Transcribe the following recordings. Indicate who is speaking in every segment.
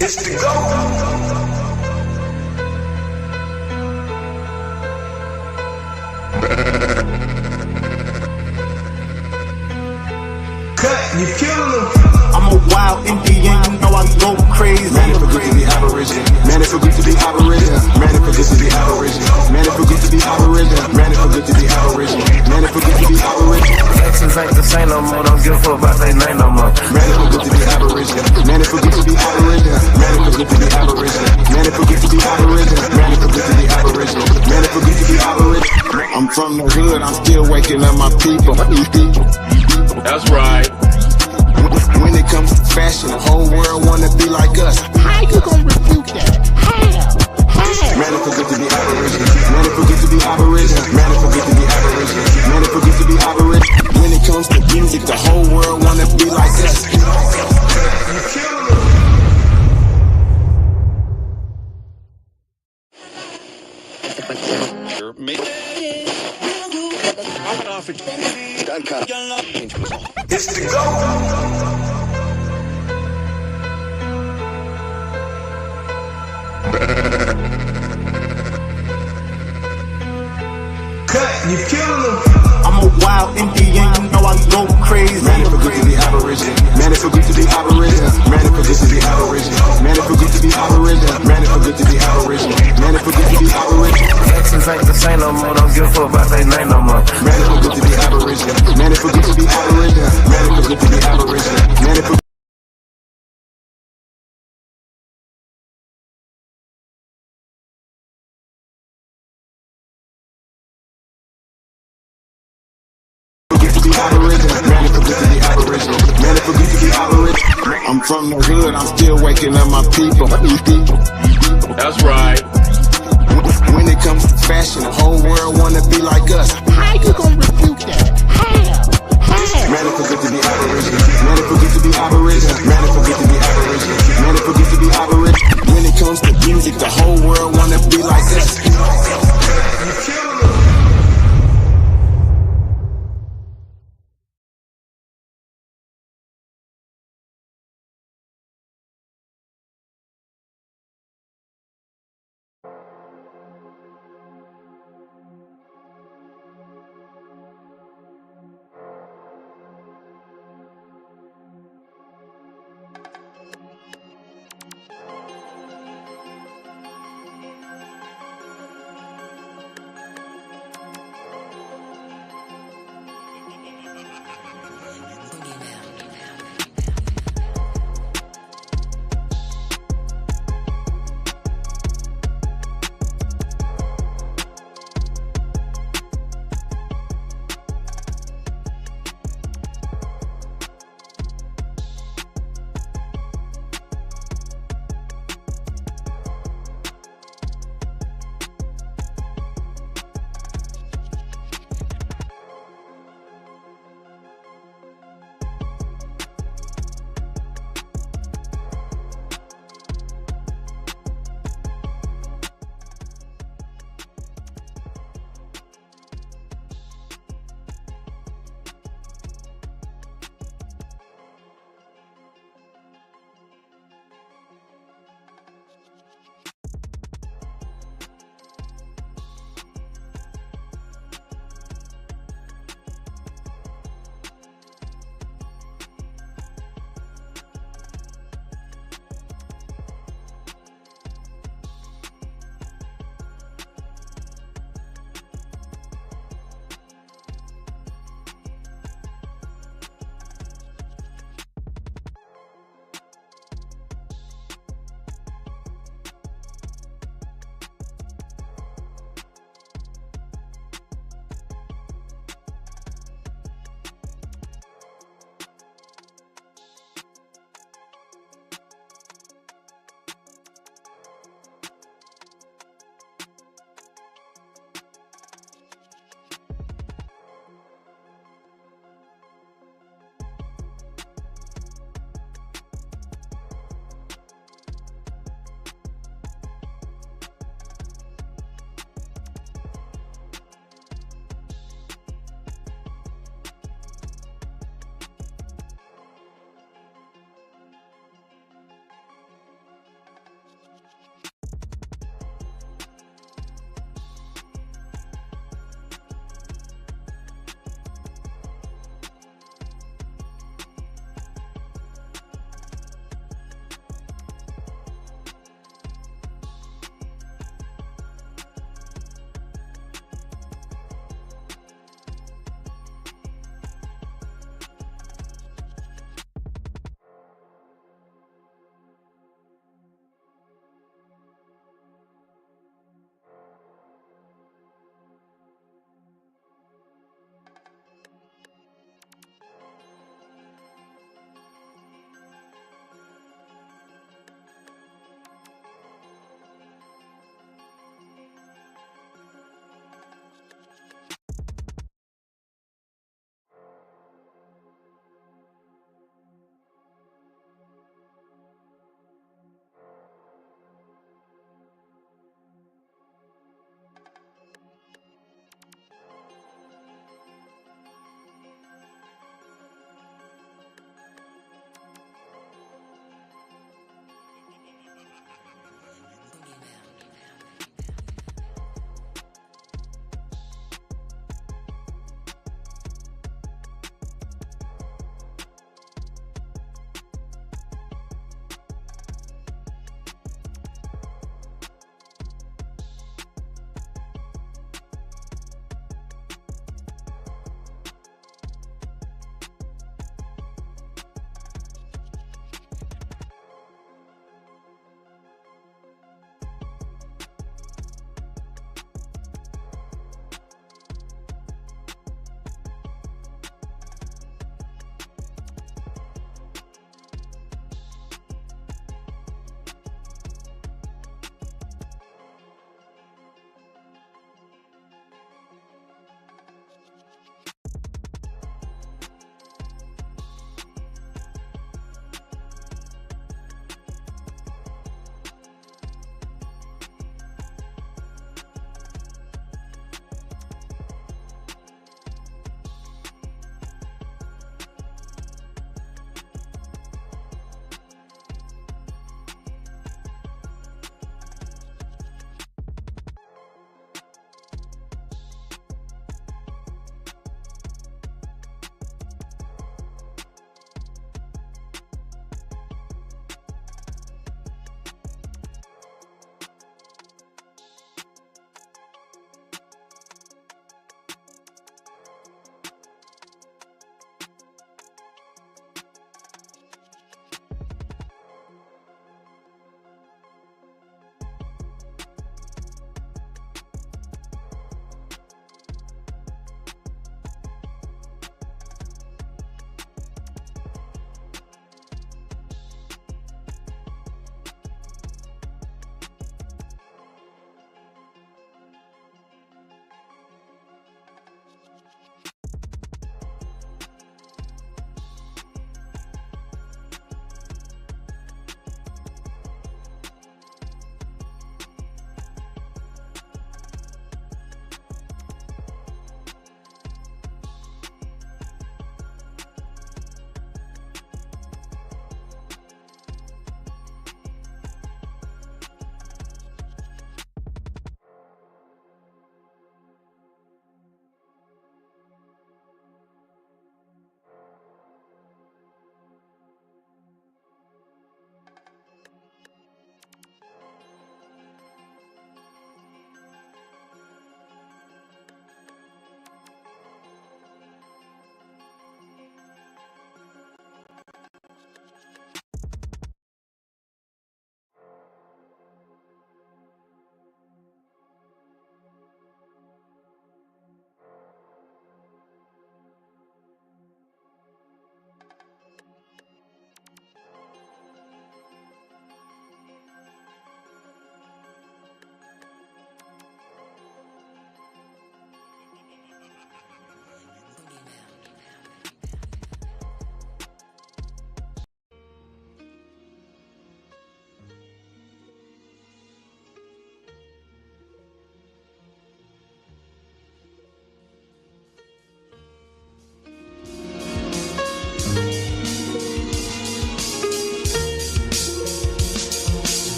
Speaker 1: It's the go. You killing them.
Speaker 2: I'm a wild Indian, you know I go crazy.
Speaker 1: Man, it feel good to be Aboriginal. Man, it feel good to be Aboriginal. Man, it feel good to be Aboriginal. Man, it feel good to be Aboriginal. Man, it feel good to be Aboriginal. Man, it feel good to be Aboriginal.
Speaker 3: Exes ain't the same no more, don't give a fuck about they name no more.
Speaker 1: Man, it feel good to be Aboriginal. Man, it feel good to be Aboriginal. Man, it feel good to be Aboriginal. Man, it feel good to be Aboriginal. Man, it feel good to be Aboriginal. Man, it feel good to be Aboriginal. I'm from the hood, I'm still waking up my people.
Speaker 3: That's right.
Speaker 1: When it comes to fashion, the whole world wanna be like us.
Speaker 2: How you gonna refute that? How?
Speaker 1: Man, it feel good to be Aboriginal. Man, it feel good to be Aboriginal. Man, it feel good to be Aboriginal. Man, it feel good to be Aboriginal. When it comes to music, the whole world wanna be like us. It's the go. You killing them.
Speaker 2: I'm a wild Indian, you know I go crazy.
Speaker 1: Man, it feel good to be Aboriginal. Man, it feel good to be Aboriginal. Man, it feel good to be Aboriginal. Man, it feel good to be Aboriginal. Man, it feel good to be Aboriginal. Man, it feel good to be Aboriginal.
Speaker 3: Exes ain't the same no more, don't give a fuck about they name no more.
Speaker 1: Man, it feel good to be Aboriginal. Man, it feel good to be Aboriginal. Man, it feel good to be Aboriginal. Man, it feel I'm from the hood, I'm still waking up my people.
Speaker 3: That's right.
Speaker 1: When it comes to fashion, the whole world wanna be like us.
Speaker 2: How you gonna refute that? How?
Speaker 1: Man, it feel good to be Aboriginal. Man, it feel good to be Aboriginal. Man, it feel good to be Aboriginal. Man, it feel good to be Aboriginal. When it comes to music, the whole world wanna be like us.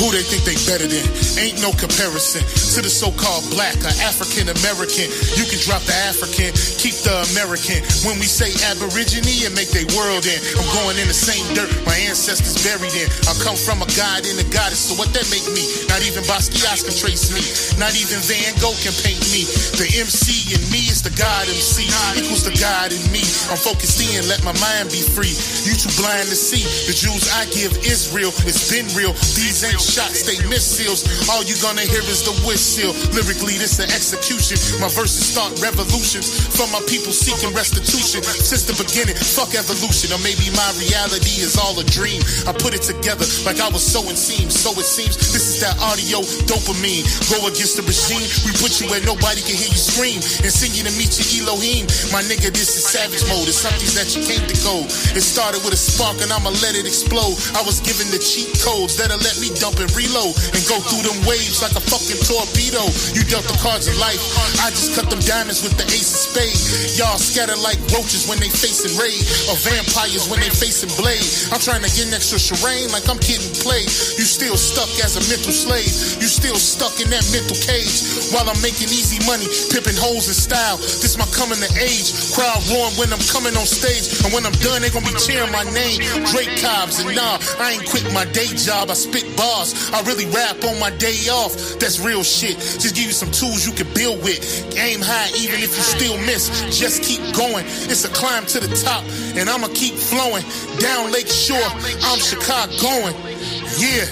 Speaker 4: Who they think they better than? Ain't no comparison to the so-called black or African American. You can drop the African, keep the American. When we say Aborigine, it make they world in. I'm going in the same dirt my ancestors buried in. I come from a god and a goddess, so what that make me? Not even Basquiat can trace me. Not even Van Gogh can paint me. The MC in me is the God MC, equals the God in me. I'm focused in, let my mind be free. You too blind to see. The Jews I give Israel, it's been real. These ain't shots, they missiles. All you gonna hear is the whistle. Lyrically, this an execution. My verses start revolutions from my people seeking restitution. Since the beginning, fuck evolution. Or maybe my reality is all a dream. I put it together like I was sewing seams. So it seems this is that audio dopamine. Go against the regime, we put you where nobody can hear you scream. And sing you to meet your Elohim. My nigga, this is savage mode. It's something that you can't decode. It started with a spark and I'ma let it explode. I was given the cheat codes that'll let me dump and reload and go through them waves like a fucking torpedo. You dealt the cards of life, I just cut them diamonds with the ace of spades. Y'all scatter like roaches when they facing raid, or vampires when they facing blade. I'm trying to get next to Shireen like I'm getting played. You still stuck as a mental slave. You still stuck in that mental cage. While I'm making easy money, pimping hoes in style. This my coming to age. Crowd roaring when I'm coming on stage, and when I'm done they gonna be cheering my name. Drake Cobbs, and nah, I ain't quit my day job. I spit bars, I really rap on my day off. That's real shit. Just give you some tools you can build with. Aim high even if you still miss. Just keep going. It's a climb to the top, and I'ma keep flowing. Down Lake Shore, I'm Chicagoan. Yeah.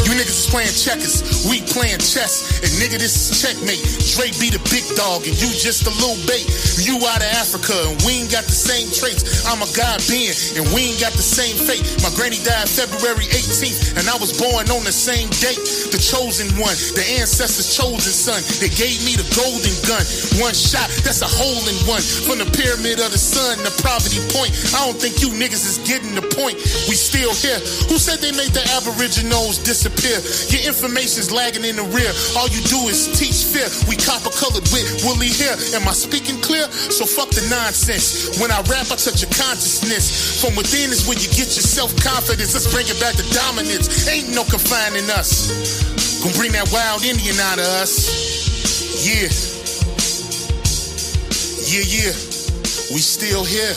Speaker 4: You niggas is playing checkers, we playing chess. And nigga, this is checkmate. Dre be the big dog and you just a little bait. You out of Africa and we ain't got the same traits. I'm a God being and we ain't got the same fate. My granny died February 18th and I was born on the same date. The chosen one, the ancestors' chosen son. They gave me the golden gun. One shot, that's a hole in one. From the pyramid of the sun to Poverty Point. I don't think you niggas is getting the point. We still here. Who said they made the Aboriginals disappear? Your information's lagging in the rear. All you do is teach fear. We copper-colored with woolly hair. Am I speaking clear? So fuck the nonsense. When I rap, I touch your consciousness. From within is where you get your self-confidence. Let's bring it back to dominance. Ain't no confining us. Gonna bring that wild Indian out of us. Yeah. Yeah, yeah. We still here.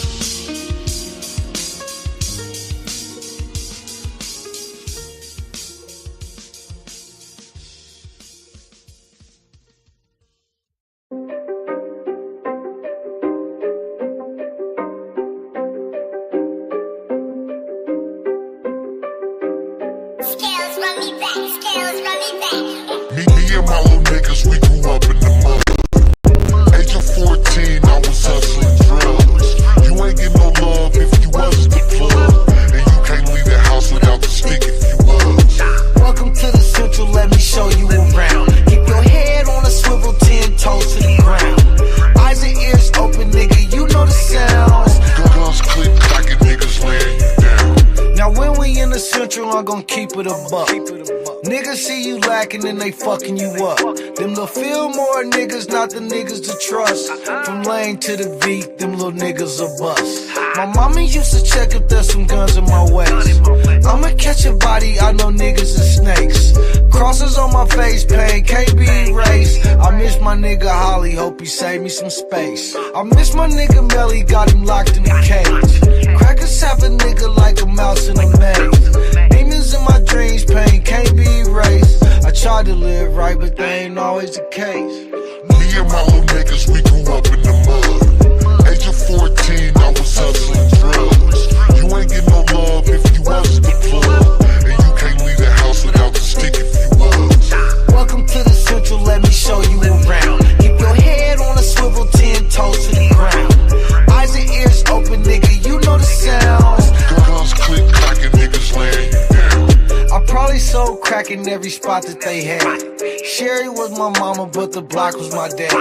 Speaker 5: And they fucking you up. Them little Fillmore niggas, not the niggas to trust. From Lane to the V, them little niggas a bust. My mama used to check if there's some guns in my waist. I'ma catch a body, I know niggas and snakes. Crosses on my face, pain can't be erased. I miss my nigga Holly, hope he saved me some space. I miss my nigga Melly, got him locked in the cage. Crackers have a nigga like a mouse in a maze. Demons in my dreams, pain can't be erased. I tried to live right, but they ain't always the case.
Speaker 1: Me and my little niggas, we grew up in the mud. Age of 14, I was hustling drugs. You ain't get no love if you wasn't the plug. And you can't leave the house without the stick if you was.
Speaker 5: Welcome to the Central, let me show you around. Keep your head on a swivel, 10 toes to the ground. Eyes and ears open, nigga, you know the sounds.
Speaker 1: Guns click, cocking niggas laying you down.
Speaker 5: I probably sold crack in every spot that they had. Sherry was my mama, but the block was my dad.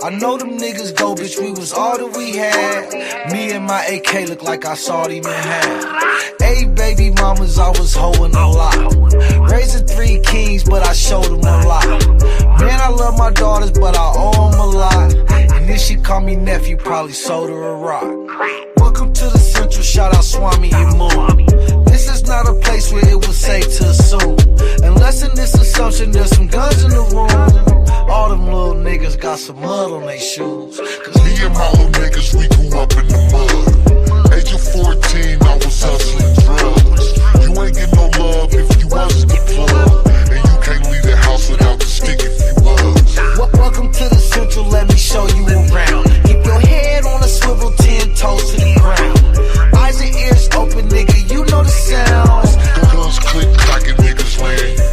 Speaker 5: I know them niggas go, bitch, we was all that we had. Me and my AK look like I saw them in half. 8 baby mamas, I was hoeing a lot. Raising 3 kings, but I showed them a lot. Man, I love my daughters, but I owe them a lot. And then she call me nephew, probably sold her a rock. Welcome to the Central, shout out Swami and Moon. This is not a place where it was safe to assume. Unless in this assumption there's some guns in the room. All them little niggas got some mud on their shoes. Cause
Speaker 6: Me and my little niggas, we grew up in the mud. Age of 14, I was hustling drugs. You ain't get no love if you wasn't the plug. And you can't leave the house without the stick if you was.
Speaker 5: Welcome to the Central, let me show you around. Keep your head on a swivel, 10 toes to the ground. Eyes and ears open, nigga, you know the sounds.
Speaker 6: Guns click, clacking, niggas laying you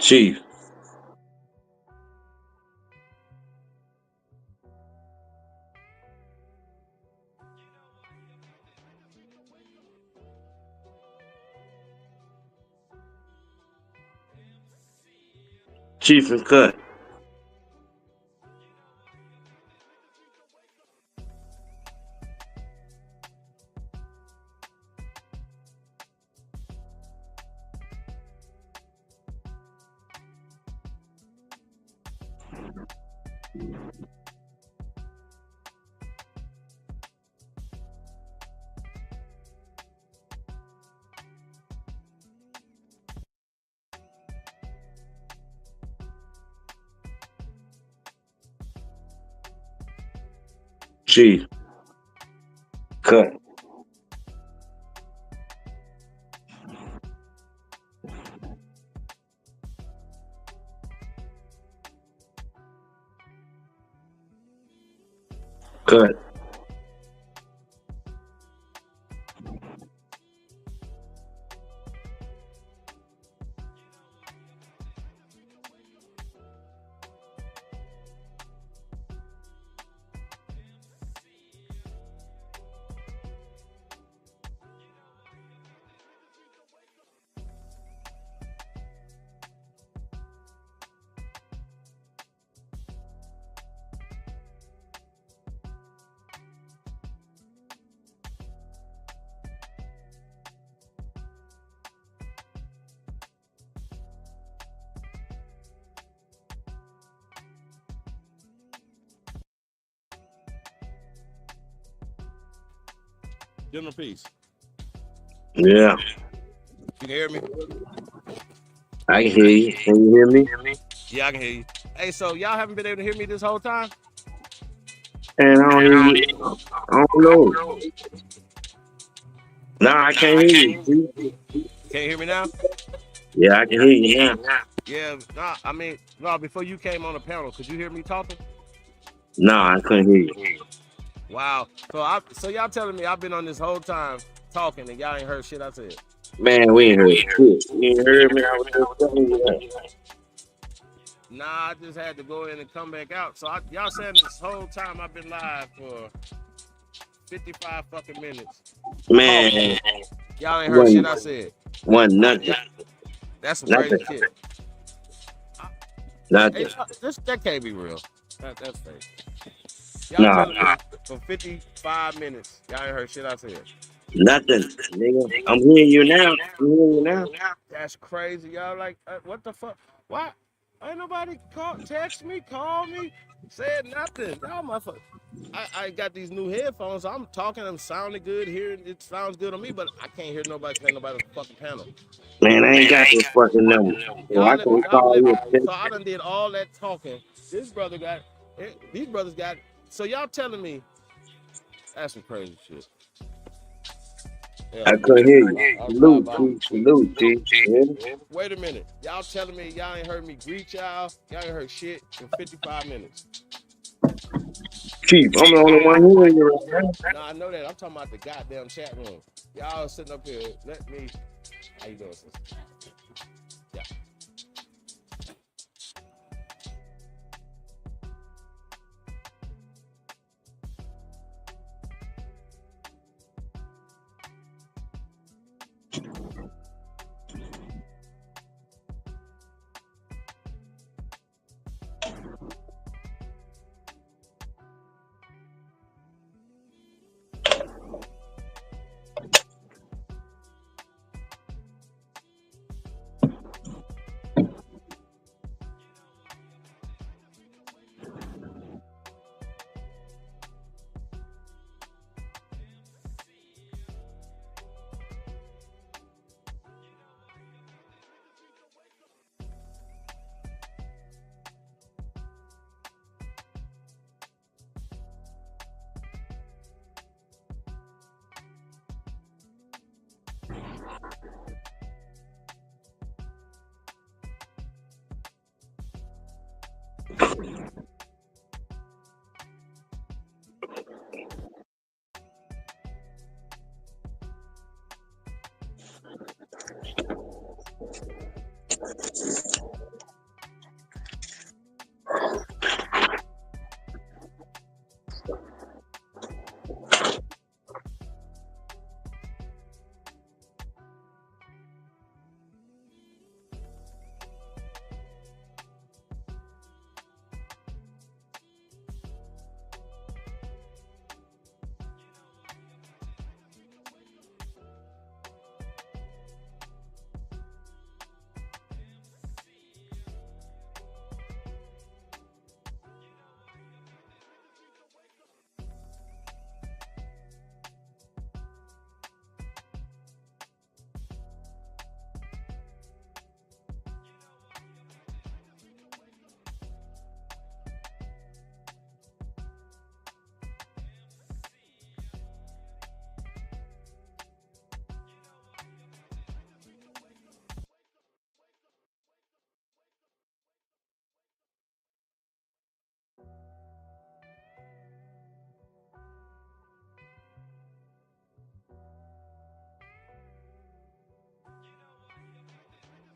Speaker 7: Chief. Chief and cut. Chief. Cut. Cut.
Speaker 8: General Peace.
Speaker 7: Yeah.
Speaker 8: You can hear me?
Speaker 7: I can hear you. Can you hear me?
Speaker 8: Yeah, I can hear you. Hey, so y'all haven't been able to hear me this whole time?
Speaker 7: And I don't hear you. I don't know. Nah, I can't hear you. Chief.
Speaker 8: Can't hear me now?
Speaker 7: Yeah, I can hear you now.
Speaker 8: Yeah, nah, I mean, no, before you came on the panel, could you hear me talking?
Speaker 7: Nah, I couldn't hear you.
Speaker 8: Wow. So y'all telling me I've been on this whole time talking and y'all ain't heard shit I said.
Speaker 7: Man, we ain't heard shit. You ain't heard me. I was just telling you that.
Speaker 8: Nah, I just had to go in and come back out. So y'all saying this whole time I've been live for 55 fucking minutes.
Speaker 7: Man,
Speaker 8: Y'all ain't heard shit I said.
Speaker 7: Wasn't nothing.
Speaker 8: That's some
Speaker 7: Nothing.
Speaker 8: crazy shit.
Speaker 7: Nothing.
Speaker 8: Hey, that can't be real. That's fake. Y'all
Speaker 7: Nah.
Speaker 8: telling me for 55 minutes, y'all ain't heard shit I said.
Speaker 7: Nothing, nigga. I'm hearing you now. I'm hearing you now.
Speaker 8: That's crazy, y'all. Like, what the fuck? Why? Ain't nobody text me, call me, said nothing. Y'all motherfucker. I got these new headphones. I'm talking, I'm sounding good, hearing it sounds good on me, but I can't hear nobody saying nobody on the fucking panel.
Speaker 7: Man, I ain't got your fucking number. So I can call you.
Speaker 8: So I done did all that talking. These brothers got. So y'all telling me that's some crazy shit. Yeah.
Speaker 7: I couldn't hear you. Salute, Chief. Yeah.
Speaker 8: Wait a minute. Y'all telling me y'all ain't heard me greet y'all? Y'all ain't heard shit in 55 minutes.
Speaker 7: Chief, I'm the only one hearing you right now.
Speaker 8: Nah, I know that. I'm talking about the goddamn chat room. Y'all sitting up here. Let me. How you doing, sister? Yeah.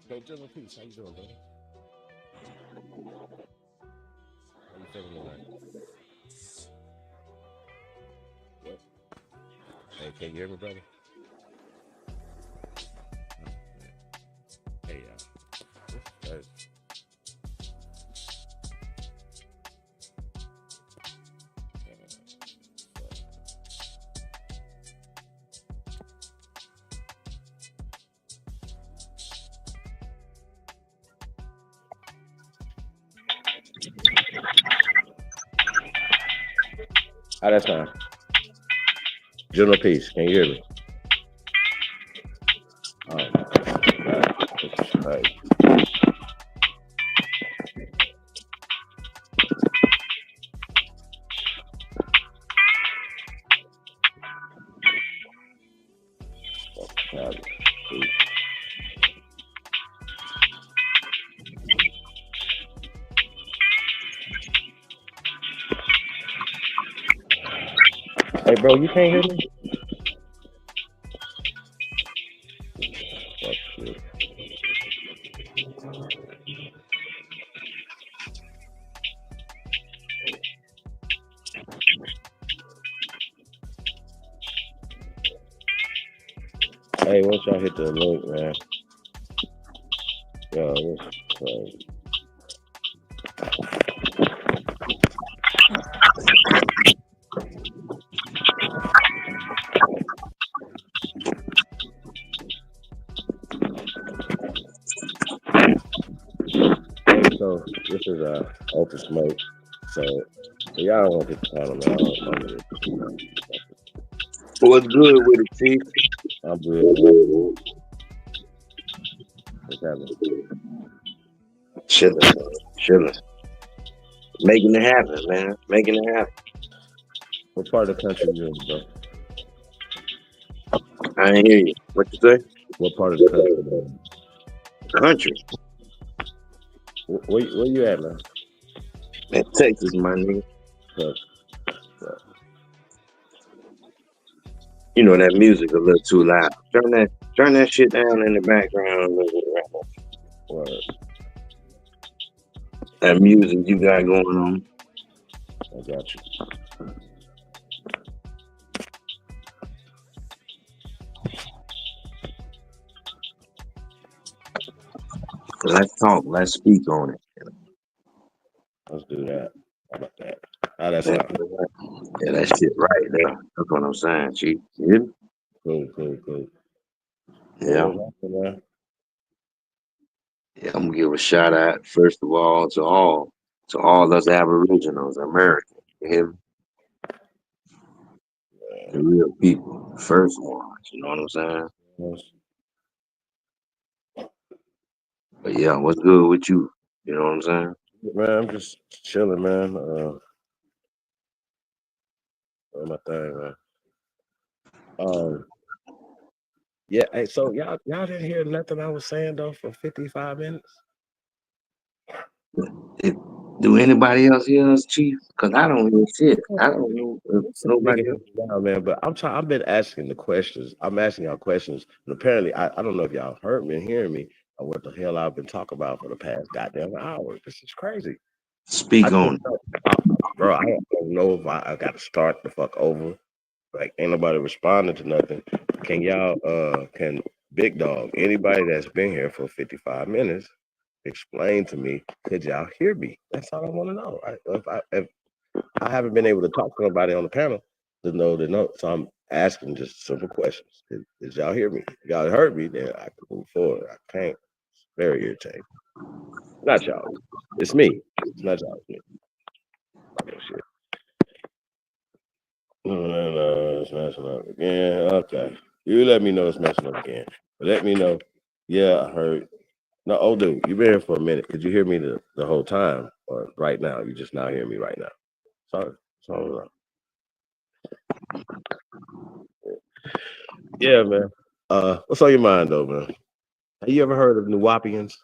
Speaker 8: Hey, General Peace, how you doing, brother? How you feeling tonight? What? Hey, can you hear me, brother? Oh, man. Hey, this is how that sound? General Peace, can you hear me? Oh, my God. This is crazy. God. Hey, bro, you can't hear me? Fuck you. Hey, once y'all hit the link, man. Yo, this is crazy. So this is open smoke. So y'all don't want to get the title, man.
Speaker 7: What's good with it, Chief?
Speaker 8: I'm good. Man. What's happening?
Speaker 7: Chilling. Making it happen, man. Making it happen.
Speaker 8: What part of the country you in, bro?
Speaker 7: I ain't hear you. What you say?
Speaker 8: What part of the country you in?
Speaker 7: Country.
Speaker 8: Where you at, man?
Speaker 7: In Texas, my nigga. You know that music a little too loud. Turn that shit down in the background a little bit right now.
Speaker 8: Word.
Speaker 7: That music you got going on.
Speaker 8: I got you.
Speaker 7: Let's talk. Let's speak on it.
Speaker 8: Let's do that. How about that? How that sound?
Speaker 7: Yeah, that shit right there. That's what I'm saying, Chief. You?
Speaker 8: Cool.
Speaker 7: Yeah.
Speaker 8: What's happening, man?
Speaker 7: Yeah, I'm gonna give a shout out first of all to all us Aboriginals, Americans. You hear me? The real people, the first ones. You know what I'm saying? But yeah, what's good with you? You know what I'm saying?
Speaker 8: Man, I'm just chilling, man. Doing my thing, man. Yeah. Hey, so y'all didn't hear nothing I was saying though for 55 minutes.
Speaker 7: Do anybody else hear us, Chief? Cause I don't hear shit. I don't know if nobody else.
Speaker 8: Now, man, but I've been asking the questions. I'm asking y'all questions, and apparently, I don't know if y'all heard me and hearing me or what the hell I've been talking about for the past goddamn hour. This is crazy.
Speaker 7: Speak on it.
Speaker 8: Bro, I don't know if I got to start the fuck over. Like, ain't nobody responding to nothing. Can y'all, can Big Dog, anybody that's been here for 55 minutes, explain to me, could y'all hear me? That's all I want to know. If I haven't been able to talk to nobody on the panel to know the note, so I'm asking just simple questions. Did y'all hear me? If y'all heard me, then I can move forward. I can't. It's very irritating. Not y'all. It's me. It's not y'all. It's me. Okay, shit. No, it's messing up again. Okay. You let me know it's messing up again. But let me know. Yeah, I heard. No, oh, dude, you've been here for a minute. Could you hear me the whole time? Or right now? You just now hear me right now. Sorry. Yeah, man. What's on your mind though, man? Have you ever heard of Nuwapians?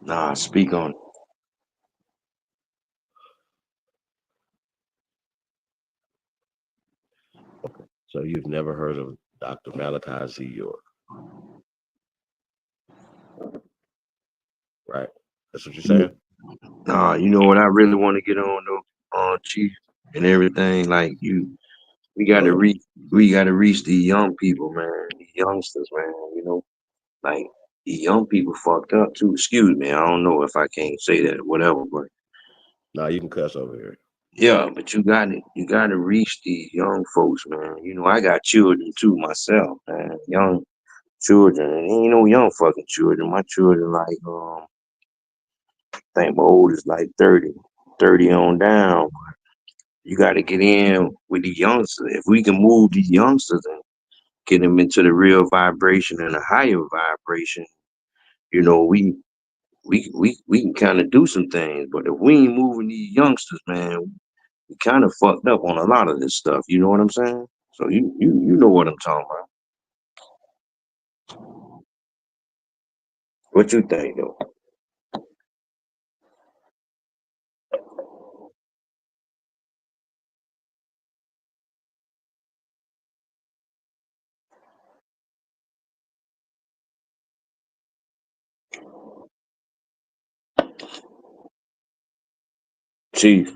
Speaker 7: Nah, speak on it.
Speaker 8: So you've never heard of Dr. Malachi Z. York? That's what you're saying?
Speaker 7: Nah, you know what I really want to get on though, Chief, and everything. Like we got
Speaker 8: Go
Speaker 7: to
Speaker 8: ahead.
Speaker 7: reach, we got to reach the young people, man, the youngsters, man. You know, like the young people fucked up too. Excuse me, I don't know if I can't say that or whatever, but
Speaker 8: Nah, you can cuss over here.
Speaker 7: yeah, but you got to reach these young folks, man. You know, I got children too myself, man. Young children, and ain't no young fucking children. My children, like, I think my oldest like 30, 30 on down. You got to get in with the youngsters. If we can move these youngsters and get them into the real vibration and a higher vibration, you know, we can kind of do some things. But if we ain't moving these youngsters, man, we kind of fucked up on a lot of this stuff. You know what I'm saying? So you know what I'm talking about. What you think though? Chief,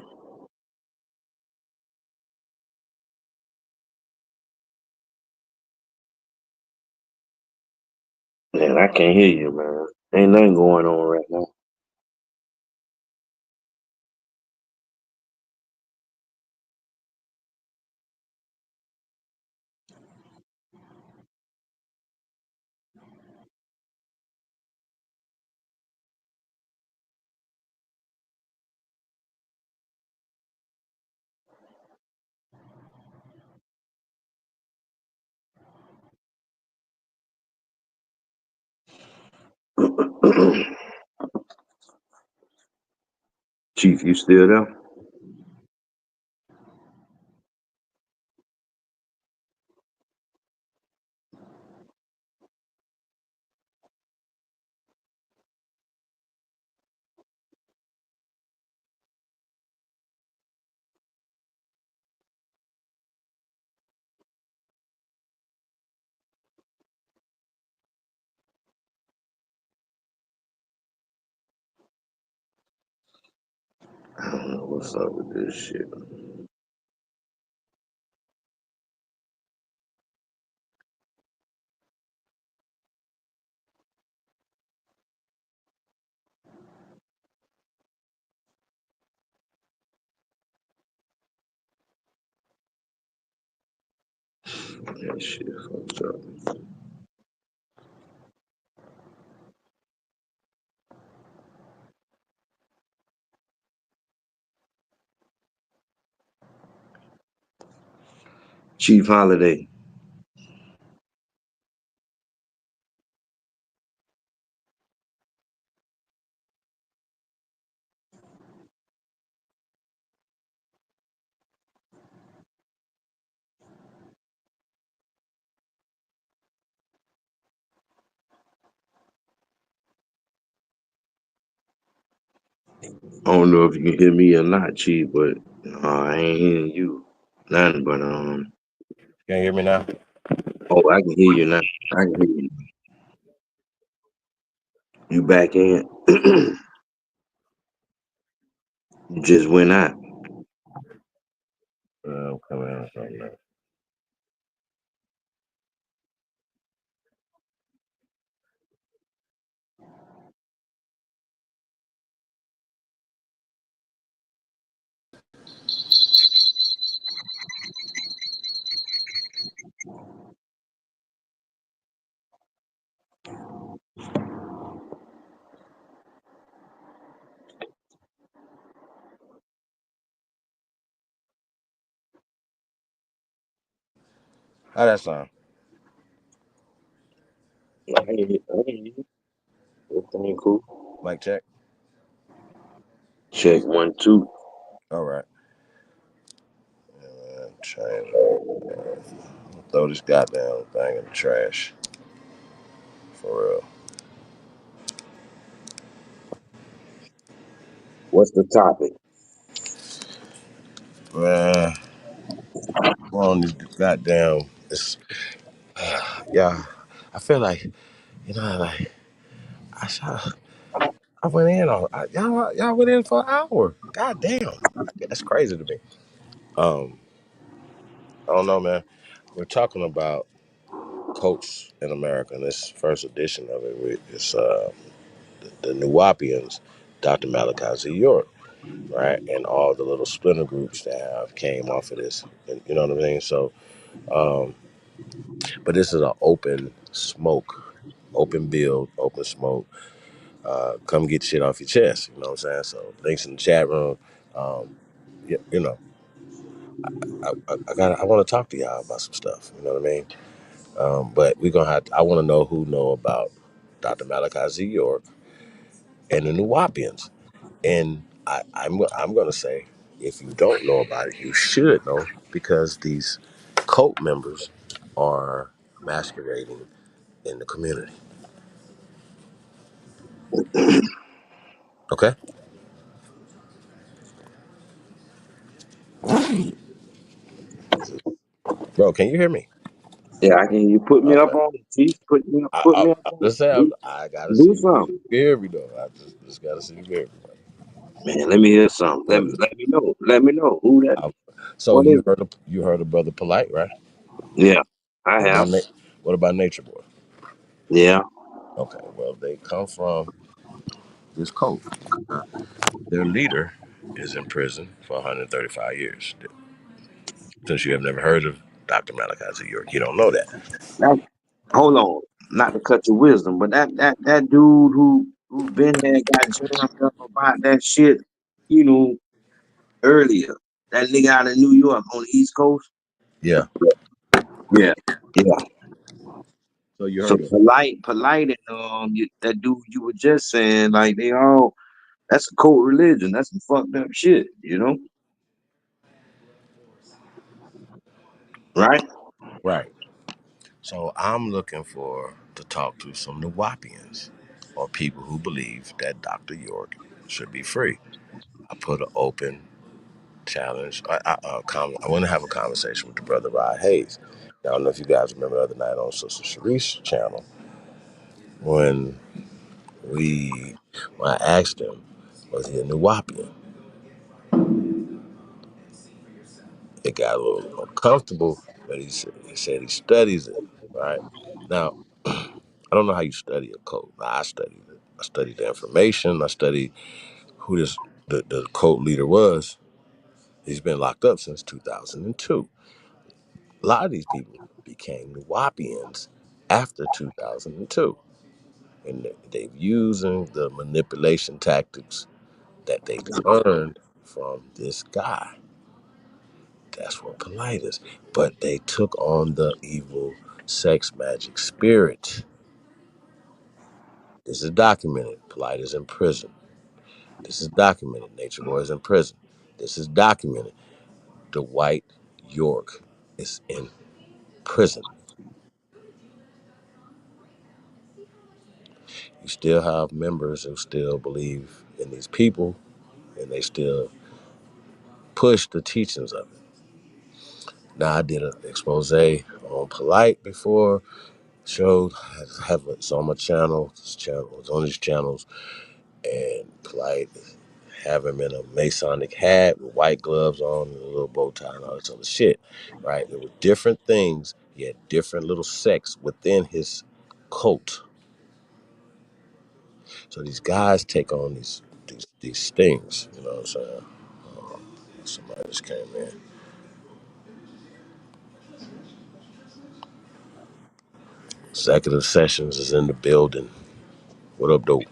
Speaker 7: man, I can't hear you, man. Ain't nothing going on right now. Chief, you still there? I don't know what's up with this shit. That shit fucked up. Chief Holiday. I don't know if you can hear me or not, Chief, but I ain't hearing you. Nothing but
Speaker 8: Can you hear me now?
Speaker 7: oh, I can hear you now. I can hear you. You back in? You just went out.
Speaker 8: I'm coming out right now. How that sound?
Speaker 7: I can hear you. Everything cool.
Speaker 8: Mic check.
Speaker 7: Check 1 2.
Speaker 8: All right. Change. Throw this goddamn thing in the trash. For real.
Speaker 7: What's the topic?
Speaker 8: Man, on this goddamn. It's, yeah. I feel like, like, I shot. I went in on y'all went in for an hour. God damn, that's crazy to me. I don't know, man. We're talking about Coach in America, and this first edition of it is the Nuwapians, Dr. Malachi Z. York, right, and all the little splinter groups that have came off of this, and you know what I mean. So, but this is an open smoke, open build, open smoke. Come get shit off your chest. You know what I'm saying? So links in the chat room. Um, you know, I want to talk to y'all about some stuff. You know what I mean? But we're gonna have. I want to know who know about Dr. Malachi Z. York and the Nuwapians. And I'm gonna say, if you don't know about it, you should know because these cult members are masquerading in the community. Okay, bro, can you hear me?
Speaker 7: Yeah, I can. You put me up
Speaker 8: Okay.
Speaker 7: on the chief.
Speaker 8: I,
Speaker 7: Put
Speaker 8: I,
Speaker 7: me up
Speaker 8: I
Speaker 7: on.
Speaker 8: just say
Speaker 7: Do,
Speaker 8: I gotta see
Speaker 7: do
Speaker 8: if you
Speaker 7: something,
Speaker 8: hear me though. I just gotta see if you hear me.
Speaker 7: man. Let me hear something.
Speaker 8: But
Speaker 7: Let me know. Let me know who that.
Speaker 8: I, so
Speaker 7: What is it?
Speaker 8: you heard of Brother Polite, right?
Speaker 7: Yeah, I
Speaker 8: What
Speaker 7: have.
Speaker 8: about what about Nature Boy?
Speaker 7: Yeah.
Speaker 8: Okay, well they come from this cult. Their leader is in prison for 135 years. Since you have never heard of Dr. Malachi Z. York, you don't know that.
Speaker 7: That, hold on. Not to cut your wisdom, but that dude who been there got jammed up about that shit. You know, earlier. That nigga out of New York on the East Coast.
Speaker 8: Yeah.
Speaker 7: Yeah. Yeah.
Speaker 8: So you
Speaker 7: So
Speaker 8: heard of
Speaker 7: polite, and that dude you were just saying, like they all. That's a cult religion. That's some fucked up shit. You know, right?
Speaker 8: right. So I'm looking for to talk to some Nuwapians or people who believe that Dr. York should be free. I put an open challenge. I want to have a conversation with the brother Rod Hayes. I don't know if you guys remember the other night on Sister Sharice's channel when we when I asked him, was he a Nuwapian? It got a little uncomfortable, but he said he studies it. Right now, I don't know how you study a code. I studied it. I studied the information. I studied who the code leader was. He's been locked up since 2002. A lot of these people became Nuwapians after 2002, and they've using the manipulation tactics that they learned from this guy. That's what polite is. But they took on the evil sex magic spirit. This is documented. Polite is in prison. This is documented. Nature Boy is in prison. This is documented. Dwight York is in prison. You still have members who still believe in these people and they still push the teachings of it. Now, I did an expose on Polite before, showed, it's on my channel. This channel was on these channels, and Polite have him in a Masonic hat with white gloves on and a little bow tie and all this other shit, right? There were different things. He had different little sects within his cult. So these guys take on these things, you know what I'm saying? Somebody just came in. Executive Sessions is in the building. What up, dope?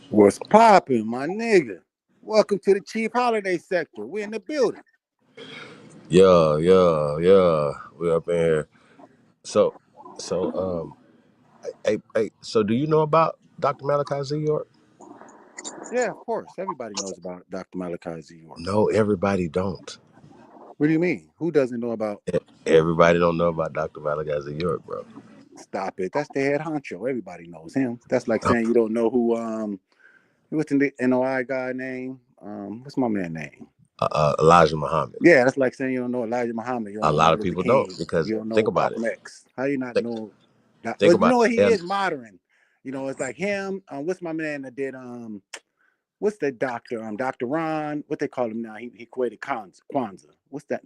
Speaker 2: What's poppin', my nigga? Welcome to the Chief Holiday Sector. We in the building.
Speaker 8: Yeah. We up in here. So, so do you know about Dr. Malachi Z. York?
Speaker 2: Yeah, of course. Everybody knows about Dr. Malachi Z. York.
Speaker 8: No, everybody don't.
Speaker 2: What do you mean? Who doesn't know about?
Speaker 8: Everybody don't know about Dr. Malachi Z. York, bro.
Speaker 2: Stop it. That's the head honcho. Everybody knows him. That's like saying you don't know who what's the NOI guy name? What's my man name?
Speaker 8: Elijah Muhammad.
Speaker 2: Yeah, that's like saying you don't know Elijah Muhammad. You don't
Speaker 8: A
Speaker 2: know
Speaker 8: lot
Speaker 2: Martin
Speaker 8: of
Speaker 2: Luther
Speaker 8: people don't
Speaker 2: King.
Speaker 8: because
Speaker 2: You don't
Speaker 8: think
Speaker 2: know
Speaker 8: about it.
Speaker 2: Malcolm X. How you not
Speaker 8: Think,
Speaker 2: know that?
Speaker 8: think
Speaker 2: But you
Speaker 8: about
Speaker 2: know what?
Speaker 8: it.
Speaker 2: He is modern. You know, it's like him. What's my man that did what's the doctor? Dr. Ron. What they call him now? He created Kwanzaa. What's that?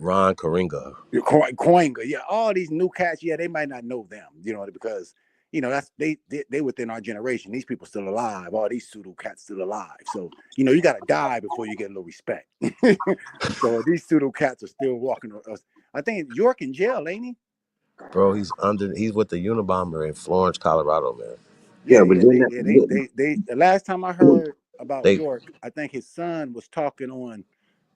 Speaker 9: Ron Karinga.
Speaker 2: Coinga. Yeah, all these new cats. Yeah, they might not know them. You know, because that's they within our generation. These people still alive. All these pseudo cats still alive. So you got to die before you get a little respect. So these pseudo cats are still walking. I think York in jail, ain't he?
Speaker 9: Bro, he's with the Unabomber in Florence, Colorado, man.
Speaker 2: Yeah, but they the last time I heard about York, I think his son was talking on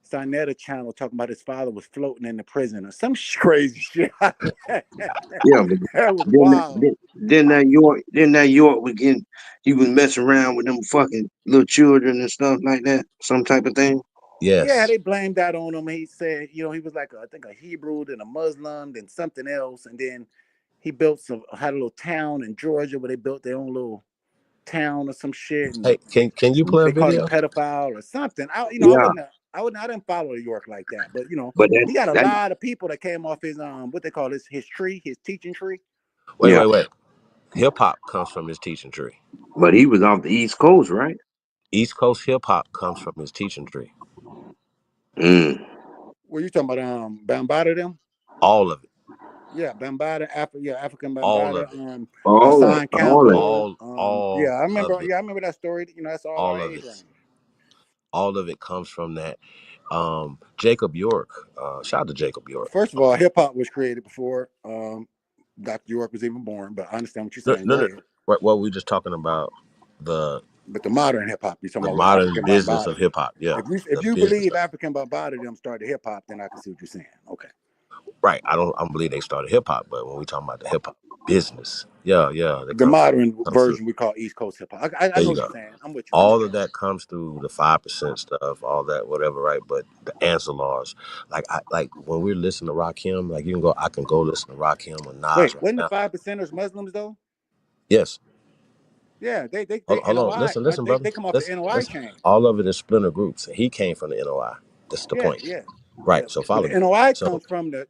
Speaker 2: Sinetta channel, talking about his father was floating in the prison or some crazy shit.
Speaker 7: Yeah, but
Speaker 2: that was wild.
Speaker 7: Then that York he was messing around with them fucking little children and stuff like that, some type of thing.
Speaker 9: Yes.
Speaker 2: Yeah, they blamed that on him. He said, he was like I think a Hebrew, then a Muslim, then something else, and then he had a little town in Georgia where they built their own little town or some shit. And
Speaker 9: hey, can you play a video?
Speaker 2: They called him pedophile or something. I didn't follow New York like that, but he got a lot of people that came off his what they call his tree, his teaching tree.
Speaker 9: Wait. Hip hop comes from his teaching tree.
Speaker 7: But he was off the East Coast, right?
Speaker 9: East Coast hip hop comes from his teaching tree.
Speaker 2: What you talking about? Bambaataa them?
Speaker 9: All of it.
Speaker 2: Yeah, Bambaataa, African Bambaataa.
Speaker 9: All of
Speaker 2: it.
Speaker 9: Hassan
Speaker 2: Campbell.
Speaker 9: All
Speaker 2: I remember. Yeah, I remember that story. That's all of it.
Speaker 9: All of it comes from that. Jacob York. Shout out to Jacob York.
Speaker 2: First of all, hip hop was created before Dr. York was even born. But I understand what you're saying.
Speaker 9: No. Well, we're just talking about the
Speaker 2: modern hip hop. You're talking
Speaker 9: the
Speaker 2: about
Speaker 9: modern
Speaker 2: African
Speaker 9: business
Speaker 2: Bambaataa.
Speaker 9: of hip hop. Yeah.
Speaker 2: If you believe African Bambaataa them started hip hop, then I can see what you're saying. Okay.
Speaker 9: Right. I don't believe they started hip hop, but when we talking about the hip hop business,
Speaker 2: the modern version we call East Coast hip hop. I know what you're saying. I'm with you.
Speaker 9: All of that comes through the 5% stuff, all that, whatever, right? But the Ancillars, like when we're listening to Rakim, like I can go listen to Rakim or Nas.
Speaker 2: Wait, wasn't the 5%ers Muslims though?
Speaker 9: Yes.
Speaker 2: Yeah, they
Speaker 9: hold
Speaker 2: NOI,
Speaker 9: on, listen, brother.
Speaker 2: They come off the NOI chain.
Speaker 9: All of it is splinter groups. He came from the NOI. That's the point.
Speaker 2: Yeah.
Speaker 9: Right.
Speaker 2: Yeah.
Speaker 9: So follow
Speaker 2: the NOI comes from the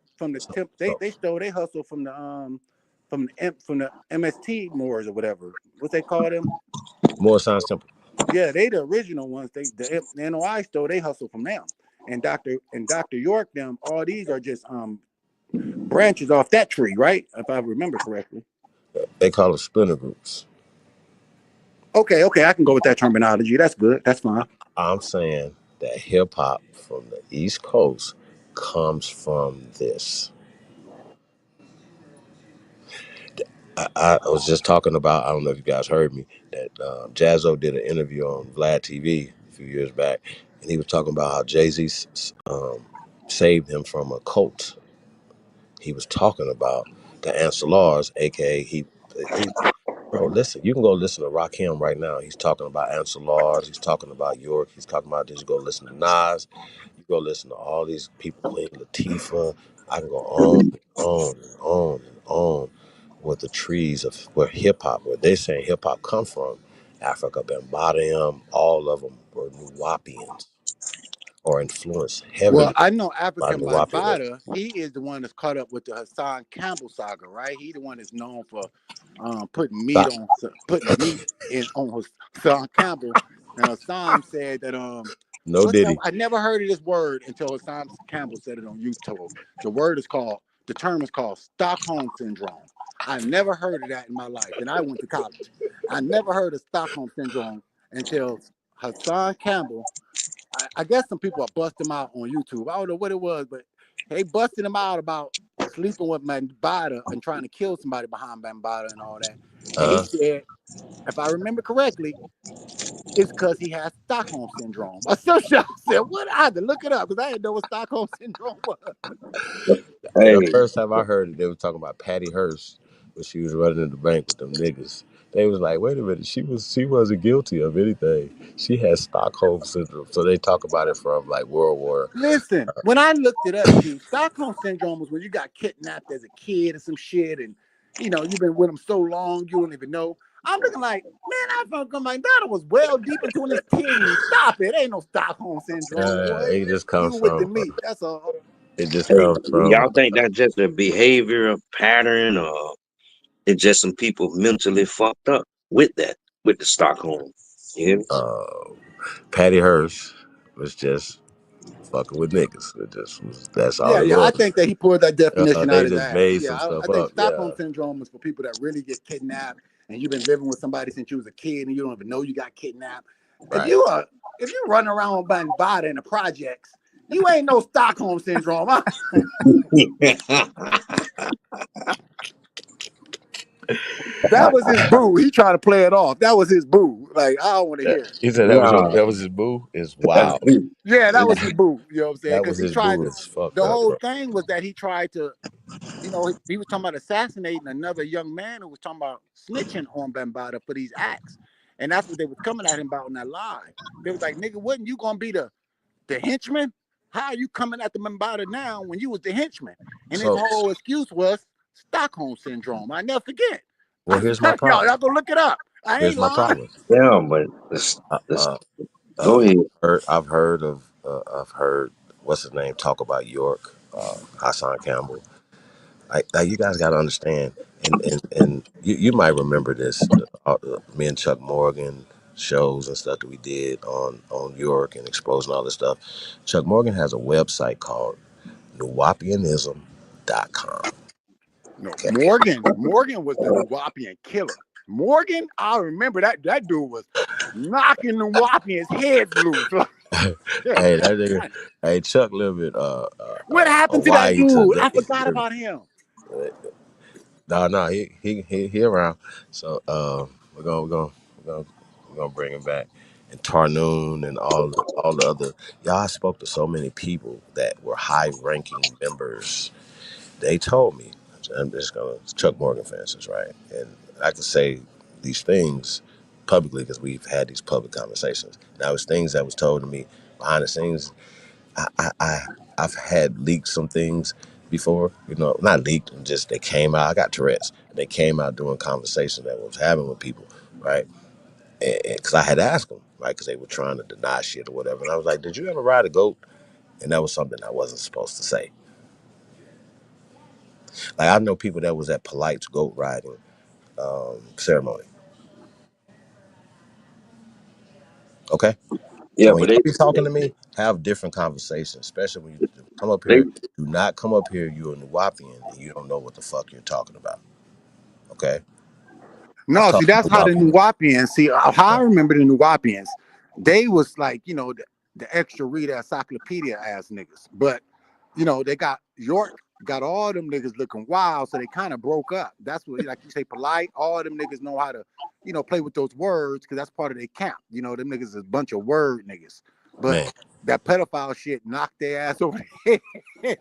Speaker 2: tip. They stole they hustle from the MST Moors or whatever. What they call them?
Speaker 9: Moor Science Temple.
Speaker 2: Yeah, they the original ones. The NOI stole they hustle from them. And Dr. York them. All these are just branches off that tree, right? If I remember correctly.
Speaker 9: They call it splinter groups.
Speaker 2: Okay, I can go with that terminology. That's good. That's fine.
Speaker 9: I'm saying that hip hop from the East Coast comes from this. I was just talking about, I don't know if you guys heard me, that Jazzo did an interview on Vlad TV a few years back, and he was talking about how Jay-Z saved him from a cult. He was talking about the Ancillars, aka he bro, listen, you can go listen to Rakim right now. He's talking about Ancillars, he's talking about York, he's talking about this. You go listen to Nas, you go listen to all these people, Queen Latifah. I can go on and on with the trees of where hip hop, where they're saying hip hop come from. Africa Bambaataa, all of them were Nuwaubians or influenced heavily.
Speaker 2: Well, I know African Bambaataa, he is the one that's caught up with the Hassan Campbell saga, right? He the one that's known for putting meat in on Hassan Campbell. And Hassan said that I never heard of this word until Hassan Campbell said it on YouTube. The term is called Stockholm Syndrome. I never heard of that in my life, and I went to college. I never heard of Stockholm Syndrome until Hassan Campbell. I guess some people are busting him out on YouTube. I don't know what it was, but they busted him out about sleeping with Bambaataa and trying to kill somebody behind Bambaataa and all that. And he said, if I remember correctly, it's because he has Stockholm Syndrome. I said, what? I had to look it up because I didn't know what Stockholm Syndrome was.
Speaker 9: The first time I heard it, they were talking about Patty Hearst when she was running in the bank with them niggas. They was like, wait a minute, she wasn't guilty of anything. She had Stockholm Syndrome. So they talk about it from like World War.
Speaker 2: Listen, when I looked it up, Stockholm Syndrome was when you got kidnapped as a kid or some shit, and you've been with them so long you don't even know. I'm looking like, man, I felt like that was well deep into his teens. Stop it. Ain't no Stockholm Syndrome.
Speaker 9: It just comes
Speaker 2: from with the meat. That's all.
Speaker 9: It just comes from.
Speaker 7: Y'all think that's just a behavior, a pattern, or It's just some people mentally fucked up with that, with the Stockholm. You hear me?
Speaker 9: Patty Hearst was just fucking with niggas. It just was, that's all
Speaker 2: Yeah,
Speaker 9: it
Speaker 2: yeah. I
Speaker 9: was.
Speaker 2: think that he pulled that definition out
Speaker 9: They
Speaker 2: his
Speaker 9: just
Speaker 2: ass.
Speaker 9: made
Speaker 2: Yeah,
Speaker 9: some
Speaker 2: I
Speaker 9: stuff
Speaker 2: think
Speaker 9: up.
Speaker 2: Stockholm
Speaker 9: Yeah,
Speaker 2: syndrome is for people that really get kidnapped and you've been living with somebody since you was a kid and you don't even know you got kidnapped. If
Speaker 9: right.
Speaker 2: you run around Bada in the projects, you ain't no Stockholm syndrome. Huh? That was his boo. He tried to play it off. That was his boo. Like, I don't want to hear it.
Speaker 9: He said
Speaker 7: Nah,
Speaker 9: that was his boo. Is
Speaker 7: that's
Speaker 9: wow.
Speaker 2: Yeah, that was his boo. You know what I'm saying?
Speaker 9: That
Speaker 2: Because
Speaker 9: was
Speaker 2: he
Speaker 9: his
Speaker 2: tried
Speaker 9: boo.
Speaker 2: to.
Speaker 9: It's fucked
Speaker 2: The
Speaker 9: up,
Speaker 2: whole
Speaker 9: bro.
Speaker 2: thing was that he tried to. He was talking about assassinating another young man who was talking about snitching on Bambaataa for these acts. And that's what they was coming at him about in that lie. They was like, nigga, wasn't you gonna be the henchman? How are you coming at the Bambaataa now when you was the henchman? And his
Speaker 9: So,
Speaker 2: whole excuse was Stockholm syndrome. I never forget.
Speaker 9: well, here's my
Speaker 2: Y'all
Speaker 9: problem.
Speaker 2: go look it up. I
Speaker 9: Here's
Speaker 2: ain't
Speaker 9: my
Speaker 2: lying.
Speaker 9: problem.
Speaker 7: yeah, but
Speaker 9: Uh,
Speaker 7: this,
Speaker 9: uh,
Speaker 7: go ahead.
Speaker 9: I've heard what's his name talk about York, Hassan Campbell. Like you guys got to understand, and you might remember this. Me and Chuck Morgan shows and stuff that we did on York and exposing all this stuff. Chuck Morgan has a website called Nuwapianism.com.
Speaker 2: No,
Speaker 9: Okay,
Speaker 2: Morgan was the Nuwapian killer. Morgan, I remember that dude was knocking Nuwapians' heads loose.
Speaker 9: hey, that nigga, hey, Chuck lived in
Speaker 2: What happened to that
Speaker 9: Hawaii
Speaker 2: dude?
Speaker 9: today.
Speaker 2: I forgot about him.
Speaker 9: No, he around. So we're gonna bring him back. And Tarnoon and all the other y'all. I spoke to so many people that were high ranking members. They told me, I'm just gonna Chuck Morgan fences, right? And I can say these things publicly because we've had these public conversations. Now it's things that was told to me behind the scenes. I, I, I I've had leaked some things before, not leaked, just they came out. I got Tourette's. They came out doing conversations that I was having with people, right? Because I had asked them, right? Because they were trying to deny shit or whatever. And I was like, "Did you ever ride a goat?" And that was something I wasn't supposed to say. Like I know people that was at Polite's goat riding ceremony. Okay,
Speaker 7: Yeah,
Speaker 9: so when
Speaker 7: but
Speaker 9: y'all be talking to me, have different conversations, especially when you come up
Speaker 7: they
Speaker 9: here. Do not come up here. You're a Nuwapian and you don't know what the fuck you're talking about. Okay, I've
Speaker 2: No, see,
Speaker 9: talked to
Speaker 2: that's how the
Speaker 9: Nuwapians.
Speaker 2: Nuwapians, how I remember the Nuwapians, they was like, the extra reader encyclopedia ass niggas. But, they got York, got all them niggas looking wild, so they kind of broke up. That's what, like you say, polite. All them niggas know how to, play with those words because that's part of their camp. Them niggas is a bunch of word niggas. But
Speaker 9: Man,
Speaker 2: that pedophile shit knocked their ass over the head.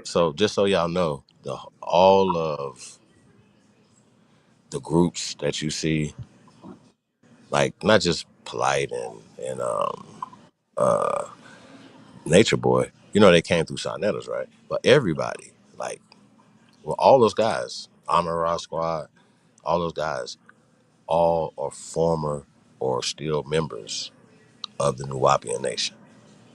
Speaker 9: so just so y'all know, all of the groups that you see, like not just Polite and Nature Boy, they came through Sonetta's, right? But everybody, like, well, all those guys, Amon Ra Squad, all those guys, all are former or still members of the Nuwapian Nation.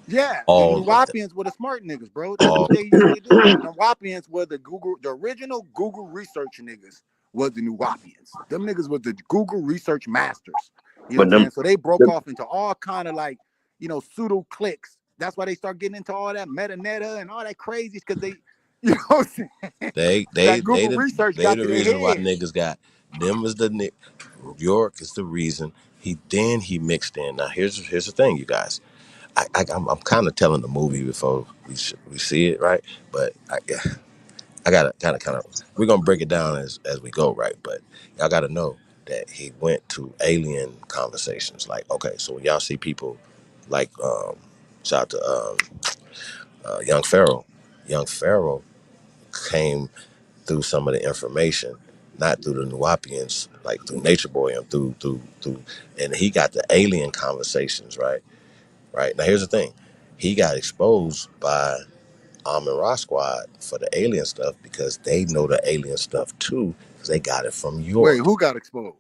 Speaker 2: Yeah, the
Speaker 9: All of them.
Speaker 2: Nuwapians were the smart niggas, bro. That's
Speaker 9: All
Speaker 2: what they usually do. The Nuwapians were the original Google research niggas was the Nuwapians. Them niggas was the Google research masters. You know what
Speaker 7: but
Speaker 2: I'm
Speaker 7: them
Speaker 2: saying? So they broke
Speaker 7: the,
Speaker 2: off into all kind of like, pseudo cliques. That's why they start getting into all that meta and all that crazy because they, you know what I'm saying?
Speaker 9: they they
Speaker 2: That
Speaker 9: they
Speaker 2: Google
Speaker 9: the
Speaker 2: research
Speaker 9: they
Speaker 2: got
Speaker 9: the
Speaker 2: to their
Speaker 9: reason why
Speaker 2: head.
Speaker 9: niggas got them is York is the reason. He mixed in. Now here's the thing, you guys. I'm kind of telling the movie before we see it, right? But I gotta kind of we're gonna break it down as we go, right? But y'all gotta know that he went to alien conversations. Like, okay, so when y'all see people like shout out to Young Pharaoh came through some of the information, not through the Nuwapians, like through Nature Boy and through, and he got the alien conversations, right? Right now, here's the thing, he got exposed by Amun Ra Squad for the alien stuff because they know the alien stuff too because they got it from
Speaker 2: Wait,
Speaker 9: York,
Speaker 2: who got exposed?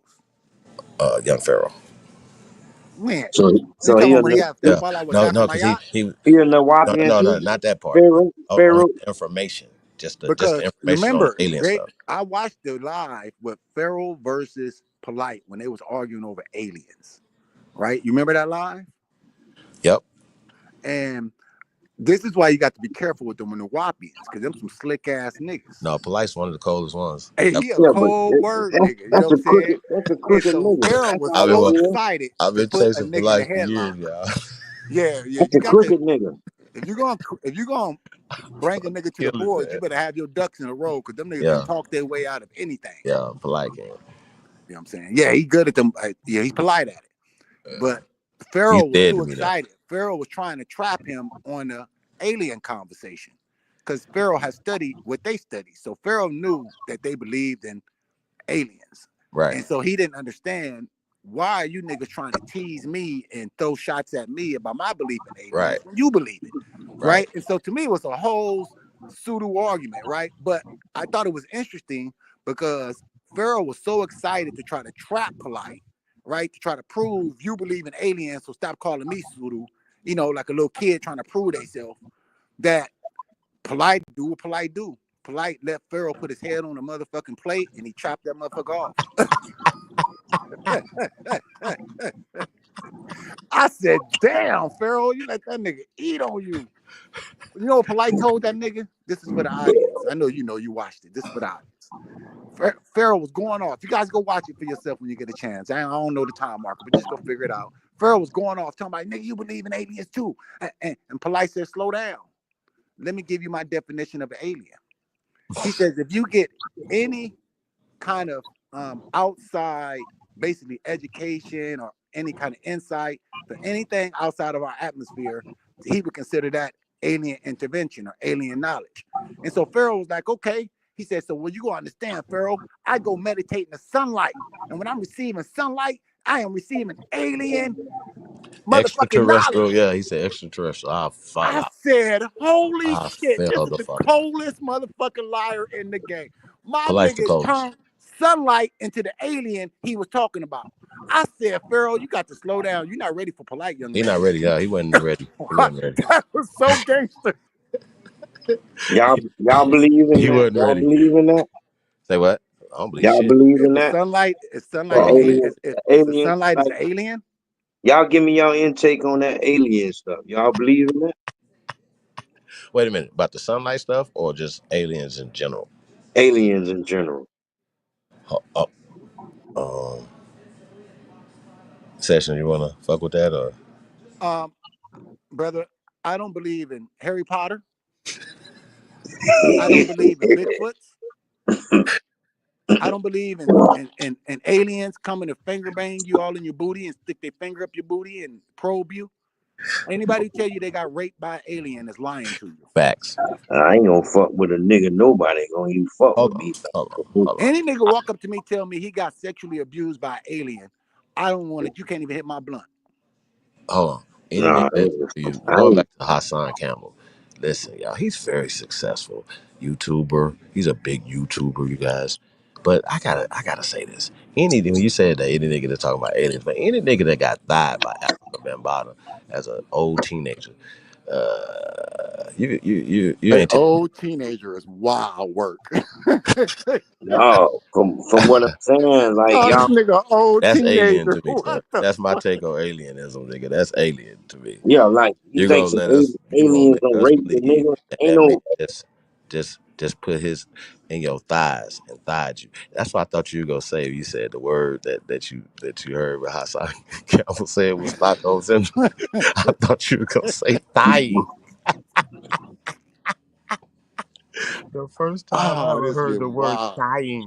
Speaker 9: Young Pharaoh.
Speaker 2: When?
Speaker 7: so
Speaker 2: You
Speaker 7: so
Speaker 2: talking
Speaker 7: he
Speaker 2: about
Speaker 7: a
Speaker 2: when he had that
Speaker 9: Yeah,
Speaker 2: fallout with
Speaker 9: no,
Speaker 2: Dr.
Speaker 9: no, because
Speaker 2: Mayat?
Speaker 7: he a
Speaker 9: no,
Speaker 7: Nawapian
Speaker 9: no,
Speaker 7: too.
Speaker 9: not that part.
Speaker 7: Pharaoh,
Speaker 9: On
Speaker 7: Pharaoh.
Speaker 9: the information, just
Speaker 2: because
Speaker 9: the information on
Speaker 2: remember,
Speaker 9: alien stuff.
Speaker 2: I watched the live with Pharaoh versus Polite when they was arguing over aliens. Right? You remember that live?
Speaker 9: Yep.
Speaker 2: And this is why you got to be careful with them Nuwapians, because them some slick ass niggas.
Speaker 9: No, Polite's one of the coldest ones.
Speaker 2: Hey, he a
Speaker 7: Yeah, but
Speaker 2: cold word nigga. You
Speaker 7: that's
Speaker 2: know what
Speaker 7: a
Speaker 2: I'm saying?
Speaker 7: that's a
Speaker 2: And
Speaker 7: crooked
Speaker 2: so
Speaker 7: nigga.
Speaker 2: Pharaoh
Speaker 7: That's
Speaker 2: was
Speaker 7: all
Speaker 2: so
Speaker 7: it is.
Speaker 2: excited
Speaker 9: I've
Speaker 2: to
Speaker 9: been
Speaker 2: put a
Speaker 9: chasing
Speaker 2: nigga in the
Speaker 9: Polite for years,
Speaker 2: headlock.
Speaker 9: y'all.
Speaker 2: Yeah,
Speaker 7: That's
Speaker 2: you
Speaker 7: a
Speaker 2: got to.
Speaker 7: crooked nigga.
Speaker 2: If you're gonna bring a nigga to the
Speaker 9: Killing
Speaker 2: boards, you
Speaker 9: that.
Speaker 2: better have your ducks in a row, because them niggas can
Speaker 9: Yeah,
Speaker 2: talk their way out of anything.
Speaker 9: yeah, Polite can.
Speaker 2: You know what I'm saying? Yeah, he good at them. Yeah, he's polite at it. But
Speaker 9: He's
Speaker 2: Pharaoh was
Speaker 9: dead
Speaker 2: too
Speaker 9: to me though.
Speaker 2: excited. Pharaoh was trying to trap him on the alien conversation, because Pharaoh has studied what they studied. So Pharaoh knew that they believed in aliens.
Speaker 9: Right.
Speaker 2: And so he didn't understand, why are you niggas trying to tease me and throw shots at me about my belief in aliens
Speaker 9: Right.
Speaker 2: when you believe it?
Speaker 9: Right.
Speaker 2: Right. And so to me, it was a whole pseudo argument, right? But I thought it was interesting because Pharaoh was so excited to try to trap Polite, right? To try to prove you believe in aliens, so stop calling me pseudo, you know, like a little kid trying to prove themselves, that Polite do what Polite do. Polite let Pharaoh put his head on a motherfucking plate and he chopped that motherfucker off. I said, damn, Pharaoh, you let that nigga eat on you. You know what Polite told that nigga? This is for the audience. I know you watched it. This is for the audience. Pharaoh was going off. You guys go watch it for yourself when you get a chance. I don't know the time marker, but just go figure it out. Pharaoh was going off, talking about, nigga, you believe in aliens too. And Polite said, slow down. Let me give you my definition of an alien. He says, if you get any kind of outside, basically education or any kind of insight for anything outside of our atmosphere, he would consider that alien intervention or alien knowledge. And so Pharaoh was like, okay. He said, so well, you gonna understand, Pharaoh, I go meditate in the sunlight. And when I'm receiving sunlight, I am receiving alien motherfucking
Speaker 9: Extraterrestrial,
Speaker 2: knowledge.
Speaker 9: yeah, he said extraterrestrial.
Speaker 2: I said, holy shit, this
Speaker 9: fell
Speaker 2: is
Speaker 9: the
Speaker 2: the
Speaker 9: fuck.
Speaker 2: coldest motherfucking liar in the game. My
Speaker 9: Polite's the
Speaker 2: nigga
Speaker 9: coldest.
Speaker 2: turned sunlight into the alien he was talking about. I said, Pharaoh, you got to slow down. You're not ready for Polite, young man.
Speaker 9: He not ready. Yeah, he wasn't ready. He wasn't ready.
Speaker 2: That was so gangster.
Speaker 7: Y'all believe in
Speaker 9: He
Speaker 7: that?
Speaker 9: wasn't
Speaker 7: Y'all
Speaker 9: ready.
Speaker 7: believe in that?
Speaker 9: Say what? I don't believe
Speaker 7: Y'all
Speaker 9: shit.
Speaker 7: believe in
Speaker 2: The
Speaker 7: that?
Speaker 2: sunlight is
Speaker 7: The
Speaker 2: sunlight.
Speaker 7: alien,
Speaker 2: The
Speaker 7: alien,
Speaker 2: sunlight is
Speaker 7: like,
Speaker 2: the alien.
Speaker 7: y'all give me y'all intake on that alien stuff. Y'all believe in that?
Speaker 9: Wait a minute. About the sunlight stuff or just aliens in general?
Speaker 7: Aliens in general.
Speaker 9: Session, you wanna fuck with that or?
Speaker 2: Brother, I don't believe in Harry Potter. I don't believe in Bigfoots. I don't believe in aliens coming to finger bang you all in your booty and stick their finger up your booty and probe you. Anybody tell you they got raped by an alien is lying to you.
Speaker 9: Facts.
Speaker 7: I ain't gonna fuck with a nigga. Nobody gonna even fuck
Speaker 9: Hold
Speaker 7: with me.
Speaker 9: on.
Speaker 2: Any nigga walk up to me, tell me he got sexually abused by an alien, I don't want it. You can't even hit my blunt.
Speaker 9: Hold on. Any
Speaker 7: Nah,
Speaker 9: nigga that you going back to Hassan Campbell. Listen, y'all, he's very successful YouTuber. He's a big YouTuber, you guys. But I gotta say this. When you said that any nigga that's talking about aliens, but any nigga that got thied by Africa Bambaataa as an old teenager, you
Speaker 2: An
Speaker 9: ain't
Speaker 2: old teenager is wild work.
Speaker 7: no, from what I'm saying, like
Speaker 2: Oh,
Speaker 7: y'all,
Speaker 2: this nigga old
Speaker 9: that's alien
Speaker 2: teenager.
Speaker 9: to me, sir.
Speaker 2: What the
Speaker 9: That's my
Speaker 2: fuck?
Speaker 9: take on alienism, nigga. That's alien to me.
Speaker 7: yeah, like you
Speaker 9: You
Speaker 7: think
Speaker 9: gonna
Speaker 7: some
Speaker 9: let us? You gonna
Speaker 7: aliens
Speaker 9: make
Speaker 7: don't
Speaker 9: us
Speaker 7: rape the
Speaker 9: believe
Speaker 7: nigga?
Speaker 9: that
Speaker 7: Ain't
Speaker 9: that man
Speaker 7: no,
Speaker 9: just put his in your thighs and thighed you? That's what I thought you were gonna say. You said the word that you heard with Hassan Campbell said was Stockholm syndrome. I thought you were gonna say thigh. The first time I
Speaker 2: Oh,
Speaker 9: ever
Speaker 2: this
Speaker 9: heard
Speaker 2: shit
Speaker 9: the word
Speaker 2: wild.
Speaker 9: thigh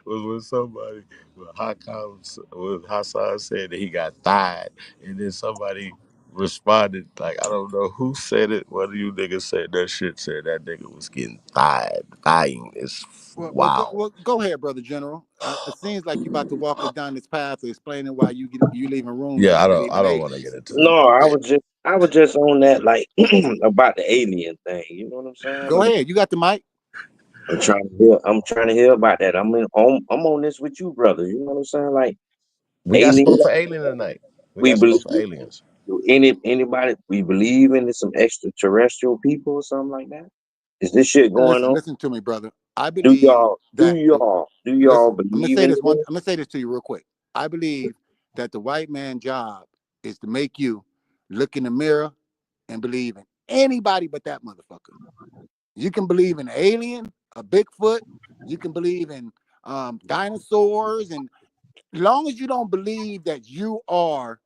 Speaker 9: was when somebody, when Hassan said that he got thied, and then somebody responded, like, I don't know who said it. One of you niggas said that shit, said that nigga was getting thied. Thigh is wow.
Speaker 2: Go ahead, brother General. It seems like you about to walk us down this path of explaining why you leaving rooms that
Speaker 9: Yeah,
Speaker 2: you believe
Speaker 9: I
Speaker 2: in
Speaker 9: don't want to get
Speaker 2: aliens.
Speaker 9: into
Speaker 7: no.
Speaker 9: it. Go ahead.
Speaker 7: I was just on that, like about the alien thing. You know what I'm saying?
Speaker 2: Go ahead. You got the mic.
Speaker 7: I'm trying to hear about that. I'm on this with you, brother. You know what I'm saying? Like
Speaker 9: We got
Speaker 7: aliens,
Speaker 9: smoke for alien tonight. We
Speaker 7: we
Speaker 9: got
Speaker 7: believe
Speaker 9: smoke for aliens.
Speaker 7: anybody we believe in some extraterrestrial people or something like that. Is this shit going on?
Speaker 2: Listen to me, brother. I
Speaker 7: Do
Speaker 2: believe
Speaker 7: y'all
Speaker 2: that listen,
Speaker 7: believe in it?
Speaker 2: I'm gonna say this to you real quick. I believe that the white man's job is to make you look in the mirror and believe in anybody but that motherfucker. You can believe in an alien, a Bigfoot, you can believe in dinosaurs, and long as you don't believe that you are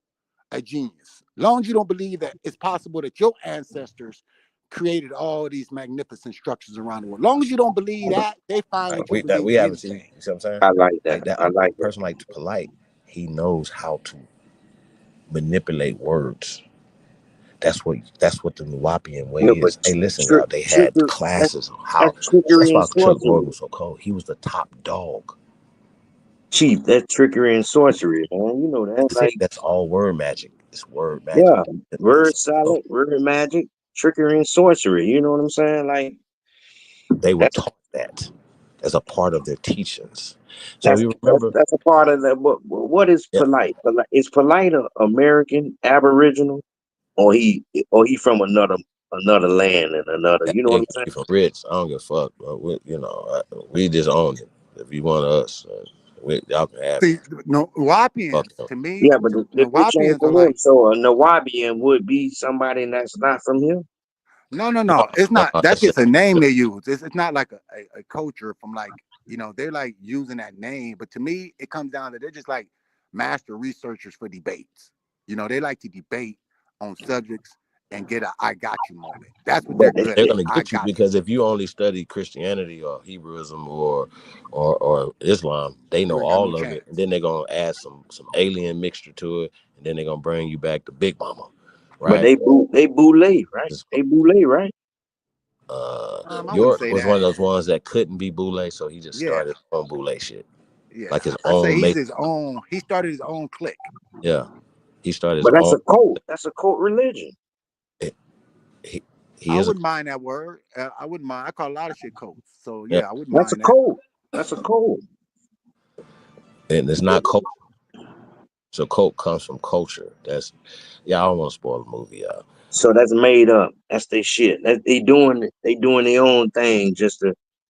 Speaker 2: a genius, long as you don't believe that it's possible that your ancestors created all these magnificent structures around the world, long as you don't believe that, they fine
Speaker 9: Like,
Speaker 2: with you believing
Speaker 9: we haven't seen.
Speaker 2: anything.
Speaker 9: You see what I'm saying?
Speaker 7: I like that.
Speaker 9: Like that.
Speaker 7: I like
Speaker 9: A person like Polite, he knows how to manipulate words. That's what the Nuwapian way
Speaker 7: No, but
Speaker 9: is. Hey, listen, y'all. They had classes on how.
Speaker 7: that's trickery
Speaker 9: That's why
Speaker 7: and
Speaker 9: Chuck
Speaker 7: sorcery.
Speaker 9: Morgan was so cold. He was the top dog.
Speaker 7: Chief, that's trickery and sorcery, man. You know that.
Speaker 9: That's
Speaker 7: Like,
Speaker 9: it. That's all word magic. It's word magic.
Speaker 7: yeah, word salad, word magic, trickery and sorcery. You know what I'm saying? Like,
Speaker 9: they were taught that as a part of their teachings. So
Speaker 7: that's
Speaker 9: you remember
Speaker 7: that's a part of that. What is Polite? Is Polite a American Aboriginal, or he from another land and another? You know what I'm saying?
Speaker 9: from Rich, I don't give a fuck. We, we just own it. If you want us, y'all can have
Speaker 2: See,
Speaker 9: it.
Speaker 2: Nuwapians, to me,
Speaker 7: Yeah, but the bitch ain't
Speaker 2: Nuwapians are
Speaker 7: from him.
Speaker 2: like,
Speaker 7: So a Nawabian would be somebody that's not from here.
Speaker 2: no, it's not. That's
Speaker 9: that's
Speaker 2: just
Speaker 9: just
Speaker 2: a name they use. It's not like a culture from like, they're like using that name. But to me, it comes down to they're just like master researchers for debates. They like to debate on subjects and get a "I got you" moment. That's what they're good
Speaker 9: they're
Speaker 2: at.
Speaker 9: going to
Speaker 2: I
Speaker 9: get you
Speaker 2: got
Speaker 9: because if you only study Christianity or Hebrewism or Islam, they
Speaker 2: you
Speaker 9: know
Speaker 2: ain't got no
Speaker 9: all of it, and
Speaker 2: chance.
Speaker 9: then they're going to add some alien mixture to it, and then they're going to bring you back to Big Mama,
Speaker 7: But
Speaker 9: right?
Speaker 7: they boule, right? They boule, right?
Speaker 2: I wouldn't
Speaker 9: York
Speaker 2: say
Speaker 9: was
Speaker 2: that.
Speaker 9: one of those ones that couldn't be boule, so he just
Speaker 2: Yeah,
Speaker 9: started on boule shit,
Speaker 2: yeah.
Speaker 9: like his
Speaker 2: I say
Speaker 9: own
Speaker 2: he's
Speaker 9: make.
Speaker 2: his own. He started his own clique.
Speaker 9: Yeah, he started his
Speaker 7: But that's
Speaker 9: own.
Speaker 7: a cult. That's a cult religion.
Speaker 9: He
Speaker 2: I
Speaker 9: is.
Speaker 2: wouldn't mind that word. I wouldn't mind. I call a lot of shit cults. So
Speaker 9: Yeah,
Speaker 2: yeah, I wouldn't
Speaker 7: That's a
Speaker 2: mind that.
Speaker 7: cult. That's a cult.
Speaker 9: and it's not cult. So cult comes from culture. That's I don't want to spoil the movie, y'all.
Speaker 7: So that's made up. That's their shit. They doing their own thing just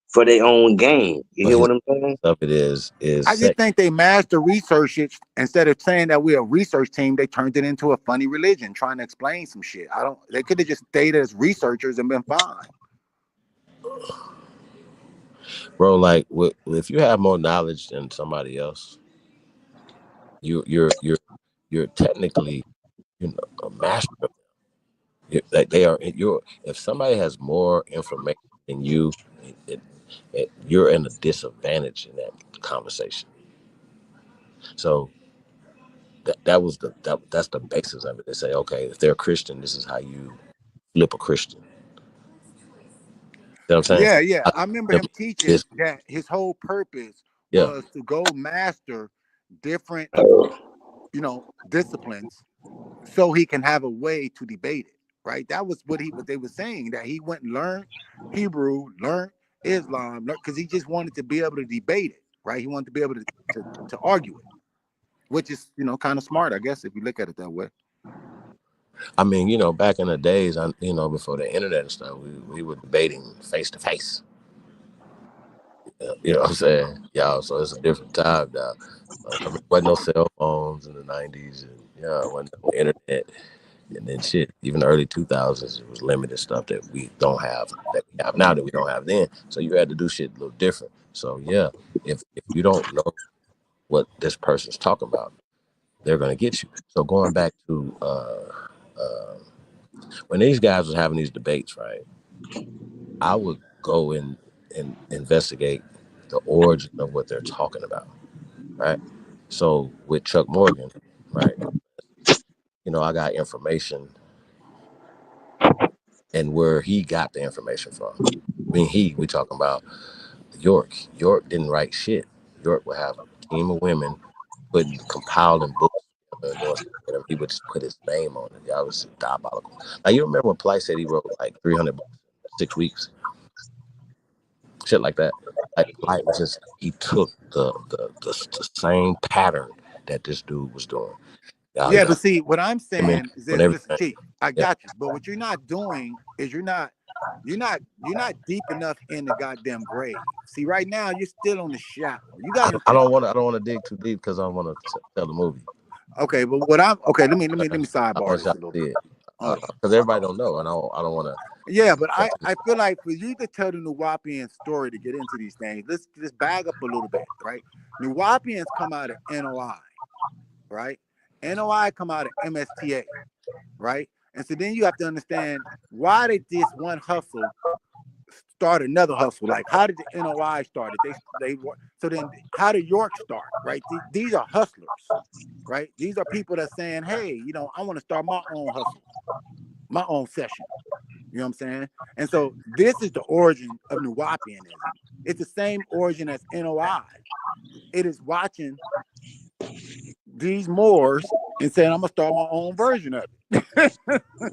Speaker 7: for their own gain. You
Speaker 9: But
Speaker 7: hear
Speaker 9: his
Speaker 7: what I'm saying?
Speaker 9: stuff it is
Speaker 2: I just
Speaker 9: sex.
Speaker 2: think they master research it. Instead of saying that we're a research team, they turned it into a funny religion, trying to explain some shit. They could have just stayed as researchers and been fine.
Speaker 9: Bro, like if you have more knowledge than somebody else, you're technically a master of them. Like they are if somebody has more information than you, you're in a disadvantage in that conversation. So that's the basis of it. They say, okay, if they're a Christian, this is how you flip a Christian. You know what I'm saying?
Speaker 2: Yeah. I remember him teaching that his whole purpose was to go master different, disciplines so he can have a way to debate it. Right? That was what they were saying, that he went and learned Hebrew, learned Islam, because he just wanted to be able to debate it. Right? He wanted to be able to argue it, which is kind of smart, I guess, if you look at it that way.
Speaker 9: I mean, back in the days, before the internet and stuff, we were debating face to face. You know what I'm saying? Yeah, so it's a different time now. There wasn't no cell phones in the 90s, and wasn't no internet. And then shit, even the early 2000s, it was limited stuff that we don't have, that we have now that we don't have then. So you had to do shit a little different. So yeah, if you don't know what this person's talking about, they're gonna get you. So going back to when these guys was having these debates, right? I would go and investigate the origin of what they're talking about, right? So with Chuck Morgan, right? I got information and where he got the information from. I mean, we talking about York. York didn't write shit. York would have a team of women compiling books and doing stuff with him. He would just put his name on it. Y'all was diabolical. Now you remember when Polite said he wrote like 300 books in 6 weeks? Shit like that. Like Polite was just, he took the same pattern that this dude was doing.
Speaker 2: Yeah, but see, what I'm saying is this. Listen,
Speaker 9: everything.
Speaker 2: Chief, I got you. But what you're not doing is you're not You're not deep enough in the goddamn grave. See, right now you're still on the shallow. You got to
Speaker 9: I
Speaker 2: understand.
Speaker 9: don't want to dig too deep because I want to tell the movie.
Speaker 2: Okay, but what I'm okay. Let me
Speaker 9: I
Speaker 2: sidebar
Speaker 9: want
Speaker 2: this
Speaker 9: y'all
Speaker 2: a little
Speaker 9: to see
Speaker 2: bit.
Speaker 9: it
Speaker 2: Hold on.
Speaker 9: because everybody don't know, and I don't want to.
Speaker 2: Yeah, but I feel like for you to tell the Nuwapian story to get into these things, let's just bag up a little bit, right? Nuwapians come out of NOI, right? NOI come out of MSTA, right? And so then you have to understand, why did this one hustle start another hustle? Like, how did the NOI start? So then how did York start? Right? These are hustlers, right? These are people that saying, hey, I want to start my own hustle, my own session. You know what I'm saying? And so this is the origin of Nuwapianism. It's the same origin as NOI. It is watching these Moors and saying, I'm gonna start my own version of it.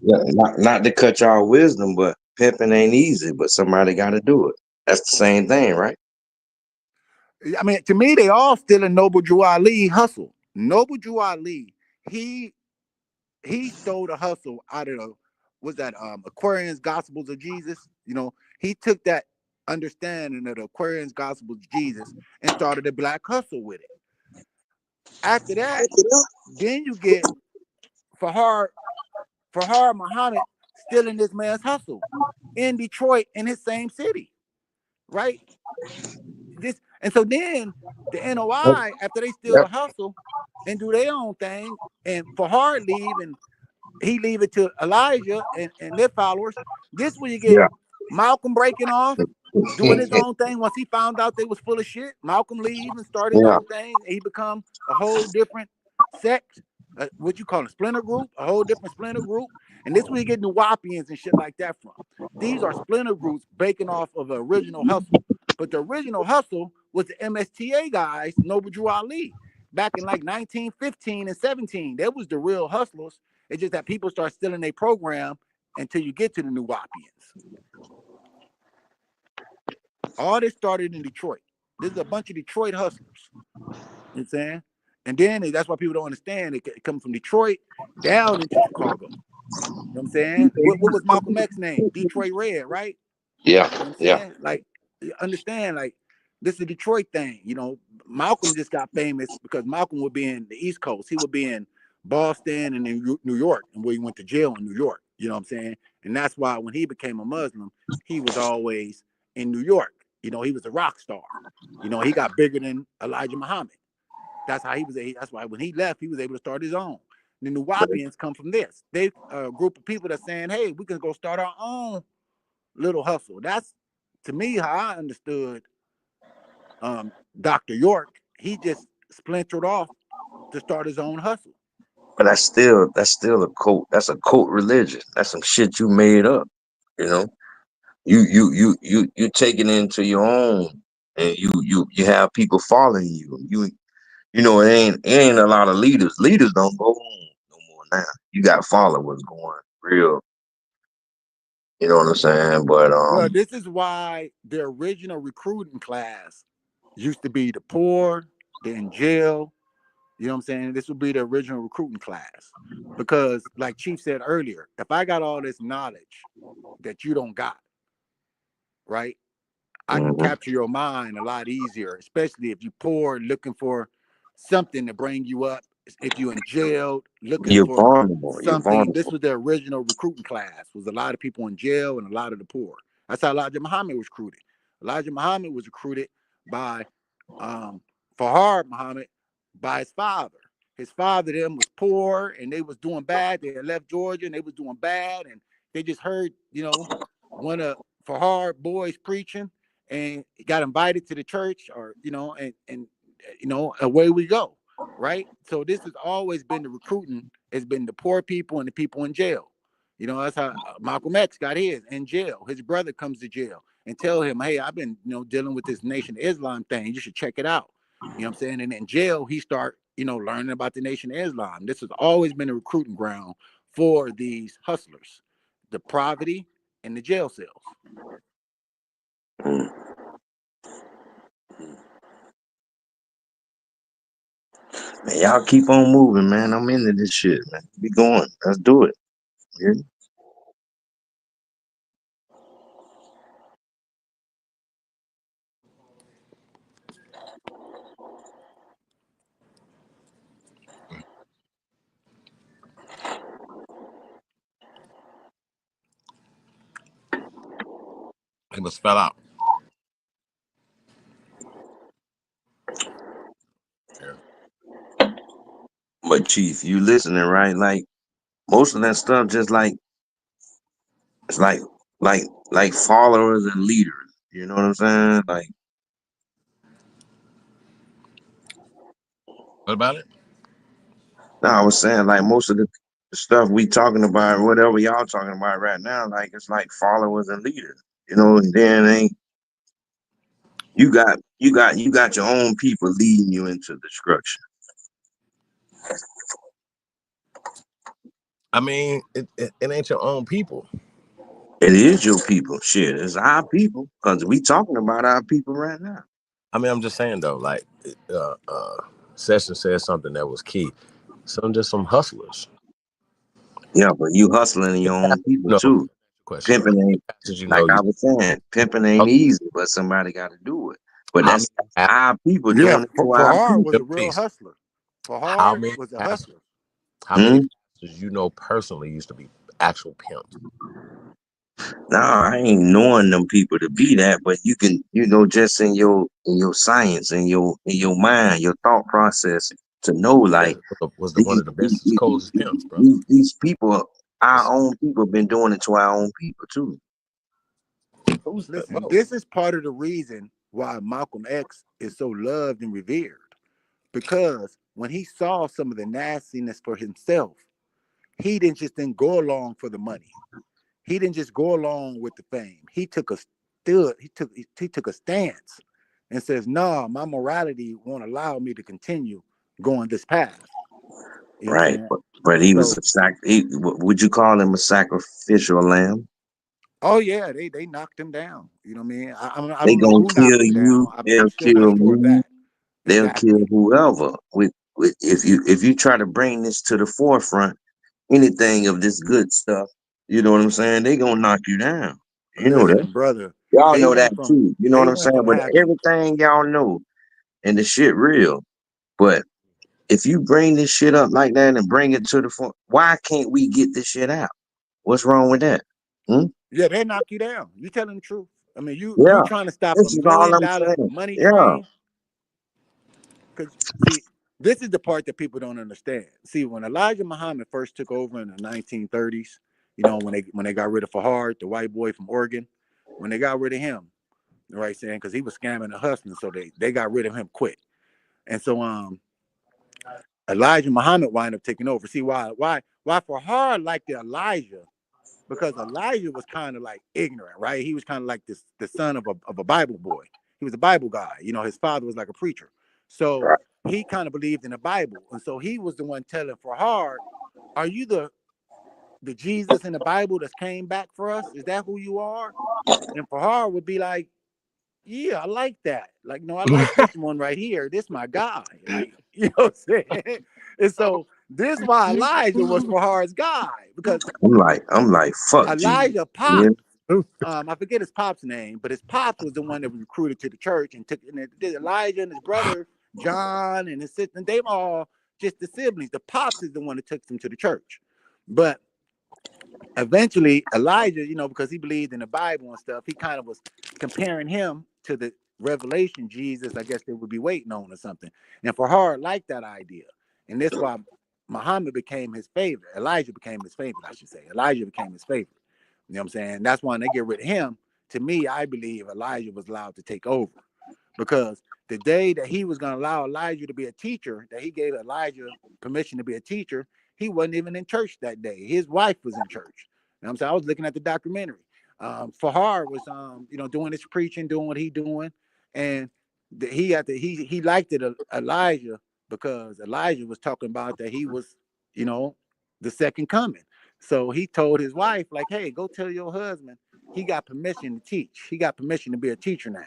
Speaker 7: Yeah, not to cut y'all wisdom, but pimping ain't easy, but somebody got to do it. That's the same thing, right?
Speaker 2: I mean, to me, they all still in Noble Drew Ali hustle. Noble Drew Ali, he stole the hustle out of Aquarian's Gospels of Jesus. He took that understanding of the Aquarian's Gospels of Jesus and started a black hustle with it. After that, then you get Fahar Muhammad still in this man's hustle in Detroit, in his same city, right? And so then the NOI, after they steal the hustle and do their own thing, and Fahar leave, and he leave it to Elijah and their followers. This where you get Malcolm breaking off, doing his own thing. Once he found out they was full of shit, Malcolm leave and start his own thing. And he become a whole different sect, what you call a splinter group, a whole different splinter group. And this where you get Nuwapians and shit like that from. These are splinter groups baking off of the original hustle. But the original hustle was the MSTA guys, Noble Drew Ali, back in like 1915 and 17. That was the real hustlers. It's just that people start stealing their program until you get to the Nuwapians. All this started in Detroit. This is a bunch of Detroit hustlers. You know what I'm saying? And then that's why people don't understand. It comes from Detroit down into Chicago. You know what I'm saying? What was Malcolm X's name? Detroit Red, right?
Speaker 7: Yeah.
Speaker 2: You know what I'm
Speaker 7: Yeah.
Speaker 2: saying? Like, understand, like, this is a Detroit thing. Malcolm just got famous because Malcolm would be in the East Coast. He would be in Boston and in New York, and where he went to jail in New York. You know what I'm saying? And that's why when he became a Muslim, he was always in New York. He was a rock star. He got bigger than Elijah Muhammad. That's how he was. That's why when he left, he was able to start his own. The Nuwapians come from this. They a group of people that's saying, hey, we can go start our own little hustle. That's, to me, how I understood Dr. York. He just splintered off to start his own hustle.
Speaker 7: But that's still a cult. That's a cult religion. That's some shit you made up. You take it into your own, and you have people following you. It ain't a lot of leaders. Leaders don't go home no more now. You got followers going real. You know what I'm saying? But
Speaker 2: well, this is why the original recruiting class used to be the poor, the in jail. You know what I'm saying? This would be the original recruiting class. Because, like Chief said earlier, if I got all this knowledge that you don't got, right, I can capture your mind a lot easier, especially if you're poor, looking for something to bring you up. If you're in jail, looking
Speaker 7: you're
Speaker 2: for
Speaker 7: vulnerable. You're
Speaker 2: something.
Speaker 7: vulnerable.
Speaker 2: This was the original recruiting class. Was a lot of people in jail and a lot of the poor. That's how Elijah Muhammad was recruited. Elijah Muhammad was recruited by Fahar Muhammad, by his father. His father them was poor and they was doing bad. They had left Georgia and they was doing bad, and they just heard, one of Fahar boys preaching and got invited to the church, or and away we go, right? So this has always been the recruiting. It's been the poor people and the people in jail. That's how Malcolm X got his in jail. His brother comes to jail and tell him, hey, I've been dealing with this Nation of Islam thing. You should check it out. You know what I'm saying? And in jail, he start learning about the Nation of Islam. This has always been a recruiting ground for these hustlers, the poverty and the jail cells.
Speaker 7: Man, y'all keep on moving, man. I'm into this shit, man. Be going. Let's do it. Yeah.
Speaker 9: He must fell out. Yeah.
Speaker 7: But Chief, you listening, right? Like most of that stuff, just like it's like followers and leaders. You know what I'm saying? Like,
Speaker 9: What about it?
Speaker 7: no, I was saying like most of the stuff we talking about, whatever y'all talking about right now, like it's like followers and leaders. You know, and then ain't you got your own people leading you into destruction.
Speaker 9: I mean, it ain't your own people.
Speaker 7: It is your people. Shit, it's our people because we talking about our people right now.
Speaker 9: I mean, I'm just saying though, like Session said something that was key. Just some hustlers.
Speaker 7: Yeah, but you hustling your own people
Speaker 9: No
Speaker 7: too.
Speaker 9: question.
Speaker 7: Pimping ain't
Speaker 9: Pastors, you
Speaker 7: like
Speaker 9: know,
Speaker 7: I was saying. Pimping ain't easy, but somebody got to do it. But
Speaker 9: how many
Speaker 7: that's our people
Speaker 2: Yeah,
Speaker 7: doing it for our
Speaker 2: Fahar was
Speaker 7: people.
Speaker 2: a real
Speaker 9: peace?
Speaker 2: hustler.
Speaker 9: How
Speaker 2: Fahar
Speaker 9: many
Speaker 2: was a
Speaker 9: pastors?
Speaker 2: hustler.
Speaker 9: How many
Speaker 7: Hmm?
Speaker 9: pastors you know personally used to be actual pimps?
Speaker 7: Nah, I ain't knowing them people to be that, but you can, just in your science, in your mind, your thought process, to know
Speaker 9: Yeah,
Speaker 7: like
Speaker 9: was the one
Speaker 7: these
Speaker 9: of the
Speaker 7: these,
Speaker 9: bestest,
Speaker 7: these,
Speaker 9: coldest pimps, bro.
Speaker 7: these people,
Speaker 9: It's,
Speaker 7: our own people, been doing it to our own people too.
Speaker 9: who's
Speaker 2: Listen,
Speaker 9: bro?
Speaker 2: this is part of the reason why Malcolm X is so loved and revered. Because when he saw some of the nastiness for himself, he didn't go along for the money. He didn't just go along with the fame. He took a stance and says, "No, my morality won't allow me to continue going this path." You know what I'm
Speaker 7: Right,
Speaker 2: saying?
Speaker 7: but he was
Speaker 2: So,
Speaker 7: a would you call him a sacrificial lamb?
Speaker 2: oh yeah, they knocked him down. You know what I mean? I
Speaker 7: They
Speaker 2: don't know
Speaker 7: gonna
Speaker 2: who knocked
Speaker 7: kill
Speaker 2: him down.
Speaker 7: you.
Speaker 2: I'm
Speaker 7: They'll
Speaker 2: still not
Speaker 7: kill
Speaker 2: sure of
Speaker 7: me.
Speaker 2: that
Speaker 7: They'll kill
Speaker 2: exactly.
Speaker 7: whoever. If you try to bring this to the forefront, anything of this good stuff, you know what I'm saying? They gonna knock you down. You know that.
Speaker 2: Listen, brother,
Speaker 7: Y'all know that too. You know what
Speaker 2: they
Speaker 7: I'm
Speaker 2: went
Speaker 7: saying?
Speaker 2: from
Speaker 7: But
Speaker 2: having
Speaker 7: everything y'all know and the shit real. But if you bring this shit up like that and bring it to the front, why can't we get this shit out? What's wrong with that? Hmm?
Speaker 2: yeah, they knock you down. You telling the truth. I mean, you
Speaker 7: Yeah,
Speaker 2: trying to stop a
Speaker 7: this is all
Speaker 2: million
Speaker 7: I'm
Speaker 2: dollar
Speaker 7: saying.
Speaker 2: money
Speaker 7: Yeah,
Speaker 2: train. Because see, this is the part that people don't understand. See, when Elijah Muhammad first took over in the 1930s, when they got rid of Fahad, the white boy from Oregon, when they got rid of him, right, saying because he was scamming and hustling, so they got rid of him quick. And so Elijah Muhammad wind up taking over. See why Fahad liked Elijah, because Elijah was kind of like ignorant, right? He was kind of like the son of a Bible boy. He was a Bible guy. His father was like a preacher. So
Speaker 7: right.
Speaker 2: he kind of believed in the Bible. And so he was the one telling Fahad, are you the Jesus in the Bible that's came back for us? Is that who you are? And Fahad would be like, yeah, I like that. Like, no, I like this one right here. This my guy. Like, you know what I'm saying? And so this is why Elijah was Fahad's guy, because
Speaker 7: I'm like, fuck Jesus.
Speaker 2: Elijah
Speaker 7: Yeah,
Speaker 2: popped. I forget his pop's name, but his pops was the one that was recruited to the church and took. And Elijah and his brother John and his sister, they were all just the siblings. The pops is the one that took them to the church, but eventually Elijah, because he believed in the Bible and stuff, he kind of was comparing him to the revelation Jesus, I guess they would be waiting on or something. And Fahad liked that idea, and that's why Muhammad became his favorite. Elijah became his favorite, I should say. Elijah became his favorite. You know what I'm saying? That's why when they get rid of him, to me, I believe Elijah was allowed to take over. Because the day that he was going to allow Elijah to be a teacher, that he gave Elijah permission to be a teacher, he wasn't even in church that day. His wife was in church. You know what I'm saying? I was looking at the documentary. Fahar was, doing his preaching, doing what he doing. And he liked it, Elijah, because Elijah was talking about that he was, the second coming. So he told his wife, like, hey, go tell your husband he got permission to teach. He got permission to be a teacher now.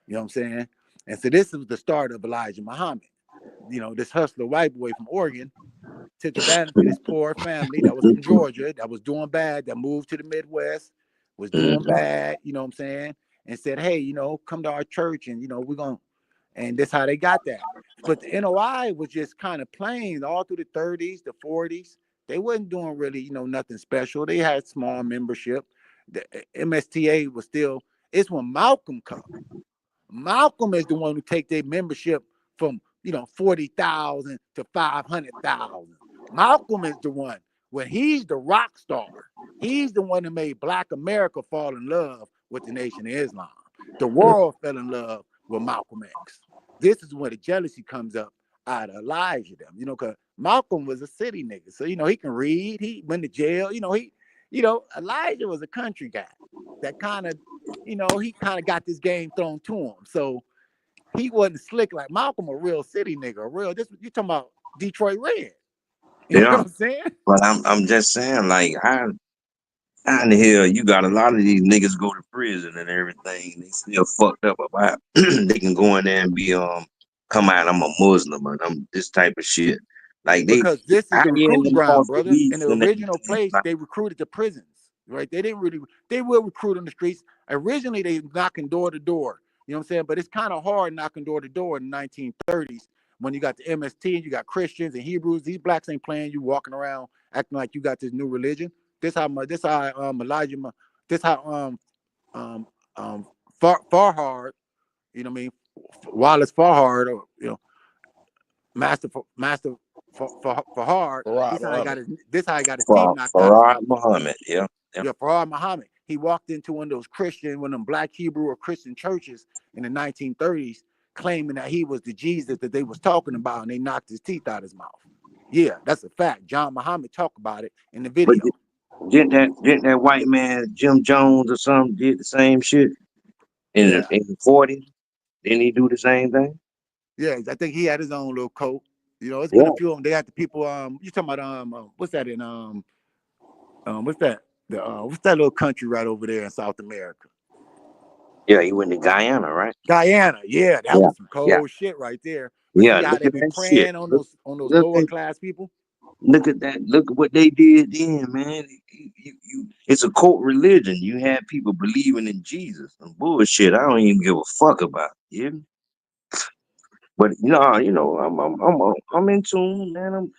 Speaker 2: You know what I'm saying? And so this was the start of Elijah Muhammad. This hustler white boy from Oregon took advantage of this poor family that was from Georgia, that was doing bad, that moved to the Midwest, was doing
Speaker 7: mhm.
Speaker 2: bad, you know what I'm saying? And said, hey, come to our church and, we're going to, and that's how they got that. But the NOI was just kind of plain all through the 30s, the 40s. They wasn't doing really, nothing special. They had small membership. The MSTA was still It's when Malcolm comes. Malcolm is the one who take their membership from 40,000 to 500,000. Malcolm is the one when he's the rock star. He's the one that made Black America fall in love with the Nation of Islam. The world fell in love with Malcolm X. This is where the jealousy comes up out of Elijah them, because Malcolm was a city nigga. So, he can read, he went to jail, Elijah was a country guy that kind of, he kind of got this game thrown to him. So he wasn't slick like Malcolm, a real city nigga, you talking about Detroit Red. You know what I'm saying?
Speaker 7: But I'm just saying, like, how in the hell you got a lot of these niggas go to prison and everything, and they still fucked up about they can go in there and be come out, I'm a Muslim and I'm this type of shit. Like
Speaker 2: because this is the recruiting ground, brother. In the
Speaker 7: and
Speaker 2: original place, they recruited the prisons, right? They will recruit on the streets. Originally, they knocking door to door. You know what I'm saying? But it's kind of hard knocking door to door in the 1930s when you got the MST and you got Christians and Hebrews. These blacks ain't playing. You walking around acting like you got this new religion. Elijah, Farhard, you know what I mean? Wallace Farhard, or Master Farhard. This how he got his teeth knocked out.
Speaker 7: Farhad Muhammad, yeah,
Speaker 2: Farhad Muhammad. He walked into one of them Black Hebrew or Christian churches in the 1930s, claiming that he was the Jesus that they was talking about, and they knocked his teeth out his mouth. Yeah, that's a fact. John Muhammad talked about it in the video.
Speaker 7: Didn't that white man Jim Jones or something did the same shit in the 40s? Didn't he do the same thing?
Speaker 2: Yeah, I think he had his own little cult. It's been a few of them. They got the people. You talking about what's that in what's that little country right over there in South America?
Speaker 7: Yeah, he went to Guyana, right?
Speaker 2: Guyana, yeah, that was some cold shit right there. But see how they been preying on those lower class people.
Speaker 7: Look at that. Look at what they did then, man. It's a cult religion. You had people believing in Jesus and bullshit. I don't even give a fuck about it. Yeah. But I'm in tune, man.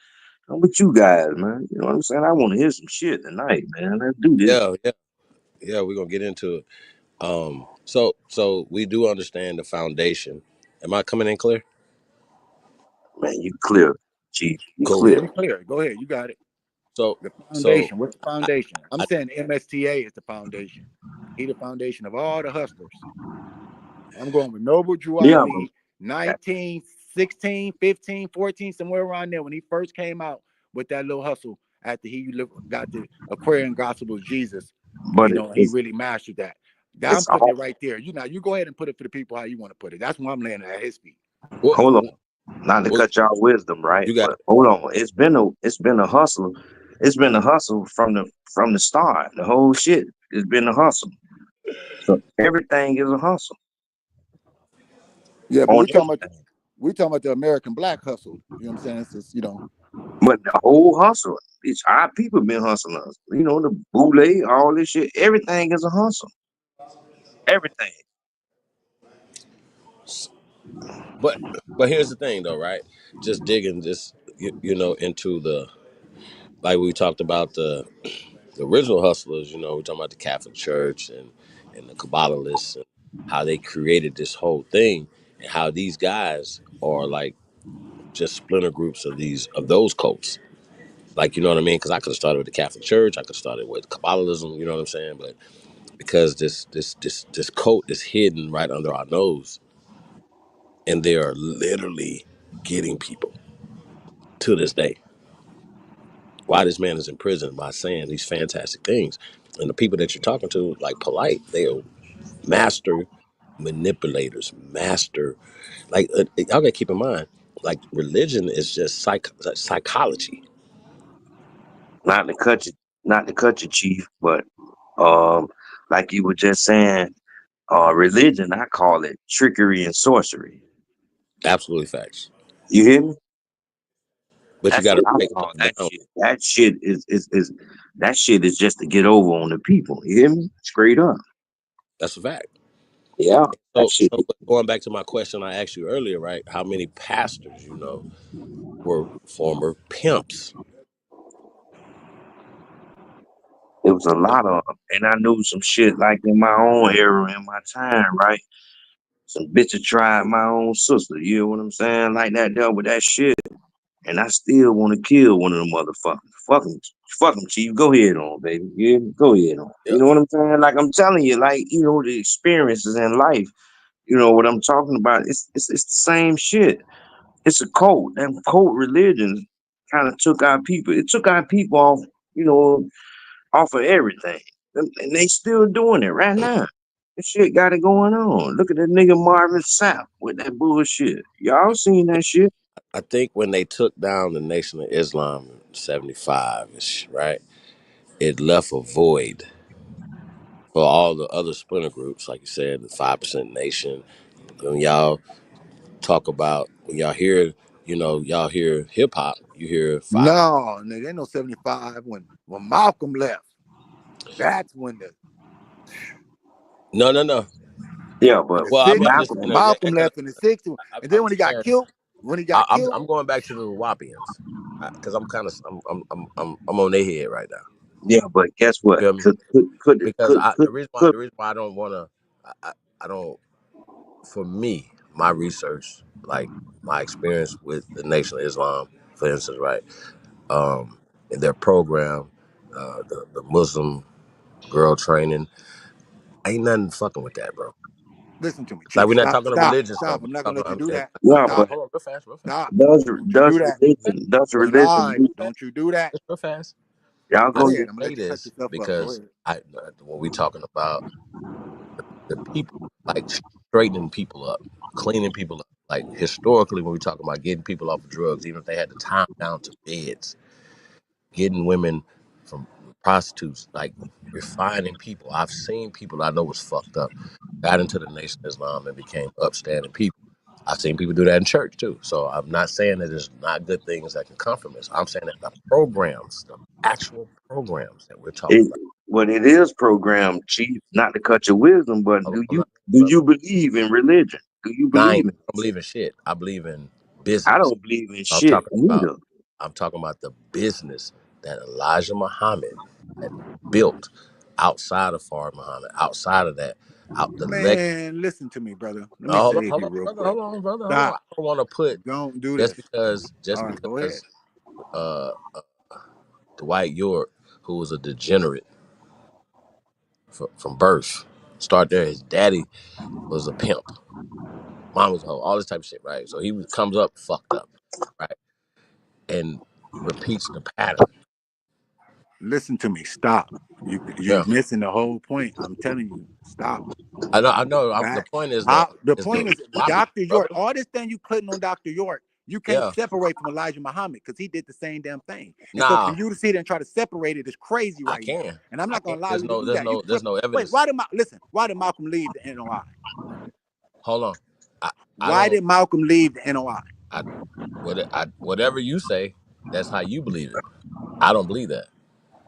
Speaker 7: I'm with you guys, man. You know what I'm saying? I want to hear some shit tonight, man. Let's do this.
Speaker 9: Yeah. We're gonna get into it. So we do understand the foundation. Am I coming in clear?
Speaker 7: Man, you clear, Chief. You
Speaker 2: cool.
Speaker 7: clear.
Speaker 2: You clear. Go ahead. You got it.
Speaker 9: So
Speaker 2: the foundation. What's the foundation? I'm saying MSTA is the foundation. He the foundation of all the hustlers. I'm going with Noble Drew Ali, 1916, 15, 14, somewhere around there when he first came out with that little hustle after he got the Aquarian Gospel of Jesus. But he really mastered that. I'm putting it right there. You go ahead and put it for the people how you want to put it. That's why I'm laying at his feet.
Speaker 7: Hold on. Not to cut y'all wisdom, right? But hold on. It's been a hustle. It's been a hustle from the start. The whole shit has been a hustle. So everything is a hustle.
Speaker 2: Yeah, but we talking about the American black hustle. You know what I'm saying? It's just,
Speaker 7: But the whole hustle, it's our people been hustling us. The boule, all this shit. Everything is a hustle. Everything.
Speaker 9: But here's the thing, though, right? Just digging this, into the, like we talked about the original hustlers. We're talking about the Catholic Church and the Kabbalists and how they created this whole thing, and how these guys are like just splinter groups of those cults. Like, you know what I mean? Because I could have started with the Catholic Church, I could have started with Kabbalism. You know what I'm saying? But because this cult is hidden right under our nose, and they are literally getting people to this day. Why this man is in prison by saying these fantastic things, and the people that you're talking to, like Polite, they are master manipulators, like y'all gotta keep in mind, like religion is just psychology.
Speaker 7: Not to cut you, Chief, but like you were just saying, religion, I call it trickery and sorcery.
Speaker 9: Absolutely facts.
Speaker 7: You hear me?
Speaker 9: But you gotta break
Speaker 7: that shit. That shit is just to get over on the people. You hear me? Straight up.
Speaker 9: That's a fact.
Speaker 7: Yeah.
Speaker 9: So going back to my question I asked you earlier, right? How many pastors were former pimps?
Speaker 7: It was a lot of them. And I knew some shit like in my own era, in my time, right? Some bitches tried my own sister. You know what I'm saying? Like that dealt with that shit. And I still want to kill one of them motherfuckers. Fuck them, chief. Go ahead on, baby. Yeah, go ahead on.
Speaker 9: Yep.
Speaker 7: You know what I'm saying? Like I'm telling you, like, you know, the experiences in life, you know what I'm talking about. It's the same shit. It's a cult. That cult religion kind of took our people. It took our people off, you know, off of everything. And they still doing it right now. This shit got it going on. Look at that nigga Marvin Sapp with that bullshit. Y'all seen that shit?
Speaker 9: I think when they took down the Nation of Islam in 75, right, it left a void for all the other splinter groups, like you said, the 5% Nation. When y'all talk about, when y'all hear, you know, y'all hear hip hop, you hear 5%.
Speaker 2: No, nigga, ain't no 75 when Malcolm left. That's when the
Speaker 9: No.
Speaker 7: Yeah,
Speaker 2: in
Speaker 7: but
Speaker 2: the
Speaker 9: Well, I'm
Speaker 2: 60s.
Speaker 9: just saying
Speaker 2: When
Speaker 9: that
Speaker 2: Malcolm left in the 60s, and then
Speaker 9: I'm
Speaker 2: when he
Speaker 9: just
Speaker 2: got
Speaker 9: saying,
Speaker 2: killed,
Speaker 9: I'm going back to the Wapians because I'm kind of I'm on their head right now.
Speaker 7: yeah, but guess
Speaker 9: You
Speaker 7: what?
Speaker 9: feel me?
Speaker 7: Could
Speaker 9: Because
Speaker 7: could
Speaker 9: the reason why I don't want to, I don't. For me, my research, like my experience with the Nation of Islam, for instance, right, in their program, the Muslim girl training, ain't nothing fucking with that, bro.
Speaker 2: listen to me,
Speaker 9: Like
Speaker 2: Chief.
Speaker 9: we're not
Speaker 2: Stop,
Speaker 9: talking to
Speaker 2: stop,
Speaker 9: religious stuff.
Speaker 2: stop.
Speaker 9: We're
Speaker 2: I'm not gonna
Speaker 9: talking.
Speaker 2: let you do that.
Speaker 7: yeah,
Speaker 2: Stop,
Speaker 7: but
Speaker 9: Hold on, real fast.
Speaker 2: stop. Don't you do
Speaker 7: does
Speaker 2: that.
Speaker 7: religion
Speaker 2: Alive.
Speaker 7: do
Speaker 2: Don't you do that.
Speaker 9: Real fast.
Speaker 7: y'all
Speaker 9: I
Speaker 2: Go
Speaker 7: gonna
Speaker 2: ahead.
Speaker 7: get
Speaker 2: I'm gonna
Speaker 9: say
Speaker 2: let you cut
Speaker 9: this
Speaker 2: yourself up. Go
Speaker 9: because
Speaker 2: ahead.
Speaker 9: when we talking about the people, like straightening people up, cleaning people up, like historically when we talk about getting people off of drugs, even if they had to tie 'em down to beds, getting women from prostitutes, like refining people. I've seen people I know was fucked up, got into the Nation of Islam and became upstanding people. I've seen people do that in church too. So I'm not saying that there's not good things that can come from this. I'm saying that the programs, the actual programs that we're talking
Speaker 7: it
Speaker 9: about.
Speaker 7: what it is programmed, chief, not to cut your wisdom, but
Speaker 9: Hold on,
Speaker 7: do
Speaker 9: brother.
Speaker 7: you believe in religion? Do you
Speaker 9: Nah, I
Speaker 7: believe in
Speaker 9: don't
Speaker 7: it?
Speaker 9: believe in shit. I believe in
Speaker 7: I
Speaker 9: business.
Speaker 7: don't believe in
Speaker 9: I'm
Speaker 7: shit
Speaker 9: talking about
Speaker 7: neither.
Speaker 9: the business that Elijah Muhammad had built outside of Fard Muhammad, outside of that, out the leg.
Speaker 2: Man, listen to me, brother. Let me
Speaker 9: No,
Speaker 2: say it to you real
Speaker 9: brother.
Speaker 2: quick.
Speaker 9: Hold on, brother. Hold on. I
Speaker 2: Stop.
Speaker 9: don't want to put
Speaker 2: Don't do
Speaker 9: just
Speaker 2: this.
Speaker 9: because
Speaker 2: All right, go ahead.
Speaker 9: uh, Dwight York, who was a degenerate from birth, start there. His daddy was a pimp, mom was a hoe, all this type of shit, right? So comes up fucked up, right, and repeats the pattern.
Speaker 2: Listen to me. Stop. You
Speaker 9: Yeah,
Speaker 2: missing the whole point. I'm telling you. Stop.
Speaker 9: I know. I know. The
Speaker 2: Back.
Speaker 9: point is
Speaker 2: The
Speaker 9: is the
Speaker 2: point is
Speaker 9: Wapians,
Speaker 2: Dr. York,
Speaker 9: brother.
Speaker 2: all this thing you putting on Dr. York, you can't
Speaker 9: Yeah,
Speaker 2: separate from Elijah Muhammad because he did the same damn thing. And so for
Speaker 9: nah,
Speaker 2: you to sit and try to separate it is crazy
Speaker 9: I
Speaker 2: right now.
Speaker 9: can.
Speaker 2: And I'm
Speaker 9: I
Speaker 2: not
Speaker 9: can.
Speaker 2: gonna allow you to do that.
Speaker 9: There's no
Speaker 2: Wait,
Speaker 9: evidence.
Speaker 2: why did Malcolm leave the NOI?
Speaker 9: Hold on. I
Speaker 2: Why
Speaker 9: don't.
Speaker 2: did Malcolm leave the NOI?
Speaker 9: Whatever you say, that's how you believe it. I don't believe that.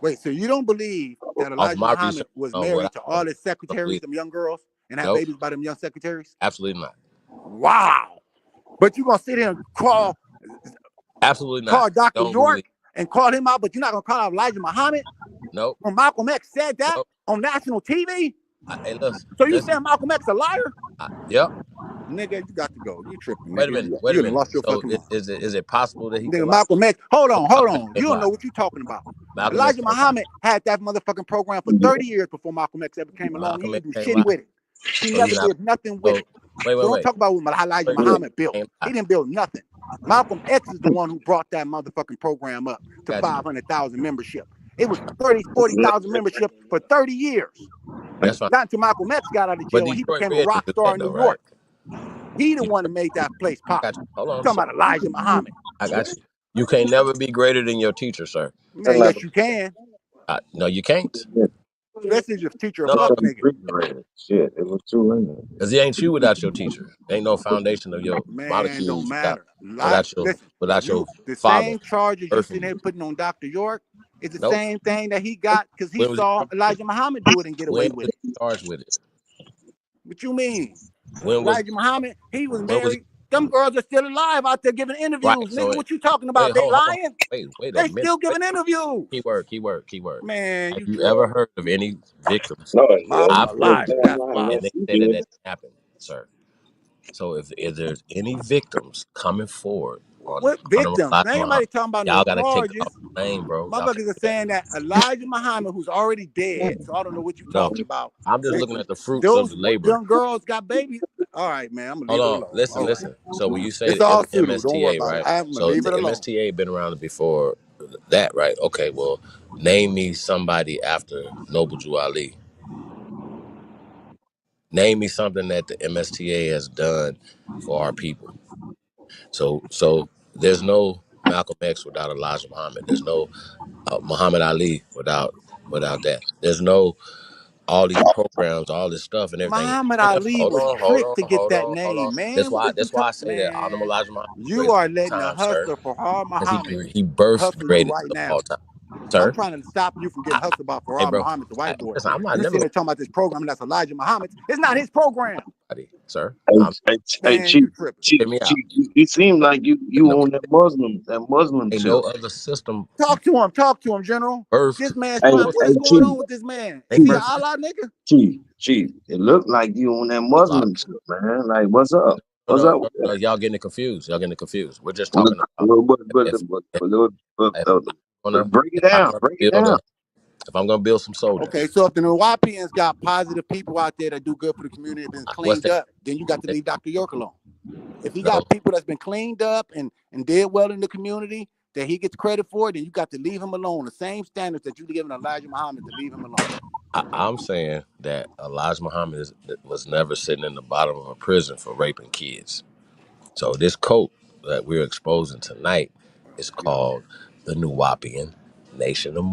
Speaker 2: Wait, so you don't believe that
Speaker 9: Off
Speaker 2: Elijah
Speaker 9: my
Speaker 2: Muhammad
Speaker 9: research
Speaker 2: was
Speaker 9: on what I
Speaker 2: married to
Speaker 9: know,
Speaker 2: all his
Speaker 9: I don't
Speaker 2: secretaries,
Speaker 9: believe.
Speaker 2: them young girls, and had
Speaker 9: Nope,
Speaker 2: babies by them young secretaries?
Speaker 9: absolutely not.
Speaker 2: Wow. But you're gonna sit here and
Speaker 9: Absolutely not.
Speaker 2: call Dr.
Speaker 9: Don't
Speaker 2: York
Speaker 9: believe.
Speaker 2: and call him out, but you're not gonna call out Elijah Muhammad
Speaker 9: Nope,
Speaker 2: when Malcolm X said that
Speaker 9: nope.
Speaker 2: on national TV?
Speaker 9: Hey, listen,
Speaker 2: So you
Speaker 9: listen.
Speaker 2: saying Malcolm X a liar?
Speaker 9: Yep.
Speaker 2: Nigga, you got to go. You tripping,
Speaker 9: Wait a
Speaker 2: nigga.
Speaker 9: minute. Wait a
Speaker 2: You done
Speaker 9: minute.
Speaker 2: lost your
Speaker 9: So
Speaker 2: fucking mind.
Speaker 9: is it possible that he could
Speaker 2: Nigga,
Speaker 9: lie?
Speaker 2: Malcolm X, hold on.
Speaker 9: Malcolm X
Speaker 2: You
Speaker 9: can't
Speaker 2: don't
Speaker 9: lie.
Speaker 2: know what you talking about.
Speaker 9: Malcolm X
Speaker 2: Elijah
Speaker 9: can't lie.
Speaker 2: Muhammad had that motherfucking program for 30 years before Malcolm X ever came along. He
Speaker 9: Malcolm X
Speaker 2: didn't do
Speaker 9: can't
Speaker 2: shit
Speaker 9: lie.
Speaker 2: with it. He
Speaker 9: So you're
Speaker 2: never
Speaker 9: not.
Speaker 2: did nothing with
Speaker 9: So
Speaker 2: it. So don't
Speaker 9: wait.
Speaker 2: talk about what Elijah
Speaker 9: So you
Speaker 2: Muhammad built.
Speaker 9: can't
Speaker 2: He
Speaker 9: lie.
Speaker 2: didn't build nothing. Malcolm X is the one who brought that motherfucking program up to
Speaker 9: Got you.
Speaker 2: 500,000 membership. It was 40,000 membership for 30 years.
Speaker 9: That's fine.
Speaker 2: Not until Malcolm X got out of
Speaker 9: But
Speaker 2: jail and he
Speaker 9: Detroit
Speaker 2: became a
Speaker 9: Red
Speaker 2: rock
Speaker 9: didn't do
Speaker 2: star
Speaker 9: that
Speaker 2: in
Speaker 9: though,
Speaker 2: New
Speaker 9: right?
Speaker 2: York. He the one that
Speaker 9: Detroit.
Speaker 2: made that place pop.
Speaker 9: I got you. Hold on.
Speaker 2: Talking
Speaker 9: So
Speaker 2: about Elijah Muhammad.
Speaker 9: I got you. You can't never be greater than your teacher, sir.
Speaker 2: Man, yes, you can.
Speaker 9: No, you can't.
Speaker 2: Especially if your teacher a
Speaker 9: No,
Speaker 2: fuck nigga.
Speaker 7: Shit, it was too late.
Speaker 9: because it ain't you without your teacher. There ain't no foundation of your
Speaker 2: Man, don't
Speaker 9: molecules
Speaker 2: matter. Listen,
Speaker 9: without your
Speaker 2: the
Speaker 9: father
Speaker 2: same charges you
Speaker 9: birthing
Speaker 2: sitting here
Speaker 9: you.
Speaker 2: putting on Dr. York is the
Speaker 9: Nope.
Speaker 2: same thing that he got because he
Speaker 9: When was he
Speaker 2: saw
Speaker 9: charged?
Speaker 2: Elijah Muhammad do it and get away
Speaker 9: When
Speaker 2: with
Speaker 9: was
Speaker 2: it.
Speaker 9: he charged with it?
Speaker 2: What you mean?
Speaker 9: When was
Speaker 2: Elijah Muhammad, he was
Speaker 9: when was he
Speaker 2: married. Them girls are still alive out there giving
Speaker 9: Right.
Speaker 2: interviews.
Speaker 9: So
Speaker 2: Nigga, what you talking
Speaker 9: wait,
Speaker 2: about? They
Speaker 9: hold on.
Speaker 2: lying?
Speaker 9: Wait a
Speaker 2: They
Speaker 9: minute.
Speaker 2: still
Speaker 9: Wait.
Speaker 2: giving interviews.
Speaker 9: Keyword.
Speaker 2: Man,
Speaker 9: Have
Speaker 2: you
Speaker 9: you ever
Speaker 2: trip.
Speaker 9: heard of any victims?
Speaker 7: No,
Speaker 2: Mom
Speaker 7: you
Speaker 9: I've
Speaker 7: still
Speaker 2: alive.
Speaker 7: saying
Speaker 2: That's
Speaker 7: lying,
Speaker 2: wild.
Speaker 9: and
Speaker 7: yes,
Speaker 9: they
Speaker 7: you
Speaker 9: say that
Speaker 7: did.
Speaker 9: that happened, sir. So if there's any victims coming forward on
Speaker 2: What
Speaker 9: Honorable
Speaker 2: victims?
Speaker 9: Elijah
Speaker 2: Ain't
Speaker 9: Muhammad,
Speaker 2: nobody talking about no
Speaker 9: y'all gotta take it
Speaker 2: charges.
Speaker 9: off the name, bro. Y'all can't
Speaker 2: Motherfuckers are
Speaker 9: do that.
Speaker 2: saying that Elijah Muhammad, who's already dead, so I don't know what you're
Speaker 9: No,
Speaker 2: talking about.
Speaker 9: I'm just
Speaker 2: They,
Speaker 9: looking at the fruits of
Speaker 2: those
Speaker 9: the labor.
Speaker 2: young girls got babies. All right, man, I'm gonna
Speaker 9: Hold
Speaker 2: leave it
Speaker 9: on,
Speaker 2: alone. All right,
Speaker 9: listen. So when you say
Speaker 2: it's
Speaker 9: the
Speaker 2: all pseudo. Don't worry
Speaker 9: MSTA,
Speaker 2: about it.
Speaker 9: right?
Speaker 2: I'm gonna
Speaker 9: So
Speaker 2: leave
Speaker 9: the
Speaker 2: it alone.
Speaker 9: MSTA been around before that, right? Okay, well, name me somebody after Noble Jew Ali. Name me something that the MSTA has done for our people. So there's no Malcolm X without Elijah Muhammad. There's no Muhammad Ali without that. There's no all these programs, all this stuff and everything.
Speaker 2: Muhammad
Speaker 9: And that's
Speaker 2: Ali was tricked to get that
Speaker 9: hold on.
Speaker 2: name, man. What is you
Speaker 9: That's why I
Speaker 2: talking,
Speaker 9: say that Honorable
Speaker 2: man?
Speaker 9: Elijah Muhammad is the
Speaker 2: You
Speaker 9: greatest
Speaker 2: are
Speaker 9: of
Speaker 2: letting
Speaker 9: all
Speaker 2: the
Speaker 9: time, sir.
Speaker 2: hustler Farhar
Speaker 9: Because
Speaker 2: Muhammad
Speaker 9: he birthed the
Speaker 2: hustle you
Speaker 9: greatest
Speaker 2: right
Speaker 9: of all
Speaker 2: now.
Speaker 9: time,
Speaker 2: I'm
Speaker 9: sir.
Speaker 2: trying to stop you from getting hustled by
Speaker 9: Hey,
Speaker 2: Farhar
Speaker 9: bro.
Speaker 2: Muhammad, the white boy.
Speaker 9: Listen, I'm not
Speaker 2: You
Speaker 9: never
Speaker 2: sitting
Speaker 9: gonna
Speaker 2: there talking about this program that's Elijah Muhammad. It's not his program.
Speaker 9: sir.
Speaker 7: Hey,
Speaker 9: I'm
Speaker 7: hey,
Speaker 2: Man,
Speaker 7: Chief,
Speaker 2: you tripping.
Speaker 9: hear me out.
Speaker 7: you seem like you
Speaker 9: No,
Speaker 7: on that Muslim
Speaker 9: ain't
Speaker 7: tip.
Speaker 9: no other system
Speaker 2: Talk to him, General.
Speaker 9: birthed.
Speaker 2: This man's
Speaker 7: Hey,
Speaker 2: trying. What
Speaker 7: hey,
Speaker 2: is going
Speaker 7: Chief,
Speaker 2: on with this man?
Speaker 9: They
Speaker 2: Is he an
Speaker 9: birthed
Speaker 2: Allah nigga?
Speaker 7: Chief, it looked like you on that
Speaker 9: Allah.
Speaker 7: Muslim tip, man. Like, what's up? What's up with that?
Speaker 9: Y'all getting it confused. We're just
Speaker 7: Well,
Speaker 9: talking about if if I'm gonna
Speaker 7: break it
Speaker 9: if I'm
Speaker 7: down,
Speaker 9: gonna
Speaker 7: break it
Speaker 9: build
Speaker 7: down.
Speaker 9: a if I'm gonna build some
Speaker 2: Okay,
Speaker 9: soldiers.
Speaker 2: so if the Nawapians got positive people out there that do good for the community, been
Speaker 9: What's
Speaker 2: cleaned
Speaker 9: that?
Speaker 2: up, then you got to leave Dr. York alone. If he
Speaker 9: No.
Speaker 2: got people that's been cleaned up and did well in the community that he gets credit for, then you got to leave him alone. The same standards that you giving Elijah Muhammad to leave him alone.
Speaker 9: I'm saying that Elijah Muhammad was never sitting in the bottom of a prison for raping kids. So this coat that we're exposing tonight is
Speaker 2: We don't.
Speaker 9: called the Nuwapian Nation of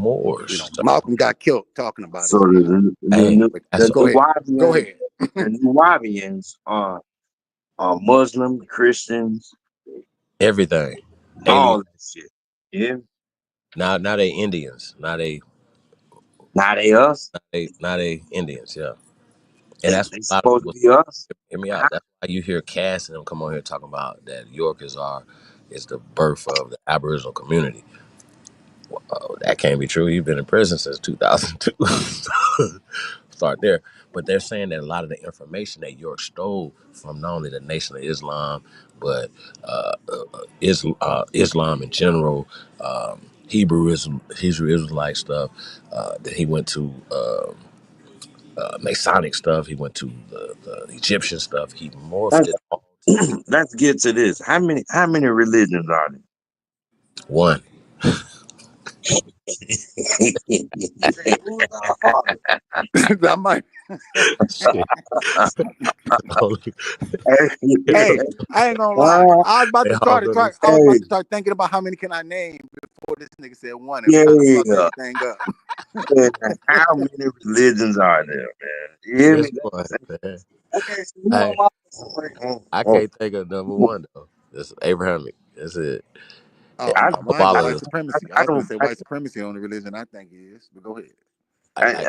Speaker 2: We
Speaker 9: Moors.
Speaker 2: don't.
Speaker 9: So,
Speaker 2: Malcolm got killed talking about
Speaker 7: So
Speaker 2: it. So we don't.
Speaker 9: hey,
Speaker 2: But
Speaker 9: that's
Speaker 2: go ahead. Go ahead.
Speaker 7: The Nuwabians are Muslim, Christians,
Speaker 9: everything.
Speaker 7: all
Speaker 9: Alien.
Speaker 7: that shit. Yeah,
Speaker 9: Now they Indians.
Speaker 7: now they us.
Speaker 9: Now they Indians. Yeah, and that's
Speaker 7: They
Speaker 9: what a lot of
Speaker 7: supposed to
Speaker 9: people
Speaker 7: be us.
Speaker 9: hear me out. That's why you hear Cass and them come on here talking about that York is the birth of the Aboriginal community. That can't be true. He's been in prison since 2002. Start there. But they're saying that a lot of the information that York stole from not only the Nation of Islam, but Islam in general, Hebrew Israelite stuff. That he went to Masonic stuff. He went to the Egyptian stuff. He morphed
Speaker 7: Let's,
Speaker 9: it all together.
Speaker 7: let's get to this. How many religions are
Speaker 9: One.
Speaker 7: there? Who's our father?
Speaker 2: I might.
Speaker 9: Shit.
Speaker 2: Hey, I ain't gonna lie. I was about
Speaker 9: They
Speaker 2: to
Speaker 9: all
Speaker 2: start to
Speaker 9: go to the
Speaker 2: try. I was
Speaker 7: Hey,
Speaker 2: about to start thinking about how many can I name before this nigga said one and kind of fucked
Speaker 7: yeah.
Speaker 2: everything up.
Speaker 7: Man, how many religions are there, man? You hear me?
Speaker 9: Just one, man.
Speaker 7: Okay, so who
Speaker 9: I
Speaker 7: am I?
Speaker 9: I can't think of number one though. It's Abrahamic. That's it.
Speaker 2: Oh
Speaker 7: I,
Speaker 2: no, mine's
Speaker 7: I,
Speaker 2: white
Speaker 9: Kabbalah is
Speaker 2: supremacy. I
Speaker 7: I
Speaker 2: was gonna
Speaker 7: don't,
Speaker 2: say white supremacy on the religion. I think it is, but go ahead.
Speaker 9: I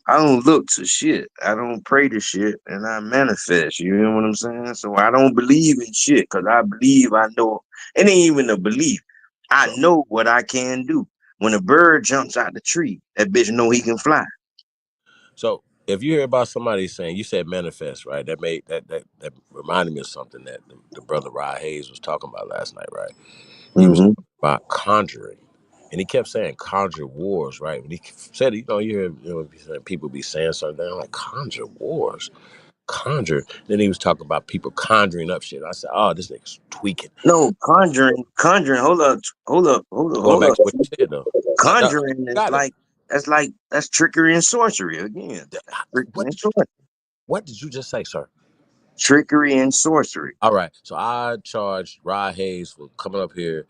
Speaker 7: I don't look to shit. I don't pray to shit, and I manifest. You know what I'm saying? So I don't believe in shit because I believe I know. It ain't even a belief. I
Speaker 9: so
Speaker 7: know what I can do. When a bird jumps out the tree, that bitch know he can fly.
Speaker 9: so if you hear about somebody saying you said manifest, right? That reminded me of something that the brother Rod Hayes was talking about last night, right? He was
Speaker 7: Hmm
Speaker 9: talking about conjuring. And he kept saying conjure wars, right? When he said, you hear people be saying something, they're like, conjure wars, conjure. Then he was talking about people conjuring up shit. I said, oh, this nigga's tweaking.
Speaker 7: No, conjuring. Hold up, hold up, hold up,
Speaker 9: Going
Speaker 7: hold
Speaker 9: back
Speaker 7: up.
Speaker 9: to what you said, though. No,
Speaker 7: Conjuring is
Speaker 9: got it.
Speaker 7: that's trickery and sorcery again. That's trickery and sorcery.
Speaker 9: What did you just say, sir?
Speaker 7: Trickery and sorcery.
Speaker 9: All right. So I charged Rod Hayes for coming up here,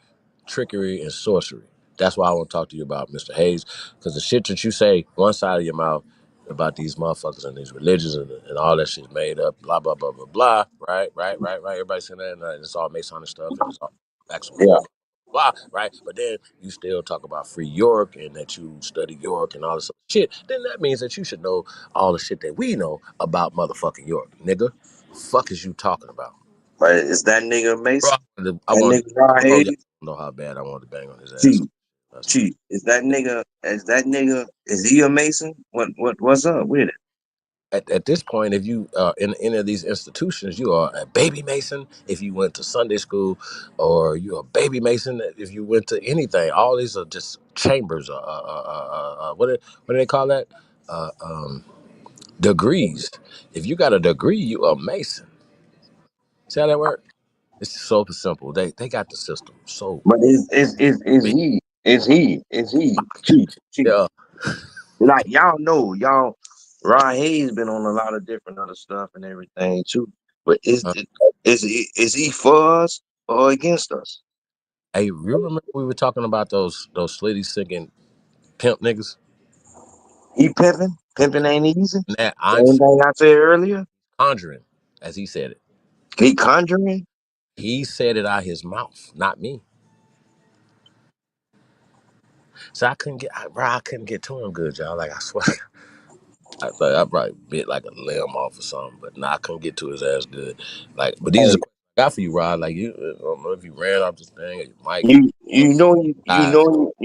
Speaker 9: trickery and sorcery. That's why I want to talk to you about, Mr. Hayes, because the shit that you say one side of your mouth about these motherfuckers and these religions and all that shit's made up, blah, blah, blah, blah, blah. Right. Everybody's saying that, and it's all Masonic stuff, and it's all actual
Speaker 7: Yeah.
Speaker 9: blah, right? But then you still talk about free York and that you study York and all this other shit. Then that means that you should know all the shit that we know about motherfucking York, nigga. Fuck is you talking about?
Speaker 7: But is that nigga
Speaker 9: Bro,
Speaker 7: Mason?
Speaker 9: I
Speaker 7: That
Speaker 9: wanted.
Speaker 7: nigga Rod
Speaker 9: I told you
Speaker 7: Hayes?
Speaker 9: I don't know how bad I wanted to bang on his ass.
Speaker 7: Chief,
Speaker 9: That's my.
Speaker 7: Chief, is he a Mason? What's up with it?
Speaker 9: At this point, if you are in any of these institutions, you are a baby Mason if you went to Sunday school, or you're a baby Mason if you went to anything. All these are just chambers. What do they call that? Uh, um, Degrees. If you got a degree, you are a Mason. See how that works? It's so simple. They got the system so
Speaker 7: But is
Speaker 9: big.
Speaker 7: he Chief?
Speaker 9: Yeah.
Speaker 7: Like y'all know, Rod Hayes been on a lot of different other stuff and everything too. But
Speaker 9: Uh,
Speaker 7: is he for us or against us?
Speaker 9: hey, you remember we were talking about those slitty singing pimp niggas?
Speaker 7: He pimping? Pimping ain't easy.
Speaker 9: Nat
Speaker 7: Same
Speaker 9: Einstein
Speaker 7: thing I said earlier.
Speaker 9: conjuring, as he said it.
Speaker 7: He conjuring.
Speaker 9: He said it out his mouth, not me. So I couldn't get to him good, y'all. Like I swear, I thought I probably bit like a limb off or something, but nah, I couldn't get to his ass good. Like, but these are the
Speaker 7: Hey,
Speaker 9: questions I got for you, Rod. Like you, I don't know if you ran off this thing or your mic, live,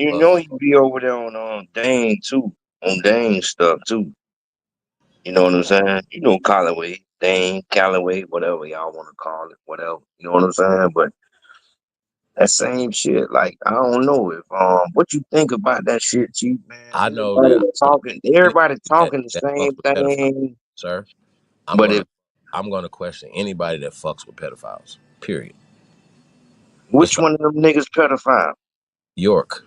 Speaker 7: you
Speaker 9: but
Speaker 7: know you be over there on Dane too, on Dane stuff too. You know what I'm saying? You know Callaway, Dane, Callaway, whatever y'all want to call it, whatever. You know what I'm saying? But that same shit, like I don't know if what you think about that shit, Chief, man.
Speaker 9: I know that I know anybody
Speaker 7: Everybody talking the
Speaker 9: that fucks
Speaker 7: same
Speaker 9: with pedophiles,
Speaker 7: thing.
Speaker 9: sir. I'm
Speaker 7: But
Speaker 9: gonna
Speaker 7: if
Speaker 9: I'm gonna question anybody that fucks with pedophiles. Period. It's
Speaker 7: which
Speaker 9: like
Speaker 7: one of them niggas pedophile?
Speaker 9: York,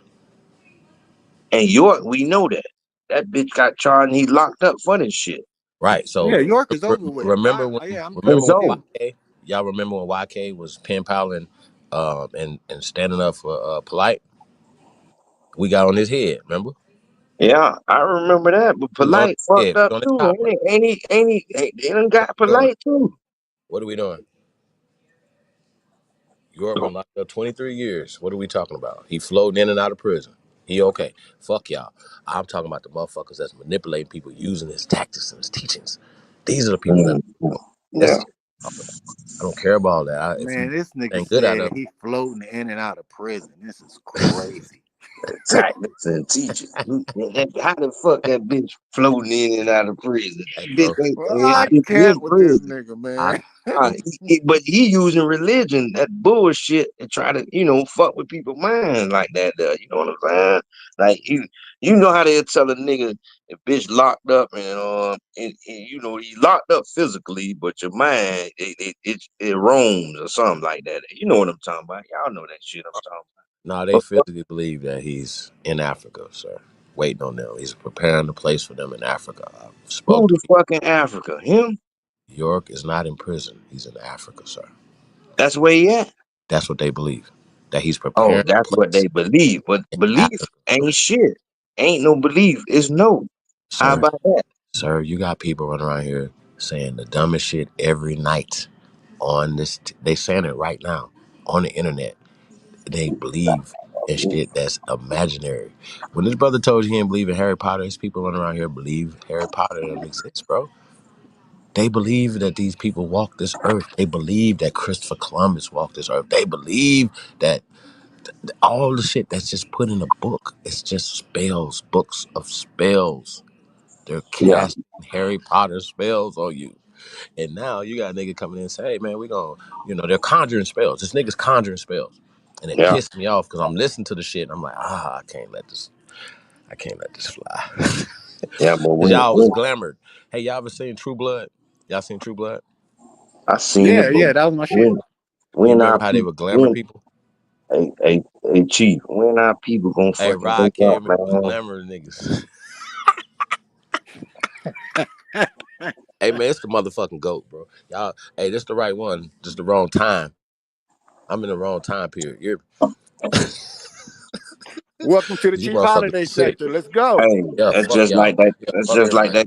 Speaker 7: And York, we know that. That bitch got charged and he locked up for this shit.
Speaker 9: right? So
Speaker 2: Yeah, York is over with.
Speaker 9: remember when
Speaker 2: I'm
Speaker 7: It's
Speaker 2: with
Speaker 7: over.
Speaker 2: you.
Speaker 9: YK? Y'all remember when YK was pen paling, and standing up for polite? We got on his head. Remember?
Speaker 7: Yeah, I remember that. But
Speaker 9: He was on
Speaker 7: Polite
Speaker 9: his
Speaker 7: fucked
Speaker 9: head. We
Speaker 7: up
Speaker 9: was on his
Speaker 7: too.
Speaker 9: top, right?
Speaker 7: They done
Speaker 9: What
Speaker 7: got
Speaker 9: are we doing?
Speaker 7: Polite too.
Speaker 9: What are we doing? York been locked up 23 years. What are we talking about? He floating in and out of prison. He okay. Fuck y'all. I'm talking about the motherfuckers that's manipulating people using his tactics and his teachings. These are the people that
Speaker 7: Mm,
Speaker 9: that's
Speaker 7: yeah.
Speaker 9: I don't care about all that. If you
Speaker 2: Man, this nigga
Speaker 9: ain't good at
Speaker 2: said
Speaker 9: it,
Speaker 2: he floating in and out of prison. This is crazy.
Speaker 7: Tactics and teachers. How the fuck that bitch floating in and out of prison?
Speaker 9: hey,
Speaker 7: That bitch
Speaker 9: bro,
Speaker 2: Well,
Speaker 7: ain't
Speaker 2: I
Speaker 9: I
Speaker 7: it's his
Speaker 2: can't with this
Speaker 7: prison.
Speaker 2: nigga,
Speaker 9: I
Speaker 2: man.
Speaker 7: But he using religion, that bullshit, and try to, fuck with people's minds like that. You know what I'm saying? Like you know how they'll tell a nigga if bitch locked up and he locked up physically, but your mind it roams or something like that. You know what I'm talking about? Y'all know that shit I'm talking
Speaker 9: no, they
Speaker 7: about.
Speaker 9: physically believe that he's in Africa, sir. Waiting on them. He's preparing the place for them in Africa. I've
Speaker 7: Who
Speaker 9: spoke to
Speaker 7: the
Speaker 9: people.
Speaker 7: fuck in Africa? Him?
Speaker 9: York is not in prison. He's in Africa, sir.
Speaker 7: That's where he at.
Speaker 9: That's what they believe. That he's
Speaker 7: Oh,
Speaker 9: preparing a
Speaker 7: that's what
Speaker 9: place
Speaker 7: they believe. But
Speaker 9: in
Speaker 7: belief
Speaker 9: Africa,
Speaker 7: ain't shit. Ain't no belief. It's no. How
Speaker 9: sir.
Speaker 7: about that?
Speaker 9: Sir, you got people running around here saying the dumbest shit every night on this. They saying it right now on the internet. They believe in shit that's imaginary. When this brother told you he didn't believe in Harry Potter, his people running around here believe Harry Potter doesn't exist, bro. They believe that these people walk this earth. They believe that Christopher Columbus walked this earth. They believe that all the shit that's just put in a book, it's just spells, books of spells. They're
Speaker 7: Yeah,
Speaker 9: casting Harry Potter spells on you. And now you got a nigga coming in and say, hey man, we gonna, they're conjuring spells. This nigga's conjuring spells. And it
Speaker 7: yeah,
Speaker 9: pissed me off because I'm listening to the shit and I'm like, I can't let this fly.
Speaker 7: yeah. But
Speaker 9: Cause
Speaker 7: when,
Speaker 9: y'all was
Speaker 7: when
Speaker 9: glamored. Hey, y'all ever seen True Blood? Y'all seen True Blood?
Speaker 7: I seen it,
Speaker 2: Yeah,
Speaker 7: but
Speaker 2: yeah, that was my shit.
Speaker 7: when
Speaker 9: You
Speaker 7: when
Speaker 9: remember
Speaker 7: our
Speaker 9: how they
Speaker 7: people,
Speaker 9: would glamour people?
Speaker 7: hey, Chief, when our people gonna
Speaker 9: Hey,
Speaker 7: fucking wake
Speaker 9: Rod
Speaker 7: up,
Speaker 9: came and was
Speaker 7: man?
Speaker 9: glamour niggas. Hey man, it's the motherfucking goat, bro. Y'all, hey, this the right one, just the wrong time. I'm in the wrong time period.
Speaker 2: Welcome to the
Speaker 9: You
Speaker 2: Chief
Speaker 9: motherfuckers
Speaker 2: Holiday
Speaker 9: sick.
Speaker 2: Sector. Let's go.
Speaker 7: Hey,
Speaker 9: Yeah,
Speaker 7: that's
Speaker 9: fuck
Speaker 7: just
Speaker 9: y'all.
Speaker 7: like that.
Speaker 9: Yeah,
Speaker 7: That's
Speaker 9: fuck
Speaker 7: just
Speaker 9: everybody.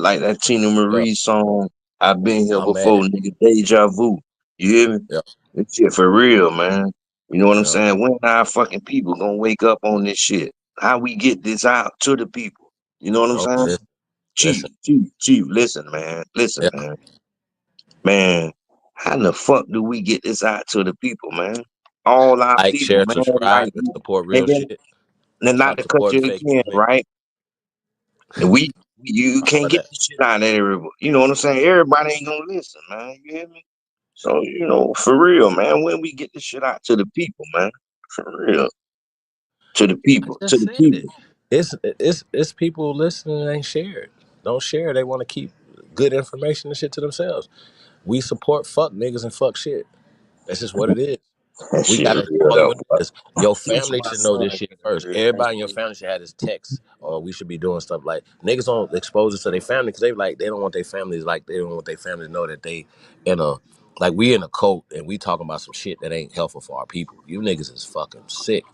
Speaker 7: like that Tina
Speaker 9: Yeah,
Speaker 7: Marie song. I've been here
Speaker 9: I'm mad.
Speaker 7: before, nigga. Deja vu. You hear me?
Speaker 9: Yeah,
Speaker 7: This shit for real, man. You know what I'm
Speaker 9: yeah.
Speaker 7: saying? When our fucking people gonna wake up on this shit? How we get this out to the people? You know what I'm
Speaker 9: Oh,
Speaker 7: saying?
Speaker 9: listen,
Speaker 7: Chief,
Speaker 9: listen.
Speaker 7: Chief, Chief. Listen, man. Listen,
Speaker 9: Yeah,
Speaker 7: man. How the fuck do we get this out to the people, man? All our
Speaker 9: Like,
Speaker 7: people,
Speaker 9: share,
Speaker 7: man.
Speaker 9: subscribe,
Speaker 7: Like,
Speaker 9: and support
Speaker 7: and
Speaker 9: real
Speaker 7: then
Speaker 9: shit.
Speaker 7: not
Speaker 9: Stop
Speaker 7: to cut you
Speaker 9: supporting fake
Speaker 7: again,
Speaker 9: information.
Speaker 7: right? And you
Speaker 9: How
Speaker 7: can't
Speaker 9: about
Speaker 7: get
Speaker 9: that?
Speaker 7: the shit out of everybody. You know what I'm saying? Everybody ain't gonna listen, man. You hear me? So, for real, man, when we get this shit out to the people, man. For real. To the
Speaker 9: I
Speaker 7: people. To
Speaker 9: just
Speaker 7: the
Speaker 9: said it.
Speaker 7: people.
Speaker 9: It's people listening and ain't share it. Don't share. They want to keep good information and shit to themselves. We support fuck niggas and fuck shit. That's just what it is.
Speaker 7: That
Speaker 9: We
Speaker 7: shit
Speaker 9: gotta
Speaker 7: real
Speaker 9: show you
Speaker 7: though,
Speaker 9: what
Speaker 7: boy.
Speaker 9: it is. Your
Speaker 7: Teach
Speaker 9: family
Speaker 7: my
Speaker 9: should know
Speaker 7: son
Speaker 9: this shit
Speaker 7: get
Speaker 9: first.
Speaker 7: real. That
Speaker 9: Everybody in your
Speaker 7: shit.
Speaker 9: family should have this text, or we should be doing stuff like niggas don't expose us to their family because they don't want their families like they don't want their family to know that they in a like we in a cult and we talking about some shit that ain't helpful for our people. You niggas is fucking sick.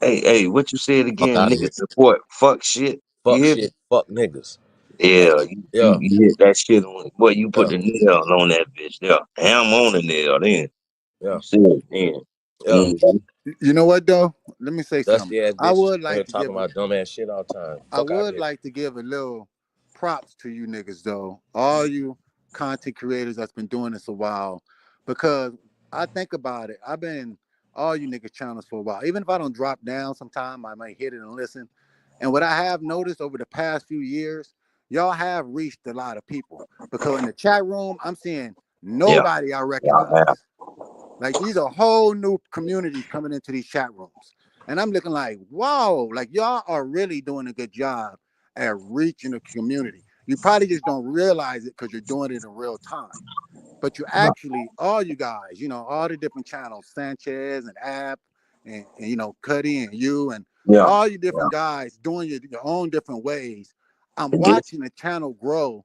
Speaker 7: Hey, what you said
Speaker 9: Fuck
Speaker 7: again,
Speaker 9: out of here.
Speaker 7: niggas support fuck shit. You
Speaker 9: Fuck
Speaker 7: hear me?
Speaker 9: shit. Fuck niggas. Like
Speaker 7: Yeah, you, you,
Speaker 9: yeah,
Speaker 7: you hit that shit on boy, you put
Speaker 9: yeah,
Speaker 7: the nail on that bitch there. Ham on the nail then.
Speaker 9: yeah,
Speaker 7: You see it then.
Speaker 9: yeah.
Speaker 7: Mhm.
Speaker 2: You know what though? Let me say something.
Speaker 9: Dusty ass
Speaker 2: I
Speaker 9: bitches
Speaker 2: would
Speaker 9: on here
Speaker 2: like to
Speaker 9: talking
Speaker 2: give a
Speaker 9: about dumb ass shit all the time.
Speaker 2: I
Speaker 9: Fuck out of
Speaker 2: would
Speaker 9: here.
Speaker 2: like to give a little props to you niggas though. All you content creators that's been doing this a while. Because I think about it. I've been in all you niggas channels for a while. Even if I don't drop down sometime, I might hit it and listen. And what I have noticed over the past few years, y'all have reached a lot of people. Because in the chat room, I'm seeing
Speaker 7: Yeah,
Speaker 2: nobody I
Speaker 7: yeah,
Speaker 2: recognize. Like these are whole new communities coming into these chat rooms. And I'm looking like, wow, like y'all are really doing a good job at reaching the community. You probably just don't realize it because you're doing it in real time. But you actually, all you guys, all the different channels, Sanchez and App and Cuddy and you and
Speaker 7: yeah,
Speaker 2: all you
Speaker 7: yeah.
Speaker 2: different guys doing your own different ways. I'm
Speaker 7: It did.
Speaker 2: watching the channel grow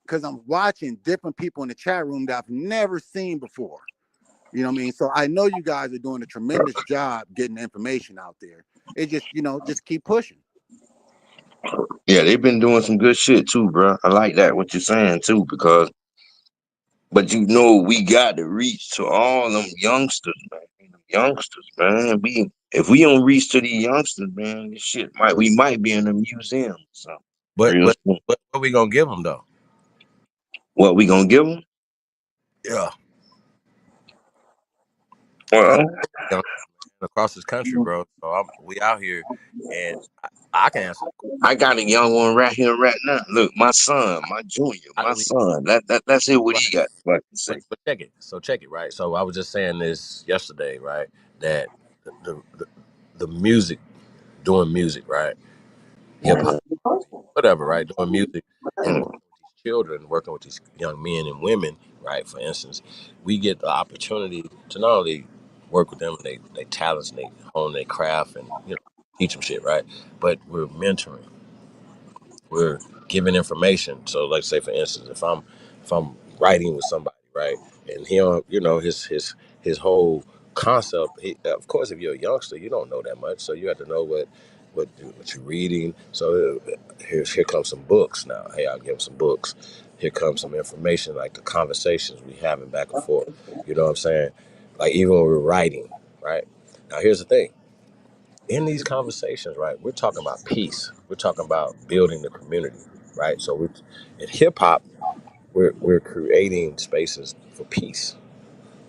Speaker 2: because I'm watching different people in the chat room that I've never seen before. You know what I mean? So I know you guys are doing a tremendous job getting information out there. It just keep pushing.
Speaker 7: Yeah, they've been doing some good shit too, bro. I like that what you're saying too, because but we got to reach to all them youngsters, man. Them youngsters, man. If we don't reach to these youngsters, man, this shit we might be in a museum or something.
Speaker 9: But
Speaker 7: Real
Speaker 9: but
Speaker 7: soon.
Speaker 9: what we gonna give them though?
Speaker 7: What we gonna give them?
Speaker 9: Yeah. Cause
Speaker 7: Well,
Speaker 9: young across this country, bro. So we out here, and I can answer.
Speaker 7: I got a young one right here, right now. Look, my son, my junior,
Speaker 9: How
Speaker 7: my
Speaker 9: do we?
Speaker 7: son. Let's hear what
Speaker 9: Right.
Speaker 7: he got to fucking say.
Speaker 9: But check it. So check it. Right. So I was just saying this yesterday, right? That the music, doing music, right? Hip hop, whatever, right? Doing music and working with these children, working with these young men and women, right? For instance, we get the opportunity to not only work with them, they talents, and they hone their craft, and teach them shit, right? But we're mentoring, we're giving information. So, like, say for instance, if I'm writing with somebody, right, and he don't, his whole concept. Of course, if you're a youngster, you don't know that much, so you have to know what you're reading. So here comes some books now. Hey, I'll give him some books. Here comes some information, like the conversations we having back and forth. You know what I'm saying? Like even when we're writing, right? Now here's the thing in these conversations, right, we're talking about peace. We're talking about building the community, right? So in hip hop, we're creating spaces for peace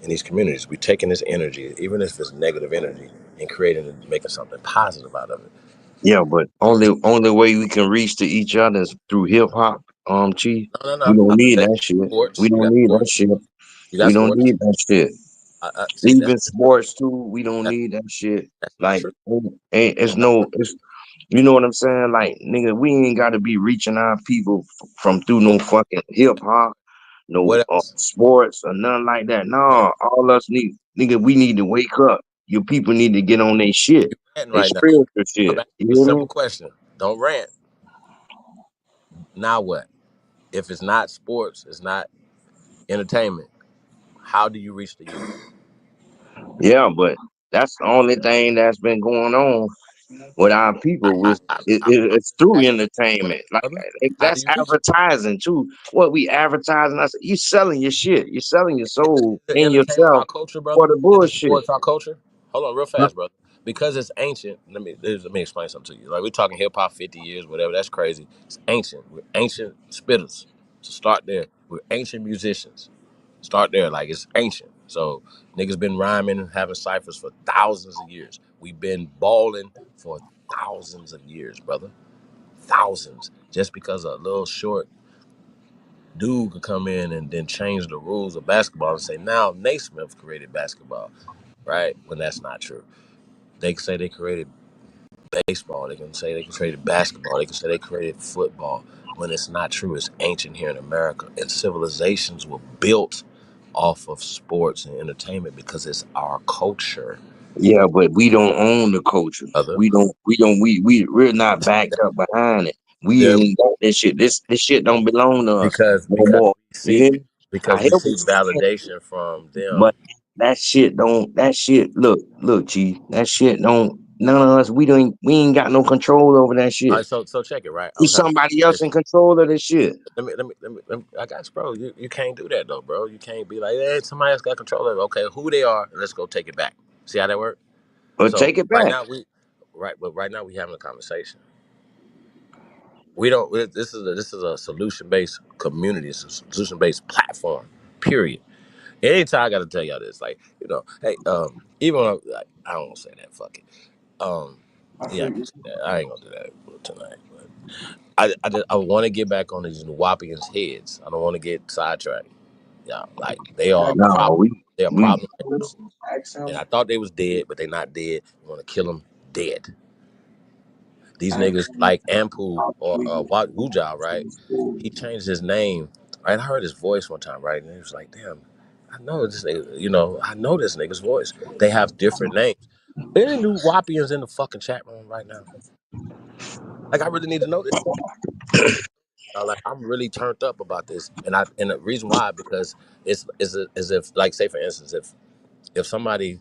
Speaker 9: in these communities. We're taking this energy, even if it's negative energy, and creating and making something positive out of it.
Speaker 7: Yeah, but only way we can reach to each other is through hip hop, Chief.
Speaker 9: No, no,
Speaker 7: We
Speaker 9: no.
Speaker 7: don't
Speaker 9: I
Speaker 7: need
Speaker 9: say
Speaker 7: that shit. We
Speaker 9: sports. You
Speaker 7: don't
Speaker 9: got
Speaker 7: need that
Speaker 9: sports.
Speaker 7: shit.
Speaker 9: You
Speaker 7: We
Speaker 9: got
Speaker 7: don't
Speaker 9: sports.
Speaker 7: need that shit.
Speaker 9: See,
Speaker 7: Even sports too, we don't
Speaker 9: that's
Speaker 7: need that shit.
Speaker 9: that's not
Speaker 7: Like,
Speaker 9: true.
Speaker 7: it's
Speaker 9: That's
Speaker 7: no,
Speaker 9: not
Speaker 7: it's you know what I'm saying? Like, nigga, we ain't got to be reaching our people from through
Speaker 9: true.
Speaker 7: no fucking hip hop, no
Speaker 9: What else?
Speaker 7: sports or nothing like that.
Speaker 9: Yeah.
Speaker 7: No, all us need, nigga, we need to wake up. Your people need to get on their shit,
Speaker 9: You ranting
Speaker 7: they
Speaker 9: right now.
Speaker 7: spiritual
Speaker 9: I'm
Speaker 7: shit.
Speaker 9: asking
Speaker 7: You
Speaker 9: you a
Speaker 7: hear me?
Speaker 9: simple question. Don't rant. Now what? If it's not sports, it's not entertainment. How do you reach the youth?
Speaker 7: Yeah, but that's the only thing that's been going on with our people
Speaker 9: I,
Speaker 7: with
Speaker 9: I, I'm
Speaker 7: it's through
Speaker 9: asking you,
Speaker 7: entertainment. Like
Speaker 9: brother. How do
Speaker 7: that's
Speaker 9: you reach them?
Speaker 7: advertising too. What we advertising, us, you selling your shit. You're selling your soul
Speaker 9: Is
Speaker 7: in
Speaker 9: entertainment our
Speaker 7: yourself
Speaker 9: culture,
Speaker 7: for
Speaker 9: brother?
Speaker 7: the
Speaker 9: Is it
Speaker 7: bullshit.
Speaker 9: sports our culture? Hold on, real
Speaker 7: Huh?
Speaker 9: fast, brother. Because it's ancient. Let me explain something to you. Like we're talking hip hop, 50 years, whatever. That's crazy. It's ancient. We're ancient spitters. So start there. We're ancient musicians. Start there, like it's ancient. So niggas been rhyming and having ciphers for thousands of years. We've been balling for thousands of years, brother. Thousands. Just because a little short dude could come in and then change the rules of basketball and say, now Naismith created basketball, right? When that's not true. They can say they created baseball. They can say they created basketball. They can say they created football. When it's not true, it's ancient here in America. And civilizations were built off of sports and entertainment because it's our culture.
Speaker 7: Yeah, but we don't own the culture.
Speaker 9: Other
Speaker 7: We're not backed up behind it. We
Speaker 9: there
Speaker 7: ain't got this shit. This shit don't belong to us
Speaker 9: because
Speaker 7: no more.
Speaker 9: we
Speaker 7: You
Speaker 9: seek
Speaker 7: hear me? I
Speaker 9: because
Speaker 7: hear
Speaker 9: we
Speaker 7: what
Speaker 9: seek
Speaker 7: you're saying,
Speaker 9: validation from them.
Speaker 7: but that shit don't. That shit. Look, Chief. That shit don't. None of us. We ain't got no control over that
Speaker 9: All
Speaker 7: shit.
Speaker 9: right, so check it, right? I was
Speaker 7: It's
Speaker 9: having a
Speaker 7: somebody else in
Speaker 9: conversation.
Speaker 7: control of this shit.
Speaker 9: Let me I got you, bro. You can't do that though, bro. You can't be like, hey, somebody else got control of it. Okay, who they are, let's go take it back. See how that works?
Speaker 7: But
Speaker 9: So
Speaker 7: take it
Speaker 9: right
Speaker 7: back.
Speaker 9: now right now we having a conversation. We don't. This is a solution based community. It's a solution based platform. Period. Anytime I got to tell y'all this, like hey, even when like, I don't want to say that. Fuck it. Yeah, I can say that. I ain't gonna do that tonight. But I want to get back on these Nuwapians' heads. I don't want to get sidetracked. Yeah, like they are a problem.
Speaker 7: No,
Speaker 9: They're a
Speaker 7: we.
Speaker 9: problem right now. And I thought they was dead, but they're not dead. We want to kill them dead. These niggas like Ampu or Wuja, right? He changed his name, right? I heard his voice one time, right? And he was like, damn, I know this nigga, I know this nigga's voice. They have different names. Any new Wapians in the fucking chat room right now? Like, I really need to know this. Like, I'm really turned up about this. And the reason why, because it's as if, like, say for instance, if somebody.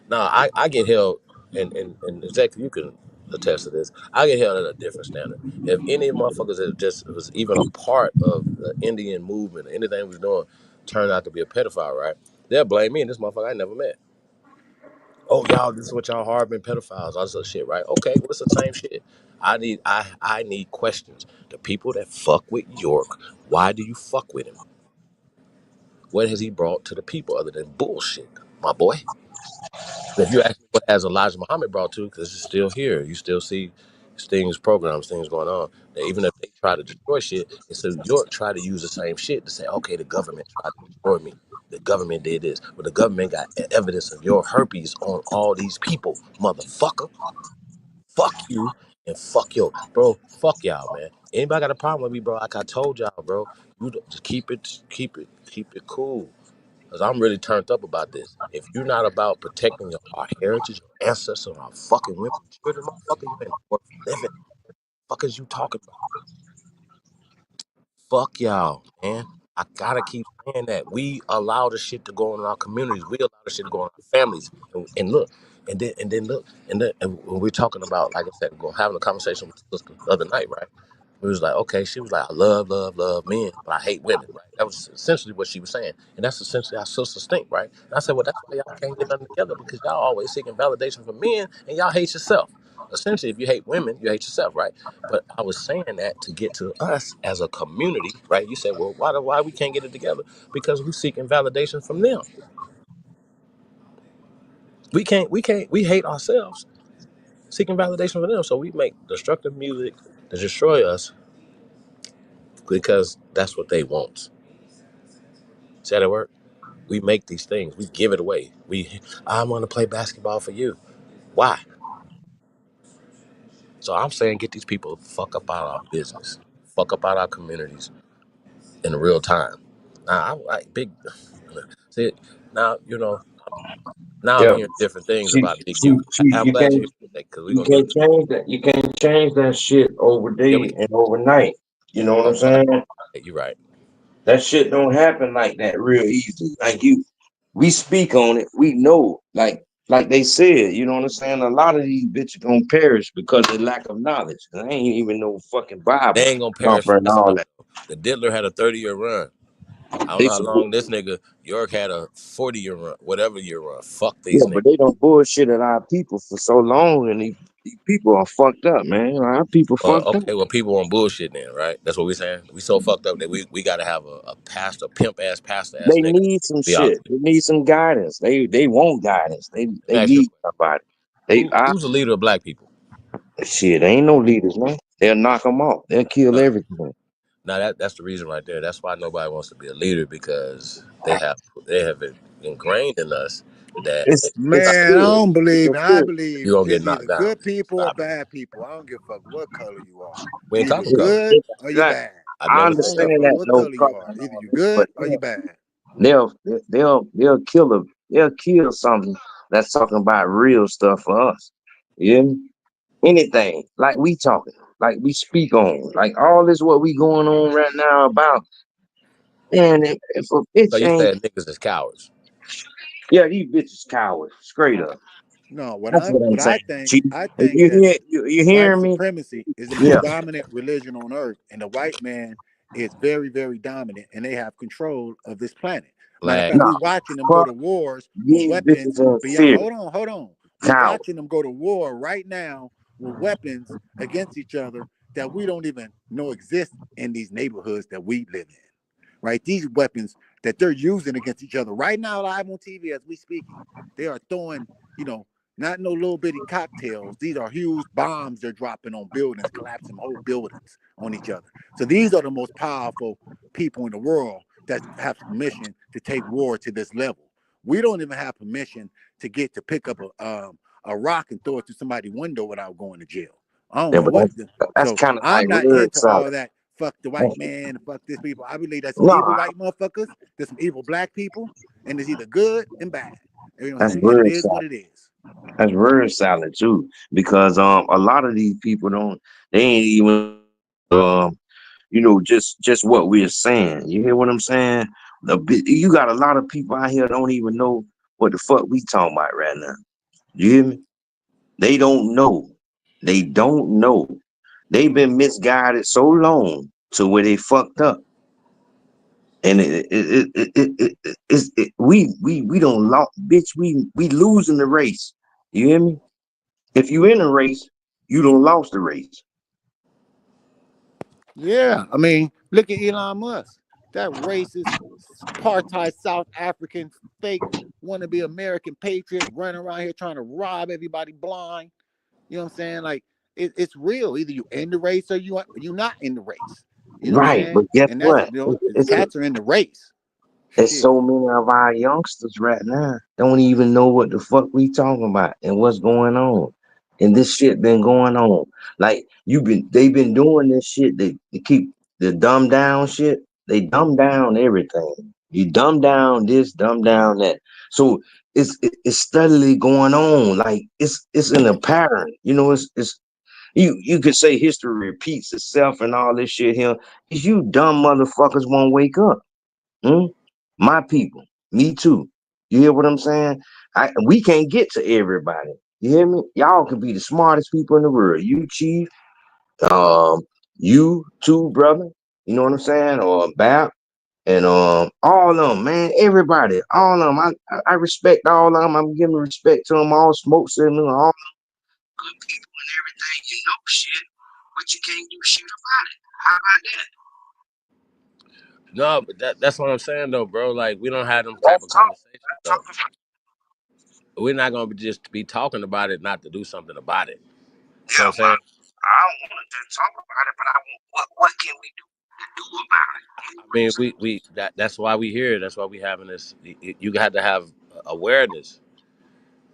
Speaker 9: Now, I get held, and exactly you can attest to this. I get held at a different standard. If any motherfuckers that just was even a part of the Indian movement, or anything we was doing, turned out to be a pedophile, right? They'll blame me and this motherfucker I never met. Oh, y'all, this is what y'all harboring pedophiles, all this other shit, right? Okay, well, it's the same shit. I need questions. The people that fuck with York, why do you fuck with him? What has he brought to the people other than bullshit, my boy? If you ask me what has Elijah Muhammad brought to, because it's still here, you still see things, programs, things going on. That even if they try to destroy shit, and so York try to use the same shit to say, okay, the government tried to destroy me. The government did this. Well, the government got evidence of your herpes on all these people, motherfucker. Fuck you and fuck yo, bro. Fuck y'all, man. Anybody got a problem with me, bro? Like I told y'all, bro. Just keep it cool. Because I'm really turned up about this. If you're not about protecting our heritage, your ancestors, our fucking women, children, motherfucker, you ain't worth living. Fuck is you talking about? Fuck y'all, man. I gotta keep saying that. We allow the shit to go on in our communities. We allow the shit to go on in our families. And look, and when we're talking about, like I said, having a conversation with my sister the other night, right? It was like, okay, she was like, I love men, but I hate women, right? That was essentially what she was saying. And that's essentially how sisters think, right? And I said, well, that's why y'all can't get nothing together, because y'all always seeking validation from men and y'all hate yourself. Essentially, if you hate women, you hate yourself, right? But I was saying that to get to us as a community, right? You said, well, why we can't get it together? Because we're seeking validation from them. We hate ourselves, seeking validation from them. So we make destructive music to destroy us because that's what they want. See how that work? We make these things, we give it away. I want to play basketball for you. Why? So I'm saying get these people fuck up out our business, fuck up out our communities in real time. Now I like big. See, now now I'm
Speaker 7: Yeah.
Speaker 9: hearing different things
Speaker 7: See,
Speaker 9: about Big U. I'm
Speaker 7: you
Speaker 9: glad
Speaker 7: can't
Speaker 9: you hear that because we're
Speaker 7: you
Speaker 9: gonna get
Speaker 7: can't
Speaker 9: into
Speaker 7: change that. You can't change that shit over
Speaker 9: yeah we
Speaker 7: day and overnight. You know what I'm
Speaker 9: well,
Speaker 7: saying?
Speaker 9: you're right.
Speaker 7: That shit don't happen like that real easy. Like we speak on it. We know, like they said. You know what I'm saying? A lot of these bitches gonna perish because of lack of knowledge. They ain't even no fucking
Speaker 9: They
Speaker 7: Bible
Speaker 9: ain't gonna perish
Speaker 7: comfort and
Speaker 9: fast
Speaker 7: all
Speaker 9: enough
Speaker 7: that.
Speaker 9: though. The Diddler had a 30-year run. I don't
Speaker 7: They
Speaker 9: know how
Speaker 7: some
Speaker 9: long this nigga York had a 40-year run, whatever year run. Fuck
Speaker 7: Yeah,
Speaker 9: these niggas.
Speaker 7: but they don't bullshit at our people for so long, and people are fucked up, man. A lot of people fucked up.
Speaker 9: Okay, well, people on bullshit then, right? That's what we're saying. We so fucked up that we got to have a pastor, pimp ass pastor ass
Speaker 7: They
Speaker 9: nigga
Speaker 7: need some
Speaker 9: be out
Speaker 7: shit. They need some guidance. They want guidance. They
Speaker 9: there. Let me ask you a
Speaker 7: need
Speaker 9: question.
Speaker 7: somebody. I
Speaker 9: Who's the leader of black people?
Speaker 7: shit. They ain't no leaders, man. They'll knock them off. They'll kill
Speaker 9: None.
Speaker 7: everything.
Speaker 9: Now that's the reason right there. That's why nobody wants to be a leader because they have it ingrained in us that
Speaker 7: It's
Speaker 2: Man, I
Speaker 7: spirit.
Speaker 2: don't
Speaker 7: It's
Speaker 2: believe.
Speaker 7: a
Speaker 2: I
Speaker 7: spirit.
Speaker 2: believe
Speaker 9: you're gonna get
Speaker 2: it's either
Speaker 9: knocked down.
Speaker 2: good people or
Speaker 9: Stop it.
Speaker 2: bad people. I don't give a fuck what color you are.
Speaker 9: We ain't
Speaker 2: Either
Speaker 9: talking
Speaker 2: you
Speaker 9: color.
Speaker 2: good or you
Speaker 7: Like,
Speaker 2: bad.
Speaker 9: I
Speaker 7: I
Speaker 9: never
Speaker 2: I
Speaker 9: said
Speaker 2: don't give
Speaker 9: color.
Speaker 2: a
Speaker 7: understand
Speaker 2: fuck
Speaker 7: that
Speaker 2: what
Speaker 7: no
Speaker 2: color you
Speaker 7: color
Speaker 2: are.
Speaker 7: and
Speaker 2: Either
Speaker 7: all
Speaker 2: you
Speaker 7: this, but
Speaker 2: good or you bad.
Speaker 7: they'll kill something that's talking about real stuff for us. Yeah, anything like we talking, like we speak on, like all this what we going on right now about. Man, if a
Speaker 9: So
Speaker 7: bitch
Speaker 9: you
Speaker 7: ain't,
Speaker 9: said niggas is cowards.
Speaker 7: yeah, these bitches cowards, straight up.
Speaker 2: No,
Speaker 7: That's what I'm
Speaker 2: what
Speaker 7: saying.
Speaker 2: think,
Speaker 7: Chief.
Speaker 2: I think
Speaker 7: You
Speaker 2: that
Speaker 7: hear you
Speaker 2: white
Speaker 7: hearing me?
Speaker 2: supremacy is the
Speaker 7: Yeah,
Speaker 2: most dominant religion on earth, and the white man is very, very dominant, and they have control of this planet. Matter of
Speaker 9: Black.
Speaker 2: fact, we
Speaker 7: no,
Speaker 2: watching them go
Speaker 7: fuck
Speaker 2: to wars with
Speaker 7: these
Speaker 2: weapons
Speaker 7: bitches in
Speaker 2: beyond.
Speaker 7: fear,
Speaker 2: Hold on. We
Speaker 7: coward.
Speaker 2: watching them go to war right now with weapons against each other that we don't even know exist in these neighborhoods that we live in. Right, these weapons that they're using against each other right now, live on TV as we speaking, they are throwing, you know, not no little bitty cocktails. These are huge bombs they're dropping on buildings, collapsing whole buildings on each other. So these are the most powerful people in the world that have permission to take war to this level. We don't even have permission to get to pick up a rock and throw it through somebody's window without going to jail. I don't
Speaker 7: Yeah,
Speaker 2: know
Speaker 7: but
Speaker 2: what.
Speaker 7: that's
Speaker 2: So
Speaker 7: kind of
Speaker 2: I'm
Speaker 7: like
Speaker 2: not
Speaker 7: word
Speaker 2: into
Speaker 7: salad.
Speaker 2: all that. Fuck the white man, fuck this people. I believe there's some
Speaker 7: No,
Speaker 2: evil white motherfuckers, there's some evil black people, and it's either good and bad. You know what I'm
Speaker 7: that's
Speaker 2: saying? And it
Speaker 7: word
Speaker 2: is what
Speaker 7: salad.
Speaker 2: it is.
Speaker 7: That's word salad too, because a lot of these people don't. They ain't even just what we're saying. You hear what I'm saying? You got a lot of people out here don't even know what the fuck we talking about right now. You hear me? They don't know. They don't know. They've been misguided so long to where they fucked up. And we don't lost, bitch. We losing the race. You hear me? If you in a race, you don't lost the race.
Speaker 2: Yeah, I mean, look at Elon Musk. That racist, apartheid South African, fake, wannabe American patriot running around here trying to rob everybody blind. You know what I'm saying? Like it's real. Either you in the race or you not in the race. You know what I'm
Speaker 7: Right,
Speaker 2: saying?
Speaker 7: but guess
Speaker 2: And that's
Speaker 7: what?
Speaker 2: the cats are in the race.
Speaker 7: It's
Speaker 2: Shit.
Speaker 7: so many of our youngsters right now don't even know what the fuck we talking about and what's going on. And this shit been going on. Like they've been doing this shit. They keep the dumb down shit. They dumb down everything. You dumb down this, dumb down that. So it's steadily going on. Like it's in a pattern. You know, it's you could say history repeats itself and all this shit here. Cause you dumb motherfuckers won't wake up. Hmm? My people, me too. You hear what I'm saying? We can't get to everybody. You hear me? Y'all can be the smartest people in the world. You, Chief, um, you too, brother. You know what I'm saying? Or Bap, and all of them, man. Everybody, all of them. I respect all of them. I'm giving respect to them. All smoke signal, all good people and everything. You know shit, but you can't do shit about it. How about that?
Speaker 9: No, but that's what I'm saying though, bro. Like we don't have them type
Speaker 7: Let's
Speaker 9: of
Speaker 7: talk.
Speaker 9: conversations
Speaker 7: Let's talk
Speaker 9: though. We're not gonna just be talking about it, not to do something about it. You know what
Speaker 7: Yeah,
Speaker 9: I'm
Speaker 7: well,
Speaker 9: saying?
Speaker 7: I don't want to just talk about it, but I want what can we do about it? You know
Speaker 9: I
Speaker 7: what I'm
Speaker 9: mean,
Speaker 7: saying?
Speaker 9: that's why we here. That's why we having this. You had to have awareness.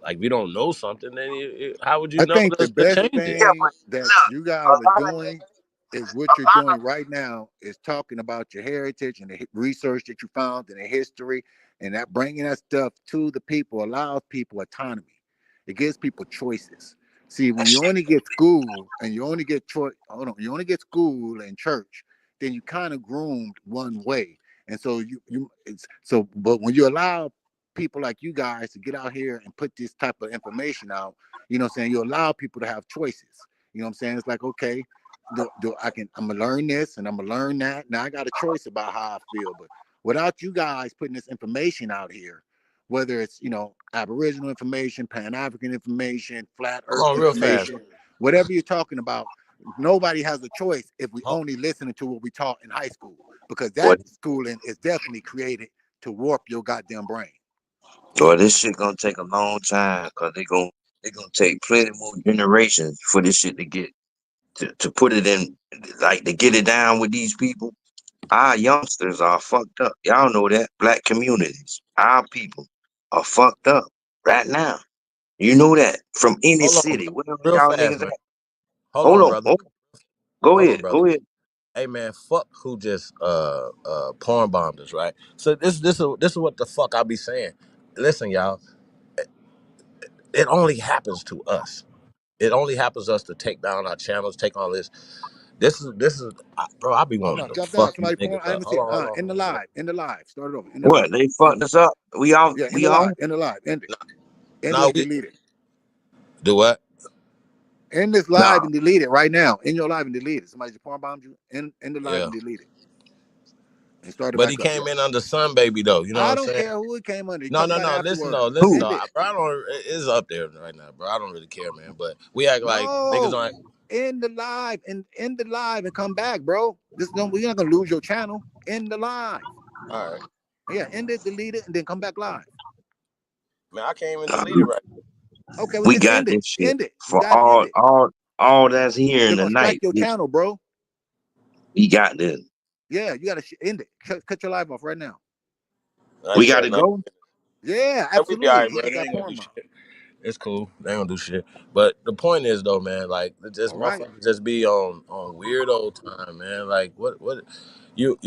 Speaker 9: Like we don't know something, then how would you
Speaker 2: I
Speaker 9: know
Speaker 2: think the
Speaker 9: to
Speaker 2: best
Speaker 9: change it?
Speaker 7: Yeah,
Speaker 2: thing
Speaker 7: but
Speaker 2: that
Speaker 7: look,
Speaker 2: you
Speaker 7: a
Speaker 2: guys are
Speaker 7: lot of
Speaker 2: doing
Speaker 7: niggas,
Speaker 2: is
Speaker 7: a
Speaker 2: what you're
Speaker 7: lot of
Speaker 2: doing right now is talking about your heritage and the research that you found and the history, and that bringing that stuff to the people allows people autonomy. It gives people choices. See, when
Speaker 7: that
Speaker 2: you
Speaker 7: shit.
Speaker 2: only get school and you only get choice, hold on, you only get school and church, then you kind of groomed one way, and so But when you allow people like you guys to get out here and put this type of information out, you know what I'm saying? You allow people to have choices. You know what I'm saying? It's like, okay, I'm gonna learn this and I'm gonna learn that. Now I got a choice about how I feel. But without you guys putting this information out here, whether it's Aboriginal information, Pan African information, flat Earth
Speaker 9: Hold on, real fast.
Speaker 2: information, whatever you're talking about, nobody has a choice if we
Speaker 9: Oh.
Speaker 2: only listening to what we taught in high school, because
Speaker 7: What?
Speaker 2: that schooling is definitely created to warp your goddamn brain.
Speaker 7: Boy, this shit gonna take a long time because they gonna take plenty more generations for this shit to get to put it in, like, to get it down with these people. Our youngsters are fucked up. Y'all know that. Black communities, our people are fucked up right now. You know that from any
Speaker 9: Hold on,
Speaker 7: city, wherever
Speaker 9: real
Speaker 7: y'all
Speaker 9: fast,
Speaker 7: niggas
Speaker 9: man.
Speaker 7: at.
Speaker 9: Hold
Speaker 7: Hold
Speaker 9: on,
Speaker 7: on.
Speaker 9: brother.
Speaker 7: Go
Speaker 9: Hold on,
Speaker 7: ahead.
Speaker 9: brother.
Speaker 7: Go ahead.
Speaker 9: Hey, man, fuck who just porn bombed us, right? So this is what the fuck I be saying. Listen, y'all, it only happens to us. It only happens to us to take down our channels, take on this. This is, bro. I be
Speaker 2: Oh
Speaker 9: wanting
Speaker 2: no,
Speaker 9: to
Speaker 2: jump down.
Speaker 9: fuck you
Speaker 2: Somebody
Speaker 9: niggas
Speaker 2: porn. I
Speaker 9: up.
Speaker 2: didn't see it.
Speaker 9: Hold
Speaker 2: In the
Speaker 9: on.
Speaker 2: live. In the live. Start it over. In the
Speaker 7: What?
Speaker 2: live.
Speaker 7: They fucked us up. We all.
Speaker 2: Yeah, in
Speaker 7: We
Speaker 2: the
Speaker 7: all.
Speaker 2: live. In the live. End it. End it
Speaker 9: No,
Speaker 2: and
Speaker 9: we
Speaker 2: delete it.
Speaker 9: do what?
Speaker 2: End this
Speaker 7: Nah.
Speaker 2: live and delete it right now. In your live and delete it. Somebody just porn bombed you. In the live
Speaker 9: Yeah,
Speaker 2: and delete it. And start it
Speaker 9: but he
Speaker 2: back up.
Speaker 9: came
Speaker 2: Yeah.
Speaker 9: in under Sun Baby though. You know what
Speaker 2: I
Speaker 9: I'm
Speaker 2: don't
Speaker 9: saying?
Speaker 2: care who it came under. You
Speaker 9: No,
Speaker 2: talk
Speaker 9: no,
Speaker 2: about
Speaker 9: no. Listen though,
Speaker 2: afterwards.
Speaker 9: listen
Speaker 7: Who?
Speaker 9: though.
Speaker 2: End it.
Speaker 9: Bro, I don't. It's up there right now, bro. I don't really care, man. But we act like niggas
Speaker 2: No.
Speaker 9: aren't.
Speaker 2: End the live and end the live and come back, bro. We're not gonna lose your channel. End the live.
Speaker 9: All right,
Speaker 2: Yeah, end it, delete it, and then come back live.
Speaker 9: man. I can't even
Speaker 7: Nah,
Speaker 9: delete it right.
Speaker 2: Okay, well
Speaker 7: we
Speaker 2: just
Speaker 7: got
Speaker 2: end it.
Speaker 7: this shit
Speaker 2: End it. You
Speaker 7: for
Speaker 2: gotta end it.
Speaker 7: all that's here in
Speaker 2: They're
Speaker 7: the
Speaker 2: gonna strike
Speaker 7: night.
Speaker 2: your channel, bro.
Speaker 7: We got this.
Speaker 2: Yeah, you gotta end it. Cut your live off right now.
Speaker 7: We
Speaker 9: Yeah,
Speaker 7: got to
Speaker 9: no.
Speaker 7: go.
Speaker 2: Yeah,
Speaker 9: Yeah, we be all
Speaker 2: absolutely.
Speaker 9: right,
Speaker 2: He
Speaker 9: bro.
Speaker 2: just
Speaker 9: They
Speaker 2: got
Speaker 9: ain't gonna do
Speaker 2: porn mom.
Speaker 9: shit. It's cool. They ain't gonna do shit. But the point is though, man, like this
Speaker 2: All right.
Speaker 9: motherfucker just be on weirdo time, man. Like what you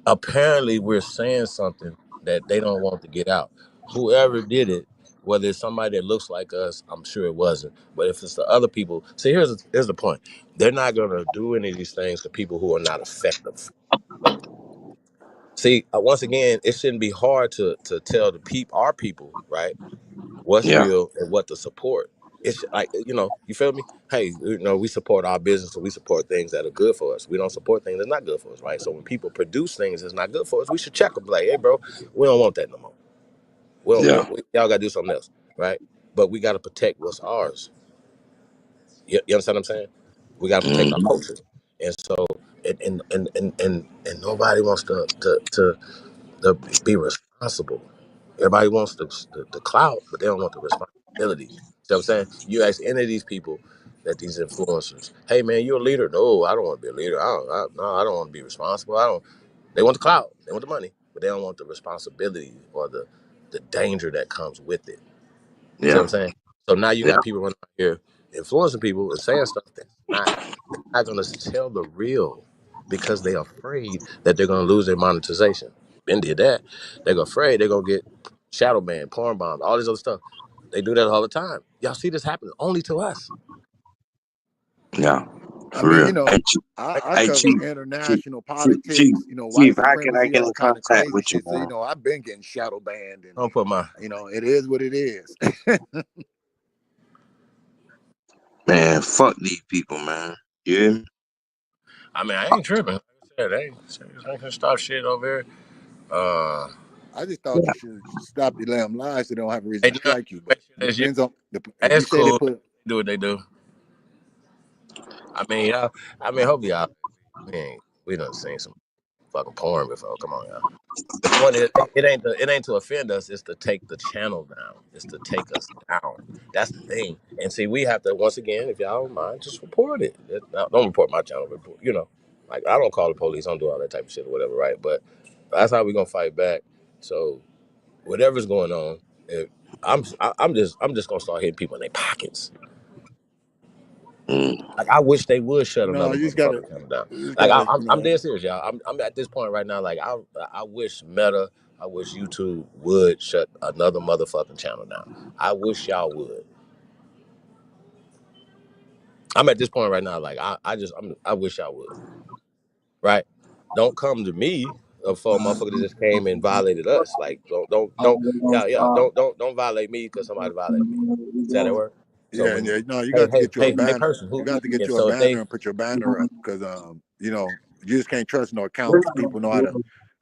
Speaker 9: apparently we're saying something that they don't want to get out. Whoever did it, whether it's somebody that looks like us, I'm sure it wasn't. But if it's the other people, see here's the point. They're not gonna do any of these things to people who are not effective. See, once again, it shouldn't be hard to tell our people, right? What's
Speaker 7: Yeah.
Speaker 9: real and what to support. It's like, you feel me? Hey, we support our business and we support things that are good for us. We don't support things that's not good for us, right? So when people produce things that's not good for us, we should check them. Like, hey, bro, we don't want that no more.
Speaker 7: Yeah.
Speaker 9: Y'all got to do something else, right? But we got to protect what's ours. You understand what I'm saying? We got to protect our
Speaker 7: Mm-hmm.
Speaker 9: culture. And so, and nobody wants to be responsible. Everybody wants the clout, but they don't want the responsibility. See what I'm saying? You ask any of these people, that these influencers, hey man, you're a leader. No, I don't want to be a leader. I don't want to be responsible. I don't. They want the clout, they want the money, but they don't want the responsibility or the danger that comes with it. See what
Speaker 7: Yeah.
Speaker 9: I'm saying? So now you
Speaker 7: Yeah.
Speaker 9: got people running out here influencing people and saying stuff that's not going to tell the real because they're afraid that they're going to lose their monetization. Ben did that. They're afraid they're going to get shadow banned, porn bombed, all this other stuff. They do that all the time. Y'all see this happen only to us.
Speaker 7: Yeah.
Speaker 2: I
Speaker 7: For
Speaker 2: mean,
Speaker 7: real. Hey,
Speaker 2: I
Speaker 7: hey,
Speaker 2: cover
Speaker 7: Chief.
Speaker 2: international
Speaker 7: Chief.
Speaker 2: politics, white
Speaker 7: Chief, how can I
Speaker 2: supremacy,
Speaker 7: get
Speaker 2: all
Speaker 7: in
Speaker 2: kind of
Speaker 7: contact
Speaker 2: crazy
Speaker 7: with you,
Speaker 2: shit. So,
Speaker 7: man?
Speaker 2: I've been getting shadow banned and
Speaker 9: Don't put my
Speaker 2: it is what it is.
Speaker 7: Man, fuck these people, man. You hear me?
Speaker 9: I ain't tripping. Like I said, I ain't gonna stop shit over here.
Speaker 2: I just thought
Speaker 7: Yeah.
Speaker 2: you should stop the damn lies so they don't have a reason
Speaker 9: Hey,
Speaker 2: to
Speaker 9: now,
Speaker 2: strike you.
Speaker 9: make
Speaker 2: But
Speaker 9: sure
Speaker 2: it
Speaker 9: that's you.
Speaker 2: depends on if you
Speaker 9: That's
Speaker 2: say they
Speaker 9: cool.
Speaker 2: put.
Speaker 9: Do what they do. Hopefully y'all. We done seen some fucking porn before. Come on, y'all. The point is, it ain't to offend us. It's to take the channel down. It's to take us down. That's the thing. And see, we have to once again, if y'all don't mind, just report it. Don't report my channel. Report, like I don't call the police. I don't do all that type of shit or whatever, right? But that's how we gonna fight back. So whatever's going on, if I'm just gonna start hitting people in their pockets.
Speaker 7: Mm.
Speaker 9: Like I wish they would shut
Speaker 2: No,
Speaker 9: another
Speaker 2: you just gotta,
Speaker 9: motherfucking channel down.
Speaker 2: you just
Speaker 9: Like
Speaker 2: gotta,
Speaker 9: I'm dead serious, y'all. I'm at this point right now. Like I wish Meta, I wish YouTube would shut another motherfucking channel down. I wish y'all would. I'm at this point right now. Like I wish y'all would. Right? Don't come to me for a motherfucker that just came and violated us. Like don't yeah don't violate me because somebody violated me. Is that word? So
Speaker 2: yeah,
Speaker 9: when
Speaker 2: yeah. No, you
Speaker 9: hey
Speaker 2: got to
Speaker 9: hey
Speaker 2: get you a
Speaker 9: hey hey
Speaker 2: banner.
Speaker 9: person
Speaker 2: You
Speaker 9: who
Speaker 2: got to get
Speaker 9: yeah
Speaker 2: you a
Speaker 9: so if
Speaker 2: banner
Speaker 9: they
Speaker 2: and put your banner up because you just can't trust no account because people know how to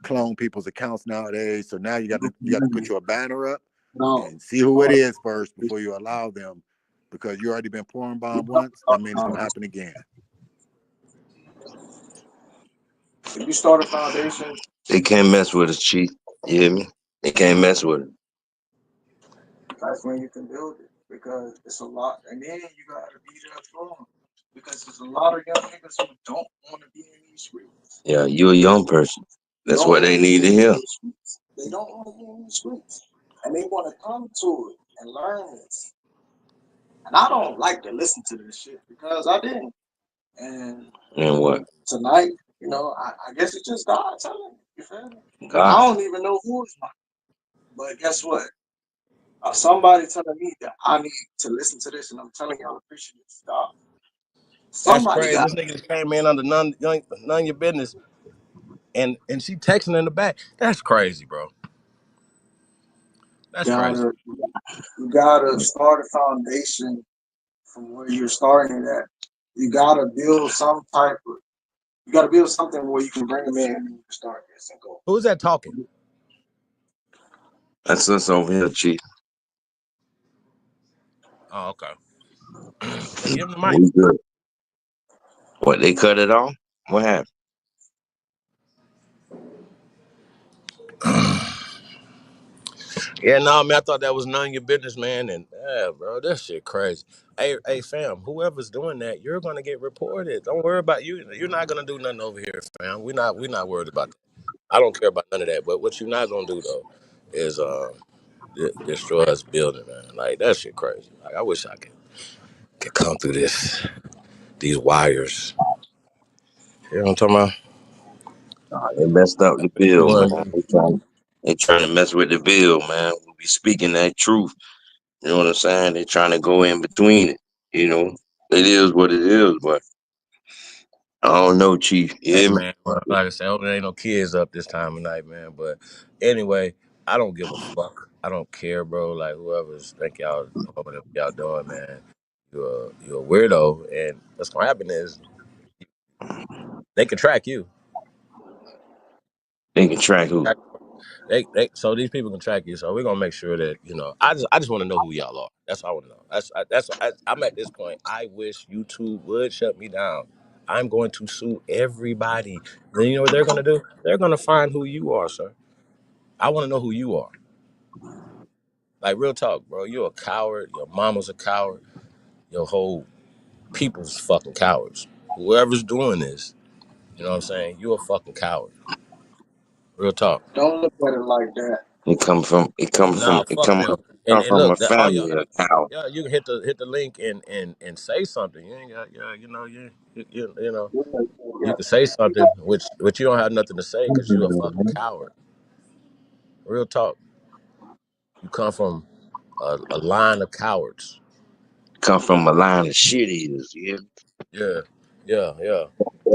Speaker 2: clone people's accounts nowadays. So now you got to put your banner up and see who it is first before you allow them because you already been pouring bomb once. That means it's gonna happen again.
Speaker 10: If you start a foundation,
Speaker 7: They can't mess with us, Chief. You hear me? They can't mess with it.
Speaker 10: that's when you can build it because it's a lot. And then you gotta be there for them because there's a lot of young niggas who don't want to be in these streets.
Speaker 7: Yeah, you're a young person. That's what they need to hear.
Speaker 10: They don't want to be in these streets, and they want to come to it and learn this. And I don't like to listen to this shit because I didn't. And
Speaker 7: what?
Speaker 10: Tonight, you know, I guess it's just God telling me. You feel me?
Speaker 7: God.
Speaker 10: I don't even know who is mine. But guess what? Somebody telling me that I need to listen to this, and I'm telling you, I appreciate it. God.
Speaker 9: That's crazy. This nigga just came in under none your business, and she texting in the back. That's crazy, bro. That's crazy.
Speaker 10: You gotta start a foundation from where you're starting it at. You gotta build some type of. You gotta build something where you can bring them in and you can start this and go.
Speaker 9: Who's that talking?
Speaker 7: That's us over here, Chief.
Speaker 9: Oh, okay. Then give him the mic.
Speaker 7: We good. What, they cut it off? What happened?
Speaker 9: Yeah, no, man, I thought that was none of your business, man. And yeah, bro, that shit crazy. Hey, fam, whoever's doing that, you're gonna get reported. Don't worry about you. You're not gonna do nothing over here, fam. We're not worried about that. I don't care about none of that. But what you're not gonna do though is destroy us building, man. Like that shit crazy. Like I wish I could come through these wires. You know what I'm talking about?
Speaker 7: They messed up the bill,
Speaker 9: You
Speaker 7: man. They trying to mess with the bill, man. We be speaking that truth. You know what I'm saying? They trying to go in between it. You know, it is what it is, but I don't know, Chief. You
Speaker 9: Hey,
Speaker 7: hear me?
Speaker 9: man, well, like I said, I hope there ain't no kids up this time of night, man. But anyway, I don't give a fuck. I don't care, bro. Like whoever's think y'all whatever y'all doing, man. You're a weirdo, and what's gonna happen is they can track you.
Speaker 7: They can track who?
Speaker 9: So these people can track you. So we're gonna make sure that I just want to know who y'all are. That's all I want to know. I'm at this point. I wish YouTube would shut me down. I'm going to sue everybody. Then you know what they're gonna do? They're gonna find who you are, sir. I want to know who you are. Like real talk, bro. You're a coward. Your mama's a coward. Your whole people's fucking cowards. Whoever's doing this, you know what I'm saying? You're a fucking coward. Real talk.
Speaker 10: Don't look at it like that.
Speaker 7: It come from
Speaker 9: Fuck them. And
Speaker 7: from a
Speaker 9: look, all
Speaker 7: family
Speaker 9: y'all
Speaker 7: of
Speaker 9: got,
Speaker 7: cow.
Speaker 9: yeah, you can hit the link and say something. You ain't got, you know, you can say something, which you don't have nothing to say because you're a fucking coward. Real talk. You come from a line of cowards.
Speaker 7: Come from a line of shit eaters, yeah.
Speaker 9: Yeah.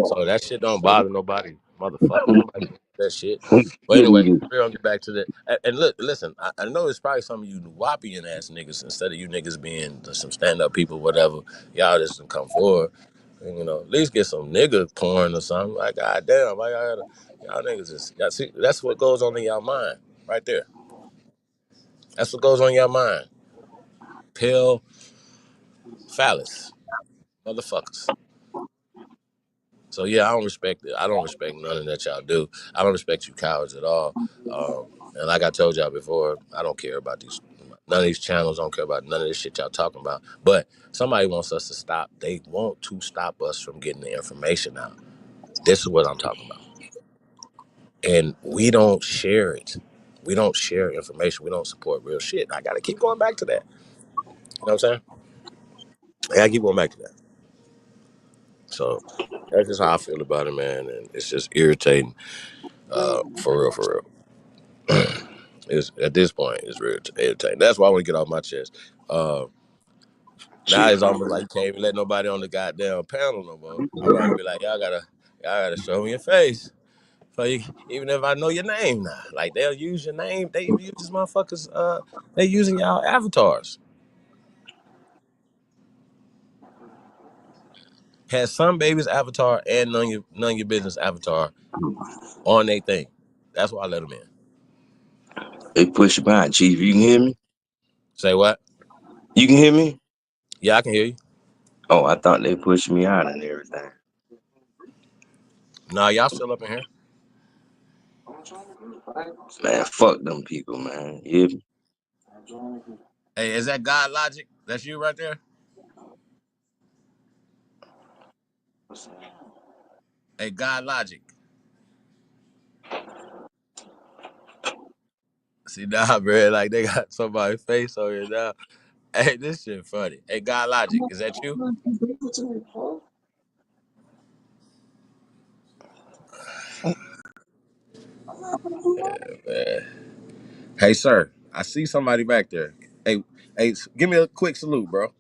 Speaker 9: So that shit don't bother nobody, motherfucker. Nobody gives that shit. But
Speaker 7: Shit
Speaker 9: anyway,
Speaker 7: eaters.
Speaker 9: we're gonna get back to that. And look, listen, I know it's probably some of you whopping ass niggas instead of you niggas being some stand up people, whatever. Y'all just come forward. And, at least get some nigga porn or something. Like, goddamn, why y'all niggas see, that's what goes on in y'all mind, right there. That's what goes on in your mind. Pill, phallus, motherfuckers. So yeah, I don't respect it. I don't respect none of that y'all do. I don't respect you cowards at all. And like I told y'all before, I don't care about none of these channels. I don't care about none of this shit y'all talking about. But somebody wants us to stop. They want to stop us from getting the information out. This is what I'm talking about. And we don't share it. We don't share information. We don't support real shit. I gotta keep going back to that. You know what I'm saying? I gotta keep going back to that. So that's just how I feel about it, man. And it's just irritating. For real. It's at this point, it's real irritating. That's why I want to get off my chest. Now it's almost like you can't even let nobody on the goddamn panel no more. I gotta be like, y'all gotta show me your face. So even if I know your name now, like they'll use your name, they use these motherfuckers. They using y'all avatars. Has some baby's avatar and none your business avatar on their thing. That's why I let them in.
Speaker 7: They push by, Chief. You can hear me?
Speaker 9: Say what?
Speaker 7: You can hear me?
Speaker 9: Yeah, I can hear you.
Speaker 7: Oh, I thought they pushed me out and everything.
Speaker 9: Nah, y'all still up in here?
Speaker 7: Man, fuck them people, man. You hear me?
Speaker 9: Hey, is that God Logic? That's you right there? Hey, God Logic. See now, bro, like they got somebody's face on here now. Hey, this shit funny. Hey, God Logic, is that you? Man. Hey, sir, I see somebody back there. Hey, give me a quick salute, bro.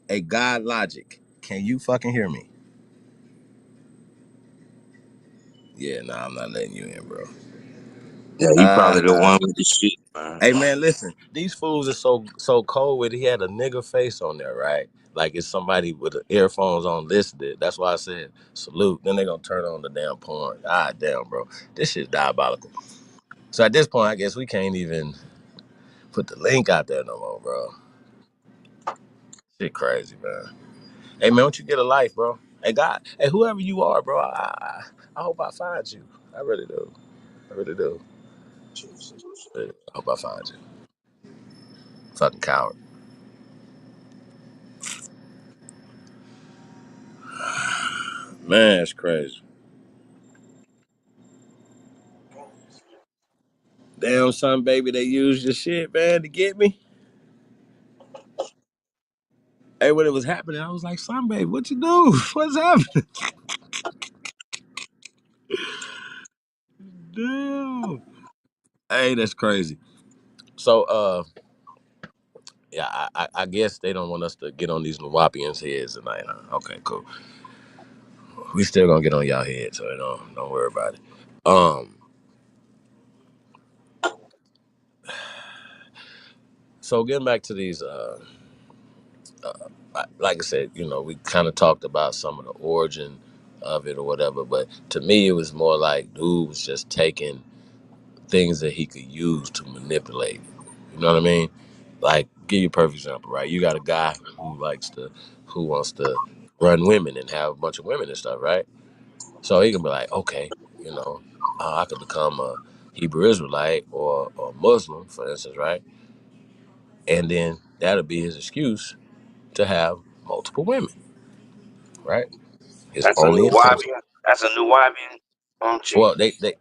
Speaker 9: Hey, God Logic, can you fucking hear me? Yeah, nah, I'm not letting you in, bro.
Speaker 7: Yeah, he probably the one with the shit, man.
Speaker 9: Hey man, listen, these fools are so cold with it. He had a nigga face on there, right? Like it's somebody with the earphones on listening. That's why I said salute. Then they gonna turn on the damn porn. Ah damn, bro. This shit's diabolical. So at this point, I guess we can't even put the link out there no more, bro. Shit crazy, man. Hey man, don't you get a life, bro? Hey God, hey whoever you are, bro. I hope I find you. I really do. I really do. I hope I find you. Fucking coward. Man, it's crazy. Damn, son, baby, they used your shit, man, to get me. Hey, when it was happening, I was like, son, baby, what you do? What's happening? Damn. Hey, that's crazy. So, yeah, I guess they don't want us to get on these Nawapians' heads tonight, huh? Okay, cool. We still gonna get on y'all heads, so don't worry about it. Um, so getting back to these, like I said, we kind of talked about some of the origin of it or whatever, but to me, it was more like dude was just taking things that he could use to manipulate. You know what I mean? Like, give you a perfect example, right? You got a guy who wants to run women and have a bunch of women and stuff, right? So he can be like, okay, I could become a Hebrew Israelite or Muslim, for instance, right? And then that'll be his excuse to have multiple women, right? His
Speaker 7: That's a
Speaker 9: only
Speaker 7: new
Speaker 9: intention.
Speaker 7: Wabian. That's a new Wabian. Chief.
Speaker 9: Well,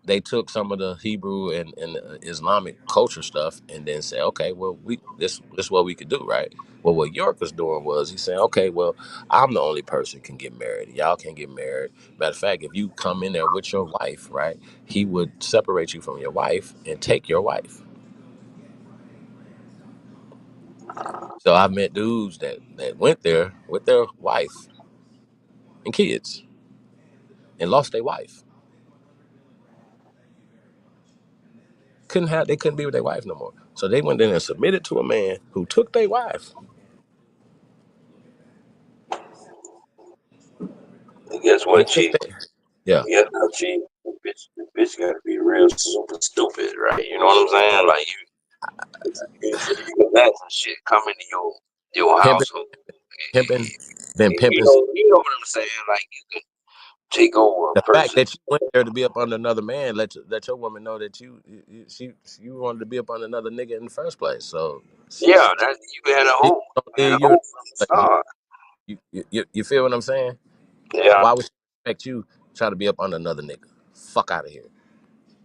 Speaker 9: they took some of the Hebrew and Islamic culture stuff and then say, okay, well, this what we could do, right? Well, what York was doing was he's saying, okay, well, I'm the only person can get married. Y'all can't get married. Matter of fact, if you come in there with your wife, right, he would separate you from your wife and take your wife. So I've met dudes that went there with their wife and kids and lost their wife. They couldn't be with their wife no more. So they went in and submitted to a man who took their wife.
Speaker 7: And guess
Speaker 9: He
Speaker 7: what,
Speaker 9: took
Speaker 7: Chief?
Speaker 9: that. Yeah.
Speaker 7: Chief. The bitch gotta be real super stupid, right? You know what I'm saying? Like you can let some shit come into your
Speaker 9: Pimping,
Speaker 7: household.
Speaker 9: pimping, then
Speaker 7: You
Speaker 9: pimping.
Speaker 7: know what I'm saying? Like you can take over a
Speaker 9: The fact
Speaker 7: person.
Speaker 9: that you went there to be up under another man, let your woman know that you wanted to be up under another nigga in the first place. So
Speaker 7: Yeah, that you had a
Speaker 9: she
Speaker 7: hope.
Speaker 9: don't
Speaker 7: You had a
Speaker 9: leave you.
Speaker 7: hope from the
Speaker 9: Like,
Speaker 7: start.
Speaker 9: you feel what I'm saying?
Speaker 7: Yeah,
Speaker 9: Why would she expect you try to be up under another nigga? Fuck out of here.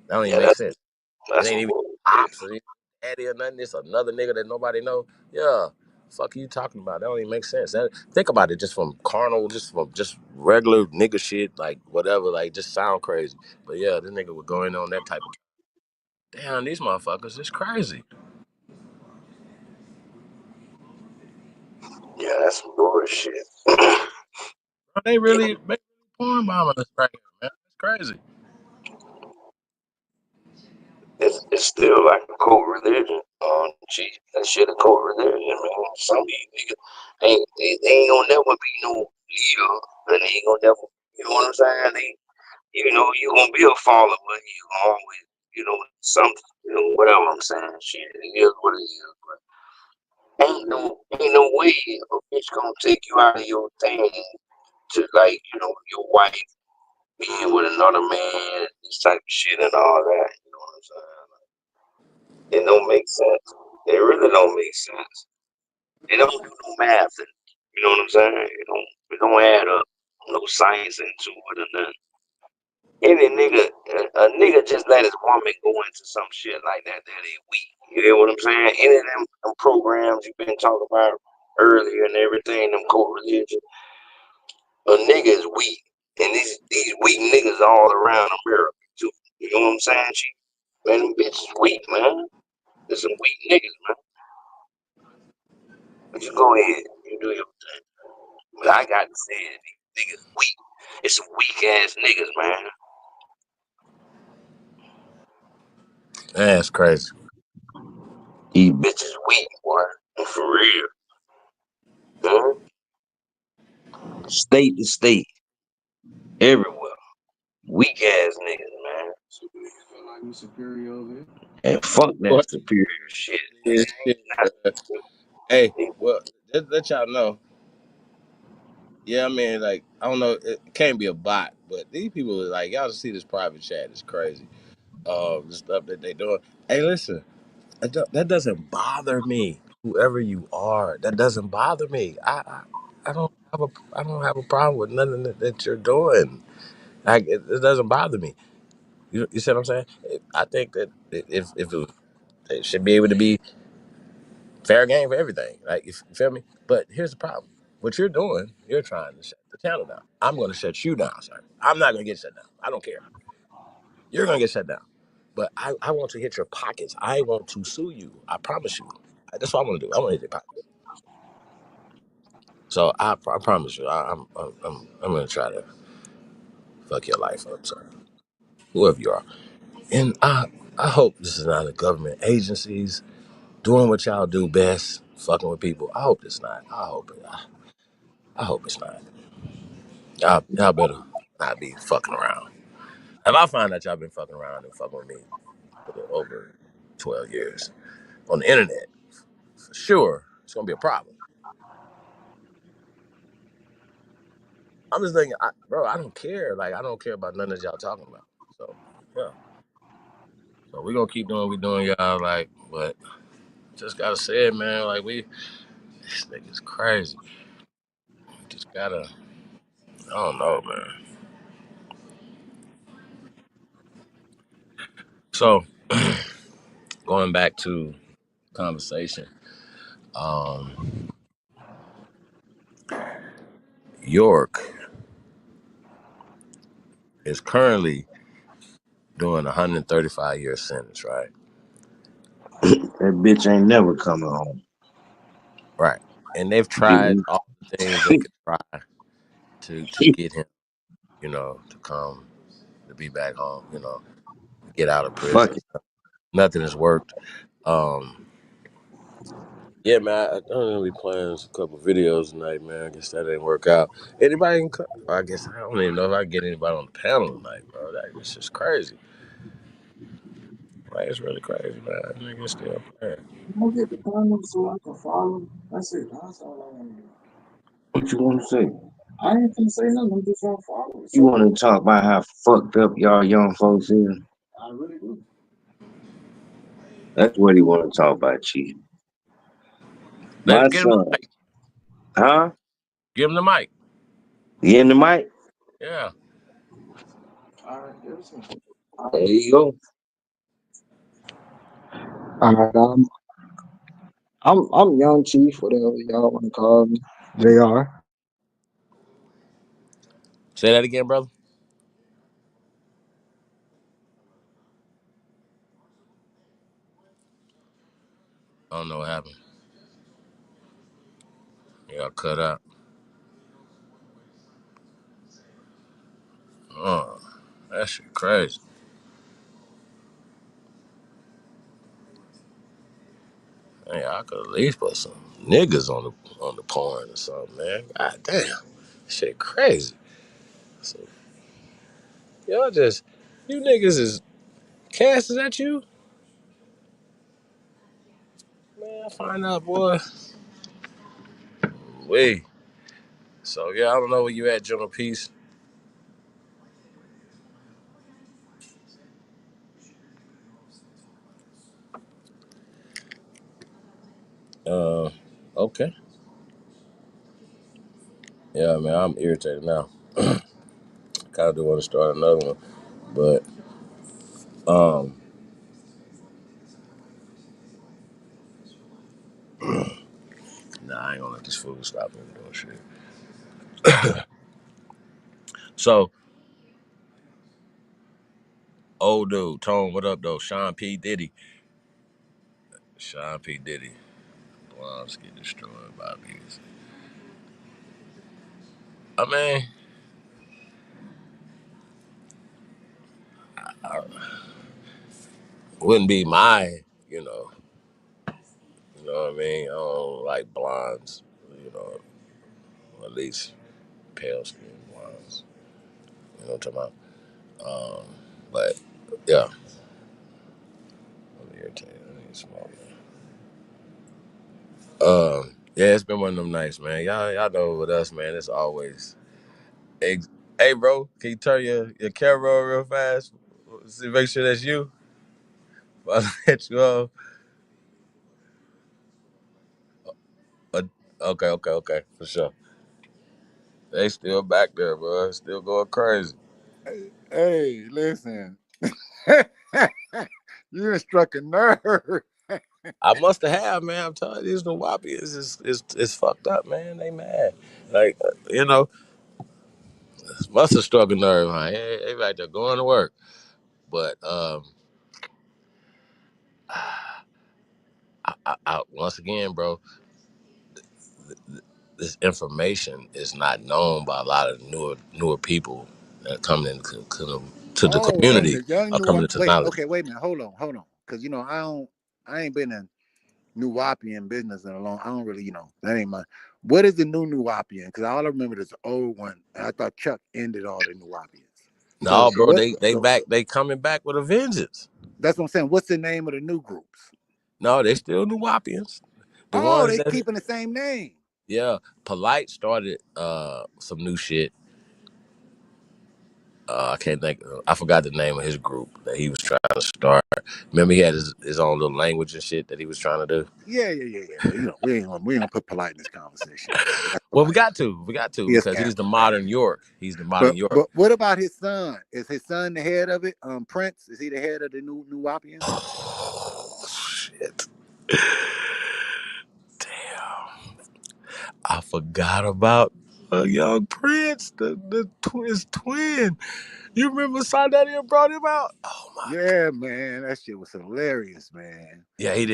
Speaker 9: That don't even
Speaker 7: yeah,
Speaker 9: make sense. It
Speaker 7: that's
Speaker 9: ain't
Speaker 7: some
Speaker 9: even
Speaker 7: bullshit.
Speaker 9: ops or even daddy or nothing. It's another nigga that nobody know. Yeah. Fuck are you talking about? That don't even make sense. Think about it just from carnal, just from just regular nigga shit, like whatever, like just sound crazy. But yeah, this nigga was going on that type of damn, these motherfuckers is crazy.
Speaker 7: Yeah, that's some bullshit.
Speaker 9: They really porn bombing us right here, man. It's crazy.
Speaker 7: It's still like a cult religion. Gee, that shit a cult religion, man. Some of these niggas they ain't gonna never be no leader, and they ain't gonna never. You know what I'm saying? You gonna be a follower, but you gonna always, something, whatever I'm saying. Shit, it is what it is. Ain't no way a bitch gonna take you out of your thing to like, your wife being with another man, this type of shit and all that. You know what I'm saying? It don't make sense. It really don't make sense. They don't do no math. You know what I'm saying? It don't add up. No science into it or nothing. Any nigga, a nigga just let his woman go into some shit like that. That ain't weak. You hear what I'm saying? Any of them programs you've been talking about earlier and everything, them co-religion, a nigga is weak. And these weak niggas all around America too. You know what I'm saying, Chief? Man, them bitches weak, man. There's some weak niggas, man. But you go ahead, you do your thing. But I got to say it, these niggas weak. It's some weak ass niggas, man.
Speaker 9: That's crazy.
Speaker 7: These bitches weak, boy. For real. Huh? State to state. Everywhere. Weak ass niggas, man.
Speaker 10: So do you feel like we superior over here?
Speaker 7: And fuck
Speaker 9: Boy,
Speaker 7: that superior shit.
Speaker 9: this shit, bruh. Hey, well, just let y'all know. Yeah, I mean, like, I don't know, it can't be a bot, but these people are like, y'all see this private chat is crazy. The stuff that they doing. Hey, listen, that doesn't bother me. Whoever you are, that doesn't bother me. I don't have a problem with nothing that you're doing. Like, it doesn't bother me. You see what I'm saying? I think that if it should be able to be fair game for everything. Like, you feel me? But here's the problem. What you're doing, you're trying to shut the channel down. I'm going to shut you down, sir. I'm not going to get shut down. I don't care. You're going to get shut down. But I want to hit your pockets. I want to sue you. I promise you. That's what I want to do. I want to hit your pockets. So I promise you, I'm going to try to fuck your life up, sir. Whoever you are. And I hope this is not a government agencies doing what y'all do best, fucking with people. I hope it's not. I hope it's not. Y'all better not be fucking around. If I find that y'all been fucking around and fucking with me for over 12 years on the internet, for sure, it's gonna be a problem. I'm just thinking, bro, I don't care. Like, I don't care about none of y'all talking about. So, yeah. So we're gonna keep doing what we doing, y'all. Like, but just gotta say it, man. Like, this nigga's crazy. We just gotta, I don't know, man. So, going back to conversation, um, York is currently doing a 135-year sentence, right?
Speaker 7: That bitch ain't never coming home.
Speaker 9: Right. And they've tried
Speaker 7: You
Speaker 9: all the things they could try to get him, to come to be back home, get out of
Speaker 7: fuck
Speaker 9: prison.
Speaker 7: it.
Speaker 9: Nothing has worked. Um, yeah, man, I'm gonna be playing a couple videos tonight, man. I guess that didn't work out. Anybody can come? I guess I don't even know if I can get anybody on the panel tonight, bro. It's just crazy. Like, it's really crazy, man. Niggas still playing.
Speaker 10: I'll get the comments so I can follow. That's it. That's all I want to do.
Speaker 7: What you want to say?
Speaker 10: I ain't gonna say nothing. I'm just gonna follow it.
Speaker 7: You
Speaker 10: So
Speaker 7: want to talk about how fucked up y'all young folks is?
Speaker 10: I really do.
Speaker 7: That's what he want to talk about, Chief.
Speaker 9: Let's
Speaker 7: My
Speaker 9: get him the
Speaker 7: son.
Speaker 9: mic.
Speaker 7: Huh?
Speaker 9: Give him the mic.
Speaker 7: You in the mic?
Speaker 9: Yeah.
Speaker 10: All right, everything.
Speaker 7: There you go.
Speaker 10: All right, I'm Young Chief, whatever y'all want to call me. JR.
Speaker 9: Say that again, brother. I don't know what happened. Yeah, cut out. Oh, that shit crazy. Hey, I could at least put some niggas on the porn or something, man. God damn, shit crazy. So y'all you niggas is Cass, is that you? Man, I find out, boy. Wait. So yeah, I don't know where you at, General Peace. Uh, okay. Yeah, man, I'm irritated now. Kind of do want to start another one, but um, nah, I ain't gonna let this fool stop me doing shit. So, old dude, Tone, what up though? Sean P. Diddy. Sean P. Diddy. Blondes get destroyed by music. I mean, I wouldn't be my, you know what I mean? I don't like blondes, you know, at least pale skin blondes. You know what I'm talking about? But yeah, I'm irritated. I need smoke, man. Yeah, it's been one of them nights, man. Y'all know with us, man. It's always. Hey, bro, can you turn your camera on real fast? See, make sure that's you. I'll let you off. Uh, okay, for sure. They still back there, bro. Still going crazy.
Speaker 2: Hey, listen. You done struck a nerve.
Speaker 9: I must have, man. I'm telling you, these Nuwapians is fucked up, man. They mad. Like, must have struck a nerve, huh? They right there going to work. But once again, bro, this information is not known by a lot of newer people that are coming to the
Speaker 2: Oh, them
Speaker 9: community
Speaker 2: the young
Speaker 9: are
Speaker 2: new
Speaker 9: coming
Speaker 2: one.
Speaker 9: into
Speaker 2: Wait,
Speaker 9: knowledge.
Speaker 2: okay, wait a minute. Hold on. Cause I ain't been in Nuwapian business in a long. I don't really, that ain't my. What is the new Nuwapian? Cause all I remember is the old one. And I thought Chuck ended all the Nuwapians. So
Speaker 9: No, bro,
Speaker 2: what?
Speaker 9: they
Speaker 2: So
Speaker 9: back. They coming back with a vengeance.
Speaker 2: that's what I'm saying. What's the name of the new groups?
Speaker 9: No, they still Nuwapians. The
Speaker 2: Oh,
Speaker 9: ones
Speaker 2: they
Speaker 9: that,
Speaker 2: keeping the same name.
Speaker 9: yeah, Polite started some new shit. I can't think. I forgot the name of his group that he was trying to start. Remember, he had his own little language and shit that he was trying to do.
Speaker 2: Yeah. But we ain't gonna put polite in this conversation, man. That's
Speaker 9: Well, we
Speaker 2: polite.
Speaker 9: got to
Speaker 2: He a
Speaker 9: because he's
Speaker 2: scammer,
Speaker 9: the
Speaker 2: man.
Speaker 9: modern York. He's the modern
Speaker 2: But
Speaker 9: York.
Speaker 2: but what about his son? Is his son the head of it? Prince, is he the head of the new Nuwapians?
Speaker 9: Oh shit! Damn, I forgot about young Prince, his twin. You remember Sandadia brought him out? Oh my god!
Speaker 2: Yeah, man, that shit was hilarious, man.
Speaker 9: Yeah, he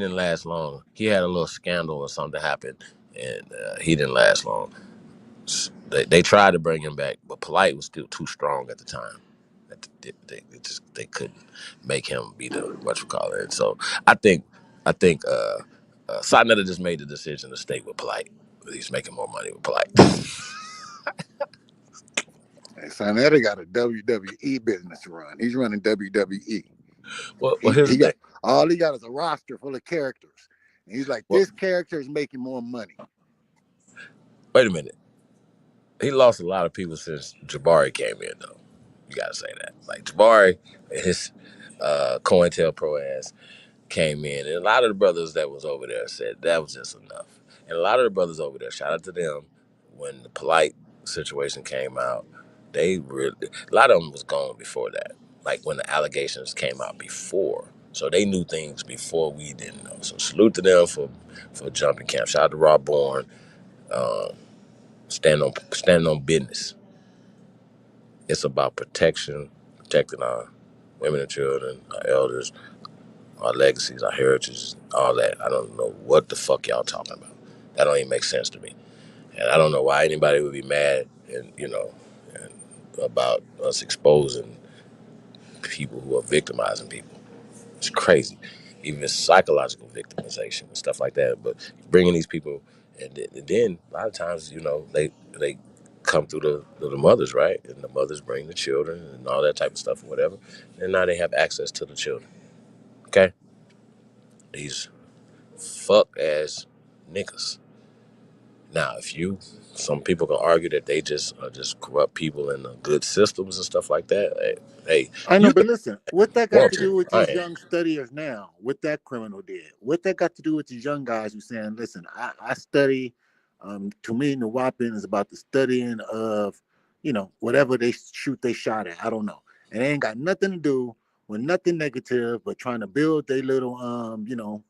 Speaker 9: didn't last long. He had a little scandal or something happen, and he didn't last long. They tried to bring him back, but Polite was still too strong at the time. They couldn't make him be the what you call it. So I think Sonetta just made the decision to stay with Polite. He's making more money with Polite.
Speaker 2: Hey, Sonetta got a WWE business to run. He's running WWE.
Speaker 9: Well,
Speaker 2: He
Speaker 9: here's
Speaker 2: he
Speaker 9: the thing.
Speaker 2: got all he got is a roster full of characters. And he's like,
Speaker 9: Well,
Speaker 2: this character is making more money.
Speaker 9: wait a minute. He lost a lot of people since Jabari came in, though. You gotta say that. Like Jabari, his COINTELPRO ass came in, and a lot of the brothers that was over there said that was just enough. And a lot of the brothers over there, shout out to them, when the Polite situation came out, they really, a lot of them was gone before that. Like when the allegations came out before, so they knew things before we didn't know. So salute to them for jumping camp. Shout out to Rob Bourne, um, standing on business. It's about protecting our women and children, our elders, our legacies, our heritages, all that. I don't know what the fuck y'all talking about. That don't even make sense to me. And I don't know why anybody would be mad and about us exposing people who are victimizing people. It's crazy. Even psychological victimization and stuff like that. But bringing these people, and then a lot of times, they come through the mothers, right? And the mothers bring the children and all that type of stuff or whatever. And now they have access to the children. Okay? These fuck ass niggas. Now, some people can argue that they just corrupt people in the good systems and stuff like that. Hey,
Speaker 2: I know,
Speaker 9: you
Speaker 2: but
Speaker 9: can
Speaker 2: listen, what that got
Speaker 9: want
Speaker 2: to do
Speaker 9: to.
Speaker 2: with
Speaker 9: I
Speaker 2: these
Speaker 9: ain't.
Speaker 2: young studiers now? What that criminal did? What that got to do with these young guys who saying, "Listen, I study." To me, the whopping is about the studying of, whatever they shoot they shot at. I don't know, and it ain't got nothing to do with nothing negative, but trying to build their little,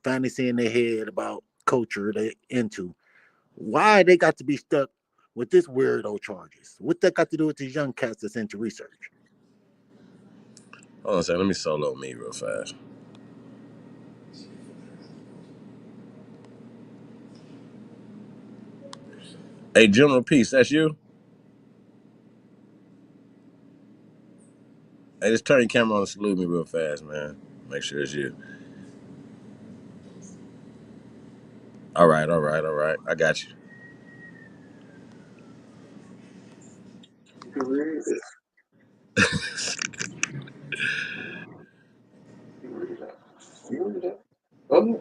Speaker 2: fantasy in their head about culture they into. Why they got to be stuck with this weirdo charges? What that got to do with these young cats that's into research?
Speaker 9: Hold on a second. Let me solo me real fast. Hey, General Peace, that's you? Hey, just turn your camera on and salute me real fast, man. Make sure it's you. All right. I got you.
Speaker 10: You can read it. You can read that. You read that.
Speaker 9: Oh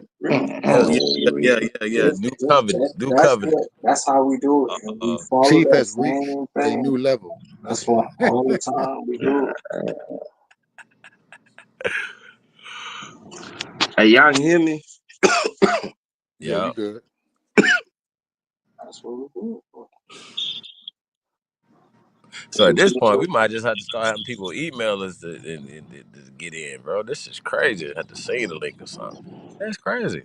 Speaker 10: You read it.
Speaker 9: yeah. New covenant. New covenant.
Speaker 10: That's how we do it, and we follow
Speaker 2: Chief
Speaker 10: that
Speaker 2: has reached
Speaker 10: same
Speaker 2: a
Speaker 10: thing.
Speaker 2: new level.
Speaker 10: That's why all the time we do it.
Speaker 7: Hey, y'all can hear me?
Speaker 2: Yeah,
Speaker 9: Yeah.
Speaker 2: you good.
Speaker 10: That's what we do it for.
Speaker 9: So at this point, we might just have to start having people email us to get in, bro. This is crazy. I have to say the link or something. That's crazy.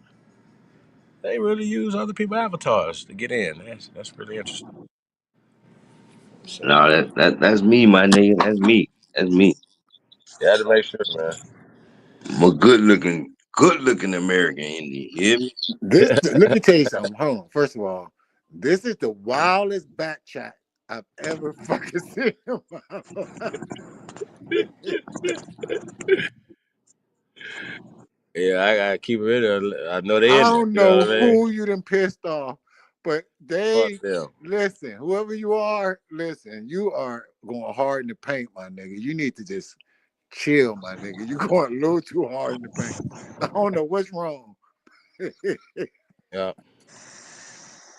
Speaker 9: They really use other people's avatars to get in. That's really interesting. So
Speaker 7: No, that's me, my nigga. That's me. That's me.
Speaker 9: you had to make sure, man.
Speaker 7: I'm a good looking American Indian. You hear me?
Speaker 2: Let me tell you something. Hold on. First of all, this is the wildest back chat I've ever fucking seen.
Speaker 9: Yeah, I gotta keep it in there. I know they
Speaker 2: I
Speaker 9: in there.
Speaker 2: don't
Speaker 9: You know
Speaker 2: know
Speaker 9: what I mean?
Speaker 2: who you done pissed off, but
Speaker 9: Fuck them.
Speaker 2: listen, whoever you are, listen, you are going hard in the paint, my nigga. You need to just chill, my nigga. You're going a little too hard in the paint. I don't know what's wrong.
Speaker 9: Yeah,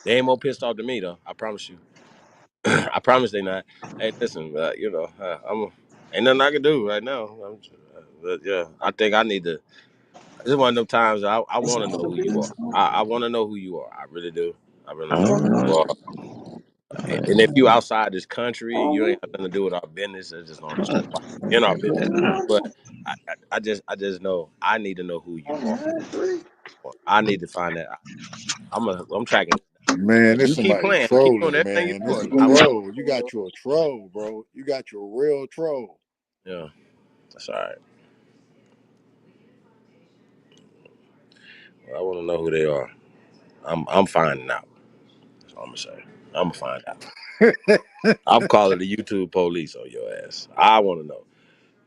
Speaker 9: they ain't more pissed off than me though. I promise you. I promise they not. Hey, listen, ain't nothing I can do right now. But yeah, I think I need to. This is one of them times I
Speaker 10: It's
Speaker 9: want to know
Speaker 10: gotta
Speaker 9: who
Speaker 10: be.
Speaker 9: you are. I want to know who you are. I really do. I really know who you are. And if you outside this country and you ain't have nothing to do with our business, I just don't understand why you're in our business. But I just know I need to know who you are. I need to find that. I'm tracking.
Speaker 2: Man,
Speaker 9: If
Speaker 2: there's
Speaker 9: you keep
Speaker 2: somebody
Speaker 9: playing, keep doing
Speaker 2: trolling,
Speaker 9: everything
Speaker 2: man.
Speaker 9: you're
Speaker 2: This
Speaker 9: doing.
Speaker 2: a troll. You got you a troll, bro. You got your real troll.
Speaker 9: Yeah, that's all right. Well, I want to know who they are. I'm finding out. That's all I'm gonna say. I'm gonna find out. I'm calling the YouTube police on your ass. I want to know.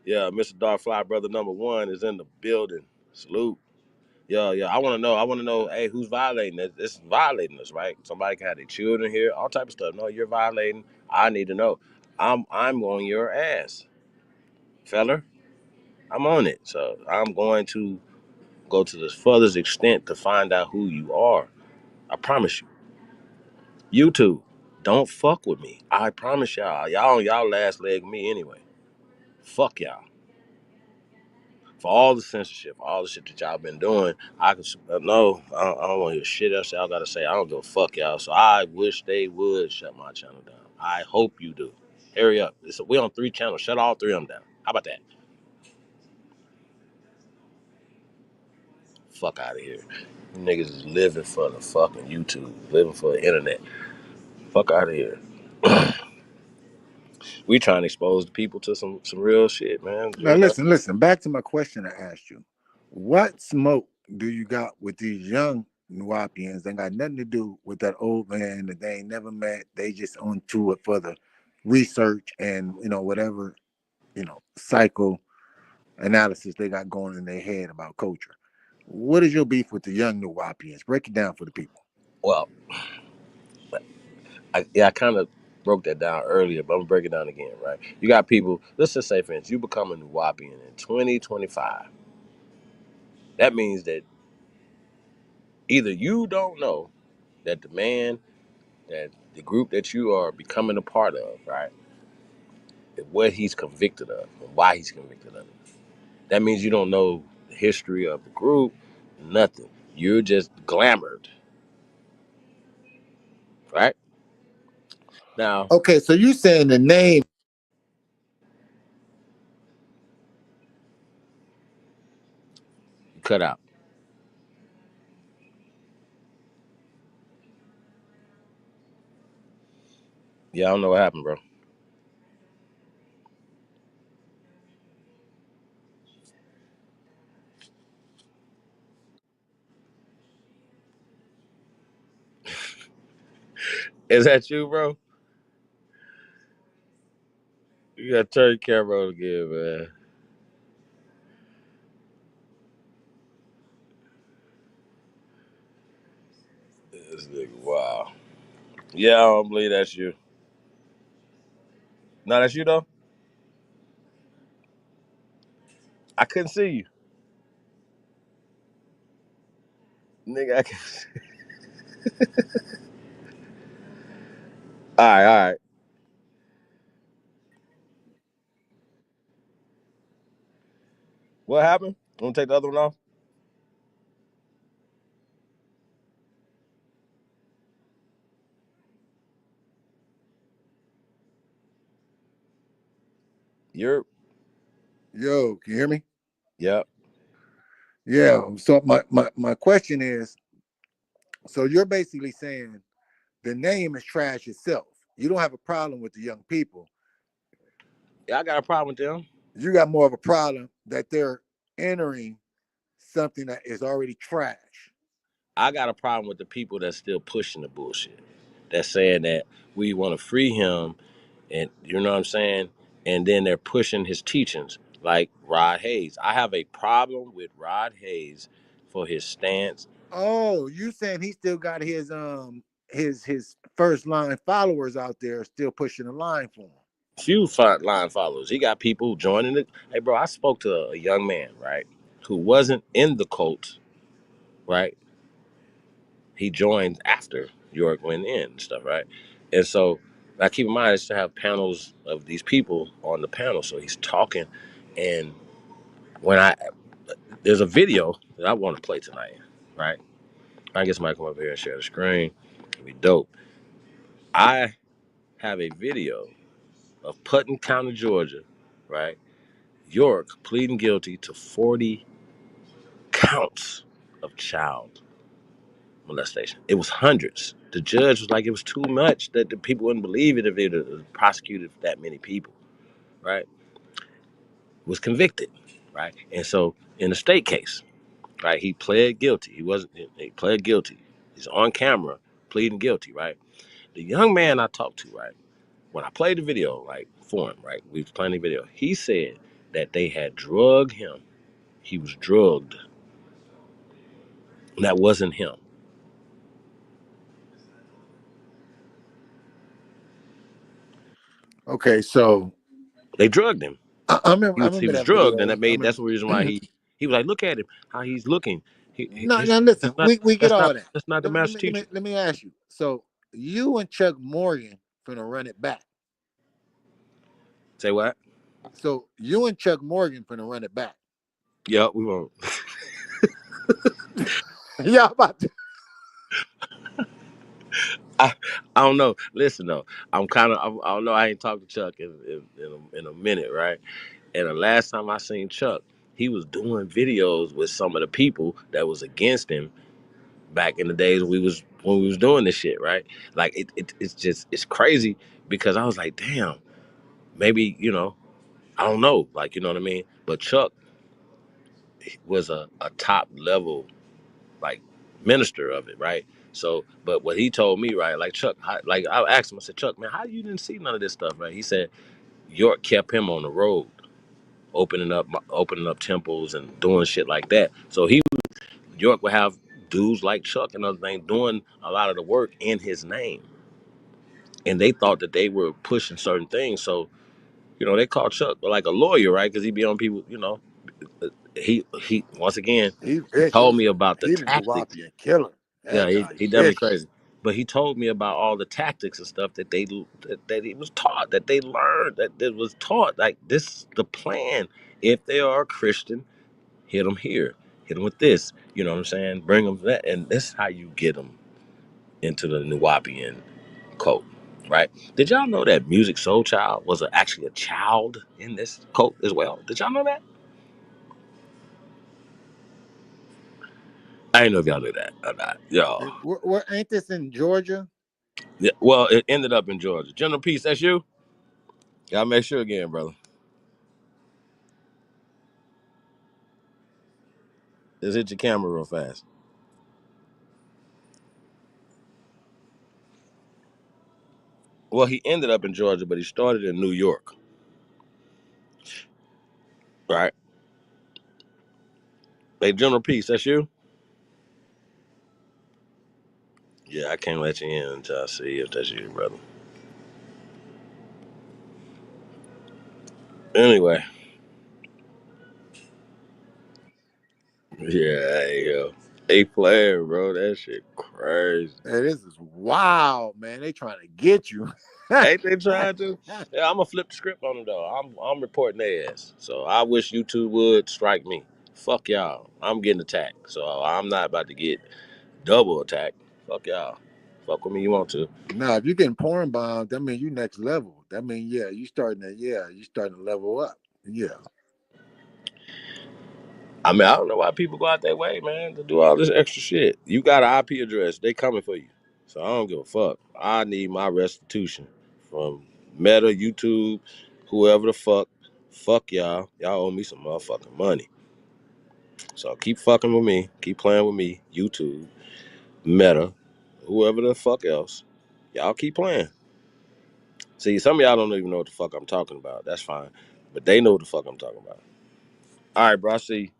Speaker 9: Yeah, Mr. Darkfly brother number one is in the building. Salute. Yeah. I want to know. I want to know. Hey, who's violating this? This is violating us, right? Somebody can have their children here, all type of stuff. No, you're violating. I need to know. I'm on your ass, feller. I'm on it. So I'm going to go to the furthest extent to find out who you are. I promise you. YouTube, don't fuck with me. I promise y'all. Y'all on y'all last leg me anyway. Fuck y'all. For all the censorship, all the shit that y'all been doing, I can no, I don't want to hear shit else y'all gotta say. I don't give a fuck y'all. So I wish they would shut my channel down. I hope you do. Hurry up. We on 3 channels. Shut all 3 of them down. How about that? Fuck out of here. You niggas is living for the fucking YouTube, living for the internet. Fuck out of here. We trying to expose the people to some real shit, man.
Speaker 2: Now listen. Back to my question I asked you. What smoke do you got with these young Nuwapians that got nothing to do with that old man that they ain't never met? They just on to it for the research and whatever psycho analysis they got going in their head about culture. What is your beef with the young Nuwapians? Break it down for the people.
Speaker 9: Well, I kind of broke that down earlier, but I'm gonna break it down again, right? You got people, let's just say, for instance, you become a Nuwapian in 2025. That means that Either you don't know that the man, that the group that you are becoming a part of, right, what he's convicted of and why he's convicted of it. That means you don't know the history of the group, nothing. You're just glamored, right? Now,
Speaker 2: Okay, so you saying the name?
Speaker 9: you cut out. Yeah, I don't know what happened, bro. Is that you, bro? You gotta turn your camera on again, man. This nigga, wow. Yeah, I don't believe that's you. No, that's you though. I couldn't see you, nigga. I can. All right, all right. What happened? Want to take the other one off? You're.
Speaker 2: Yo, can you hear me?
Speaker 9: Yep.
Speaker 2: Yeah. So my question is, so you're basically saying the name is trash itself. You don't have a problem with the young people.
Speaker 9: Yeah, I got a problem with them.
Speaker 2: You got more of a problem that they're entering something that is already trash.
Speaker 9: I got a problem with the people that's still pushing the bullshit. That's saying that we want to free him, and you know what I'm saying? And then they're pushing his teachings, like Rod Hayes. I have a problem with Rod Hayes for his stance.
Speaker 2: Oh, you saying he still got his first line followers out there still pushing the line for him?
Speaker 9: Few front line followers. He got people joining it. Hey, bro, I spoke to a young man, right, who wasn't in the cult, right? He joined after York went in and stuff, right? And so, I keep in mind, I used to have panels of these people on the panel. So he's talking, and when there's a video that I want to play tonight, right? I guess I might come up here and share the screen. It'd be dope. I have a video of Putnam County, Georgia, right? York pleading guilty to 40 counts of child molestation. It was hundreds. The judge was like, it was too much, that the people wouldn't believe it if they prosecuted that many people, right? Was convicted, right? And so in the state case, right, he pled guilty. He pled guilty. He's on camera pleading guilty, right? The young man I talked to, right, when I played the video, like for him, right, we was playing the video, he said that they had drugged him. He was drugged. And that wasn't him.
Speaker 2: Okay, so
Speaker 9: They drugged him.
Speaker 2: I remember
Speaker 9: He was
Speaker 2: that
Speaker 9: drugged, and
Speaker 2: video.
Speaker 9: that made that's the reason why he was like, look at him, how he's looking.
Speaker 2: No, listen, we get all that.
Speaker 9: That's not the master teacher.
Speaker 2: Let me ask you. So you and Chuck Morgan finna run it back.
Speaker 9: Say what?
Speaker 2: So you and Chuck Morgan finna run it back.
Speaker 9: Yeah, we won't.
Speaker 2: Y'all about to.
Speaker 9: I don't know. Listen though, I don't know. I ain't talked to Chuck in a minute, right? And the last time I seen Chuck, he was doing videos with some of the people that was against him back in the days when we was doing this shit, right? Like it's crazy because I was like, damn, maybe I don't know, like you know what I mean. But Chuck was a top level like minister of it, right? So, but what he told me, right, like Chuck, like I asked him, I said, Chuck, man, how you didn't see none of this stuff, right? He said York kept him on the road, opening up temples and doing shit like that. So York would have dudes like Chuck and other things doing a lot of the work in his name, and they thought that they were pushing certain things. So they called Chuck like a lawyer, right? Because he'd be on people, he once again
Speaker 2: He
Speaker 9: he told
Speaker 2: vicious.
Speaker 9: me about the
Speaker 2: He the
Speaker 9: tactics.
Speaker 2: Nuwapian killer.
Speaker 9: Yeah,
Speaker 2: That guy
Speaker 9: he definitely
Speaker 2: vicious.
Speaker 9: crazy. But he told me about all the tactics and stuff that that he was taught, that they learned, that was taught. Like this, the plan. If they are a Christian, hit them here, hit them with this. You know what I'm saying? Bring them that, and this is how you get them into the Nuwapian cult, right? Did y'all know that Music Soul Child was actually a child in this cult as well? Did y'all know that? I didn't know if y'all knew that or not. Yo,
Speaker 2: What ain't this in Georgia?
Speaker 9: yeah, well, it ended up in Georgia. General Peace, that's you. Y'all make sure again, brother. Just hit your camera real fast. Well, he ended up in Georgia, but he started in New York, right? Hey, General Peace, that's you. Yeah, I can't let you in until I see if that's you, brother. Anyway, yeah, hey, yo. Hey, player, bro. That shit crazy.
Speaker 2: Hey, this is wild, man. They trying to get you.
Speaker 9: Ain't they trying to? Yeah, I'm gonna flip the script on them though. I'm reporting their ass. So I wish YouTube would strike me. Fuck y'all. I'm getting attacked. So I'm not about to get double attacked. Fuck y'all. Fuck with me you want to.
Speaker 2: Now, if you're getting porn bombed, that means you next level. That means you starting to level up. Yeah.
Speaker 9: I mean, I don't know why people go out their way, man, to do all this extra shit. You got an IP address, they coming for you. So I don't give a fuck. I need my restitution from Meta, YouTube, whoever the fuck. Fuck y'all. Y'all owe me some motherfucking money. So keep fucking with me. Keep playing with me. YouTube, Meta, whoever the fuck else. Y'all keep playing. See, some of y'all don't even know what the fuck I'm talking about. That's fine. But they know what the fuck I'm talking about. All right, bro. I see.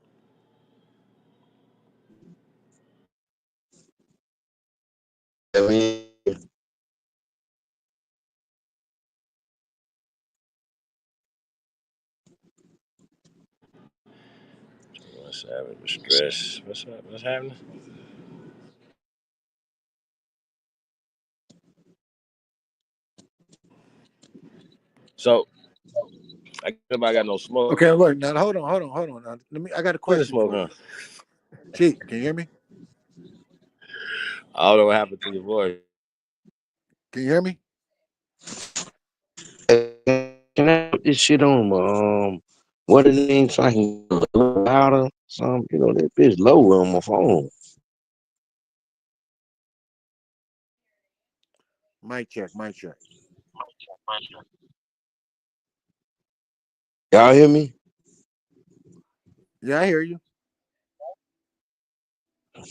Speaker 9: I mean, what's happening? Stress. What's up? What's happening? So, I guess nobody got no smoke.
Speaker 2: Okay, look, now hold on. Now, I got a
Speaker 9: Where's the
Speaker 2: question
Speaker 9: smoke,
Speaker 2: for
Speaker 9: huh?
Speaker 2: you. Chief, can you hear me?
Speaker 9: I don't know what happened to your voice.
Speaker 2: Can you hear me?
Speaker 7: Can I put this shit on my what it means so I can go louder? Some that bitch lower on my phone.
Speaker 2: Mic check, mic check.
Speaker 7: Y'all hear me?
Speaker 2: Yeah, I hear you.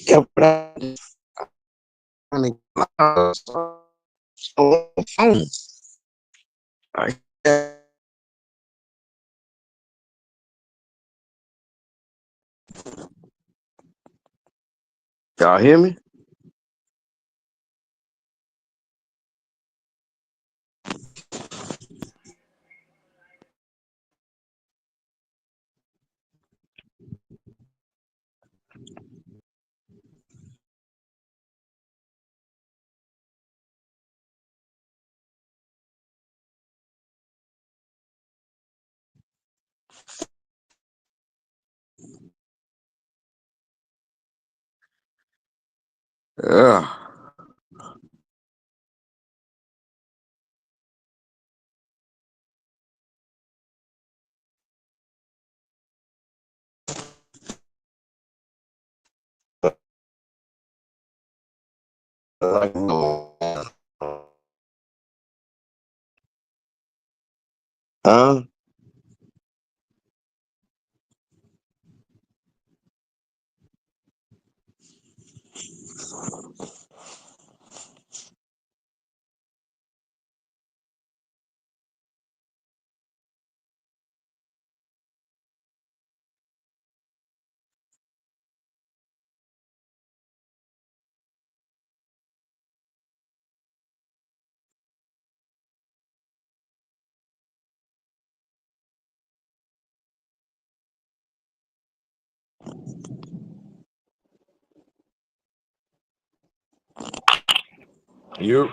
Speaker 7: Yeah, but I just trying to get louder, so on my phone. I Y'all hear me? Yeah. Like, huh?
Speaker 9: You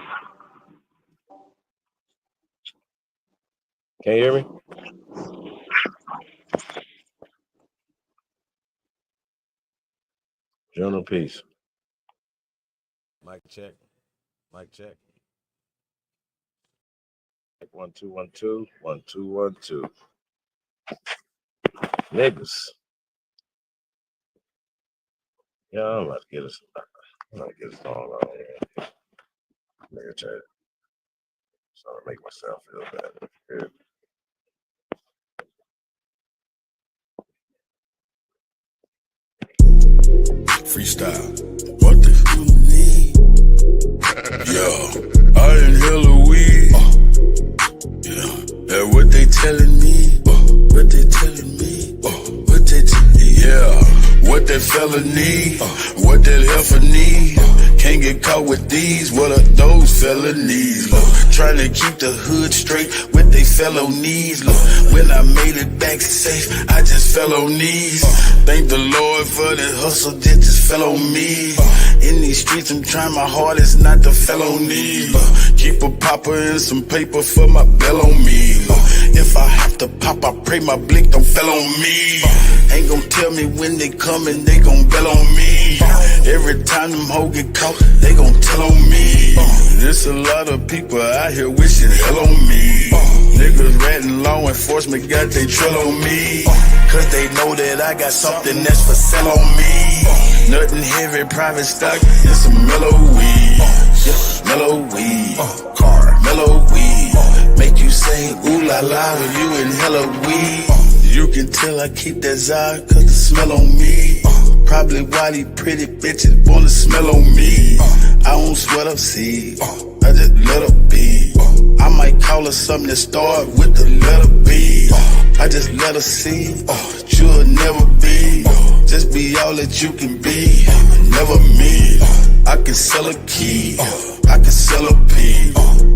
Speaker 9: can you hear me? General peace. Mic check. Mic check. 1 2 1 2 1 2 1 2. Niggas. Yeah, I'm about to get us. I'm about to get a song on here. Nigga, try to make myself feel better. Good.
Speaker 11: Freestyle. What the fuck you need? Yeah, I inhale a weed. Yeah, that what they telling me. What they telling me. What they yeah, what that fella need. What that heifer need. Can't get caught with these. What are those felonies? Trying to keep the hood straight with they felonies. When I made it back safe, I just fell on knees. Thank the Lord for the hustle that just fell on me. In these streets, I'm trying my hardest not to fell on knees. Keep a popper and some paper for my bell on me. If I have to pop, I pray my blick don't fell on me. Ain't gon' tell me when they coming, they gon' bell on me. Every time them hoes get caught, they gon' tell on me. There's a lot of people out here wishing hell on me. Niggas ratting law enforcement got they trail on me. Cause they know that I got something that's for sale on me. Nothing heavy, private stock, and some mellow weed. Yeah, mellow weed. Car, mellow weed. Make you say ooh la la when you inhale a weed. You can tell I keep that Zod cause the smell on me. Probably why these pretty bitches wanna smell on me. I don't sweat up seeds, I just let her be. I might call her something that start with the letter B. I just let her see, you'll never be. Just be all that you can be, never me. I can sell a key, I can sell a pea.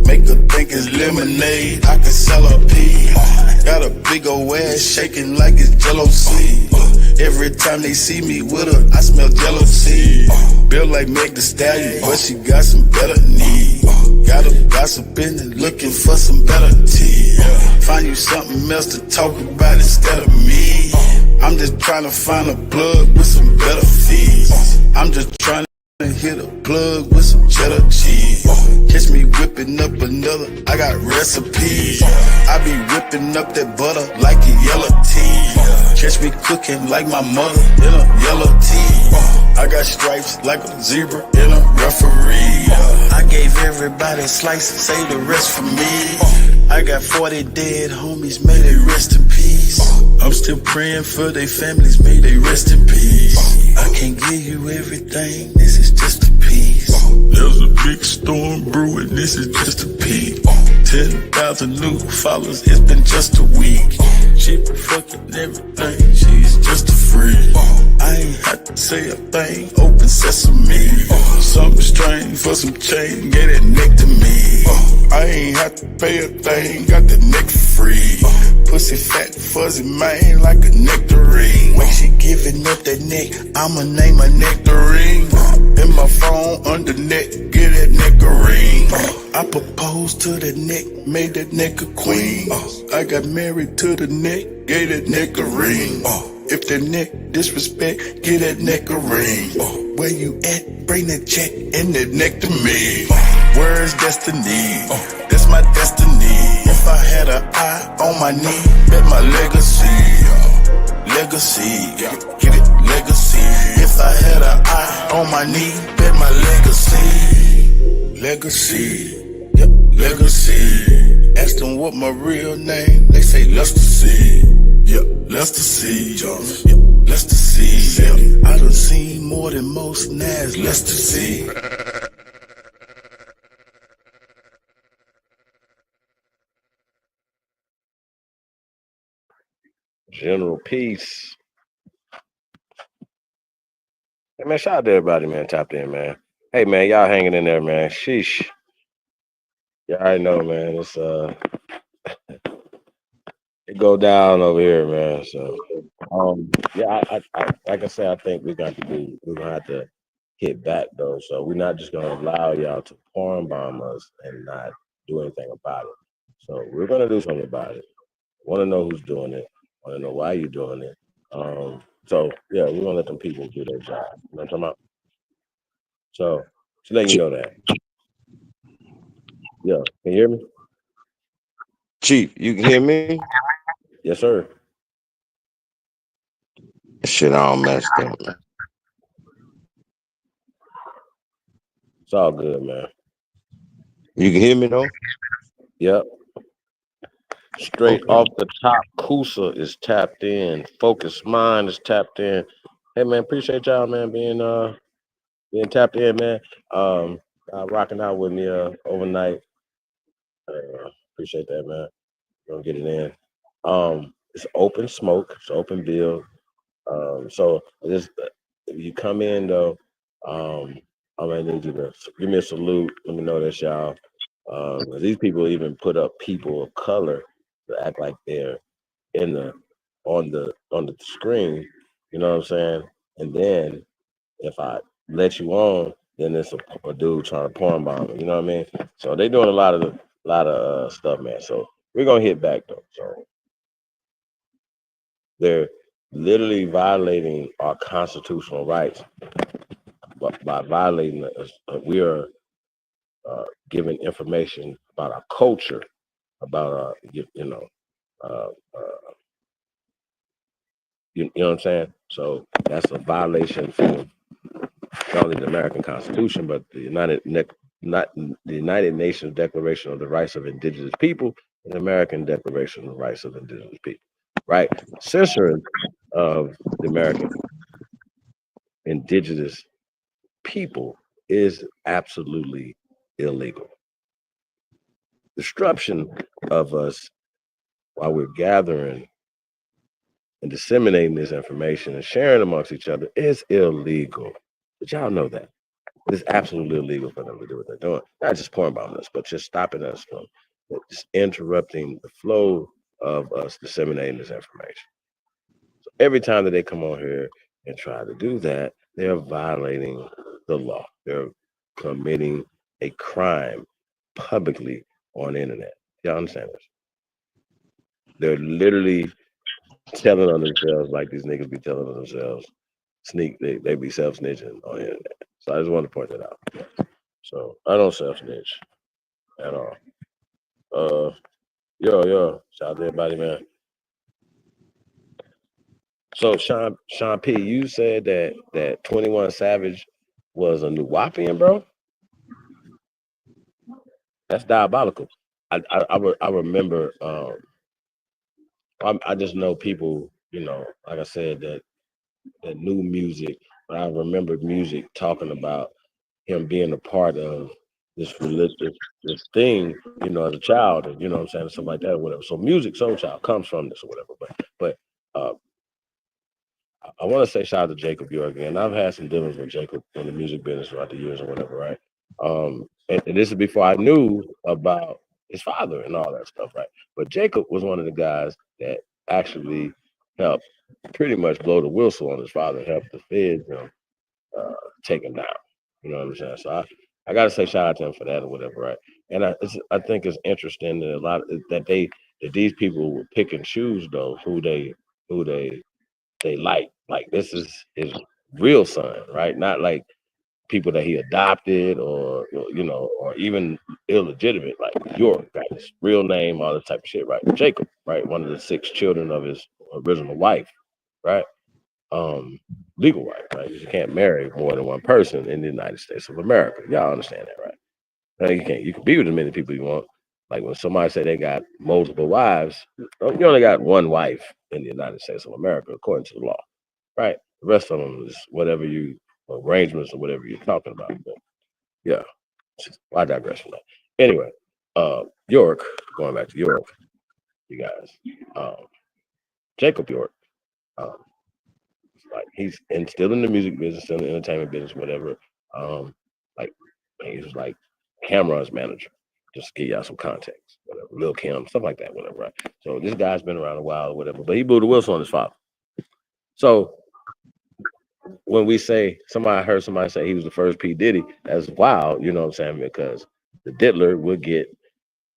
Speaker 11: Make her think it's lemonade, I can sell a pea. Got a big old ass shaking like it's Jello seed. Every time they see me with her, I smell jealousy. Built like Meg Thee Stallion, but she got some better knees. Got her gossiping and looking for some better tea. Find you something else to talk about instead of me. I'm just trying to find a plug with some better fees. I'm just trying to hit a plug with some cheddar cheese. Catch me whipping up another, I got recipes. I be whipping up that butter like a yellow tea. Catch me cooking like my mother in a yellow tea. I got stripes like a zebra in a referee. I gave everybody slices, say the rest for me. I got 40 dead homies, may they rest in peace. I'm still praying for their families, may they rest in peace. I can't give you everything, this is just a piece. There's a big storm brewing, this is just a peek. 10,000 new followers, it's been just a week. She been fucking everything, she's just a freak. I ain't had to say a thing, open sesame. Something strange for some change, get that neck to me. I ain't had to pay a thing, got the neck for free. Pussy fat, fuzzy man, like a nectarine. When she giving up that neck, I'ma name her nectarine. In my phone, under neck, get that nectarine. I proposed to the neck, made that neck a queen. I got married to the neck, gave that neck a ring. If that neck disrespect, give that neck a ring. Where you at? Bring that check and that neck to me. Where's destiny? That's my destiny. If I had an eye on my knee, bet my legacy. Legacy, get it, legacy. If I had an eye on my knee, bet my legacy. Legacy, yep, legacy. Ask them what my real name, they say Lester C. Yep, Lester C. Jones. Yep, Lester C. Yep. I done seen more than most Nas, Lester C.
Speaker 9: General peace. Hey man, shout out to everybody, man. Tapped in, man. Hey man, y'all hanging in there, man. Sheesh. Y'all already know, man. It's it go down over here, man. So yeah, I like I said, I think we're gonna have to hit back though. So we're not just gonna allow y'all to porn bomb us and not do anything about it. So we're gonna do something about it. Want to know who's doing it. Want to know why you're doing it. So yeah, we're gonna let them people do their job. You know what I'm talking about? So just letting you know that. Yeah, can you hear me?
Speaker 7: Chief, you can hear me?
Speaker 9: Yes, sir.
Speaker 7: Shit all messed up, man.
Speaker 9: It's all good, man.
Speaker 7: You can hear me though?
Speaker 9: Yep. Straight
Speaker 7: Okay.
Speaker 9: off the top, Kusa is tapped in. Focus Mind is tapped in. Hey man, appreciate y'all, man, being tapped in, man. Rocking out with me overnight. Appreciate that, man. Gonna get it in. It's open smoke, it's open build. So this if you come in though, I'm gonna need you to give me a salute. Let me know that's y'all. These people even put up people of color to act like they're in the on the screen. You know what I'm saying? And then if I let you on, then it's a dude trying to porn bomb me. You know what I mean? So they doing a lot of stuff, man. So we're gonna hit back though. So they're literally violating our constitutional rights by violating us. We are giving information about our culture, about our, you know, you know what I'm saying? So that's a violation for not only the American Constitution, but the United Nations Declaration of the Rights of Indigenous People and the American Declaration of the Rights of Indigenous People. Right? Censoring of the American Indigenous people is absolutely illegal. Disruption of us while we're gathering and disseminating this information and sharing amongst each other is illegal. But y'all know that. It is absolutely illegal for them to do what they're doing. Not just porn bombing us, but just stopping us from just interrupting the flow of us disseminating this information. So every time that they come on here and try to do that, they're violating the law. They're committing a crime publicly on the internet. Y'all understand this? They're literally telling on themselves like these niggas be telling on themselves. They be self-snitching on the internet. So I just want to point that out. So I don't self-snitch at all. Yo, shout out to everybody, man. So Sean P, you said that 21 Savage was a Nuwapian, bro. That's diabolical. I remember. I just know people, you know, like I said, that knew music, but I remember music talking about him being a part of this religious this thing, you know, as a child, and you know what I'm saying, something like that, or whatever. So music, Soul Child comes from this or whatever. But I want to say shout out to Jacob York again. I've had some dealings with Jacob in the music business throughout the years or whatever, right? And this is before I knew about his father and all that stuff, right? But Jacob was one of the guys that actually helped pretty much blow the whistle on his father, helped the feds take him down. You know what I'm saying? So I got to say shout out to him for that or whatever, right? And I think it's interesting that these people would pick and choose though who they like. Like this is his real son, right? Not like people that he adopted or you know, or even illegitimate, like York, got his real name, all that type of shit, right? Jacob, right? One of the 6 children of his original wife, right? Legal wife, right? You can't marry more than one person in the United States of America. Y'all understand that, right? Now you can be with as many people you want. Like when somebody say they got multiple wives, you only got one wife in the United States of America, according to the law, right? The rest of them is whatever you arrangements or whatever you're talking about. But yeah, I digress from that. Anyway, York, going back to York, you guys, Jacob York, like he's still in the music business, still in the entertainment business, whatever. Like he was like Cameron's manager, just to give y'all some context, whatever. Lil Kim, stuff like that, whatever, right? So this guy's been around a while or whatever, but he blew the whistle on his father. So when we say I heard somebody say he was the first P. Diddy, that's wild, you know what I'm saying? Because the Diddler would get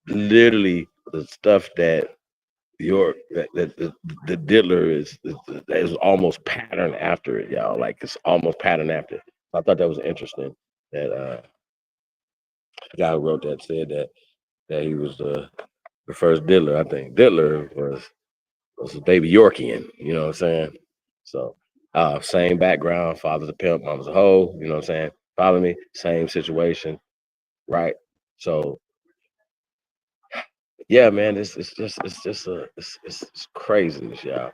Speaker 9: literally the stuff that the Diddler is almost patterned after it, y'all. Like it's almost patterned after it. I thought that was interesting that the guy who wrote that said that he was the first Diddler. I think Diddler was a baby Yorkian, you know what I'm saying? So same background, father's a pimp, mama's a hoe, you know what I'm saying? Follow me? Same situation, right? So yeah, man, it's craziness, y'all.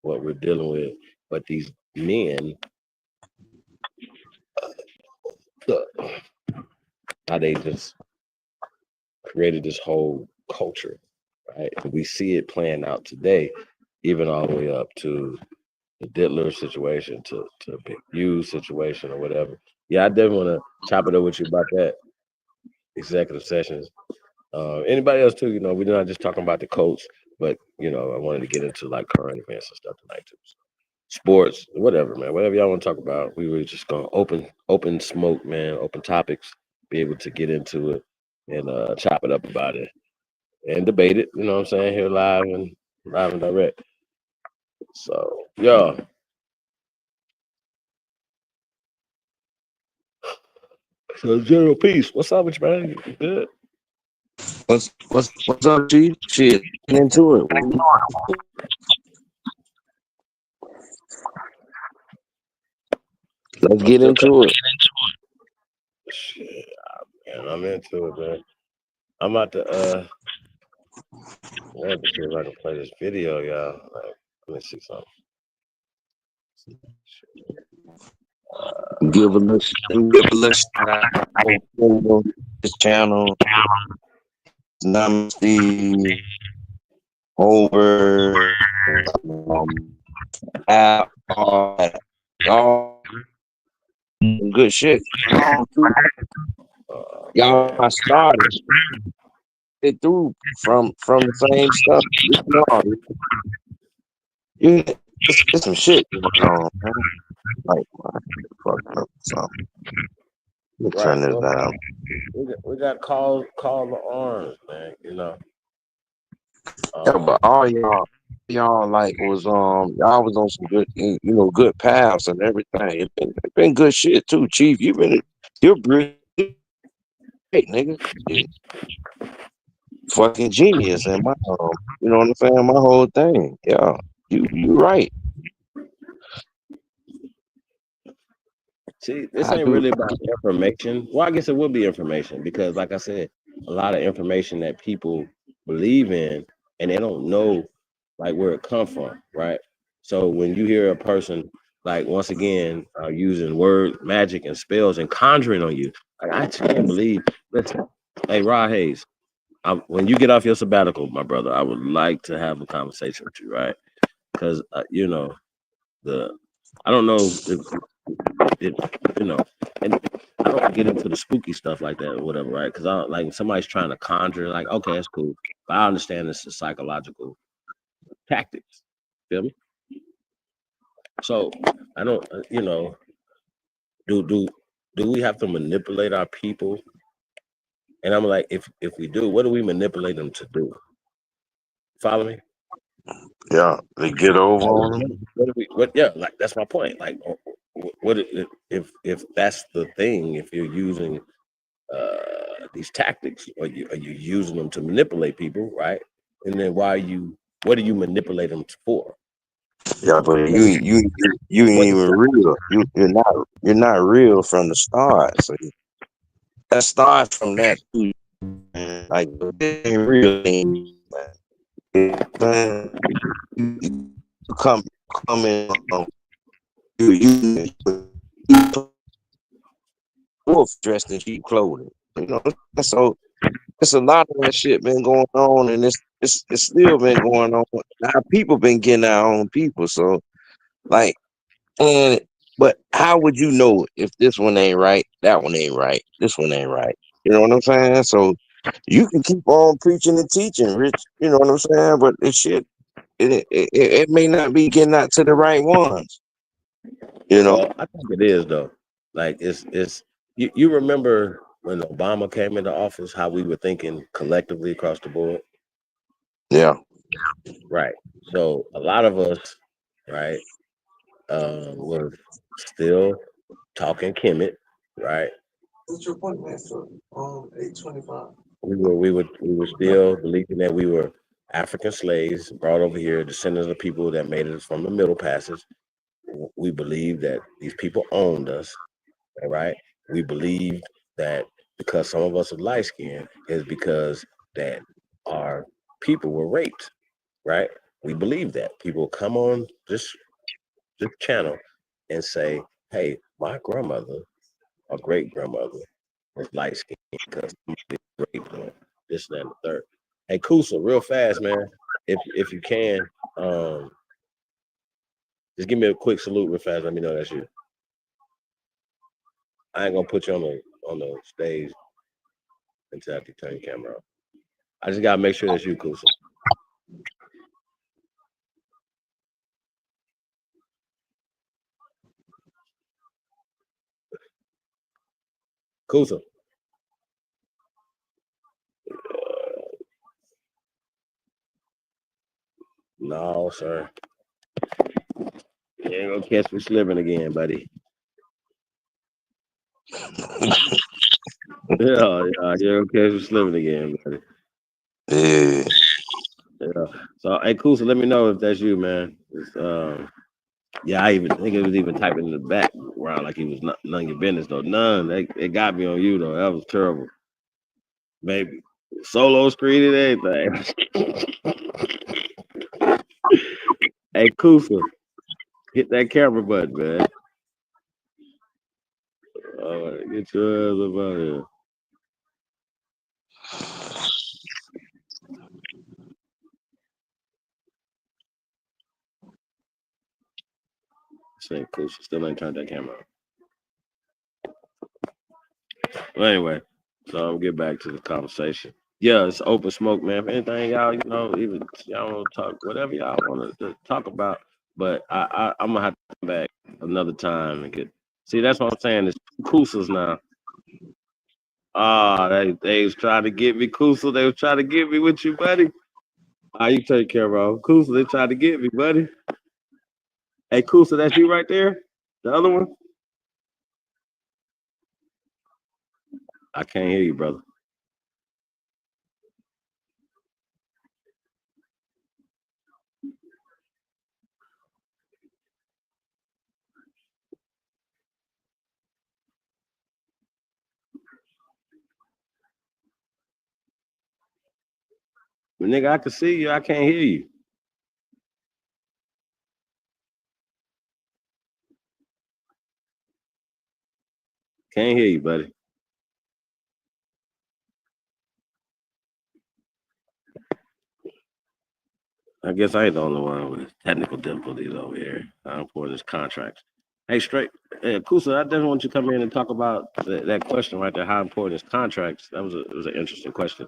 Speaker 9: What we're dealing with. But these men, how they just created this whole culture, right? And we see it playing out today, even all the way up to the Diddler situation, to Big U situation or whatever. Yeah, I definitely want to chop it up with you about that. Executive sessions. Anybody else too? You know, we're not just talking about the Colts, but you know, I wanted to get into like current events and stuff tonight too. So, sports, whatever, man. Whatever y'all want to talk about. We were just gonna open smoke, man. Open topics. Be able to get into it and chop it up about it and debate it. You know what I'm saying? Here live and direct. So, yeah. So, General Peace, what's up with you, man? You good?
Speaker 7: What's up, Chief? Shit, get into it. Let's get into it.
Speaker 9: Shit, man, I'm into it, man. I'm about to I have to see if I can play this video, y'all. Like, let me see something.
Speaker 7: Give a little shout out this channel. Namaste over all good shit. Y'all I started it through from the same stuff. It's some shit going on, man. Like, fuck up something. Let me turn this down.
Speaker 9: We got call the arms, man. You know.
Speaker 7: Yeah, but all y'all like was y'all was on some good good paths and everything. It's been good shit too, Chief. You're brilliant, nigga. Yeah. Fucking genius and my you know what I'm saying, my whole thing. Yeah, you right.
Speaker 9: See, this ain't really about information. Well, I guess it would be information because, like I said, a lot of information that people believe in and they don't know like where it come from, right? So when you hear a person like once again using word magic and spells and conjuring on you, like I just can't believe. Listen, hey Rod Hayes, when you get off your sabbatical, my brother, I would like to have a conversation with you, right? Because you know I don't know if you know, and I don't get into the spooky stuff like that or whatever, right? Because I like somebody's trying to conjure, like, okay, that's cool, but I understand this is psychological tactics. Feel me? So I don't, do we have to manipulate our people? And I'm like, if we do, what do we manipulate them to do? Follow me?
Speaker 7: Yeah, they get over on them.
Speaker 9: Yeah, like that's my point. Like, what if that's the thing? If you're using these tactics, are you using them to manipulate people, right? And then what do you manipulate them for?
Speaker 7: Yeah, but you ain't even real. You're not real from the start. So that starts from that too. Like it ain't real thing, man. You come in you wolf dressed in cheap clothing. You know, so it's a lot of that shit been going on, and it's still been going on. Our people been getting our own people, so like, but how would you know if this one ain't right, that one ain't right, this one ain't right? You know what I'm saying? So you can keep on preaching and teaching, Rich. You know what I'm saying? But it may not be getting out to the right ones. You know?
Speaker 9: Well, I think it is though. Like it's you remember when Obama came into office, how we were thinking collectively across the board,
Speaker 7: Yeah.
Speaker 9: right? So a lot of us, right, were still talking Kemet, right?
Speaker 10: What's your appointment for 8:25?
Speaker 9: We were still believing that we were African slaves brought over here, descendants of people that made it from the Middle Passage. We believed that these people owned us, right? We believed that because some of us are light skinned is because that our people were raped, right? We believe that people come on this channel and say, "Hey, my grandmother or great grandmother was light skinned because somebody raped her." This, that, and the third. Hey, Kusa, real fast, man. If you can, um, just give me a quick salute real fast. Let me know that's you. I ain't gonna put you on the stage until after you turn your camera off. I just gotta make sure that's you, Kusa. Kusa. No, sir. You ain't gonna catch me slipping again, buddy. Yeah, you're gonna catch me slipping again, buddy.
Speaker 7: Yeah.
Speaker 9: Yeah. So, hey, Kusa, let me know if that's you, man. Yeah, I even think it was even typing in the background like he was none of your business though. None. They got me on you though. That was terrible. Maybe solo screen and everything. Hey, Kusa, hit that camera button, man. Get your ass up out of here. Saying Kusa still ain't turned that camera on. Well, anyway, so I'll get back to the conversation. Yeah, it's open smoke, man. If anything, y'all, even y'all want to talk, whatever y'all want to talk about. But I'm gonna have to come back another time and get. See, that's what I'm saying. It's Kusas now. They was trying to get me, Kusa. They was trying to get me with you, buddy. You take care of Kusa. They tried to get me, buddy. Hey, Kusa, that's you right there. The other one. I can't hear you, brother. But nigga, I can see you. I can't hear you. Can't hear you, buddy. I guess I ain't the only one with technical difficulties over here for this contract. Hey, Kusa, I definitely want you to come in and talk about that question right there. How important is contracts? It was an interesting question.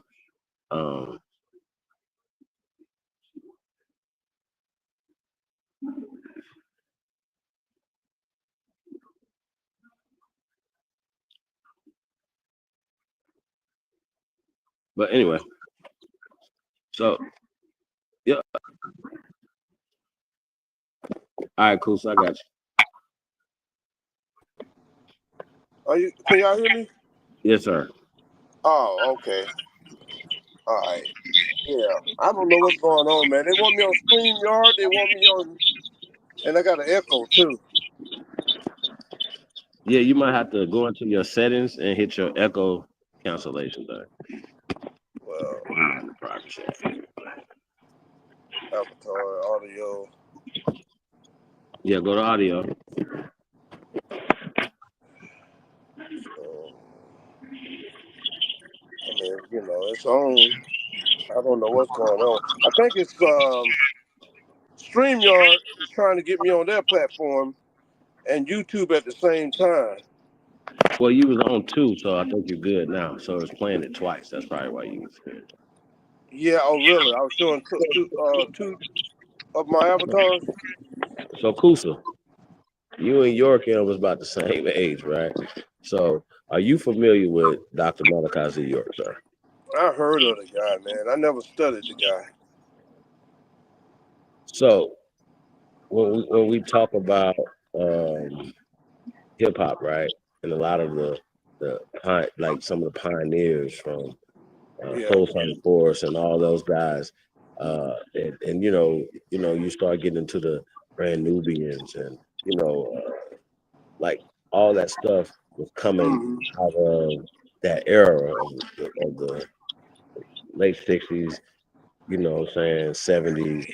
Speaker 9: But anyway, so yeah. All right, cool. So I got
Speaker 8: you. Can y'all hear me?
Speaker 9: Yes, sir.
Speaker 8: Oh, okay. All right. Yeah, I don't know what's going on, man. They want me on StreamYard. They want me on, and I got an echo too.
Speaker 9: Yeah, you might have to go into your settings and hit your echo cancellation thing.
Speaker 8: Well, avatar audio.
Speaker 9: Yeah, go to audio.
Speaker 8: I mean, it's on. I don't know what's going on. I think it's StreamYard is trying to get me on their platform and YouTube at the same time.
Speaker 9: Well, you was on 2, so I think you're good now. So it's playing it twice. That's probably why you was good.
Speaker 8: Yeah, oh really? I was showing two of my avatars.
Speaker 9: So Kusa, you and York was about the same age, right? So, are you familiar with Dr. Malachi Z. York, sir?
Speaker 8: I heard of the guy, man. I never studied the guy.
Speaker 9: So, when we talk about hip hop, right, and a lot of like some of the pioneers from Soul Sonic Force and all those guys, and you start getting into the Brand Nubians and like all that stuff was coming out of that era of the late 60s, saying 70s,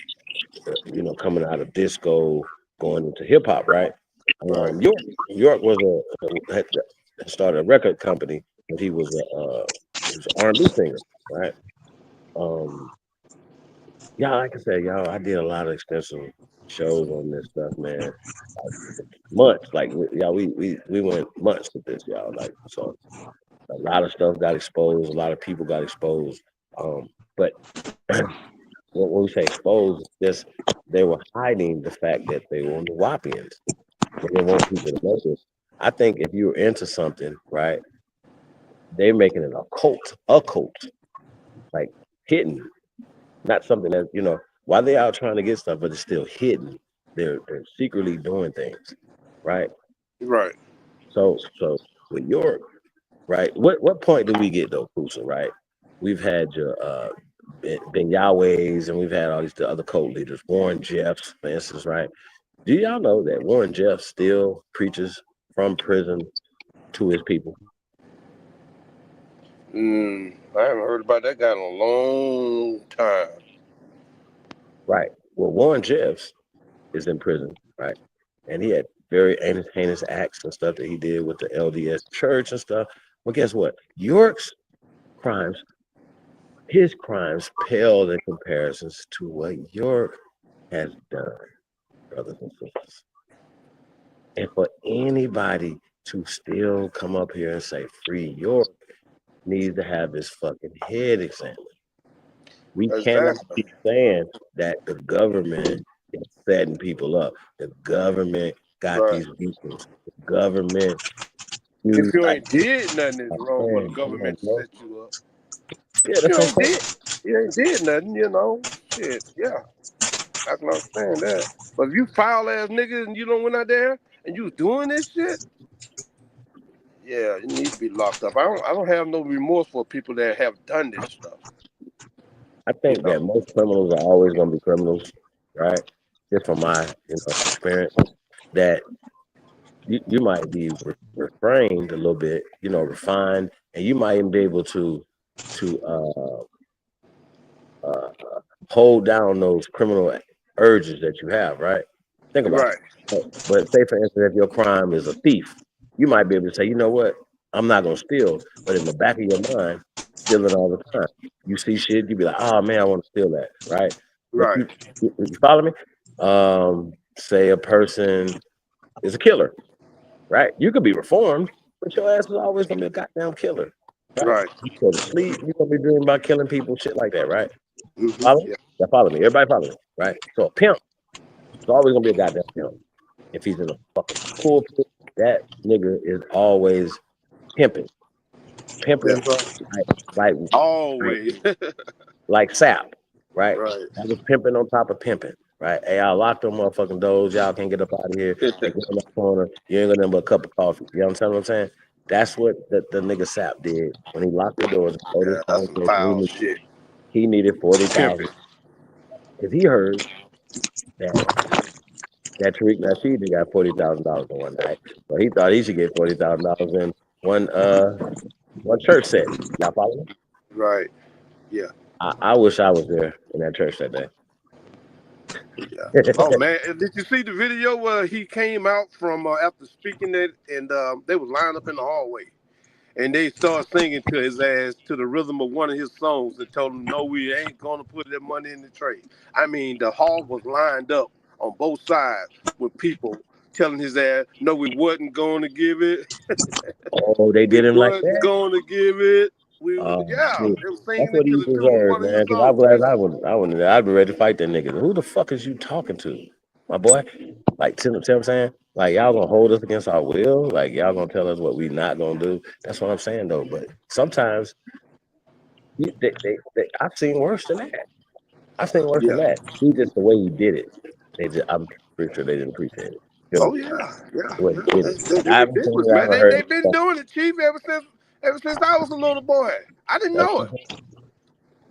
Speaker 9: coming out of disco, going into hip hop, right? York was had started a record company, but he was an R&B singer, right? Like I said, I did a lot of extensive shows on this stuff, man. Months, like we went months with this, y'all. Like, so a lot of stuff got exposed, a lot of people got exposed. But when we say exposed, just they were hiding the fact that they were Milwaukeeans. But they want people to know this. I think if you're into something, right, they're making it a cult, like hidden, not something that while they're out trying to get stuff, but it's still hidden. They're secretly doing things, right?
Speaker 8: Right.
Speaker 9: So with York, right? What point do we get though, Pusa, right? We've had your Ben Yahweh's, and we've had all these other cult leaders, Warren Jeffs, for instance, right? Do y'all know that Warren Jeffs still preaches from prison to his people?
Speaker 8: I haven't heard about that guy in a long time.
Speaker 9: Right. Well, Warren Jeffs is in prison, right? And he had very heinous acts and stuff that he did with the LDS church and stuff. Well, guess what? York's crimes, his crimes paled in comparisons to what York has done, brothers and sisters. And for anybody to still come up here and say free York needs to have his fucking head examined. We cannot be saying that the government is setting people up. The government got these victims. The government.
Speaker 8: If you ain't did nothing, it's wrong for the government to set you up.
Speaker 9: Yeah, that's
Speaker 8: you ain't did nothing, Shit, yeah. I can understand that. But if you foul ass niggas and you don't went out there and you doing this shit, yeah, you need to be locked up. I don't have no remorse for people that have done this stuff.
Speaker 9: I think that most criminals are always going to be criminals, right? Just from my experience, that you might be refrained a little bit, refined, and you might even be able to hold down those criminal urges that you have, right? Think about it. But say, for instance, if your crime is a thief, you might be able to say, you know what? I'm not going to steal. But in the back of your mind, stealing all the time. You see shit, you be like, oh, man, I want to steal that, right?
Speaker 8: Right.
Speaker 9: You follow me? Say a person is a killer, right? You could be reformed, but your ass is always going to be a goddamn killer. Right. You go to sleep, you're going to be dreaming about killing people, shit like that, right? Follow me? Yeah, follow me. Everybody follow me, right? So a pimp is always going to be a goddamn pimp. If he's in a fucking pulpit, that nigga is always pimping. Pimping, like
Speaker 8: always.
Speaker 9: like Sap, right? I was pimping on top of pimping, right? Hey, I locked them motherfucking doors. Y'all can't get up out of here. Get in the corner. You ain't got nothing but a cup of coffee. You understand what I'm saying? That's what the nigga Sap did when he locked the doors.
Speaker 8: That's some foul shit.
Speaker 9: He needed 40,000 because he heard that Tariq Nasheed got $40,000 in one night, so he thought he should get $40,000 in one church set. Y'all follow me?
Speaker 8: Right. Yeah.
Speaker 9: I wish I was there in that church that day.
Speaker 8: Yeah. Oh man, did you see the video where he came out from after speaking it, and they was lined up in the hallway, and they started singing to his ass to the rhythm of one of his songs and told him, no, we ain't gonna put that money in the tray. I mean, the hall was lined up on both sides with people telling his ass, no, we wasn't going to give it.
Speaker 9: Oh, they did him like that?
Speaker 8: Wasn't going to give it. They were singing it to the tune of one of his songs.
Speaker 9: I'm glad I wouldn't. I'd be ready to fight that nigga. Who the fuck is you talking to, my boy? Like, see what I'm saying? Like y'all gonna hold us against our will? Like y'all gonna tell us what we not gonna do? That's what I'm saying though. But sometimes I've seen worse than that. I've seen worse than
Speaker 2: Yeah.
Speaker 9: that. He just the way he did it. I'm pretty sure they didn't appreciate it. You know,
Speaker 2: Oh yeah, yeah,
Speaker 9: the way
Speaker 2: yeah.
Speaker 9: he did it. I haven't
Speaker 8: They
Speaker 9: seen
Speaker 8: was
Speaker 9: it. I
Speaker 8: man.
Speaker 9: haven't heard
Speaker 8: They've been
Speaker 9: it.
Speaker 8: doing it, Chief, ever since I was a little boy. I didn't know it.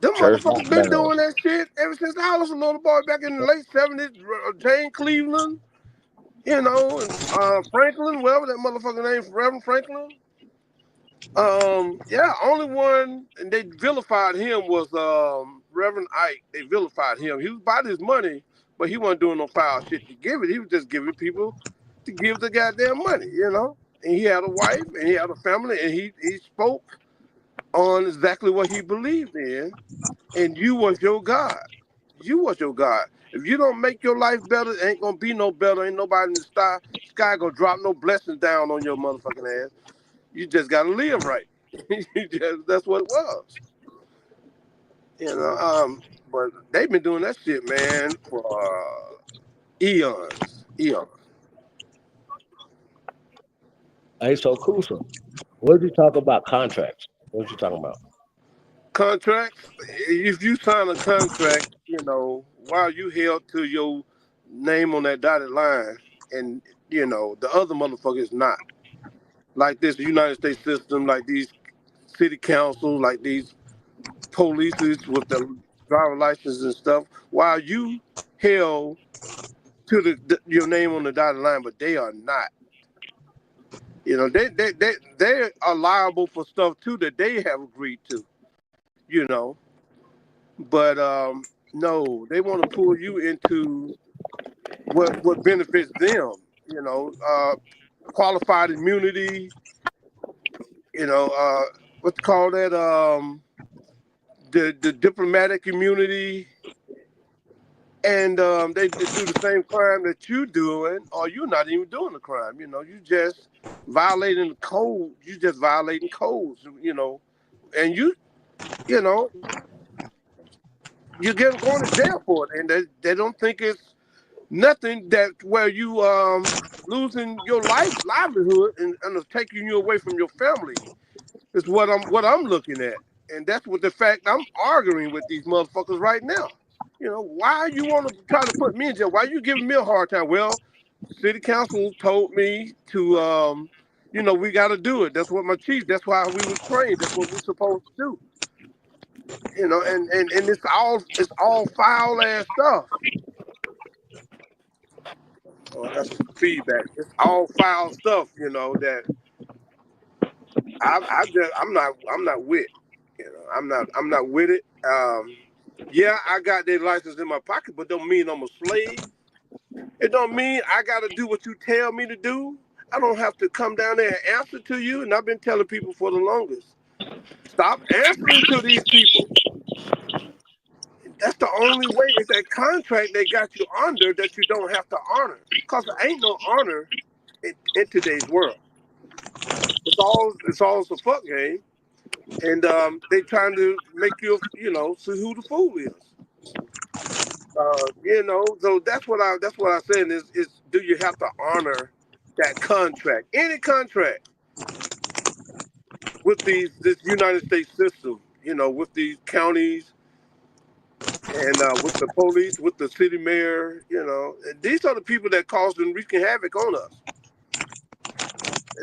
Speaker 8: Them
Speaker 9: Church
Speaker 8: motherfuckers been
Speaker 9: lockdown.
Speaker 8: doing that shit ever since I was a little boy back in the late 70s. Jane Cleveland, you know, and Franklin, whatever that motherfucker name, Reverend Franklin. Yeah, only one, and they vilified him was Reverend Ike. They vilified him. He was about his money, but he wasn't doing no foul shit to give it. He was just giving people to give the goddamn money, you know. And he had a wife and he had a family, and he spoke on exactly what he believed in. And you was your God. You was your God. If you don't make your life better, it ain't gonna be no better. Ain't nobody in the sky gonna drop no blessings down on your motherfucking ass. You just gotta live right. That's what it was. You know, but they've been doing that shit, man, for eons. Eons.
Speaker 9: Hey, so cool. So, what did you talk about contracts? What you talking about?
Speaker 8: Contracts, if you sign a contract, you know, while you held to your name on that dotted line, and you know, the other motherfucker is not. Like this United States system, like these city councils, like these polices with the driver license and stuff, while you held to your name on the dotted line, but they are not. You know, they are liable for stuff too that they have agreed to. You know, but no, they want to pull you into what benefits them. You know, qualified immunity. You know, what you call that? The diplomatic immunity. And they do the same crime that you doing, or you're not even doing the crime. You know, you just violating the code. You just violating codes. You know, and you know, you get going to jail for it, and they don't think it's nothing that where you losing your livelihood and taking you away from your family is what I'm looking at, and that's what the fact I'm arguing with these motherfuckers right now. You know, why you want to try to put me in jail? Why you giving me a hard time? Well, city council told me to, you know, we got to do it. That's what my chief. That's why we was trained. That's what we're supposed to do. You know, and it's all foul ass stuff. Oh, I got some feedback. It's all foul stuff. You know that I'm not with. You know, I'm not with it. Yeah, I got their license in my pocket, but don't mean I'm a slave. It don't mean I got to do what you tell me to do. I don't have to come down there and answer to you. And I've been telling people for the longest, stop answering to these people. That's the only way. It's that contract they got you under that you don't have to honor. Because there ain't no honor in today's world. It's all a fuck game. And they trying to make you, you know, see who the fool is. You know, so that's what I said is do you have to honor that contract? Any contract with this United States system, you know, with these counties and with the police, with the city mayor, you know, and these are the people that causing wreaking havoc on us.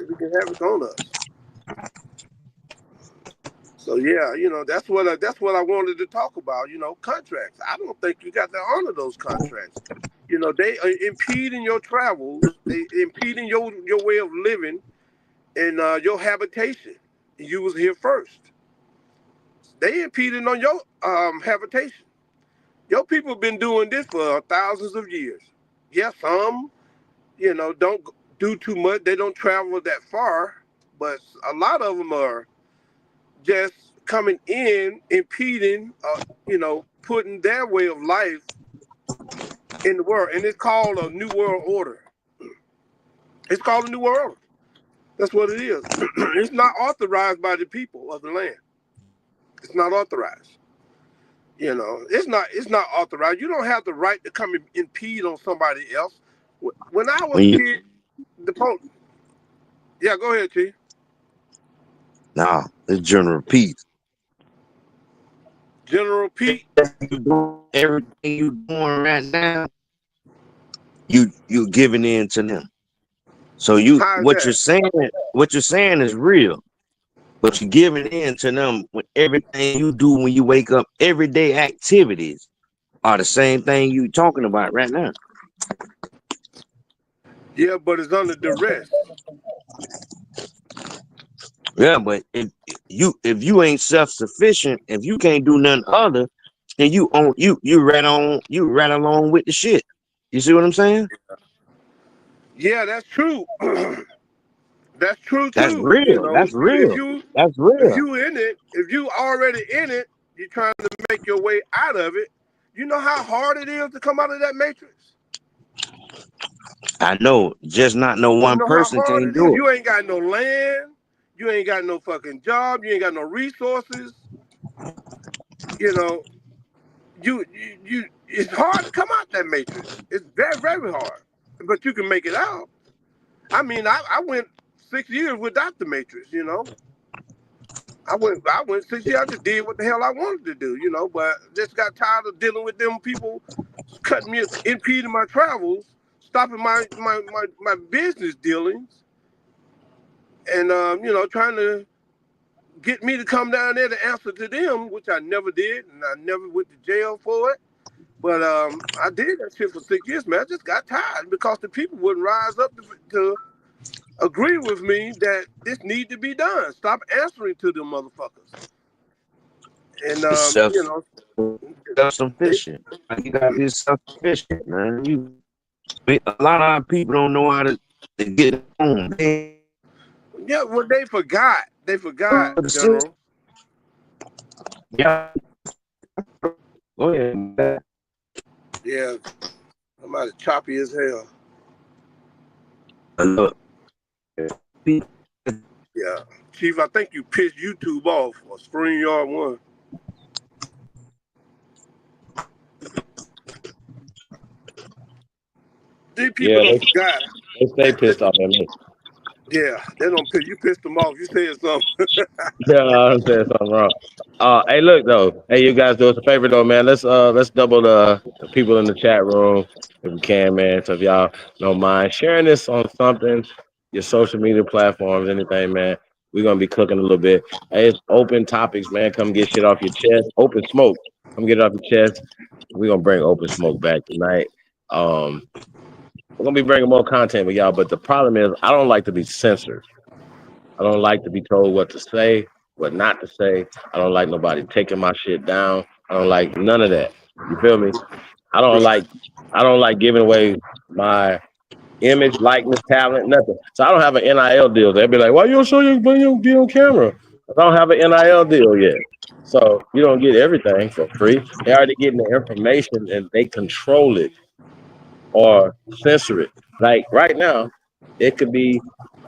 Speaker 8: Wreaking havoc on us. So yeah, you know, that's what I wanted to talk about. You know, contracts. I don't think you got to honor those contracts. You know, they are impeding your travels. They impeding your way of living and your habitation. You was here first. They impeding on your habitation. Your people been doing this for thousands of years. Yes, some, you know, don't do too much. They don't travel that far, but a lot of them are just coming in, impeding, you know, putting their way of life in the world. And it's called a New World Order. It's called a New World Order. That's what it is. It's not authorized by the people of the land. It's not authorized. You know, it's not authorized. You don't have the right to come and impede on somebody else. When I was a kid, The po- Yeah, go ahead, Chief.
Speaker 7: Nah, it's General Pete.
Speaker 8: General Pete.
Speaker 7: Everything you doing right now, you giving in to them. So
Speaker 8: How's
Speaker 7: what you're
Speaker 8: that?
Speaker 7: saying is real, but you're giving in to them when everything you do when you wake up, everyday activities are the same thing you talking about right now.
Speaker 8: Yeah, but it's under duress.
Speaker 7: Yeah, but if you ain't self-sufficient, if you can't do nothing other, then you right along with the shit. You see what I'm saying?
Speaker 8: Yeah, that's true. That's true
Speaker 7: That's
Speaker 8: too. You
Speaker 7: real.
Speaker 8: know,
Speaker 7: That's real. That's
Speaker 8: if
Speaker 7: real.
Speaker 8: you in it, if you already in it, you're trying to make your way out of it. You know how hard it is to come out of that matrix.
Speaker 7: I know. Just not no
Speaker 8: You
Speaker 7: one
Speaker 8: know how
Speaker 7: person
Speaker 8: hard
Speaker 7: can
Speaker 8: it is.
Speaker 7: do it.
Speaker 8: You ain't got no land. You ain't got no fucking job. You ain't got no resources. You know, you. It's hard to come out that matrix. It's very, very hard. But you can make it out. I mean, I went 6 years without the matrix. You know. I went 6 years. I just did what the hell I wanted to do, you know. But just got tired of dealing with them people cutting me, impeding my travels, stopping my business dealings, and you know, trying to get me to come down there to answer to them, which I never did, and I never went to jail for it. But I did that shit for 6 years, man. I just got tired because the people wouldn't rise up to agree with me that this need to be done. Stop answering to them motherfuckers. And
Speaker 7: It's
Speaker 8: you know, they,
Speaker 7: self-sufficient. You gotta be self-sufficient, man. A lot of our people don't know how to get home.
Speaker 8: yeah, well, they forgot. They forgot, General.
Speaker 7: Yeah. Go ahead.
Speaker 8: Yeah, somebody choppy as hell.
Speaker 7: Look.
Speaker 8: Yeah, Chief, I think you pissed YouTube off or StreamYard one. These people
Speaker 12: Yeah,
Speaker 8: don't forgot.
Speaker 12: they stay pissed off at me.
Speaker 8: Yeah, they don't piss. You pissed them off. You said something.
Speaker 12: Yeah, I'm saying something wrong. Hey, look though. Hey, you guys do us a favor though, man. Let's double the people in the chat room if we can, man. So if y'all don't mind sharing this on something, your social media platforms, anything, man. We're gonna be cooking a little bit. Hey, it's open topics, man. Come get shit off your chest. Open smoke. Come get it off your chest. We're gonna bring open smoke back tonight. We're gonna be bringing more content with y'all, but the problem is I don't like to be censored. I don't like to be told what to say, what not to say. I don't like nobody taking my shit down. I don't like none of that. You feel me? I don't like giving away my image, likeness, talent, nothing. So I don't have an NIL deal. They'll be like, why you don't show your when you be on camera? I don't have an NIL deal yet. So you don't get everything for free. They already getting the information and they control it or censor it. Like right now, it could be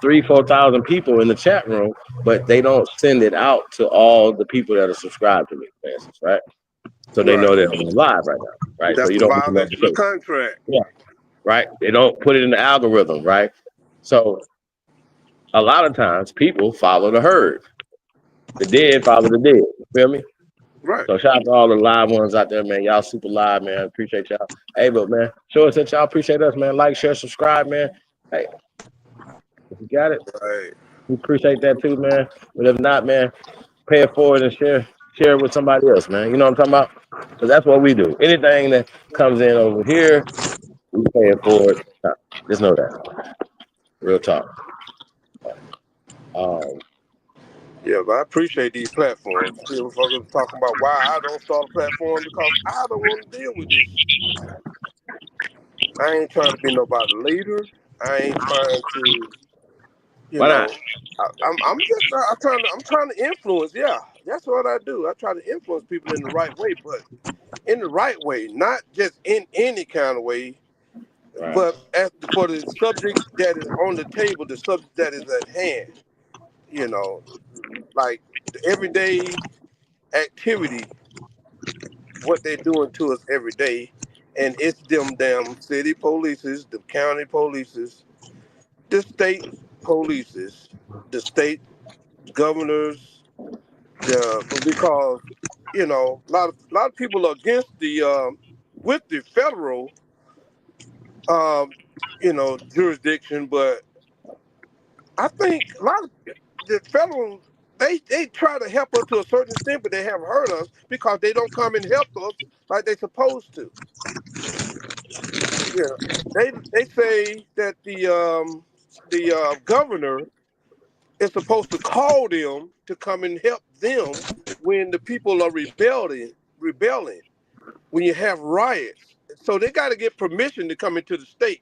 Speaker 12: 3,000-4,000 people in the chat room, but they don't send it out to all the people that are subscribed to me, for instance, right? So they know they're live right now, right? So
Speaker 8: That's
Speaker 12: you
Speaker 8: the
Speaker 12: don't get the
Speaker 8: violation of
Speaker 12: notification.
Speaker 8: contract.
Speaker 12: Yeah, right. They don't put it in the algorithm, right? So a lot of times people follow the herd. The dead follow the dead. You feel me?
Speaker 8: Right.
Speaker 12: So shout out to all the live ones out there, man. Y'all super live, man. Appreciate y'all. Hey, but man, show us that y'all appreciate us, man. Like, share, subscribe, man. Hey, if you got it,
Speaker 8: right.
Speaker 12: We appreciate that too, man. But if not, man, pay it forward and share it with somebody else, man. You know what I'm talking about? Because that's what we do. Anything that comes in over here, we pay it forward. Just know that. Real talk.
Speaker 8: Yeah, but I appreciate these platforms. People fucking talking about why I don't start a platform because I don't want to deal with this. I ain't trying to be nobody leader. I ain't trying to, you
Speaker 12: Why not?
Speaker 8: know. I'm trying to influence. Yeah, that's what I do. I try to influence people in the right way, but in the right way, not just in any kind of way,
Speaker 12: Right.
Speaker 8: but for the subject that is on the table, the subject that is at hand. You know, like the everyday activity, what they're doing to us every day, and it's them damn city polices, the county polices,
Speaker 13: the state polices, the state governors, because a lot of people are against the with the federal jurisdiction, but I think a lot of the federal they try to help us to a certain extent, but they haven't hurt us because they don't come and help us like they're supposed to. Yeah, they say that the governor is supposed to call them to come and help them when the people are rebelling when you have riots. So they got to get permission to come into the state.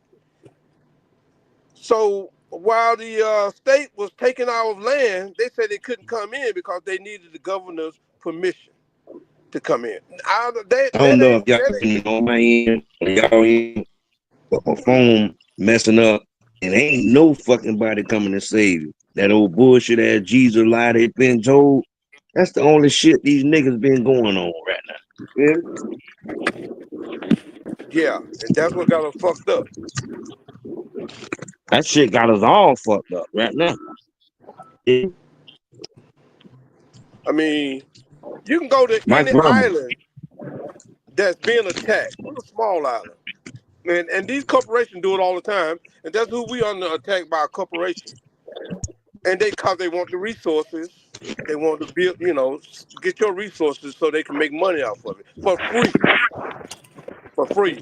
Speaker 13: So while the state was taking our land, they said they couldn't come in because they needed the governor's permission to come in.
Speaker 7: I don't know if y'all can on my end, y'all in my phone messing up, and ain't no fucking body coming to save you. That old bullshit ass Jesus lie they been told. That's the only shit these niggas been going on right now.
Speaker 13: Yeah, and that's what got us fucked up.
Speaker 7: That shit got us all fucked up right now. Yeah.
Speaker 13: I mean, you can go to any island that's being attacked. What a small island. And these corporations do it all the time. And that's who we under attack by, a corporation. And because they want the resources, they want to build, get your resources so they can make money off of it for free. For free.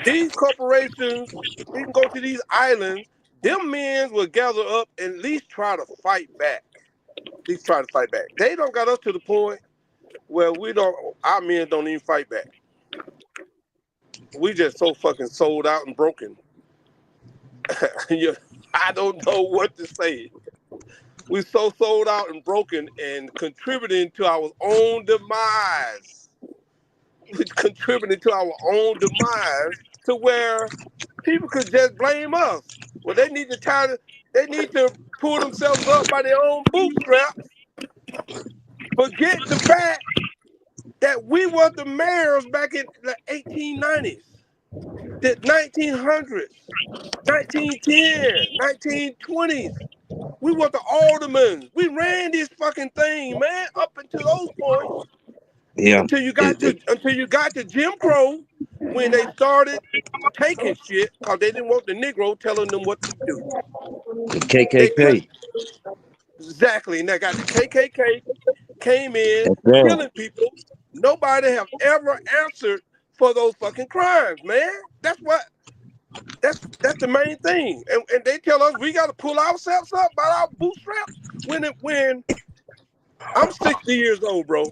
Speaker 13: These corporations, you can go to these islands, them men will gather up and at least try to fight back. They don't got us to the point where our men don't even fight back. We just so fucking sold out and broken. I don't know what to say. We so sold out and broken and contributing to our own demise. We're contributing to our own demise to where people could just blame us. Well, they need to pull themselves up by their own bootstraps. Forget the fact that we were the mayors back in the 1890s, the 1900s, 1910s, 1920s. We were the aldermen. We ran this fucking thing, man, up until those points.
Speaker 7: Yeah.
Speaker 13: Until you got to Jim Crow, when they started taking shit because they didn't want the Negro telling them what to do.
Speaker 7: The KKK.
Speaker 13: Exactly. And they got the KKK came in killing people. Nobody have ever answered for those fucking crimes, man. That's the main thing. And they tell us we got to pull ourselves up by our bootstraps when I'm 60 years old, bro.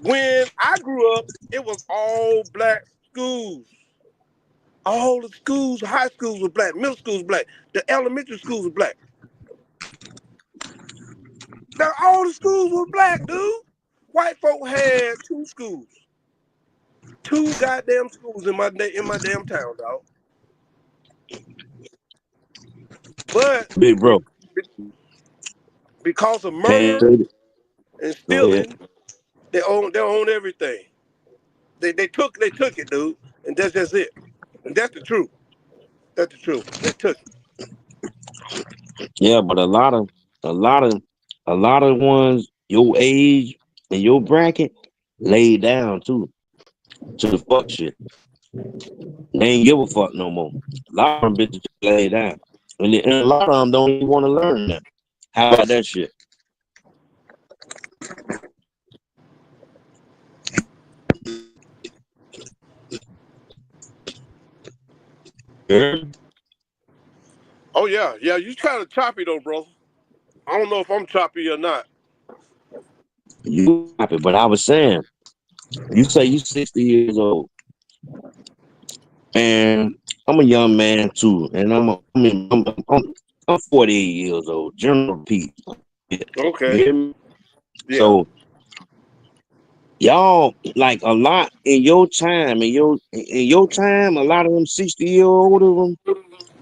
Speaker 13: When I grew up, it was all black schools. All the schools, high schools were black, middle schools black, the elementary schools were black. Now all the schools were black, dude. White folk had 2 schools. 2 goddamn schools in my damn town, dog. But
Speaker 7: big bro,
Speaker 13: because of murder and stealing, they own everything. They took it, dude, and that's just it. And that's the truth. That's the truth. They took it.
Speaker 7: Yeah, but a lot of ones your age and your bracket laid down too to the fuck shit. They ain't give a fuck no more. A lot of them bitches lay down, and a lot of them don't even want to learn that. How about that shit?
Speaker 13: Oh yeah, you kind of choppy though, bro. I don't know if I'm choppy or not.
Speaker 7: You choppy, but I was saying, you say you 60 years old, and I'm a young man too, and I'm 48 years old. General Pete.
Speaker 13: Okay.
Speaker 7: Yeah. So y'all like a lot in your time, a lot of them 60-year-old of them,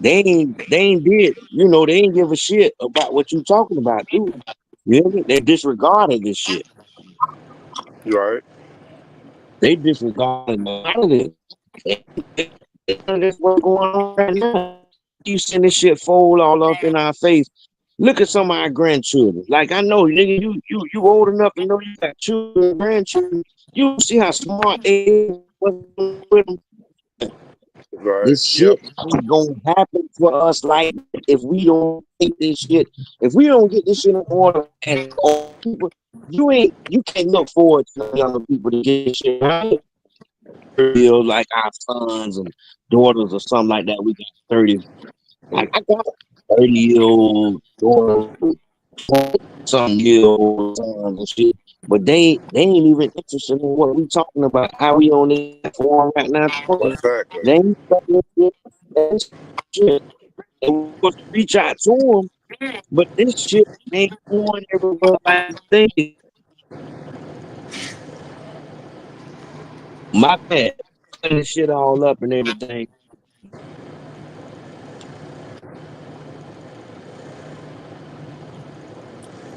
Speaker 7: they ain't did, they ain't give a shit about what you talking about, dude. You know, they disregarded this shit.
Speaker 13: Right.
Speaker 7: They disregarded a lot of it. That's what's going on right now. You send this shit fold all up in our face. Look at some of our grandchildren. Like I know, nigga, you old enough to know you got children, grandchildren. You see how smart they is with them.
Speaker 13: Right.
Speaker 7: This
Speaker 13: Yep.
Speaker 7: shit ain't gonna happen for us like if we don't take this shit. If we don't get this shit in order as old people, you can't look forward to younger people to get this shit right. Feel like our sons and daughters or something like that. We got 30. Like I got 30-year-old daughter, 20-some-year-old sons and shit. But they ain't even interested in what we talking about. How we on this forum right now?
Speaker 13: Exactly.
Speaker 7: They ain't fucking with that shit. And we supposed to reach out to them, but this shit ain't going everywhere like they think. My bad. Cutting this shit all up and everything.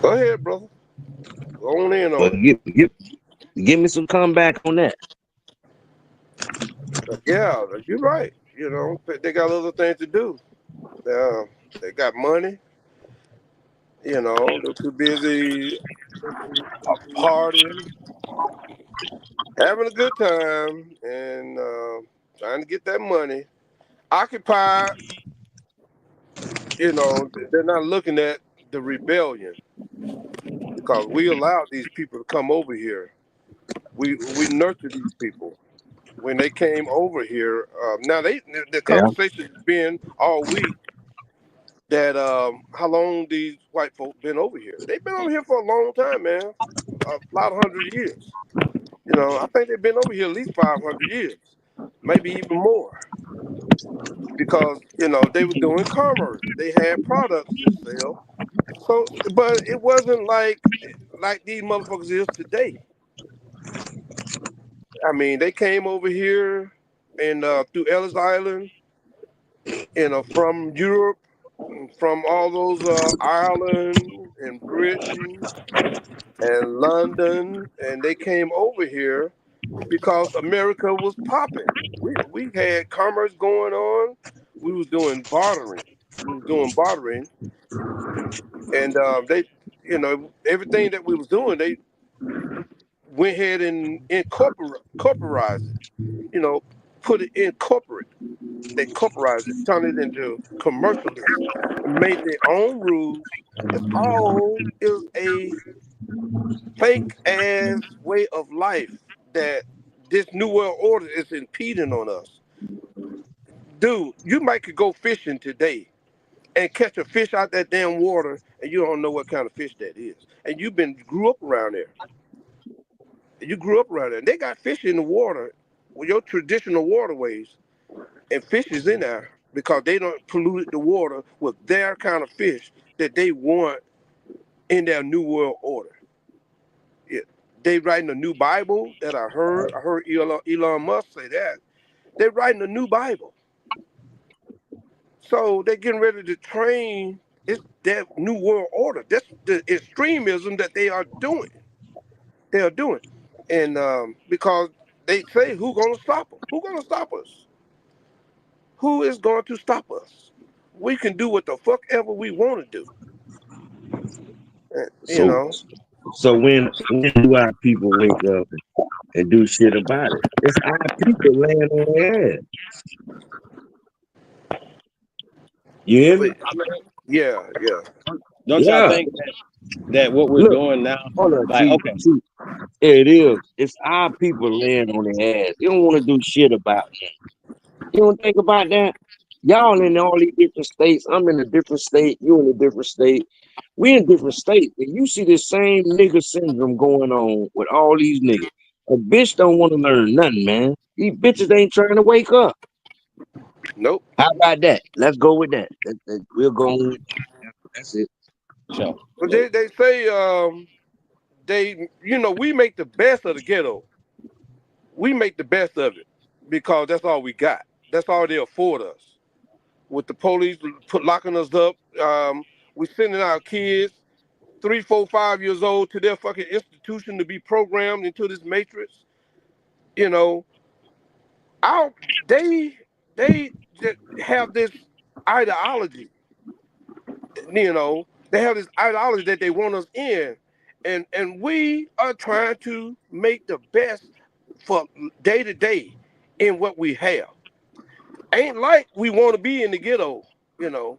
Speaker 13: Go ahead, brother. Go on in
Speaker 7: But
Speaker 13: on it.
Speaker 7: give me some comeback on that.
Speaker 13: Yeah, you're right. You know, they got other things to do. They got money. You know, they're too busy partying, having a good time, and trying to get that money. Occupied, you know, they're not looking at the rebellion because we allowed these people to come over here. We nurtured these people when they came over here. Now the
Speaker 7: Yeah.
Speaker 13: conversation has been all week that how long these white folk been over here. They've been over here for a long time, man. A lot of 100 years. You know, I think they've been over here at least 500 years, maybe even more. Because you know they were doing commerce. They had products to sell. So, but it wasn't like these motherfuckers is today. I mean, they came over here and through Ellis Island, you know, from Europe, from all those Ireland and Britain and London, and they came over here because America was popping. We had commerce going on. We was doing bartering. We was doing bartering, and they, you know, everything that we was doing, they went ahead and corporized it. You know, put it in corporate. They corporized it, turned it into commercialism, made their own rules. It's all is a fake ass way of life that this new world order is impeding on us. Dude, you might could go fishing today and catch a fish out that damn water and you don't know what kind of fish that is. And you've been grew up around there. You grew up around there. And they got fish in the water with your traditional waterways and fish is in there because they don't pollute the water with their kind of fish that they want in their new world order. Yeah. They writing a new Bible that I heard. I heard Elon Musk say that. They're writing a new Bible. So they're getting ready to train. It's that new world order. That's the extremism that they are doing. They are doing. And because they say, who gonna stop them? Who gonna stop us? Who is going to stop us? We can do what the fuck ever we want to do. You
Speaker 7: So
Speaker 13: know,
Speaker 7: so when do our people wake up and do shit about it? It's our people laying on their ass. You hear
Speaker 13: but
Speaker 7: me?
Speaker 13: yeah, yeah.
Speaker 12: Don't y'all
Speaker 7: Yeah.
Speaker 12: think that what we're
Speaker 7: Look,
Speaker 12: doing now,
Speaker 7: hold on,
Speaker 12: like, okay,
Speaker 7: It is. It's our people laying on their ass. You don't want to do shit about it. You don't think about that? Y'all in all these different states. I'm in a different state. You in a different state. We in different states. And you see this same nigga syndrome going on with all these niggas. A bitch don't want to learn nothing, man. These bitches ain't trying to wake up.
Speaker 13: Nope.
Speaker 7: How about that? Let's go with that. We'll go on with that. That's it.
Speaker 12: so
Speaker 13: But they say they we make the best of the ghetto. We make the best of it because that's all we got. That's all they afford us. With the police locking us up, we sending our kids 3, 4, 5 years old to their fucking institution to be programmed into this matrix. You know, our they just have this. ideology. You know, they have this ideology that they want us in, and we are trying to make the best for day to day in what we have. Ain't like we want to be in the ghetto. You know,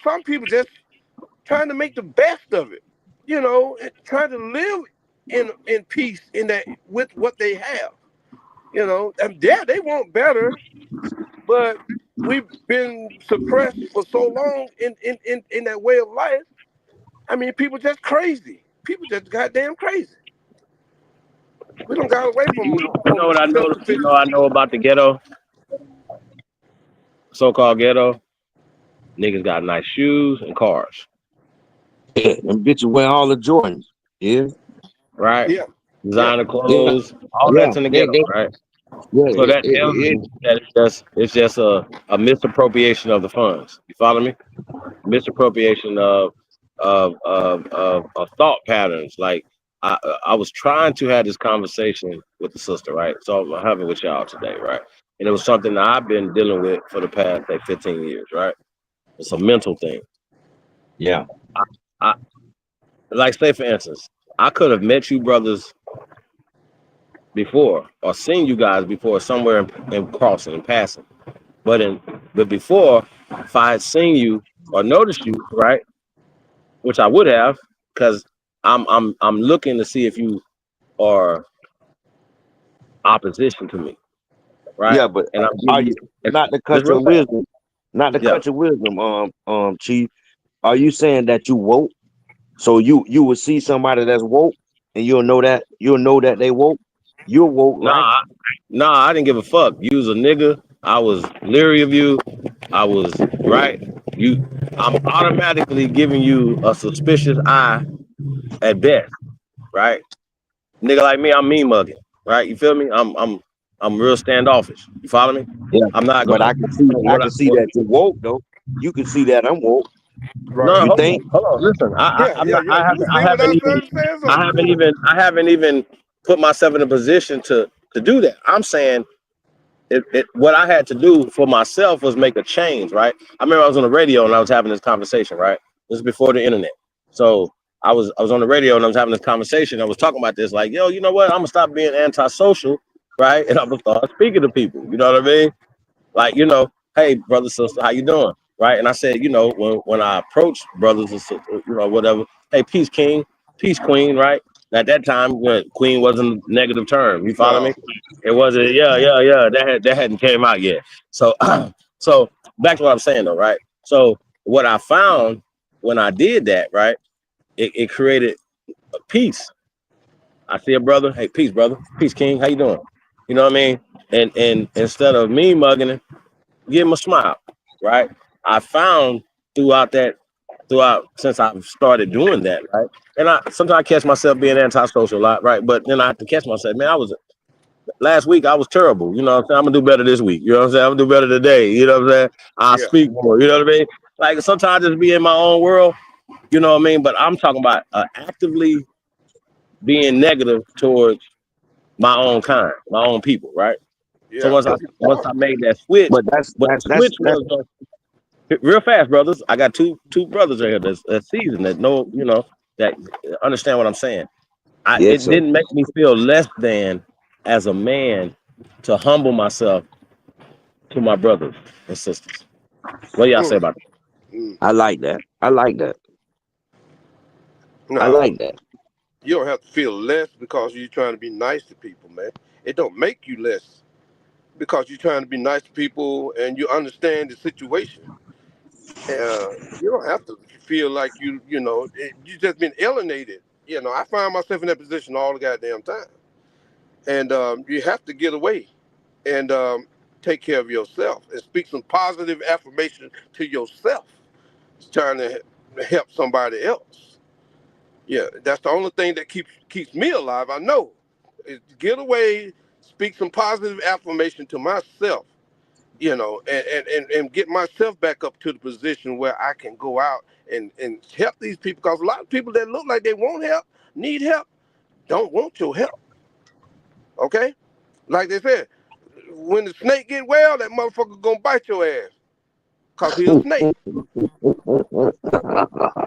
Speaker 13: some people just trying to make the best of it. You know, and trying to live in peace in that with what they have. You know, and yeah, they want better, but we've been suppressed for so long in that way of life. I mean, people just crazy. People just goddamn crazy. We don't got away
Speaker 12: You know
Speaker 13: from
Speaker 12: what I know? You know
Speaker 13: self-sufficiency.
Speaker 12: I know about the ghetto, so-called ghetto. Niggas got nice shoes and cars.
Speaker 7: Yeah, them bitches wear all the Jordans. Yeah,
Speaker 12: Right?
Speaker 13: Yeah, yeah,
Speaker 12: Designer
Speaker 7: yeah,
Speaker 12: clothes, all
Speaker 7: yeah.
Speaker 12: that's in the ghetto, right?
Speaker 7: Yeah.
Speaker 12: So that tells me that it's just a misappropriation of the funds. You follow me? Misappropriation of thought patterns. Like I was trying to have this conversation with the sister, right? So I'm having it with y'all today, right? And it was something that I've been dealing with for the past 15 years, right? It's a mental thing.
Speaker 7: Yeah.
Speaker 12: I like say for instance, I could have met you brothers before or seen you guys before somewhere in crossing and passing. But before, if I had seen you or noticed you, right, which I would have, because I'm looking to see if you are opposition to me, right?
Speaker 7: Yeah, but
Speaker 12: And I'm
Speaker 7: are
Speaker 12: giving
Speaker 7: you
Speaker 12: you it's,
Speaker 7: not to
Speaker 12: it's
Speaker 7: cut
Speaker 12: real
Speaker 7: your
Speaker 12: fast.
Speaker 7: wisdom? Not to
Speaker 12: Yeah.
Speaker 7: cut your wisdom, Chief. Are you saying that you woke? So you will see somebody that's woke, and you'll know that they woke. You're woke, right?
Speaker 12: Nah, I didn't give a fuck. You was a nigga. I was leery of you. I was right. I'm automatically giving you a suspicious eye at best, right? Nigga like me, I'm mean mugging, right? You feel me? I'm real standoffish. You follow me?
Speaker 7: Yeah.
Speaker 12: I'm not
Speaker 7: But
Speaker 12: gonna
Speaker 7: I can see that you're woke though. You can see that I'm woke.
Speaker 13: right.
Speaker 12: no,
Speaker 7: You think?
Speaker 12: hold on. Listen,
Speaker 13: Yeah,
Speaker 12: I'm
Speaker 13: yeah,
Speaker 12: not.
Speaker 13: yeah. You can see without saying something.
Speaker 12: I haven't even put myself in a position to do that. I'm saying what I had to do for myself was make a change, right? I remember I was on the radio and I was having this conversation, right? This is before the internet. So I was on the radio and I was having this conversation. I was talking about this, like, yo, you know what? I'm gonna stop being antisocial, right? And I'm gonna start speaking to people. You know what I mean? Like, you know, hey, brother, sister, how you doing? Right? And I said, you know, when I approach brothers and sisters, you know, whatever, hey, peace, king, peace, queen, right? At that time, queen wasn't a negative term. You follow me?
Speaker 13: No.
Speaker 12: It wasn't, yeah. That hadn't came out yet. So, so back to what I'm saying though, right? So what I found when I did that, right, it created a peace. I see a brother, hey, peace, brother, peace, king, how you doing? You know what I mean? And instead of me mugging him, give him a smile, right? I found throughout since I've started doing that, right? And I sometimes I catch myself being antisocial a lot, right? But then I have to catch myself, man, last week I was terrible. You know what I'm saying? I'm gonna do better this week. You know what I'm saying? I'm gonna do better today. You know what I'm saying? I'll
Speaker 13: Yeah.
Speaker 12: speak more. You know what I mean? Like sometimes I just be in my own world, you know what I mean? But I'm talking about actively being negative towards my own kind, my own people, right? So
Speaker 13: Yeah.
Speaker 12: once I made that switch,
Speaker 7: But that's
Speaker 12: but the switch was real fast, brothers. I got two brothers right here that's seasoned that know, you know, that understand what I'm saying.
Speaker 7: yes,
Speaker 12: It
Speaker 7: sir.
Speaker 12: didn't make me feel less than as a man to humble myself to my brothers and sisters. What do y'all say about that?
Speaker 7: I like that. I like that. I
Speaker 13: No,
Speaker 7: like that.
Speaker 13: you don't have to feel less because you're trying to be nice to people, man. It don't make you less because you're trying to be nice to people and you understand the situation. You don't have to feel like you just been alienated. You know, I find myself in that position all the goddamn time, and you have to get away and take care of yourself and speak some positive affirmation to yourself. It's trying to help somebody else. Yeah, that's the only thing that keeps me alive. I know is get away, speak some positive affirmation to myself, you know, and get myself back up to the position where I can go out and help these people. Because a lot of people that look like they want help, need help, don't want your help. Okay, like they said, when the snake get well, that motherfucker gonna bite your ass. because he's a snake.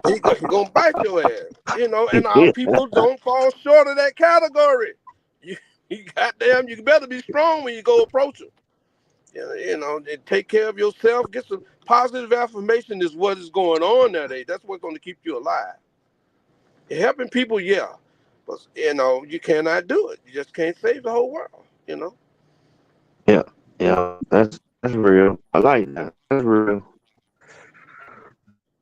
Speaker 13: He gonna bite your ass, you know. And our people don't fall short of that category. You goddamn, you better be strong when you go approach them. You know, and take care of yourself. Get some positive affirmation is what is going on nowadays. That's what's going to keep you alive. Helping people, yeah, but you know, you cannot do it. You just can't save the whole world. You know.
Speaker 7: Yeah, that's real. I like that. That's real.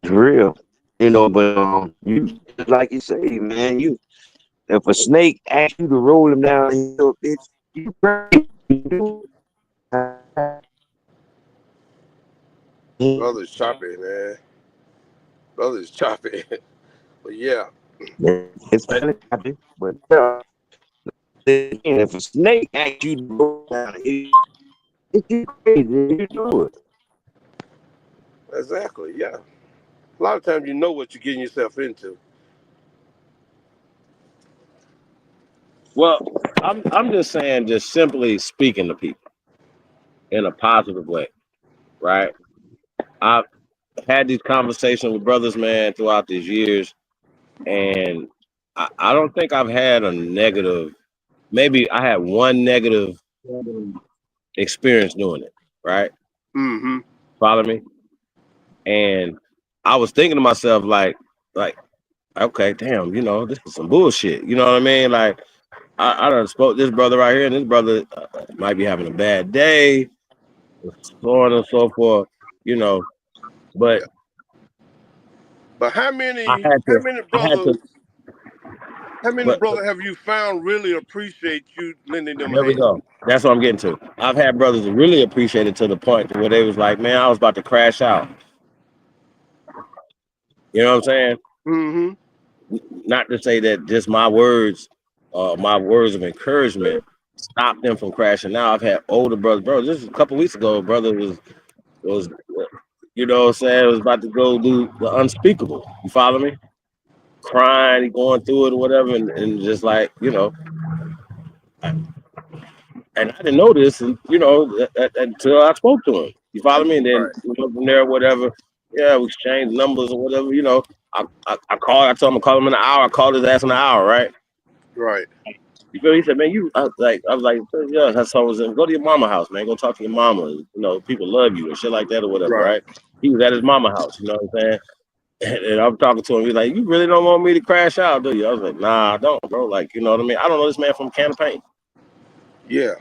Speaker 7: It's real. You know, but you like you say, man, if a snake asks you to roll him down the hill, bitch, you crazy.
Speaker 13: Brother's choppy, man. Brother's choppy. But yeah.
Speaker 7: It's kind of choppy, but if a snake asks you to roll down the hill, it's you crazy. You do it.
Speaker 13: Exactly, yeah. A lot of times you know what you're getting yourself into.
Speaker 12: Well, I'm just saying, just simply speaking to people in a positive way, right? I've had these conversations with brothers, man, throughout these years, and I don't think I've had a negative. Maybe I had one negative experience doing it, right?
Speaker 13: Mm-hmm.
Speaker 12: Follow me? And I was thinking to myself, like, okay, damn, you know, this is some bullshit. You know what I mean? Like, I done spoke this brother right here, and this brother might be having a bad day, so on and so forth, you know. But
Speaker 13: how many brothers have you found really appreciate you lending them a
Speaker 12: there we
Speaker 13: hand?
Speaker 12: go. That's what I'm getting to. I've had brothers that really appreciate it to the point where they was like, man, I was about to crash out. You know what I'm saying?
Speaker 13: Mm-hmm.
Speaker 12: Not to say that just my words of encouragement stopped them from crashing out. I've had older brothers. Bro, just a couple weeks ago, a brother was you know what I'm saying, was about to go do the unspeakable. You follow me? Crying, going through it or whatever, and just like, you know, and I didn't know this, and you know, until I spoke to him. You follow me? And then you know, from there, whatever. Yeah, we exchanged numbers or whatever. You know, I called. I told him to call him in an hour. I called his ass in an hour, right?
Speaker 13: Right.
Speaker 12: You feel? He said, "Man, I was like, yeah." That's how I was in. Go to your mama house, man. Go talk to your mama. You know, people love you and shit like that or whatever, right? He was at his mama house. You know what I'm saying? And I'm talking to him. He's like, "You really don't want me to crash out, do you?" I was like, "Nah, I don't, bro. Like, you know what I mean? I don't know this man from a can of paint."
Speaker 13: Yeah.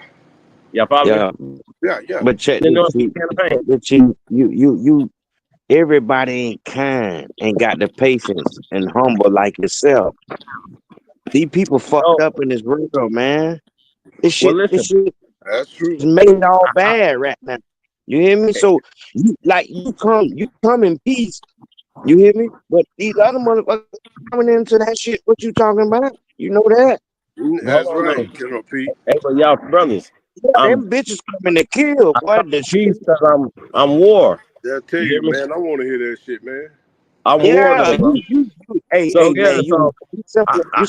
Speaker 12: Y'all follow me?
Speaker 13: Yeah.
Speaker 7: But check this, you everybody ain't kind and got the patience and humble like yourself. These people fucked up in this world, man. This shit,
Speaker 13: that's true.
Speaker 7: It's made it all bad right now. You hear me? So you come in peace. You hear me? But these other motherfuckers coming into that shit. What you talking about? You know that?
Speaker 13: That's right, General Pete.
Speaker 12: Hey, but y'all brothers,
Speaker 7: them bitches coming to kill. Boy,
Speaker 12: because I'm war.
Speaker 13: They'll tell you, man. I want to hear that shit, man.
Speaker 12: I'm war, though, bro.
Speaker 7: Hey, man, you simplify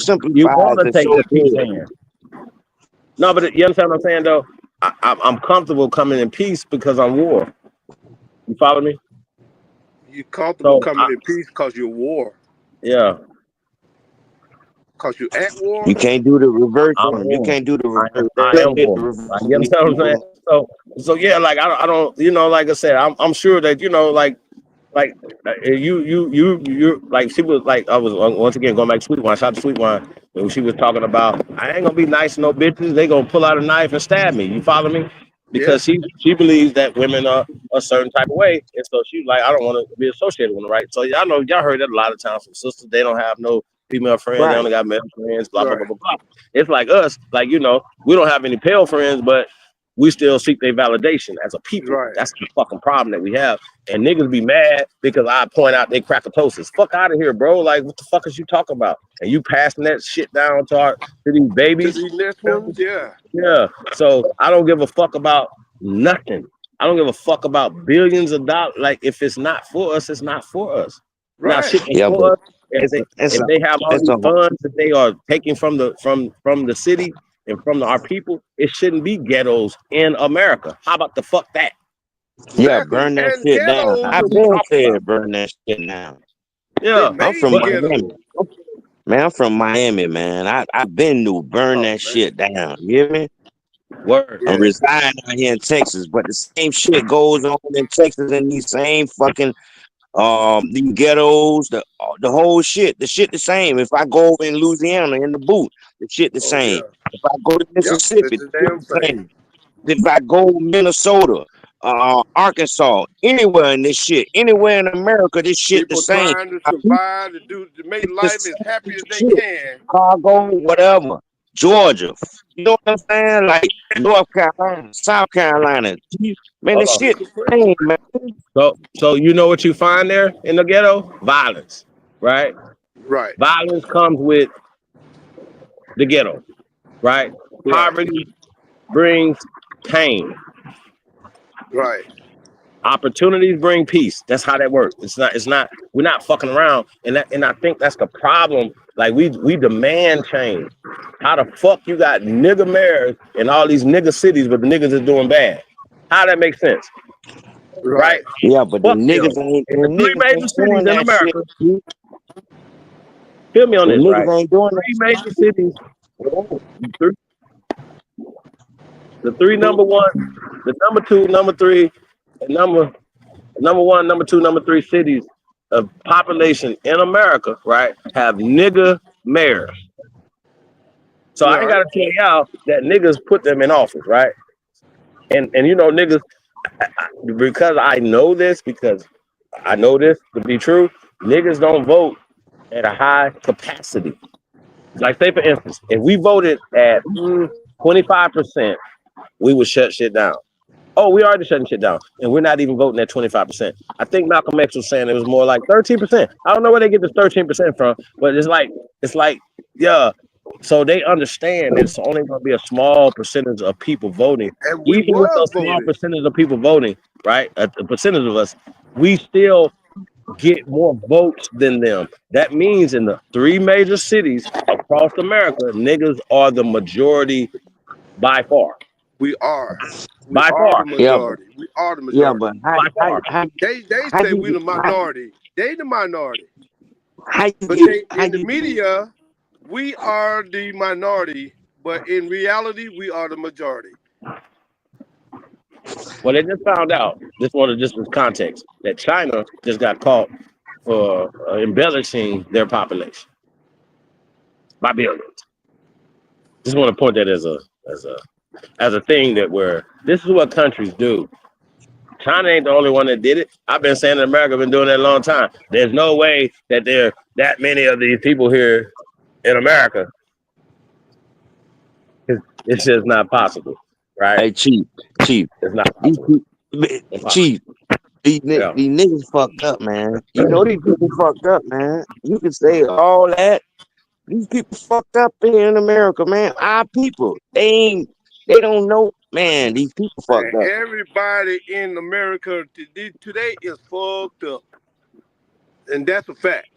Speaker 12: want to
Speaker 7: it
Speaker 12: take
Speaker 7: so
Speaker 12: the peace
Speaker 7: good.
Speaker 12: in. No, but you understand what I'm saying, though? I'm comfortable coming in peace because I'm war. You follow me?
Speaker 13: You're comfortable coming in peace because you're war.
Speaker 12: Yeah.
Speaker 13: Because you're at war.
Speaker 7: You can't do the reverse on. You can't do the reverse.
Speaker 12: I am war. You understand what I'm saying? So yeah, like I don't, you know, like I said, I'm sure that, you know, like you like, she was like, I was once again going back to Sweet Wine. Shout out to Sweet Wine. When she was talking about, I ain't gonna be nice to no bitches. They gonna pull out a knife and stab me. You follow me? Because she believes that women are a certain type of way, and so she's like, I don't want to be associated with them, right? So I know y'all heard that a lot of times from sisters. They don't have no female friends. They only got male friends. Blah blah blah blah blah. It's like us, like, you know, we don't have any pale friends, but we still seek their validation as a people. Right. That's the fucking problem that we have. And niggas be mad because I point out they crackatosis. Fuck out of here, bro. Like, what the fuck is you talking about? And you passing that shit down to these babies?
Speaker 13: To these next ones, yeah.
Speaker 12: Yeah. So I don't give a fuck about nothing. I don't give a fuck about billions of dollars. Like, if it's not for us, it's not for us. Right. Now, shit is for us. If they have all these funds that they are taking from the city and from our people, it shouldn't be ghettos in America. How about the fuck that?
Speaker 7: Yeah,
Speaker 13: Exactly.
Speaker 7: burn that
Speaker 13: And
Speaker 7: shit down.
Speaker 13: ghettos,
Speaker 7: I've been said burn that shit down.
Speaker 13: they
Speaker 12: Yeah,
Speaker 7: I'm from
Speaker 13: made
Speaker 12: but
Speaker 7: Miami.
Speaker 13: ghettos.
Speaker 7: Man, I'm from Miami, man. I've been to burn
Speaker 13: Oh
Speaker 7: that
Speaker 13: man.
Speaker 7: shit down. You hear me?
Speaker 12: word.
Speaker 7: I'm
Speaker 13: Yeah.
Speaker 7: residing out here in Texas, but the same shit goes on in Texas in these same fucking these ghettos, the whole shit, the shit the same. If I go over in Louisiana in the boot, the shit the
Speaker 13: Oh
Speaker 7: same.
Speaker 13: yeah.
Speaker 7: If I go to
Speaker 13: Yep.
Speaker 7: Mississippi,
Speaker 13: It's
Speaker 7: the
Speaker 13: the
Speaker 7: shit
Speaker 13: damn
Speaker 7: the
Speaker 13: same.
Speaker 7: same. If I go to Minnesota, Arkansas, anywhere in this shit, anywhere in America, this shit the
Speaker 13: People
Speaker 7: same.
Speaker 13: trying to
Speaker 7: My people
Speaker 13: survive, to make
Speaker 7: the
Speaker 13: life as
Speaker 7: same
Speaker 13: happy as they
Speaker 7: shit.
Speaker 13: can.
Speaker 7: Chicago, whatever, Georgia. You know what I'm saying? Like North Carolina, South Carolina. Man,
Speaker 12: Hold
Speaker 7: this
Speaker 12: on.
Speaker 7: shit the same, man.
Speaker 12: So you know what you find there in the ghetto? Violence, right?
Speaker 13: Right.
Speaker 12: Violence comes with the ghetto, right?
Speaker 13: Right.
Speaker 12: Poverty brings pain.
Speaker 13: Right.
Speaker 12: Opportunities bring peace. That's how that works. It's not, we're not fucking around. And I think that's the problem. Like we demand change. How the fuck you got nigga mayors in all these nigga cities, but the niggas is doing bad? How that makes sense? Right?
Speaker 7: Yeah, but the
Speaker 12: Fuck them.
Speaker 7: niggas ain't
Speaker 12: In the three major cities
Speaker 7: doing
Speaker 12: in
Speaker 7: that shit.
Speaker 12: America, feel me on
Speaker 7: The
Speaker 12: this, right?
Speaker 7: niggas ain't doing
Speaker 12: Three
Speaker 7: that
Speaker 12: major cities. The three number one, the number two, number three, and number one, number two, number three cities of population in America, right, have nigga mayors. So I ain't gotta tell y'all that niggas put them in office, right? And you know, niggas, because I know this because to be true, niggas don't vote at a high capacity. Like say for instance, if we voted at 25%, we would shut shit down. Oh, we already shutting shit down, and we're not even voting at 25%. I think Malcolm X was saying it was more like 13%. I don't know where they get this 13% from, but it's like, yeah. So they understand it's only going to be a small percentage of people voting.
Speaker 13: And we
Speaker 12: Even with
Speaker 13: was
Speaker 12: those small
Speaker 13: voting.
Speaker 12: percentage of people voting, right? A percentage of us, we still get more votes than them. That means in the three major cities across America, niggas are the majority by far.
Speaker 13: We are. We
Speaker 12: By
Speaker 13: are
Speaker 12: far.
Speaker 13: the majority. We are the majority.
Speaker 7: but
Speaker 12: By far.
Speaker 13: They say we the minority. They the minority. But in the media, we are the minority. But in reality, we are the majority.
Speaker 12: Well, they just found out, just for context, that China just got caught for embellishing their population by billions. Just want to point that as a thing that this is what countries do. China ain't the only one that did it. I've been saying that America been doing that a long time. There's no way that there are that many of these people here in America. It's just not possible, right?
Speaker 7: Hey, Chief.
Speaker 12: It's not possible.
Speaker 7: Chief, these niggas fucked up, man. You know these people fucked up, man. You can say all that. These people fucked up here in America, man. Our people, they don't know, man. These people fucked up.
Speaker 13: Everybody in America today is fucked up, and that's a fact.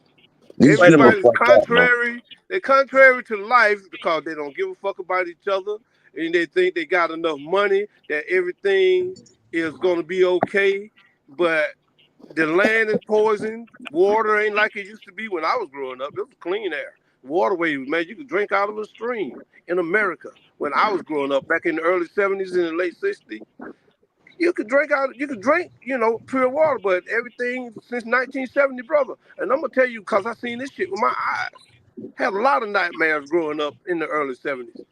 Speaker 13: Everybody's contrary. They're contrary to life because they don't give a fuck about each other, and they think they got enough money that everything is gonna be okay. But the land is poisoned. Water ain't like it used to be when I was growing up. It was clean air. Waterways, man, you could drink out of a stream in America. When I was growing up back in the early 70s and the late 60s, you could drink, pure water, but everything since 1970, brother. And I'm gonna tell you, cause I seen this shit with my eyes. Had a lot of nightmares growing up in the early 70s.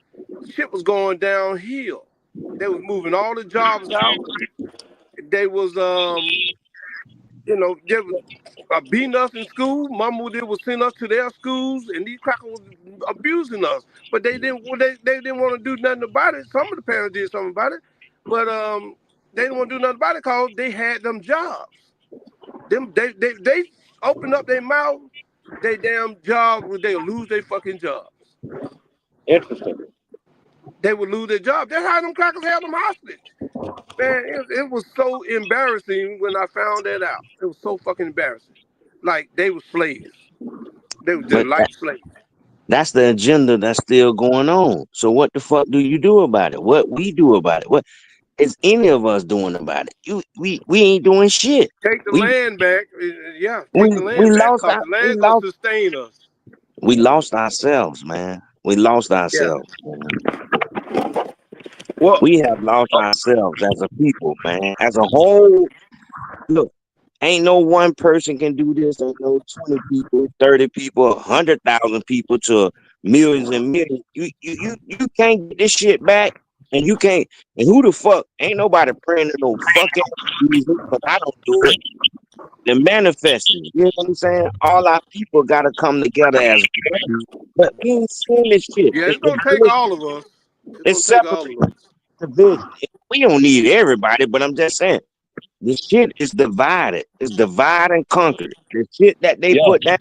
Speaker 13: Shit was going downhill. They was moving all the jobs out. They was they was beating us in school. Mama would send us to their schools, and these crackers was abusing us. But they didn't want to do nothing about it. Some of the parents did something about it, but they didn't want to do nothing about it because they had them jobs. They opened up their mouth, they damn job, they'll lose their fucking jobs.
Speaker 12: Interesting.
Speaker 13: They would lose their job. That's how them crackers held them hostage. Man, it was so embarrassing when I found that out. It was so fucking embarrassing. Like they were slaves. They were just like slaves.
Speaker 7: That's the agenda that's still going on. So what the fuck do you do about it? What we do about it? What is any of us doing about it? We ain't doing shit.
Speaker 13: Take the
Speaker 7: We
Speaker 13: land back. Yeah,
Speaker 7: we
Speaker 13: take the
Speaker 7: we
Speaker 13: land back
Speaker 7: lost
Speaker 13: because
Speaker 7: our
Speaker 13: the land gonna sustain us.
Speaker 7: we lost ourselves, man. We lost
Speaker 13: Yeah.
Speaker 7: ourselves, man.
Speaker 12: Well,
Speaker 7: We have lost ourselves as a people, man. As a whole, look, ain't no one person can do this. Ain't no 20 people, 30 people, 100,000 people to millions and millions. You can't get this shit back, and you can't. And who the fuck? Ain't nobody praying to no fucking Jesus, because I don't do it. They're manifesting. You know what I'm saying? All our people gotta come together as one. But we ain't seeing this shit.
Speaker 13: Yeah, it's gonna take all of us.
Speaker 7: It's
Speaker 13: It's gonna take all
Speaker 7: separate
Speaker 13: of us.
Speaker 7: division. We don't need everybody, but I'm just saying. The shit is divided. It's divide and conquer. The shit that they
Speaker 12: yeah,
Speaker 7: put down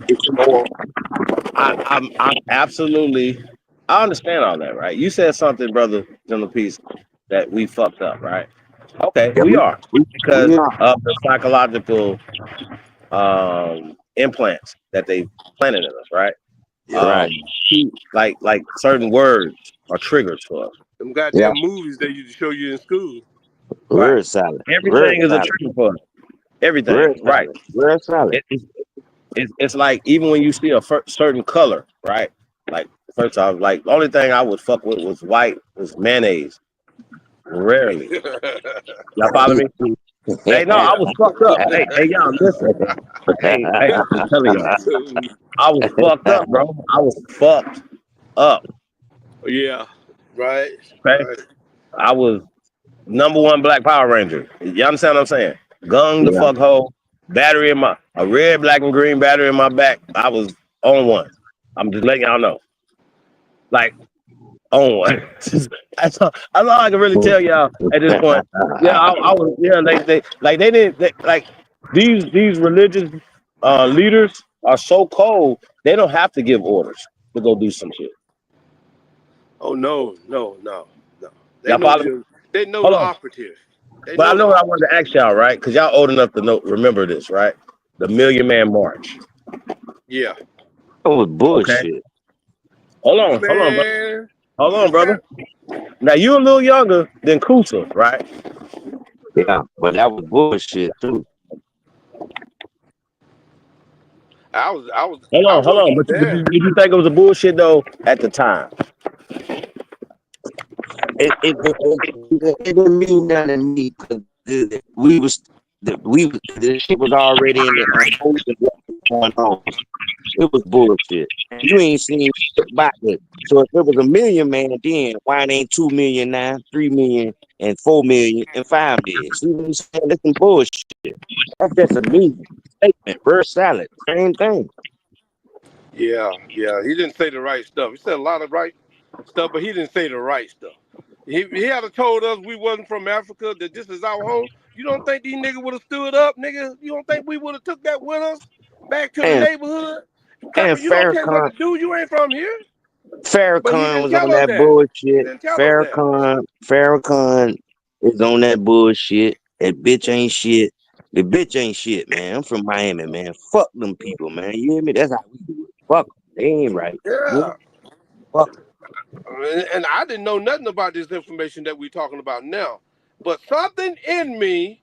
Speaker 7: is more.
Speaker 12: I'm absolutely. I understand all that, right? You said something, brother, General Peace, that we fucked up, right? Okay,
Speaker 7: Yeah,
Speaker 12: we are because
Speaker 7: we are.
Speaker 12: of the psychological implants that they planted in us, right?
Speaker 7: You're right.
Speaker 12: Like certain words are triggers for us.
Speaker 13: Them
Speaker 7: Yeah.
Speaker 13: goddamn movies they used to show you in school.
Speaker 12: Right.
Speaker 7: Word salad.
Speaker 12: Everything
Speaker 7: Word
Speaker 12: is a
Speaker 7: salad.
Speaker 12: trigger for us. Everything,
Speaker 7: Word
Speaker 12: right?
Speaker 7: salad. Word salad.
Speaker 12: It's like even when you see a certain color, right? Like first off, like the only thing I would fuck with was white, was mayonnaise. Rarely. Y'all follow me? Hey, no, I was fucked up. Hey, y'all, listen. Hey, I'm telling y'all, I was fucked up, bro. I was fucked up.
Speaker 13: Yeah, right.
Speaker 12: Okay,
Speaker 13: Right.
Speaker 12: I was #1 Black Power Ranger. You understand what I'm saying? Gung the
Speaker 7: Yeah.
Speaker 12: fuck hole, battery in a red, black, and green battery in my back. I was on one. I'm just letting y'all know. Like on one. that's all I can really tell y'all at this point. Yeah, I was. Yeah, they didn't like these religious leaders are so cold. They don't have to give orders to go do some shit.
Speaker 13: Oh no. They
Speaker 12: Y'all
Speaker 13: know
Speaker 12: follow me?
Speaker 13: they know
Speaker 12: Hold
Speaker 13: the
Speaker 12: on.
Speaker 13: operative. They
Speaker 12: But I
Speaker 13: know
Speaker 12: know
Speaker 13: the
Speaker 12: what I wanted to ask y'all, right? Because y'all old enough to remember this, right? The Million Man March.
Speaker 13: Yeah.
Speaker 7: That was
Speaker 12: Okay.
Speaker 7: bullshit.
Speaker 12: Hold on, brother.
Speaker 13: Man.
Speaker 12: Hold on, brother. Now you a little younger than Kusa, right?
Speaker 7: Yeah, but that was bullshit too.
Speaker 13: I was
Speaker 12: Hold on. But
Speaker 13: there.
Speaker 12: did you think it was a bullshit though at the time?
Speaker 7: It didn't mean nothing to me because the shit was already in the motion what was going on. It was bullshit. You ain't seen shit about it. So if it was a million man then, why it ain't 2 million now, 3 million, and 4 million, and 5 million? See what I'm saying? That's some bullshit. That's just a mean statement. Bird salad, same thing.
Speaker 13: Yeah. He didn't say the right stuff. He said a lot of right stuff, but he didn't say the right stuff. He had told us we wasn't from Africa, that this is our home. You don't think these niggas would have stood up, nigga? You don't think we would have took that with us back to the
Speaker 7: And
Speaker 13: neighborhood?
Speaker 7: and
Speaker 13: You don't tell us what to do. You ain't from here. But he
Speaker 7: Farrakhan
Speaker 13: didn't
Speaker 7: was on
Speaker 13: tell us
Speaker 7: that
Speaker 13: that. He
Speaker 7: bullshit.
Speaker 13: didn't tell us that.
Speaker 7: Farrakhan is on that bullshit. That bitch ain't shit. The bitch ain't shit, man. I'm from Miami, man. Fuck them people, man. You hear me? That's how we do it. Fuck them. They ain't right.
Speaker 13: Yeah.
Speaker 7: Fuck.
Speaker 13: And I didn't know nothing about this information that we're talking about now. But something in me,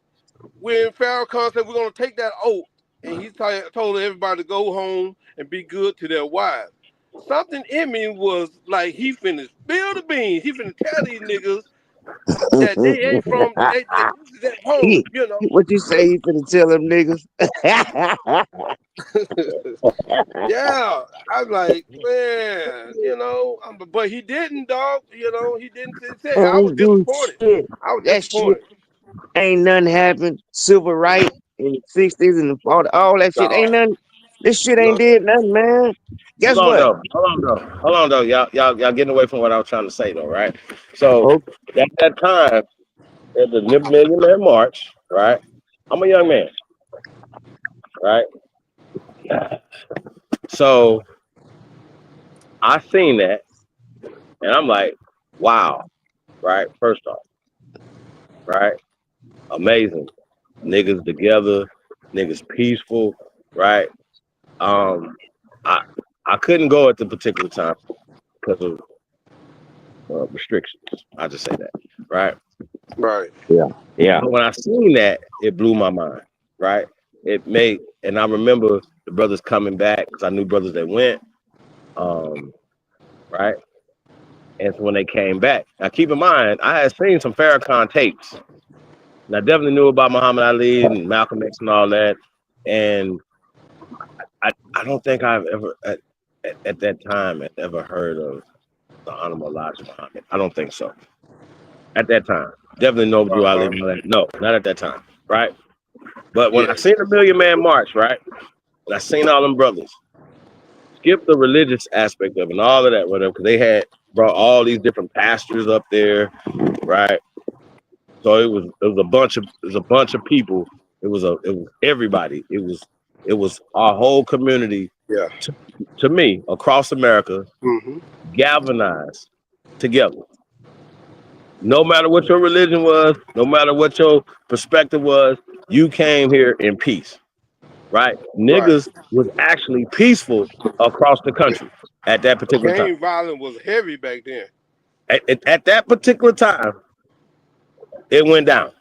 Speaker 13: when Farrakhan said we're going to take that oath, and he told everybody to go home and be good to their wives, something in me was like, he finna spill the beans. He finna tell these niggas that they ain't from, this is at home, you know.
Speaker 7: What you say? He finna tell them niggas?
Speaker 13: Yeah, I'm like, man, you know, but he didn't, dog. You know, he didn't say. I was
Speaker 7: Ain't do
Speaker 13: disappointed.
Speaker 7: shit.
Speaker 13: I was
Speaker 7: That shit
Speaker 13: disappointed.
Speaker 7: ain't nothing happened. Civil rights in the 60s and all that shit. Ain't nothing. This shit ain't did nothing, man. Guess what?
Speaker 12: Hold on though. Y'all getting away from what I was trying to say though, right? So at that time, at the Million Man March, right? I'm a young man, right? So I seen that, and I'm like, wow, right? First off, right? Amazing, niggas together, niggas peaceful, right? I couldn't go at the particular time because of restrictions. I just say that, right?
Speaker 13: Right.
Speaker 7: Yeah.
Speaker 12: But when I seen that, it blew my mind, right? And I remember the brothers coming back because I knew brothers that went, right? And so when they came back, now keep in mind, I had seen some Farrakhan tapes, and I definitely knew about Muhammad Ali and Malcolm X and all that. And I don't think I've ever at that time ever heard of the Honorable Elijah Muhammad. I don't think so. At that time, definitely no Drew Ali. No, not at that time, right? But when I seen the Million Man March, right, and I seen all them brothers, skip the religious aspect of it and all of that, whatever, because they had brought all these different pastors up there, right? So it was a bunch of people. It was everybody. It was our whole community.
Speaker 13: Yeah.
Speaker 12: To me, across America, galvanized together. No matter what your religion was, no matter what your perspective was, you came here in peace, right? Niggas was actually peaceful across the country at that particular time.
Speaker 13: Gang violence was heavy back then.
Speaker 12: At that particular time, it went down.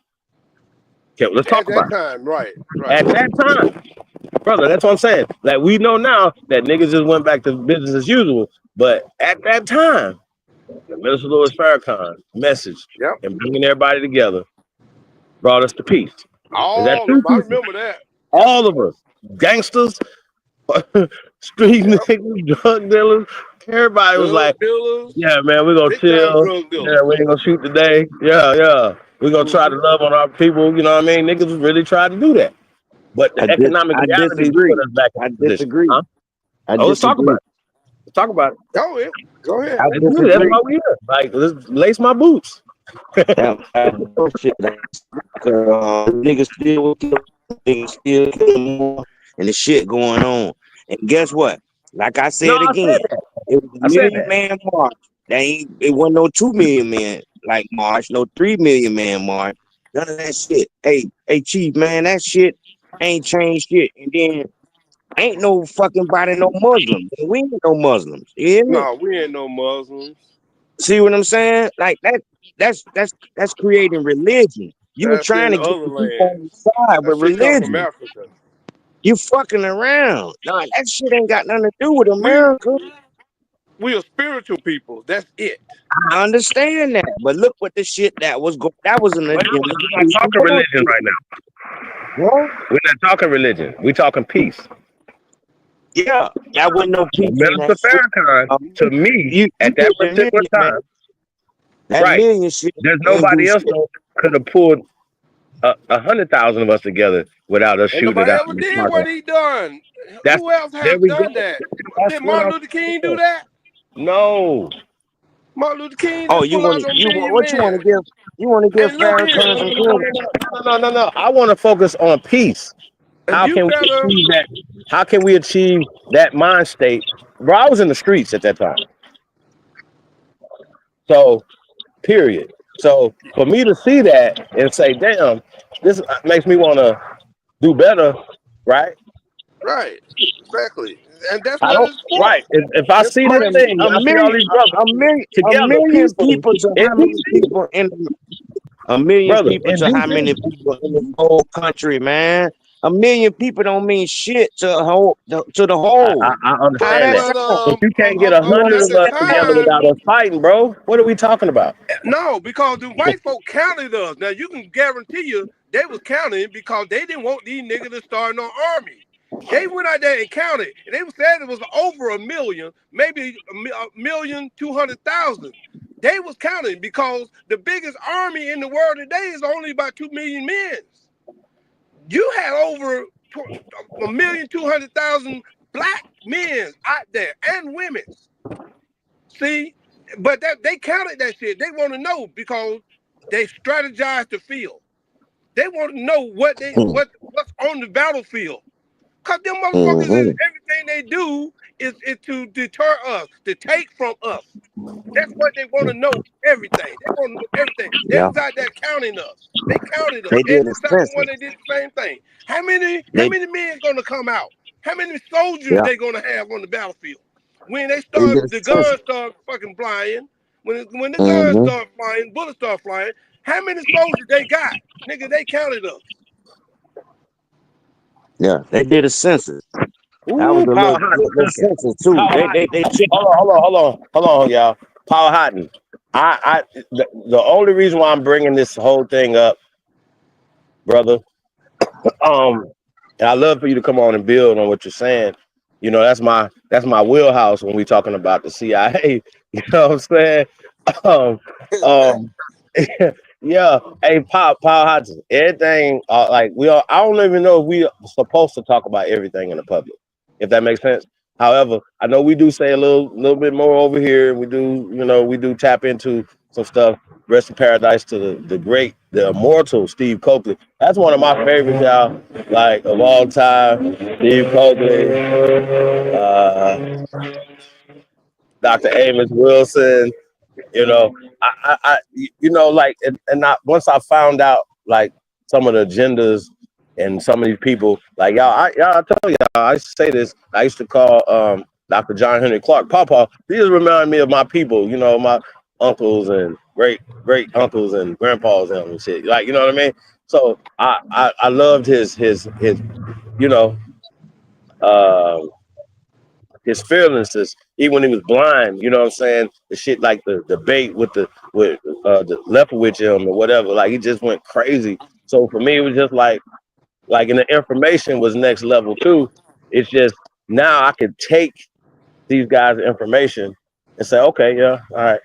Speaker 12: Okay, let's talk about it.
Speaker 13: At that time, right.
Speaker 12: At that time, brother, that's what I'm saying. Like, we know now that niggas just went back to business as usual, but at that time, the Minister Louis Farrakhan message and bringing everybody together brought us to peace.
Speaker 13: All of them, I remember that.
Speaker 12: All of us, gangsters, street niggas, drug dealers, everybody was like, yeah, man, we're going to chill. Yeah, we ain't going to shoot today. Yeah. We're going to try to love on our people. You know what I mean? Niggas really tried to do that. But the economic reality put us back in position. Huh? Let's talk about it. Let's talk about it.
Speaker 13: Go ahead.
Speaker 12: That's why we here. Like, let's lace my boots.
Speaker 7: Niggas still killing more, and the shit going on. And guess what? Like I said again, it was a million man march. It wasn't no 2 million man like march, no 3 million man march. None of that shit. Hey, Chief, man, that shit ain't changed shit. And then ain't no fucking body no Muslims. We ain't no Muslims. You hear me?
Speaker 13: No, we ain't no Muslims.
Speaker 7: See what I'm saying? Like that's creating religion. You were trying to get the people on the side with religion. You fucking around. Nah, that shit ain't got nothing to do with America.
Speaker 13: We are spiritual people. That's it.
Speaker 7: I understand that, but look what the shit that was that was in the.
Speaker 12: We're not talking religion right now.
Speaker 7: What?
Speaker 12: We're not talking religion. We're talking peace.
Speaker 7: Yeah, that wasn't no peace.
Speaker 12: Minister Farrakhan, to me, at that particular time,
Speaker 7: million shit.
Speaker 12: There's nobody else could have pulled 100,000 of us together without us shooting it out.
Speaker 13: Nobody ever did what he done. Who else has done that? Did Martin Luther King do that?
Speaker 12: No.
Speaker 13: Martin Luther King.
Speaker 7: Oh, what you want to give? You want to give Farrakhan some credit?
Speaker 12: No. I want to focus on peace. How can we achieve that mind state? Bro, I was in the streets at that time. So, period. So for me to see that and say, damn, this makes me want to do better, right?
Speaker 13: Right, exactly. And that's what it's for.
Speaker 12: Right. If I see that thing,
Speaker 7: a million people to how many people in how many people in the whole country, man? A million people don't mean shit to the whole.
Speaker 12: I understand that. If you can't get 100 of us together without us fighting, bro, what are we talking about?
Speaker 13: No, because the white folk counted us. Now you can guarantee you they was counting because they didn't want these niggas to start no army. They went out there and counted, and they said it was over 1 million, maybe 1,200,000. They was counting because the biggest army in the world today is only about 2 million men. You had over 1,200,000 black men out there and women. See, but they counted that shit. They want to know because they strategized the field. They want to know what's on the battlefield. Cause them motherfuckers, everything they do is to deter us, to take from us. That's what they want to know. Everything they want to know. Everything. They was out there counting us. They counted us. Every second one they did the same thing. How many men gonna come out? How many soldiers they gonna have on the battlefield? When they start, the guns start fucking flying. When the guns start flying, bullets start flying. How many soldiers they got? Nigga, they counted us.
Speaker 7: Yeah, they did a census. That was
Speaker 12: Ooh,
Speaker 7: a
Speaker 12: Paul
Speaker 7: little
Speaker 12: Hotton.
Speaker 7: census too.
Speaker 12: Paul
Speaker 7: They
Speaker 12: Hotton. Hold on, y'all. Paul Hotton. The only reason why I'm bringing this whole thing up, brother, and I love for you to come on and build on what you're saying. You know, that's my wheelhouse when we talking about the CIA. You know what I'm saying? Um, yeah. Hey, Paul Hudson. Everything like I don't even know if we are supposed to talk about everything in the public, if that makes sense. However, I know we do say a little bit more over here. We do tap into some stuff. Rest in paradise to the immortal Steve Coakley. That's one of my favorites, y'all. Like of all time, Steve Coakley, Dr. Amos Wilson. You know, once I found out like some of the agendas and some of these people, like I tell y'all, I used to say this. I used to call Dr. John Henry Clark Papa. He just reminded me of my people, you know, my uncles and great uncles and grandpas and shit. Like, you know what I mean? So I loved his his fearlessness, even when he was blind, you know what I'm saying? The shit like the debate with the Lepowitz or whatever, like he just went crazy. So for me, it was just like and the information was next level too. It's just now I could take these guys' information and say, okay, yeah, all right.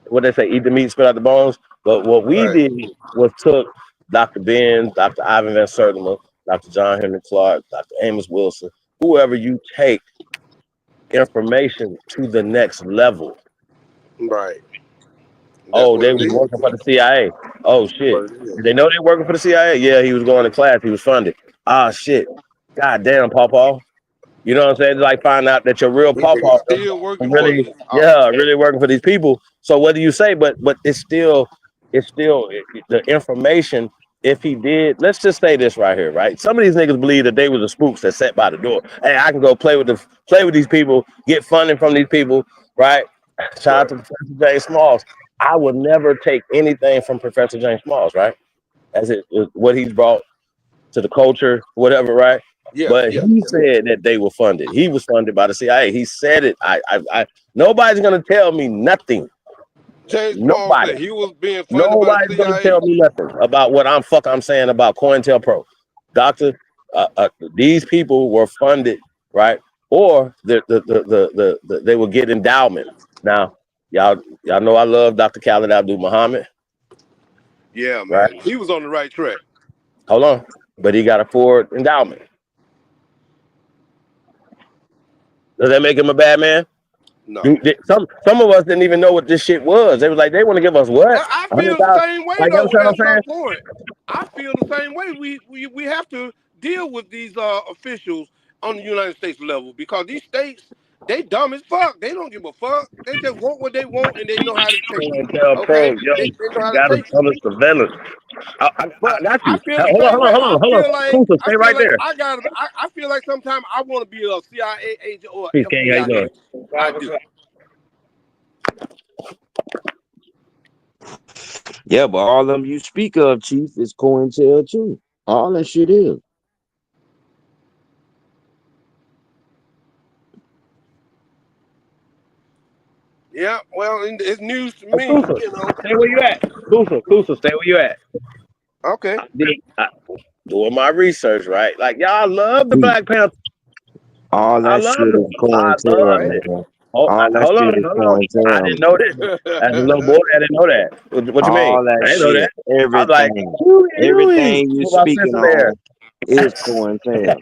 Speaker 12: What they say, eat the meat, spit out the bones. But what we did was took Dr. Benz, Dr. Ivan Van Sertima, Dr. John Henry Clark, Dr. Amos Wilson, whoever you take information to the next level.
Speaker 13: Right.
Speaker 12: Oh, they was working for the CIA. Oh shit. Did they know they working for the CIA? Yeah, he was going to class. He was funded. Ah shit. God damn, Pawpaw. You know what I'm saying? It's like find out that your real Pawpaw really working for these people. So what do you say? But it's still the information. If he did, let's just say this right here, right? Some of these niggas believe that they were the spooks that sat by the door. Hey, I can go play with these people, get funding from these people, right? Shout out to Professor James Smalls. I would never take anything from Professor James Smalls, right? As what he's brought to the culture, whatever, right? Yeah, but he said that they were funded. He was funded by the CIA. He said it. I nobody's gonna tell me nothing. Nobody.
Speaker 13: He was being funded
Speaker 12: Nobody's gonna tell me nothing about what I'm saying about COINTELPRO. Doctor, these people were funded, right? Or they would get endowment. Now, y'all know I love Dr. Khaled Abdul Muhammad.
Speaker 13: Yeah, man.
Speaker 12: Right?
Speaker 13: He was on the right track.
Speaker 12: Hold on. But he got a Ford endowment. Does that make him a bad man?
Speaker 13: No.
Speaker 12: Some of us didn't even know what this shit was. They was like, they want to give us what?
Speaker 13: I feel the same way though. At some point, I feel the same way. We have to deal with these officials on the United States level because these states, they dumb as fuck. They don't give a fuck. They just want what they want and they know how to take it. Okay? They know how to take it.
Speaker 12: Surveillance. I got you.
Speaker 13: I feel the same way.
Speaker 12: Hold on. Stay right there.
Speaker 13: I feel like sometimes I want to be a CIA agent or
Speaker 12: Peace, King. How you doing?
Speaker 13: I do.
Speaker 7: Yeah, but all of them you speak of, Chief, is COINTEL too. All that shit is.
Speaker 13: Yeah, well, it's news to me.
Speaker 12: Kusa,
Speaker 13: you know.
Speaker 12: Stay where you at. Kusa, stay where you at.
Speaker 13: Okay.
Speaker 12: Doing my research, right? Like y'all love the Black Panther.
Speaker 7: All that shit is COINTEL.
Speaker 12: Hold on. I didn't know that. As a little boy, I didn't know that. What you mean?
Speaker 7: That
Speaker 12: I didn't know that.
Speaker 7: Everything you speaking on is COINTEL.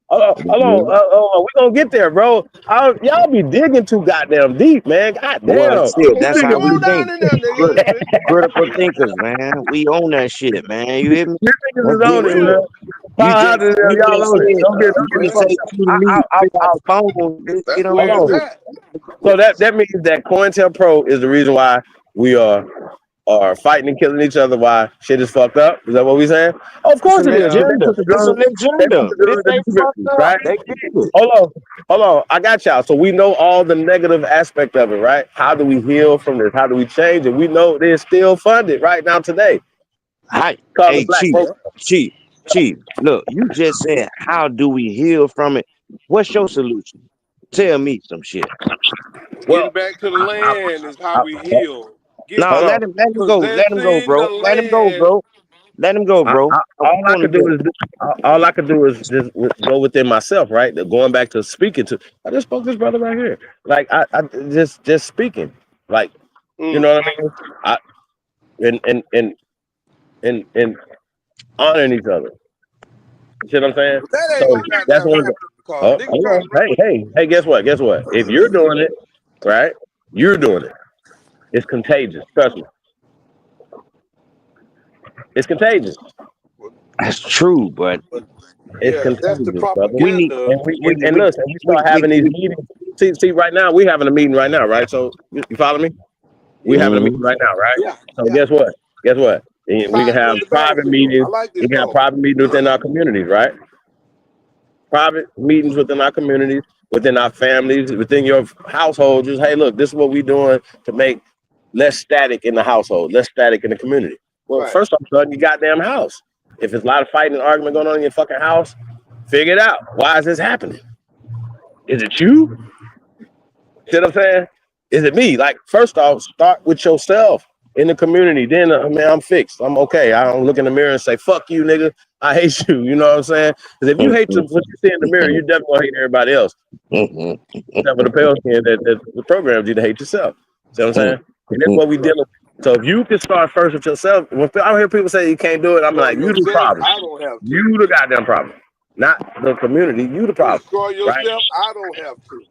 Speaker 12: Hold on. We gonna get there, bro. Y'all be digging too goddamn deep, man. Goddamn.
Speaker 7: Well, shit, that's how we think. Critical thinkers, man. We own that shit, man. You hear me?
Speaker 12: You own it, man. So that means that COINTELPRO is the reason why we are are fighting and killing each other while shit is fucked up. Is that what we saying? Oh, of course
Speaker 7: It's
Speaker 12: it
Speaker 7: an
Speaker 12: is.
Speaker 7: agenda. It's an agenda. Bitch, they fucked up.
Speaker 12: Right?
Speaker 7: They did it.
Speaker 12: Hold on. I got y'all. So we know all the negative aspect of it, right? How do we heal from this? How do we change it? We know they're still funded right now today.
Speaker 7: Hi.
Speaker 12: Call
Speaker 7: Hey,
Speaker 12: it black
Speaker 7: Chief. Look, you just said, how do we heal from it? What's your solution? Tell me some shit.
Speaker 13: Getting back to the land is how we heal.
Speaker 7: No, let him go. Let him go, bro. Let him go, bro. Let him go, bro.
Speaker 12: All I could do is just go within myself, right? Going back to speaking to, I just spoke to this brother right here. Like I just speaking, like you know what I mean. And honoring each other. You see what I'm saying?
Speaker 13: That ain't gonna
Speaker 12: that's one. Hey, guess what? If you're doing it, right? You're doing it. It's contagious. Trust me. It's contagious.
Speaker 7: That's true, but
Speaker 12: it's contagious,
Speaker 13: that's the
Speaker 12: brother.
Speaker 13: propaganda.
Speaker 12: We start having these meetings. See, right now we're having a meeting right now, right? So you follow me? We're having a meeting right now, right?
Speaker 13: Yeah.
Speaker 12: So guess what? We can have private meetings. We can have private meetings within our communities, right? Private meetings within our communities, within our families, within your household. Just, hey, look, this is what we're doing to make less static in the household, less static in the community. Well, first off, son, your goddamn house. If there's a lot of fighting and argument going on in your fucking house, figure it out. Why is this happening? Is it you? See what I'm saying? Is it me? Like, first off, start with yourself in the community. Then, man, I'm fixed. I'm okay. I don't look in the mirror and say, fuck you, nigga. I hate you. You know what I'm saying? Because if you hate what you see in the mirror, you definitely gonna hate everybody else. Except for the pale skin that the programs you to hate yourself. See what I'm saying? And that's what we dealing with. So if you can start first with yourself, when I hear people say you can't do it, I'm like, you the problem.
Speaker 13: I don't have to.
Speaker 12: You the goddamn problem. Not the community. You the problem.
Speaker 13: Destroy yourself.
Speaker 12: Right?
Speaker 13: I don't have to.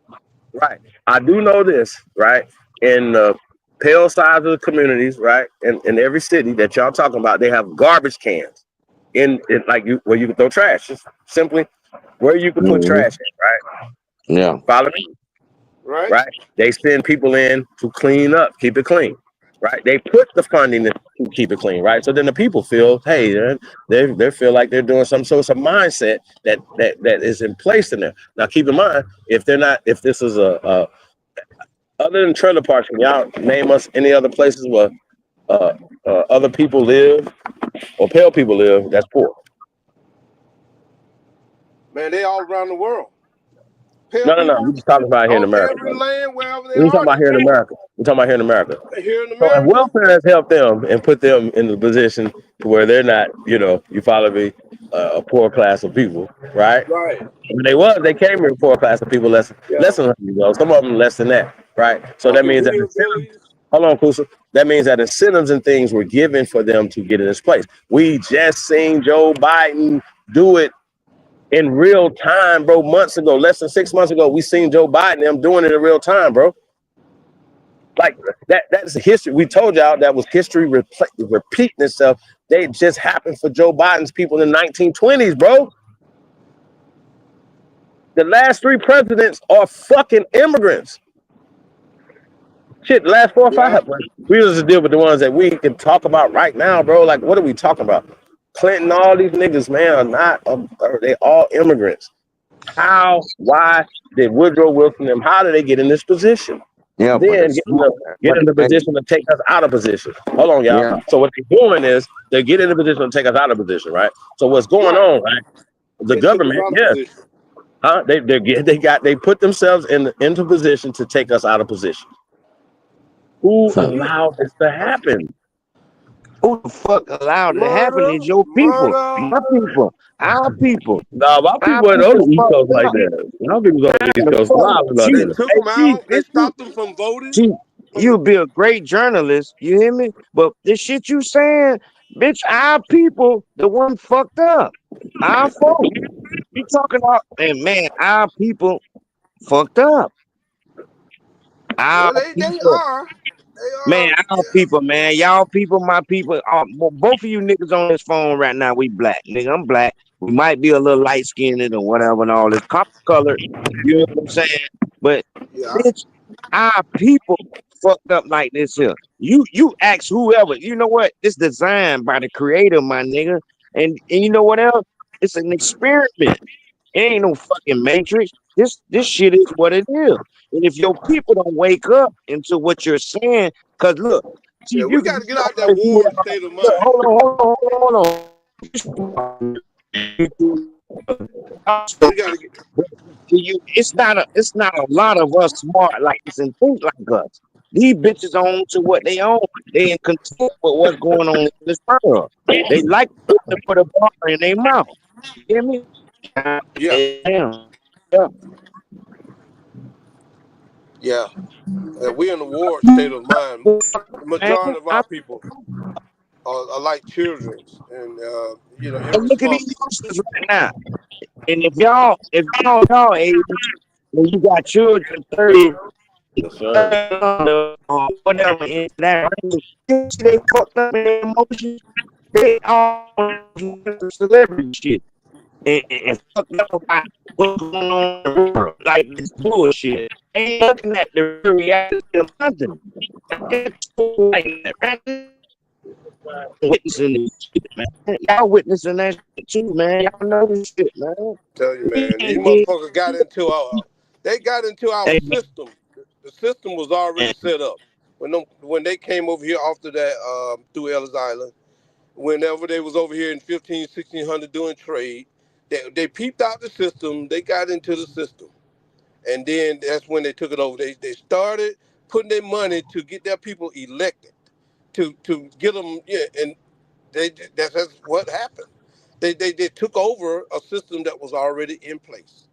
Speaker 12: Right. I do know this, right? In the pale sides of the communities, right? In every city that y'all talking about, they have garbage cans in like where you can throw trash. Just simply where you can put trash in, right?
Speaker 7: Yeah.
Speaker 12: Follow me? Right. They send people in to clean up, keep it clean. Right. They put the funding to keep it clean. Right. So then the people feel, hey, they feel like they're doing some sort of mindset that is in place in there. Now, keep in mind, if this is a other than trailer parks, can y'all name us any other places where other people live or pale people live that's poor?
Speaker 13: Man, they all around the world.
Speaker 12: No. We're just talking about here in America.
Speaker 13: Every land, wherever they
Speaker 12: We're talking about here in America. We're talking about here in America.
Speaker 13: Here in
Speaker 12: So
Speaker 13: America.
Speaker 12: if welfare has helped them and put them in the position to where they're not, you follow me, a poor class of people, right?
Speaker 13: Right.
Speaker 12: When they came here a poor class of people less than 100 years old. Some of them less than that, right? So that means that hold on, Kusa. That means that incentives and things were given for them to get in this place. We just seen Joe Biden do it in real time, bro. Months ago, less than 6 months ago, we seen Joe Biden them doing it in real time, bro. Like that's history. We told y'all that was history repeating itself. They just happened for Joe Biden's people in the 1920s, bro. The last 3 presidents are fucking immigrants. Shit, the last 4 or 5. We just deal with the ones that we can talk about right now, bro. Like, what are we talking about? Clinton, all these niggas, man, they all immigrants. How, why did Woodrow Wilson them, how did they get in this position?
Speaker 7: Yeah,
Speaker 12: then get in the position to take us out of position. Hold on, y'all.
Speaker 7: Yeah.
Speaker 12: So what they're doing is they get in the position to take us out of position, right? So what's going on, right? The government, they put themselves into position to take us out of position. Who allowed this to happen?
Speaker 7: Who the fuck allowed it to happen is your people. My people. Our people.
Speaker 12: Nah, my people ain't on the East Coast like that. My people's on the East Coast.
Speaker 13: They took them out. They stopped them from voting.
Speaker 7: You'll be a great journalist. You hear me? But this shit you saying, bitch, our people, the one fucked up. Our folks. You talking about, and man, our people fucked up.
Speaker 13: They are.
Speaker 7: Man, our people, man. Y'all people, my people. Both of you niggas on this phone right now, we black. Nigga, I'm black. We might be a little light-skinned or whatever and all this copper color. You know what I'm saying? But, bitch, our people fucked up like this here. You ask whoever. You know what? This designed by the creator, my nigga. And you know what else? It's an experiment. It ain't no fucking matrix. This shit is what it is. And if your people don't wake up into what you're saying, cause look, see,
Speaker 13: Yeah,
Speaker 7: you
Speaker 13: we
Speaker 7: can
Speaker 13: got to get out that war state of mind.
Speaker 7: hold on.
Speaker 13: We got to get.
Speaker 7: It's not a lot of us smart like this and think like us. These bitches own to what they own. They in control with what's going on in this world. They like to put a bar in their mouth. You hear me?
Speaker 13: Yeah. Yeah. And we in the war state of mind. The majority of our people are like children, and you know,
Speaker 7: And look at these youngsters right now. And if y'all age, when you got children 30, whatever in that range, they fucked up in their emotions. They all celebrity shit and fucked up about what's going on in the world. Like this bullshit. Ain't looking at the real reality of nothing. Witnessing this shit, man. Y'all witnessing that shit too, man. Y'all know this shit, man.
Speaker 13: Tell you, man, these motherfuckers got into our system. The system was already set up when they came over here after that through Ellis Island. Whenever they was over here in 1600 doing trade, they peeped out the system. They got into the system, and then that's when they took it over. They started putting their money to get their people elected, to get them. Yeah, and that's what happened. They took over a system that was already in place.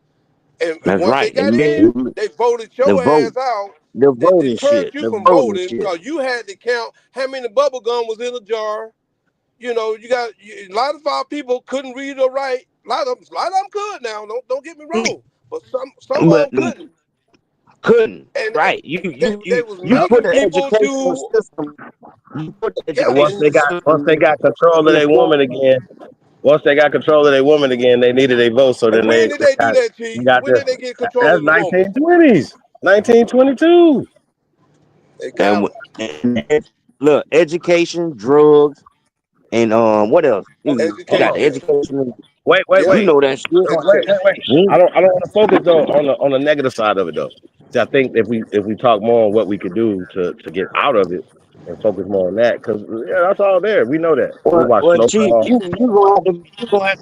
Speaker 13: And once they got in, they voted your ass out.
Speaker 7: The voting
Speaker 13: They purged
Speaker 7: shit.
Speaker 13: you
Speaker 7: The
Speaker 13: from
Speaker 7: voting
Speaker 13: voting
Speaker 7: shit.
Speaker 13: because you had to count how many bubble gum was in a jar. You know, a lot of our people couldn't read or write. A lot of them could now. Don't get me wrong, but some of them couldn't. And
Speaker 7: right?
Speaker 13: They was
Speaker 7: You
Speaker 13: making
Speaker 7: put the
Speaker 13: people
Speaker 7: educational
Speaker 13: to.
Speaker 7: system. You put the
Speaker 12: And once they got control of their woman again, they needed a vote. So then
Speaker 13: when did they do that, Chief? When did they get control of the woman?
Speaker 12: 1920s, 1922.
Speaker 13: They got
Speaker 7: look, education, drugs, and what else? You got the education.
Speaker 12: Wait.
Speaker 7: You know that shit.
Speaker 12: Wait. I don't want to focus though on the negative side of it though. See, I think if we talk more on what we could do to get out of it and focus more on that, because that's all there. We know that. We watch
Speaker 7: Chief, you gonna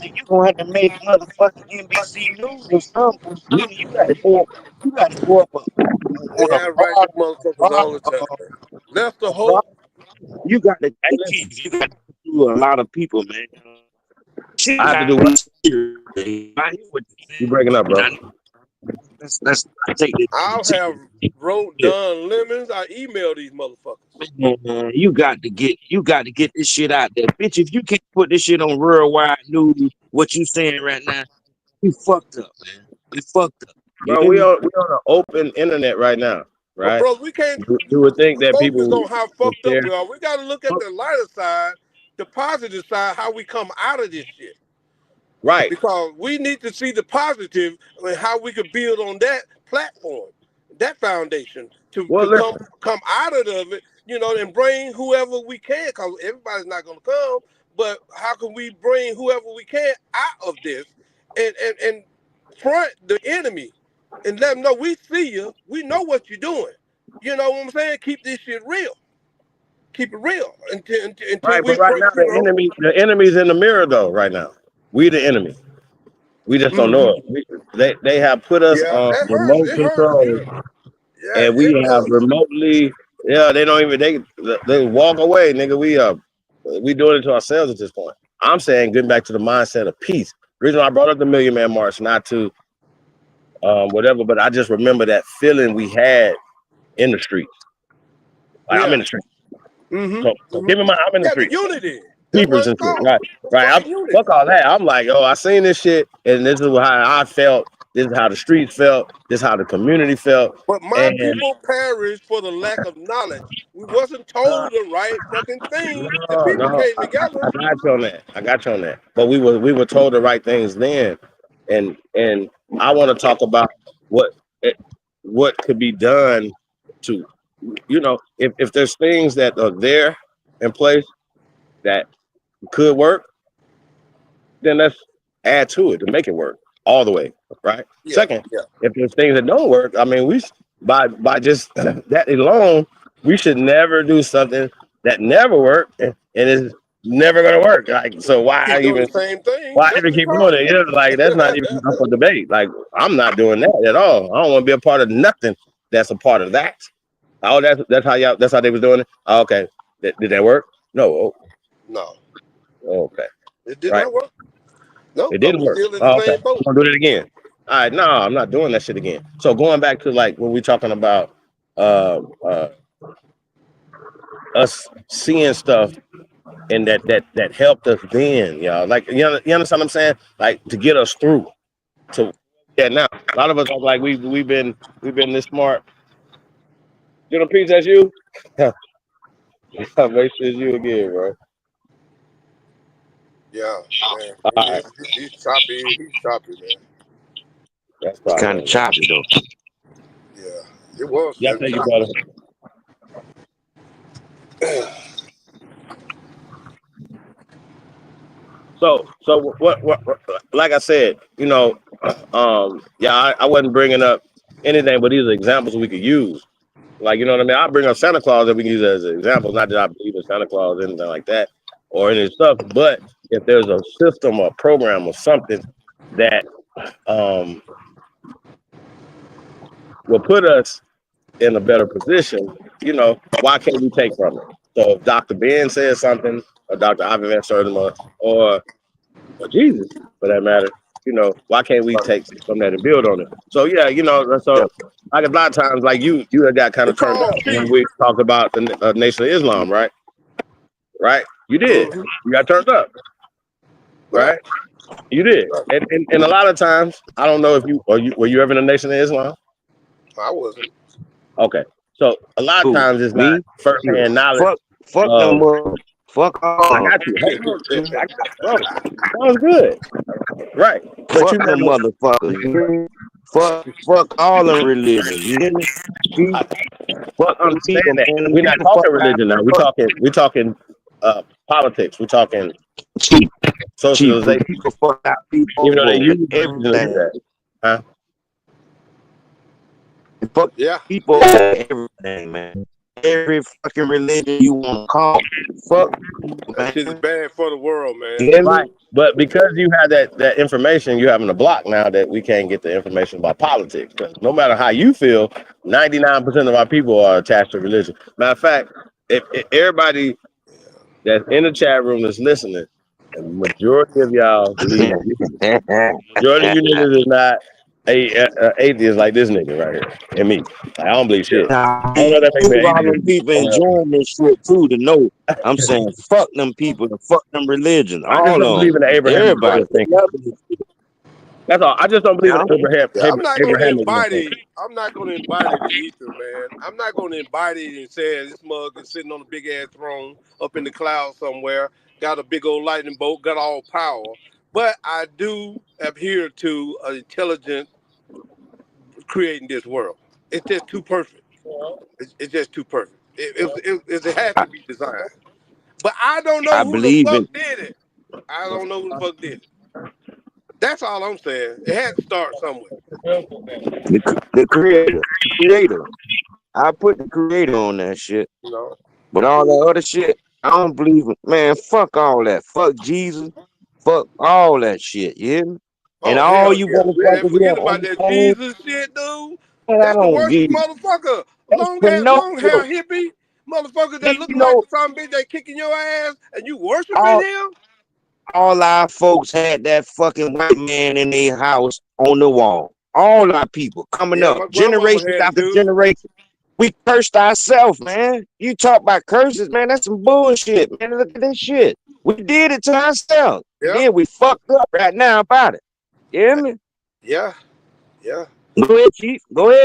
Speaker 7: have to make motherfucking NBC News or something. You got to go up
Speaker 13: They have right the motherfuckers all the time. That's the hope.
Speaker 7: You got to do a lot of people, man.
Speaker 12: I have to do what? You breaking up, bro?
Speaker 7: Let's take it.
Speaker 13: I'll have wrote Don Lemons. I email these motherfuckers.
Speaker 7: You got to get this shit out there, bitch. If you can't put this shit on Worldwide News, what you saying right now, you fucked up, man. You fucked up.
Speaker 12: Bro, we on an open internet right now, right?
Speaker 13: But bro, we can't.
Speaker 12: You would think that
Speaker 13: focus
Speaker 12: people
Speaker 13: on how fucked up we are. We got to look at the lighter side, the positive side, how we come out of this shit.
Speaker 12: Right.
Speaker 13: Because we need to see the positive and how we could build on that platform, that foundation to come out of it, you know, and bring whoever we can, because everybody's not going to come, but how can we bring whoever we can out of this and front the enemy and let them know we see you, we know what you're doing. You know what I'm saying? Keep this shit real. Keep it real until
Speaker 12: right,
Speaker 13: we
Speaker 12: but right now the enemy's in the mirror though. Right now, we the enemy. We just don't know it. They have put us on remote control, and we have remotely. Yeah, they don't even they walk away, nigga. We doing it to ourselves at this point. I'm saying getting back to the mindset of peace. The reason I brought up the Million Man March, not to whatever, but I just remember that feeling we had in the streets. Like I'm in the streets. So keep in mind, I'm in the streets.
Speaker 13: Unity.
Speaker 12: Keepers and shit. Right. Fuck all that. I'm like, I seen this shit, and this is how I felt. This is how the streets felt. This is how the community felt.
Speaker 13: But my people perished for the lack of knowledge. We wasn't told the right fucking thing. The people came together.
Speaker 12: I got you on that. But we were told the right things then, and I want to talk about what could be done to you know, if there's things that are there in place that could work, then let's add to it to make it work all the way, right?
Speaker 13: Yeah,
Speaker 12: Second,
Speaker 13: yeah.
Speaker 12: if there's things that don't work, I mean, by just that alone, we should never do something that never worked and is never gonna work. Like, so
Speaker 13: Keep doing the same thing.
Speaker 12: why
Speaker 13: That's
Speaker 12: even
Speaker 13: the
Speaker 12: keep doing it?
Speaker 13: problem.
Speaker 12: You know, like that's not even up for debate. Like, I'm not doing that at all. I don't want to be a part of nothing that's a part of that. Oh, that's how they was doing it. Oh, okay, did that work? No. Oh,
Speaker 13: No,
Speaker 12: okay.
Speaker 13: it did
Speaker 12: Right.
Speaker 13: not work. No,
Speaker 12: It didn't
Speaker 13: we
Speaker 12: work.
Speaker 13: still in the
Speaker 12: Oh, okay.
Speaker 13: same boat.
Speaker 12: I'm gonna do it again. All right, no, I'm not doing that shit again. So going back to like when we're talking about us seeing stuff and that helped us then, y'all. Like you understand what I'm saying? Like to get us through. So yeah, now a lot of us are like we've been this smart. You know, Pete, that's you. Make sure it's you again, bro.
Speaker 13: Yeah, man.
Speaker 12: All right.
Speaker 13: He's choppy. He's choppy, man.
Speaker 12: That's
Speaker 7: It's
Speaker 12: fine.
Speaker 7: kind of choppy though.
Speaker 13: Yeah, it was.
Speaker 12: Yeah, thank you, brother. So what like I said, you know, yeah, I wasn't bringing up anything, but these are examples we could use. Like, you know what I mean? I bring up Santa Claus that we can use as an example. Not that I believe in Santa Claus or anything like that or any stuff, but if there's a system or program or something that will put us in a better position, you know, why can't we take from it? So if Dr. Ben says something, or Dr. Ivan Van Sertima, or Jesus, for that matter, you know, why can't we take from that and build on it? So yeah, you know, so like a lot of times, like you had got kind of turned up when we talked about the Nation of Islam, right? Right? You did. You got turned up, right? You did. And a lot of times, I don't know if were you ever in the Nation of Islam?
Speaker 13: I wasn't.
Speaker 12: Okay. So a lot of times it's not first-hand knowledge.
Speaker 7: Fuck them. Fuck all.
Speaker 12: I got you. Hey, I got you, bro. That was good. Right. But
Speaker 7: Fuck
Speaker 12: you
Speaker 7: them motherfuckers. Fuck all the religions. You hear me?
Speaker 12: Fuck understand that. We're not talking religion now. We're talking politics. We're talking socialization.
Speaker 7: People fuck out people.
Speaker 12: Even though they use
Speaker 7: everything.
Speaker 12: Huh?
Speaker 7: Fuck people everything, man. Every fucking religion you want to call. Fuck.
Speaker 13: That shit is bad for the world, man.
Speaker 12: Right. But because you have that information, you're having a block now that we can't get the information about politics. Because no matter how you feel, 99% of our people are attached to religion. Matter of fact, if everybody that's in the chat room that's listening, the majority of y'all believe majority of you niggas is not atheist like this nigga right here and me. I don't believe shit.
Speaker 7: All them people enjoying this shit too to know. I'm saying fuck them people and fuck them religions.
Speaker 12: I just don't believe in the Abraham.
Speaker 7: Everybody.
Speaker 12: That's all. I just don't believe in Abraham.
Speaker 13: I'm not going to invite it. I'm not going to invite it either, man. I'm not going to invite it and say this mug is sitting on a big ass throne up in the clouds somewhere, got a big old lightning bolt, got all power. But I do adhere to an intelligent creating this world. It's just too perfect. It's just too perfect. It has to be designed. But I don't know who the fuck did it. I don't know who the fuck did it. That's all I'm saying. It had to start somewhere.
Speaker 7: The creator. I put the creator on that shit.
Speaker 13: No.
Speaker 7: But all that other shit, I don't believe it. Man, fuck all that. Fuck Jesus. Fuck all that shit. You hear me? And all you motherfuckers
Speaker 13: forget about that Jesus shit, dude. That's the worst motherfucker. Long hair hippie motherfucker that look like some bitch that kicking your ass and you worshiping him.
Speaker 7: All our folks had that fucking white man in their house on the wall. All our people coming up, generation after generation. We cursed ourselves, man. You talk about curses, man. That's some bullshit, man. Look at this shit. We did it to ourselves. Yeah, we fucked up right now about it. You hear me?
Speaker 13: Yeah.
Speaker 7: Go ahead,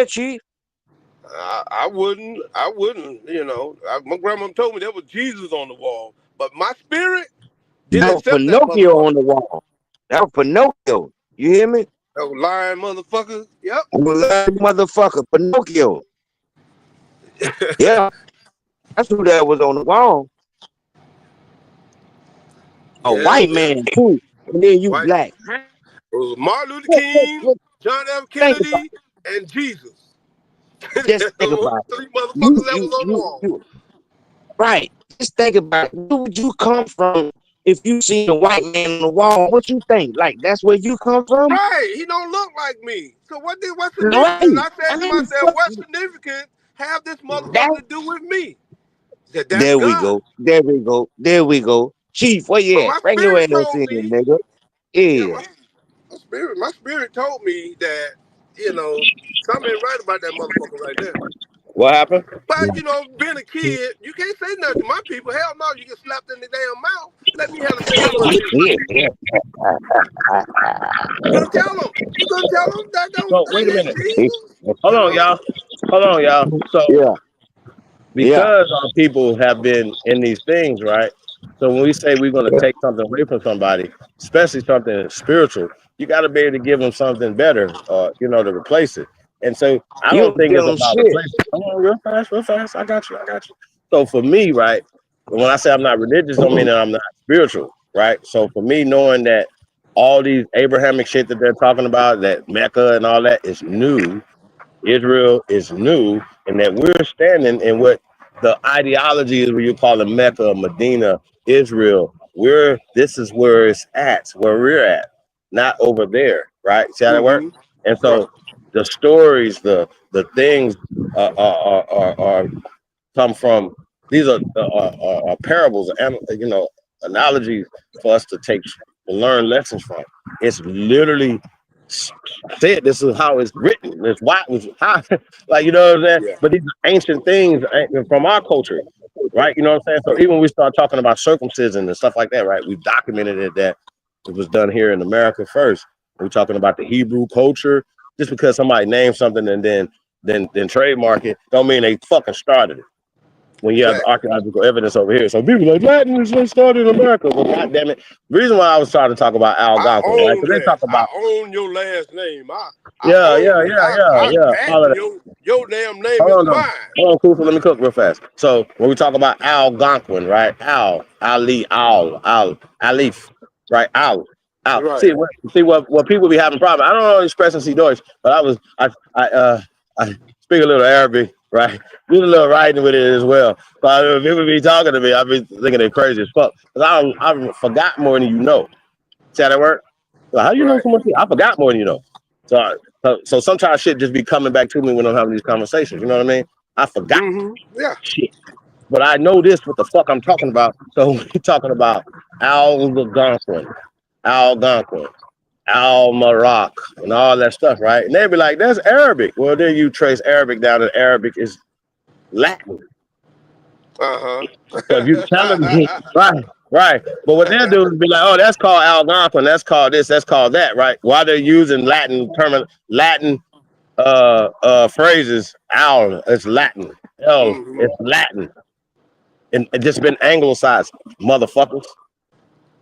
Speaker 7: Chief.
Speaker 13: I wouldn't, you know. My grandma told me there was Jesus on the wall, but my spirit didn't accept
Speaker 7: Pinocchio on the wall. That was Pinocchio. You hear me?
Speaker 13: That was lying motherfucker. Yep.
Speaker 7: Lying motherfucker, Pinocchio. Yeah, that's who that was on the wall. A
Speaker 13: Yeah,
Speaker 7: white
Speaker 13: yeah.
Speaker 7: man too, and then you
Speaker 13: White.
Speaker 7: black.
Speaker 13: It was Martin Luther King, John F.
Speaker 7: Think about
Speaker 13: Kennedy, and Jesus.
Speaker 7: just think
Speaker 13: Those
Speaker 7: about it.
Speaker 13: three motherfuckers
Speaker 7: You
Speaker 13: that
Speaker 7: you
Speaker 13: was on the
Speaker 7: you
Speaker 13: wall.
Speaker 7: you right. Just think about it. Where would you come from if you see a white man on the wall? What you think? Like that's where you come from?
Speaker 13: Right, he don't look like me. So what's
Speaker 7: Right.
Speaker 13: significant? I said to
Speaker 7: I ain't
Speaker 13: myself, what
Speaker 7: fucking
Speaker 13: significance have this motherfucker
Speaker 7: that.
Speaker 13: to do with me? He said, that's
Speaker 7: There we
Speaker 13: God.
Speaker 7: go. There we go. There we go. Chief, where you
Speaker 13: But
Speaker 7: at?
Speaker 13: my
Speaker 7: Bring your
Speaker 13: spirit
Speaker 7: ass
Speaker 13: told
Speaker 7: in,
Speaker 13: me,
Speaker 7: nigga.
Speaker 13: yeah,
Speaker 7: Yeah.
Speaker 13: my spirit told me that, something ain't right about that motherfucker right there.
Speaker 12: What happened?
Speaker 13: But being a kid, you can't say nothing to my people. Hell no, you get slapped in the damn mouth. Let me have to say this right here. You gonna tell them? You gonna tell them that
Speaker 12: So wait a
Speaker 13: ain't
Speaker 12: minute.
Speaker 13: Jesus?
Speaker 12: Hold on, y'all. Hold on, y'all. So
Speaker 7: Yeah. Yeah.
Speaker 12: because our people have been in these things, right? So when we say we're going to take something away from somebody, especially something spiritual, you got to be able to give them something better, to replace it. And so I
Speaker 7: You
Speaker 12: don't
Speaker 7: don't
Speaker 12: think
Speaker 7: give
Speaker 12: it's
Speaker 7: them
Speaker 12: about
Speaker 7: shit.
Speaker 12: replacing. Come on, real fast, real fast. I got you. So for me, right, when I say I'm not religious, don't mean that I'm not spiritual, right? So for me, knowing that all these Abrahamic shit that they're talking about, that Mecca and all that is new, Israel is new, and that we're standing in what the ideology is, where you call it Mecca, Medina, Israel. This is where it's at, where we're at, not over there, right? See how that works?
Speaker 13: Mm-hmm.
Speaker 12: And
Speaker 13: Right.
Speaker 12: so the stories, the things are come from, these are parables, and analogies for us to learn lessons from. It's literally said. This is how it's written. It's why it was how, like, you know what I'm saying.
Speaker 13: Yeah.
Speaker 12: But these are ancient things from our culture, right? You know what I'm saying. So even when we start talking about circumcision and stuff like that, right? We've documented it that it was done here in America first. We're talking about the Hebrew culture. Just because somebody named something and then trademark it, don't mean they fucking started it. When you have
Speaker 13: Exactly.
Speaker 12: archaeological evidence over here, so people are like Latin is started in America. Well, goddamn it, the reason why I was trying to talk about
Speaker 13: I
Speaker 12: Algonquin, right?
Speaker 13: own
Speaker 12: Because they
Speaker 13: that.
Speaker 12: talk
Speaker 13: I
Speaker 12: about
Speaker 13: own your last name. I
Speaker 12: yeah,
Speaker 13: own
Speaker 12: yeah,
Speaker 13: it.
Speaker 12: yeah, yeah,
Speaker 13: I
Speaker 12: yeah, all of
Speaker 13: patent
Speaker 12: that.
Speaker 13: your damn name
Speaker 12: Hold
Speaker 13: is
Speaker 12: on, though.
Speaker 13: mine.
Speaker 12: Hold on, cool. So let me cook real fast. So when we talk about Algonquin, right? Alif, right? Al.
Speaker 13: Right.
Speaker 12: See what people be having problems. I don't know expressing see Deutsch, but I speak a little Arabic, right? Do a little writing with it as well. So if people be talking to me, I be thinking they're crazy as fuck. Cause I forgot more than you know. See how that work? So how do you know
Speaker 13: Right.
Speaker 12: so much? I forgot more than you know. So sometimes shit just be coming back to me when I'm having these conversations. You know what I mean? I forgot
Speaker 13: Mm-hmm. Yeah.
Speaker 12: shit, but I know this. What the fuck I'm talking about? So we're talking about Algonquin, Algonquin, Al Maroc, and all that stuff, right? And they be like, "That's Arabic." Well, then you trace Arabic down, and Arabic is Latin.
Speaker 13: Uh-huh.
Speaker 12: So if you telling me, right. But what they'll do is be like, oh, that's called Algonquin, that's called this, that's called that, right? While they're using Latin phrases, it's Latin.
Speaker 13: Mm-hmm.
Speaker 12: It's Latin. And it just been anglicized, motherfuckers.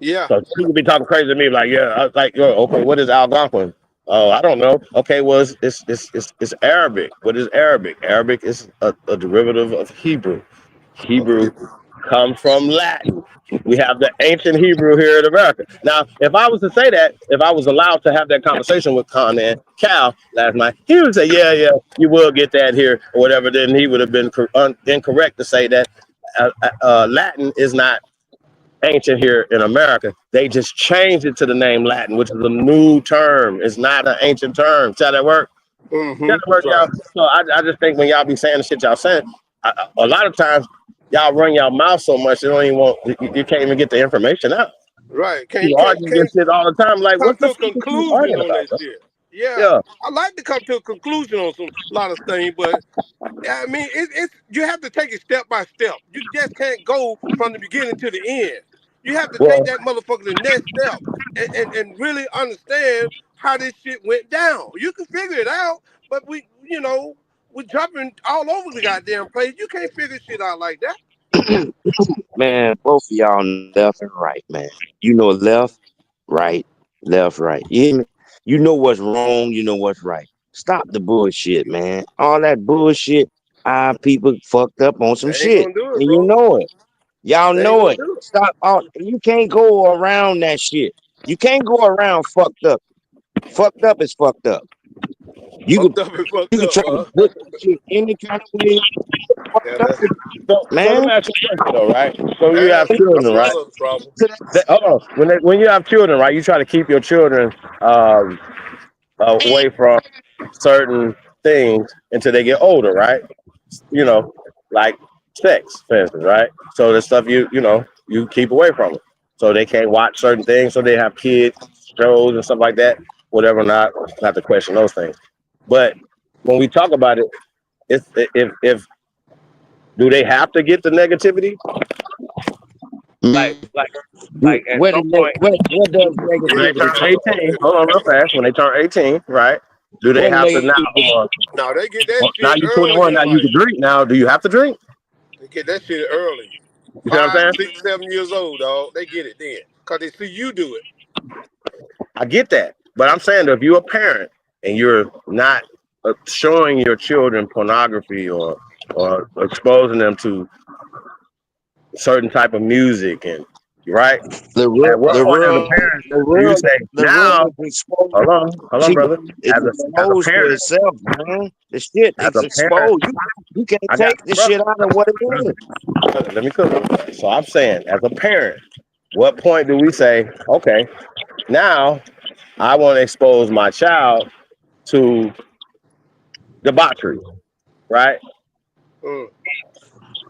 Speaker 13: Yeah.
Speaker 12: So people be talking crazy to me, like, yeah, I was like, yo, okay, what is Algonquin? Oh, I don't know. Okay, well, it's Arabic. What is Arabic? Arabic is a derivative of Hebrew. Hebrew comes from Latin. We have the ancient Hebrew here in America. Now, if I was to say that, if I was allowed to have that conversation with Cal last night, he would say, yeah, you will get that here or whatever. Then he would have been incorrect to say that Latin is not ancient here in America. They just changed it to the name Latin, which is a new term. It's not an ancient term. See how that work?
Speaker 13: Mm-hmm.
Speaker 12: That work,
Speaker 13: Right.
Speaker 12: y'all. So I just think when y'all be saying the shit y'all saying, a lot of times y'all run y'all mouth so much you don't even you can't even get the information out.
Speaker 13: Right.
Speaker 12: You
Speaker 13: Can't
Speaker 12: argue this shit all the time. Like,
Speaker 13: come
Speaker 12: what
Speaker 13: to
Speaker 12: the
Speaker 13: a
Speaker 12: fuck is you
Speaker 13: conclusion
Speaker 12: arguing
Speaker 13: on
Speaker 12: about,
Speaker 13: that
Speaker 12: bro?
Speaker 13: shit. Yeah.
Speaker 12: Yeah.
Speaker 13: I like to come to a conclusion on a lot of things, but I mean, it's you have to take it step by step. You just can't go from the beginning to the end. You have to take
Speaker 12: Well,
Speaker 13: that motherfucker the next step and really understand how this shit went down. You can figure it out, but we're jumping all over the goddamn place. You can't figure shit out like that.
Speaker 7: Man, both of y'all left and right, man. You know right, left, right. You hear me? You know what's wrong, you know what's right. Stop the bullshit, man. All that bullshit. our people fucked up on some
Speaker 13: They ain't
Speaker 7: shit,
Speaker 13: gonna do it,
Speaker 7: and you
Speaker 13: bro.
Speaker 7: know it. Y'all
Speaker 13: They ain't
Speaker 7: know
Speaker 13: gonna
Speaker 7: it.
Speaker 13: do it.
Speaker 7: Stop out. You can't go around that shit. You can't go around fucked up. Fucked up is fucked up. You
Speaker 13: Fucked up and fucked
Speaker 7: can
Speaker 13: up,
Speaker 7: try to
Speaker 13: huh?
Speaker 7: put that shit any kind of way.
Speaker 13: Yeah,
Speaker 7: Fucked up,
Speaker 13: that's
Speaker 12: So let
Speaker 7: man.
Speaker 12: me ask you a question though, right? So you have
Speaker 13: that's
Speaker 12: children, right?
Speaker 13: another problem.
Speaker 12: Hold on. When you have children, right? You try to keep your children away from certain things until they get older, right? You know, like sex, for instance, right? So the stuff you keep away from them, so they can't watch certain things. So they have kids shows and stuff like that. Whatever, not to question those things, but when we talk about it, it's if do they have to get the negativity? Like at
Speaker 7: What
Speaker 12: some
Speaker 7: does
Speaker 12: point
Speaker 7: negativity?
Speaker 12: when they turn
Speaker 13: Hold on.
Speaker 12: 18, hold on real fast. When they turn 18, right? Do they
Speaker 7: What
Speaker 12: have to now?
Speaker 7: negativity?
Speaker 13: No, they get that
Speaker 12: Now
Speaker 13: shit
Speaker 12: you're
Speaker 13: early
Speaker 12: 21.
Speaker 13: in
Speaker 12: Now you
Speaker 13: life.
Speaker 12: can drink. Now, do you have to drink?
Speaker 13: They get that shit early.
Speaker 12: You see what I'm
Speaker 13: 5,
Speaker 12: saying?
Speaker 13: 6, 7 years old, dog. They get it then. Cause they see you do it.
Speaker 12: I get that, but I'm saying that if you're a parent and you're not showing your children pornography or exposing them to certain type of music, and right,
Speaker 7: The
Speaker 12: at what point as a
Speaker 7: world,
Speaker 12: parent
Speaker 7: the
Speaker 12: do you
Speaker 7: world,
Speaker 12: say
Speaker 7: the world
Speaker 12: now?
Speaker 7: is exposed.
Speaker 12: Hold on,
Speaker 7: See,
Speaker 12: brother.
Speaker 7: it's
Speaker 12: As a
Speaker 7: exposed to
Speaker 12: parent,
Speaker 7: itself, man. The shit
Speaker 12: as
Speaker 7: is
Speaker 12: a parent,
Speaker 7: exposed. You can't
Speaker 12: I got
Speaker 7: take the
Speaker 12: brother.
Speaker 7: shit out of what it is.
Speaker 12: Let me cook. So I'm saying, as a parent, what point do we say, okay, now I want to expose my child to debauchery, right?
Speaker 13: Mm.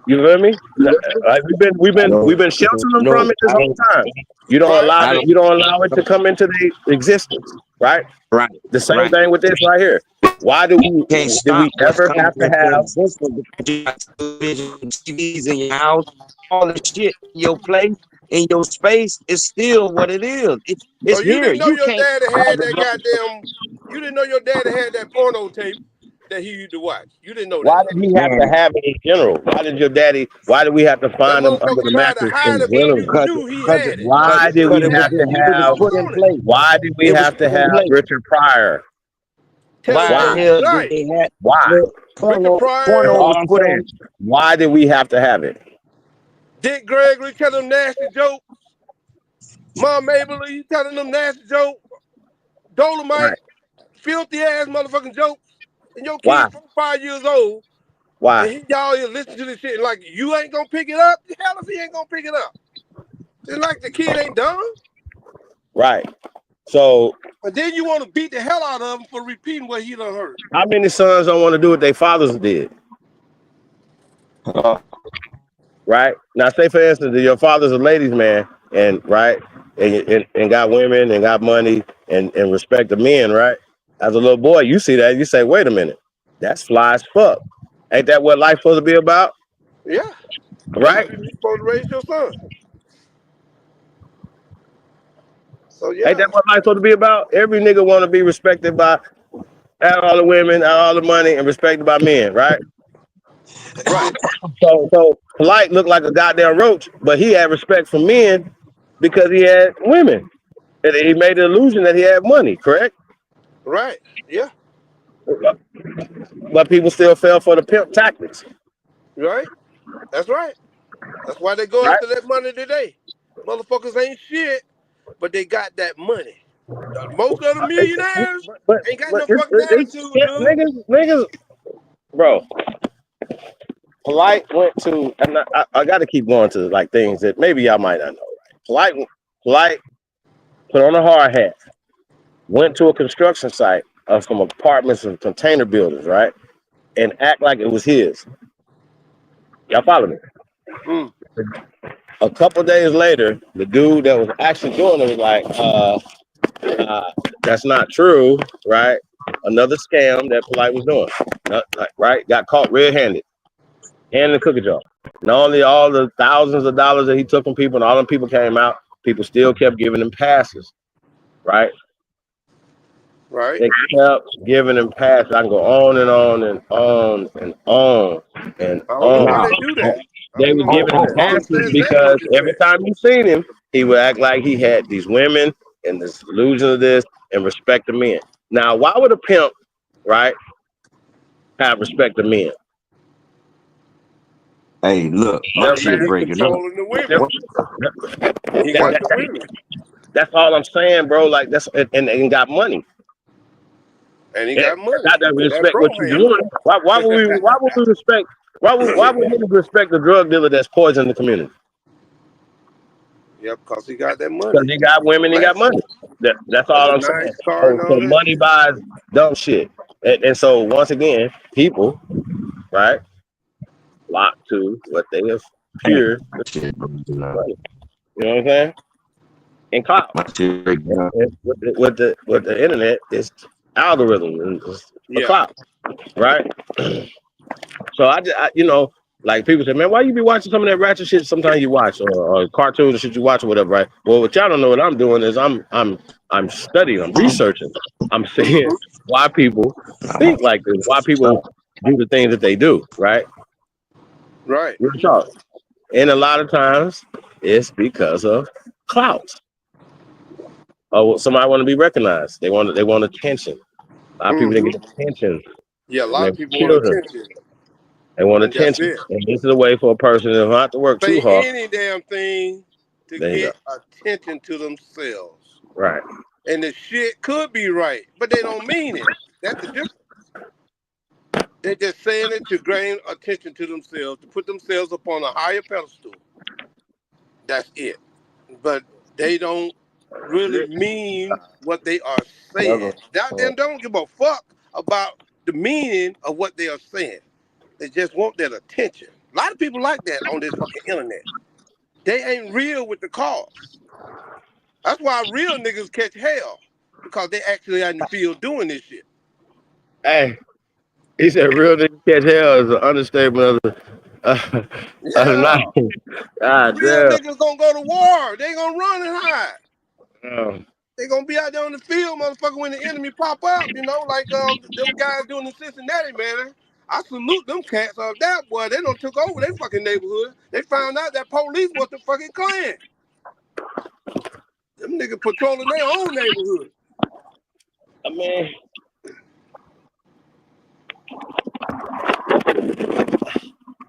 Speaker 12: You feel me? Like we've been sheltering them
Speaker 7: No,
Speaker 12: from it this
Speaker 7: I
Speaker 12: whole
Speaker 7: don't.
Speaker 12: time. You don't
Speaker 13: Right.
Speaker 12: allow
Speaker 7: I
Speaker 12: it.
Speaker 7: don't.
Speaker 12: You don't allow it to come into the existence, right?
Speaker 7: Right,
Speaker 12: The same
Speaker 7: right.
Speaker 12: thing with this right here. Why
Speaker 7: Can't
Speaker 12: did
Speaker 7: stop
Speaker 12: we
Speaker 7: what's
Speaker 12: ever
Speaker 7: coming
Speaker 12: have to
Speaker 7: into
Speaker 12: have?
Speaker 7: existence because you got television, TVs in your house, all the shit in your place, in your space is still what it is.
Speaker 13: So
Speaker 7: It's
Speaker 13: you
Speaker 7: here.
Speaker 13: didn't know
Speaker 7: You
Speaker 13: your
Speaker 7: can't
Speaker 13: daddy
Speaker 7: have
Speaker 13: had
Speaker 7: it.
Speaker 13: that goddamn. You didn't know your daddy had that porno tape that he used to watch. You didn't know that.
Speaker 12: Why did he have to
Speaker 7: Man,
Speaker 12: have it in general? Why did your daddy? Why did we have to
Speaker 13: That
Speaker 12: find him under
Speaker 13: motherfucker
Speaker 12: the
Speaker 13: tried to
Speaker 12: mattress
Speaker 13: hide
Speaker 12: in
Speaker 13: it, but
Speaker 12: general?
Speaker 13: you
Speaker 7: because
Speaker 13: knew he had it.
Speaker 12: Why did we
Speaker 7: it was
Speaker 12: have to have?
Speaker 7: put in
Speaker 13: On it.
Speaker 7: place.
Speaker 12: Why did we
Speaker 7: It was
Speaker 12: have to
Speaker 7: put in
Speaker 12: have
Speaker 7: place.
Speaker 12: Richard Pryor?
Speaker 13: Telling
Speaker 7: Why the
Speaker 12: Why?
Speaker 13: jokes.
Speaker 7: hell did
Speaker 13: Right.
Speaker 7: they have
Speaker 12: Why?
Speaker 7: look,
Speaker 13: Richard
Speaker 7: porno?
Speaker 13: Pryor,
Speaker 12: That's
Speaker 7: Porno
Speaker 12: all
Speaker 7: was
Speaker 12: I'm
Speaker 7: put
Speaker 12: saying.
Speaker 7: on.
Speaker 12: Why did we have to have it?
Speaker 13: Dick Gregory telling them nasty jokes. Mom Mabel, you telling them nasty jokes. Dolomite,
Speaker 12: Right.
Speaker 13: filthy ass motherfucking jokes. And your
Speaker 12: Why?
Speaker 13: kid 4, 5 years old, and
Speaker 12: Why?
Speaker 13: y'all here listening to this shit and like you ain't gonna pick it up. The hell if he ain't gonna pick it up? It's like the kid ain't dumb.
Speaker 12: Right. So
Speaker 13: And then you want to beat the hell out of him for repeating what he done heard.
Speaker 12: how many sons don't want to do what their fathers did? Right. Now, say for instance, that your father's a ladies' man, and right, and got women and got money and respect the men, right? As a little boy, you see that, you say, wait a minute, that's fly as fuck. Ain't that what life's supposed to be about?
Speaker 13: Yeah.
Speaker 12: Right?
Speaker 13: You're supposed to raise your son. So
Speaker 12: Ain't
Speaker 13: yeah.
Speaker 12: that what life's supposed to be about? Every nigga want to be respected by all the women, all the money, and respected by men, right?
Speaker 13: Right.
Speaker 12: So Polite looked like a goddamn roach, but he had respect for men because he had women. And he made the illusion that he had money, correct?
Speaker 13: Right. Yeah.
Speaker 12: But people still fell for the pimp tactics,
Speaker 13: Right. That's right. That's why they go
Speaker 12: right?
Speaker 13: after that money today. Motherfuckers ain't shit, but they got that money. Most of the millionaires
Speaker 12: But
Speaker 13: ain't got no fucking
Speaker 12: it's
Speaker 13: attitude, dude.
Speaker 12: niggas, bro. Polite went to, and I got to keep going to like things that maybe y'all might not know. Right? Polite put on a hard hat, went to a construction site of some apartments and container buildings, right? And act like it was his. Y'all follow me?
Speaker 13: Mm.
Speaker 12: A couple days later, the dude that was actually doing it was like, that's not true, right? Another scam that Polite was doing, right? Got caught red-handed and the cookie jar. Not only all the thousands of dollars that he took from people and all them people came out, people still kept giving him passes, right?
Speaker 13: Right.
Speaker 12: They kept giving him passes. I can go on and on and on and on and
Speaker 13: I don't know why
Speaker 12: on.
Speaker 13: they do that. I
Speaker 12: They
Speaker 13: don't
Speaker 12: was
Speaker 13: know
Speaker 12: giving him
Speaker 13: who
Speaker 12: passes
Speaker 13: understands why
Speaker 12: because
Speaker 13: they do
Speaker 12: every
Speaker 13: that.
Speaker 12: time you seen him, he would act like he had these women and this illusion of this and respect the men. Now, why would a pimp, right, have respect to men?
Speaker 7: Hey, look, my
Speaker 8: That
Speaker 7: shit
Speaker 8: man's
Speaker 7: breaking up.
Speaker 8: controlling the women. He
Speaker 12: That-
Speaker 8: got
Speaker 12: that-
Speaker 8: the women,
Speaker 12: that's all I'm saying, bro. Like that's and got money.
Speaker 8: and he
Speaker 12: Yeah,
Speaker 8: got money.
Speaker 12: got to
Speaker 8: That
Speaker 12: respect
Speaker 8: bro
Speaker 12: what you're
Speaker 8: hand.
Speaker 12: doing. Why would we? Why would we respect? Why would we respect the drug dealer that's poisoning the community?
Speaker 8: Yeah, because he got that
Speaker 12: Because
Speaker 8: money.
Speaker 12: he got women, he got
Speaker 8: Flashy.
Speaker 12: money. That's
Speaker 8: Got
Speaker 12: all
Speaker 8: the
Speaker 12: I'm saying.
Speaker 8: nice car and
Speaker 12: So
Speaker 8: all that.
Speaker 12: money buys dumb shit, and so once again, people, right, flock to what they appear
Speaker 7: My shit breaking up.
Speaker 12: money. You know what I'm saying? And clout.
Speaker 7: My shit breaking up.
Speaker 12: And with the internet, it's algorithm and it's a
Speaker 8: Yeah.
Speaker 12: clout, right? So you know, like people say, man, why you be watching some of that ratchet shit? Sometimes you watch or cartoons and shit you watch or whatever, right? Well, what y'all don't know what I'm doing is I'm studying, I'm researching, I'm seeing why people think like this, why people do the things that they do, right?
Speaker 8: Right.
Speaker 12: Real talk. And a lot of times it's because of clout. Oh, somebody want to be recognized. They want attention. A lot of people they get attention
Speaker 8: Yeah, a
Speaker 12: from
Speaker 8: lot
Speaker 12: their
Speaker 8: of people want
Speaker 12: children.
Speaker 8: attention.
Speaker 12: They want
Speaker 8: And that's
Speaker 12: attention.
Speaker 8: it.
Speaker 12: And this is a way for a person to not have to work too
Speaker 8: Say
Speaker 12: hard.
Speaker 8: any damn thing to
Speaker 12: There you
Speaker 8: get attention to themselves.
Speaker 12: Right.
Speaker 8: And the shit could be right, but they don't mean it. That's the difference. They're just saying it to gain attention to themselves, to put themselves up on a higher pedestal. That's it. But they don't really mean what they are saying. They don't give a fuck about the meaning of what they are saying. They just want that attention. A lot of people like that on this fucking internet. They ain't real with the cause. That's why real niggas catch hell, because they actually out in the field doing this shit.
Speaker 12: Hey, he said real nigga catch hell is an understatement of the night. God
Speaker 8: Real
Speaker 12: damn.
Speaker 8: niggas gonna go to war. They gonna run and hide.
Speaker 12: Um,
Speaker 8: They gonna be out there on the field, motherfucker, when the enemy pop up, you know, like them guys doing in Cincinnati, man. I salute them cats up that boy. They done took over their fucking neighborhood. They found out that police was the fucking Klan. Them niggas patrolling their own neighborhood.
Speaker 12: I mean,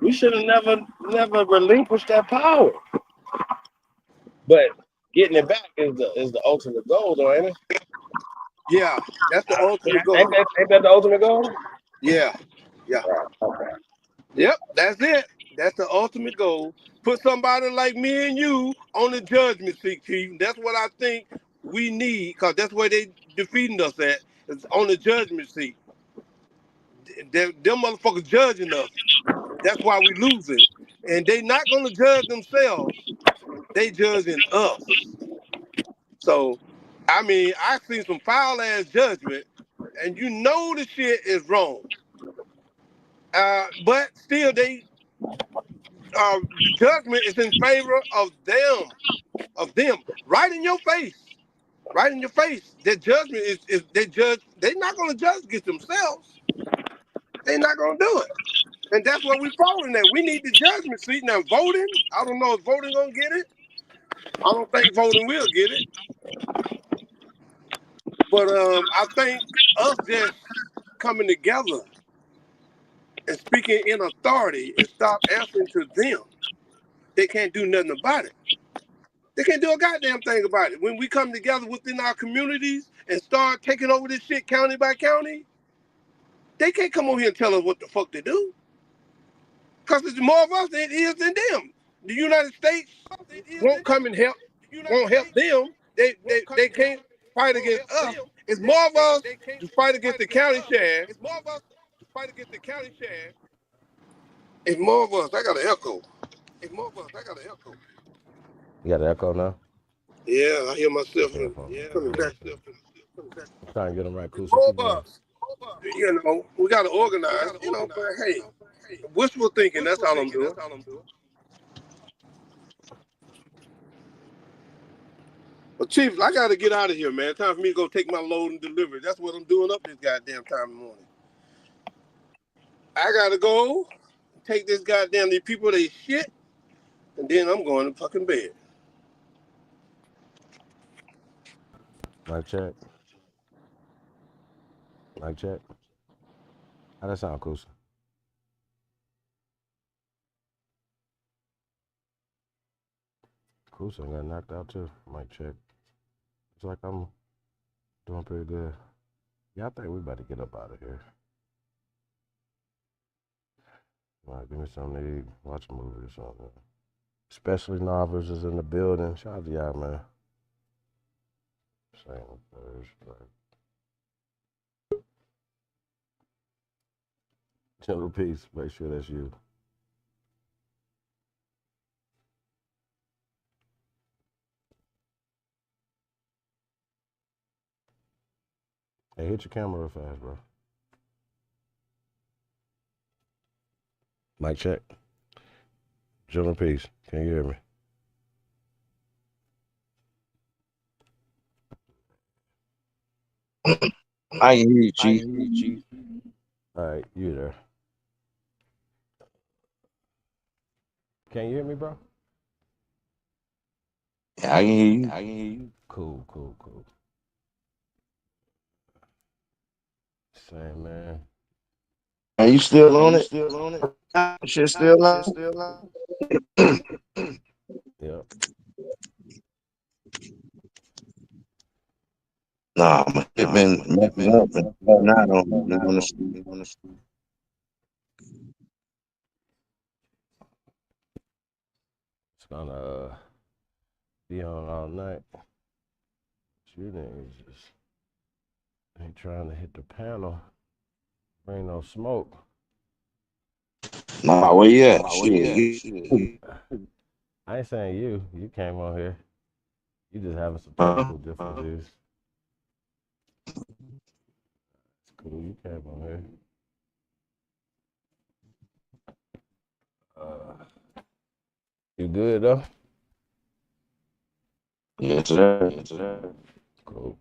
Speaker 12: we should have never relinquished that power. But getting it back is the ultimate goal, though, ain't it?
Speaker 8: Yeah, that's the ultimate goal.
Speaker 12: Ain't that the ultimate goal?
Speaker 8: Yeah, yeah.
Speaker 12: Okay.
Speaker 8: Yep, that's it. That's the ultimate goal. Put somebody like me and you on the judgment seat, Chief. That's what I think we need, because that's where they defeating us at. It's on the judgment seat. Them motherfuckers judging us. That's why we losing. And they not gonna judge themselves. They judging us. So, I mean, I seen some foul ass judgment, and you know the shit is wrong. But still, they judgment is in favor of them, right in your face, right in your face. Their judgment is they judge. They're not gonna judge against themselves. They're not gonna do it, and that's what we're following at. We need the judgment seat now. Voting, I don't know if voting gonna get it. I don't think voting will get it, but I think us just coming together and speaking in authority and stop answering to them. They can't do nothing about it. They can't do a goddamn thing about it. When we come together within our communities and start taking over this shit county by county, they can't come over here and tell us what the fuck to do. Because it's more of us than it is than them. The United States won't come and help, won't help them. They can't fight against us. It's more of us to fight against the county sheriff. It's more of us to fight against the county sheriff. It's more of us. I got an echo. It's more of us. I got an echo.
Speaker 12: You got an echo now?
Speaker 8: Yeah, I hear myself coming back.
Speaker 12: I'm trying to get them right, cool.
Speaker 8: More of us. You know, we got to organize, you know, but hey, wishful thinking, that's all I'm doing. But Chief, I got to get out of here, man. Time for me to go take my load and delivery. That's what I'm doing up this goddamn time in the morning. I got to go take this goddamn, these people, they shit, and then I'm going to fucking bed.
Speaker 12: Mic check. Mic check. How that sound, Coos?
Speaker 8: Crusoe got knocked out too. Might check. It's like I'm doing pretty good. Yeah, I think we about to get up out of here. All right, give me something to eat. Watch a movie or something. Especially Novels is in the building. Shout out to y'all, man. Same Thursday. Gentle Peace. Make sure that's you. Hey, hit your camera real fast, bro. Mic check. Gentle Peace. Can you hear me?
Speaker 7: I can hear you, Chief.
Speaker 8: All right, you there. Can you hear me, bro?
Speaker 7: Yeah, I can hear you.
Speaker 8: Cool. Same, man.
Speaker 7: Are you still on it? Shit still on?
Speaker 8: Yep.
Speaker 7: Nah, my shit been messing up and not on the street.
Speaker 8: It's gonna be on all night. You niggas just ain't trying to hit the panel. Bring no smoke.
Speaker 7: Nah, where you at? Shit.
Speaker 8: I ain't saying you. You came on here. You just having some technical difficulties. It's cool. You came on here. You good though?
Speaker 7: Yes, sir.
Speaker 8: Cool.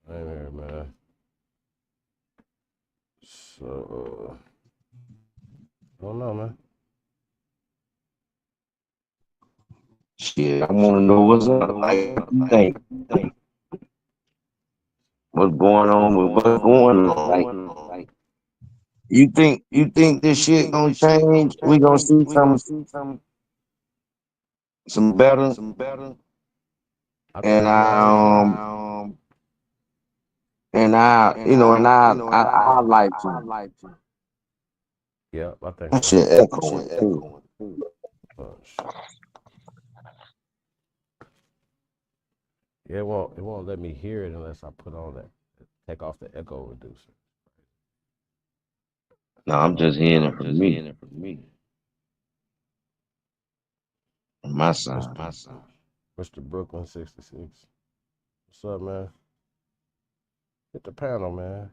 Speaker 8: Same here, man. So, I don't know, man.
Speaker 7: Shit, I want to know what's up. Like, you think? What's going on with what's going on? Like, you think this shit gonna change? We gonna see some better. And I like to.
Speaker 8: Yeah, I think
Speaker 7: That
Speaker 8: so.
Speaker 7: shit echoing too.
Speaker 8: Yeah, it won't let me hear it unless I put on that, take off the echo reducer.
Speaker 7: No, I'm just hearing it from me. From my side.
Speaker 8: Mr. Brooklyn 66. What's up, man? Hit the panel, man.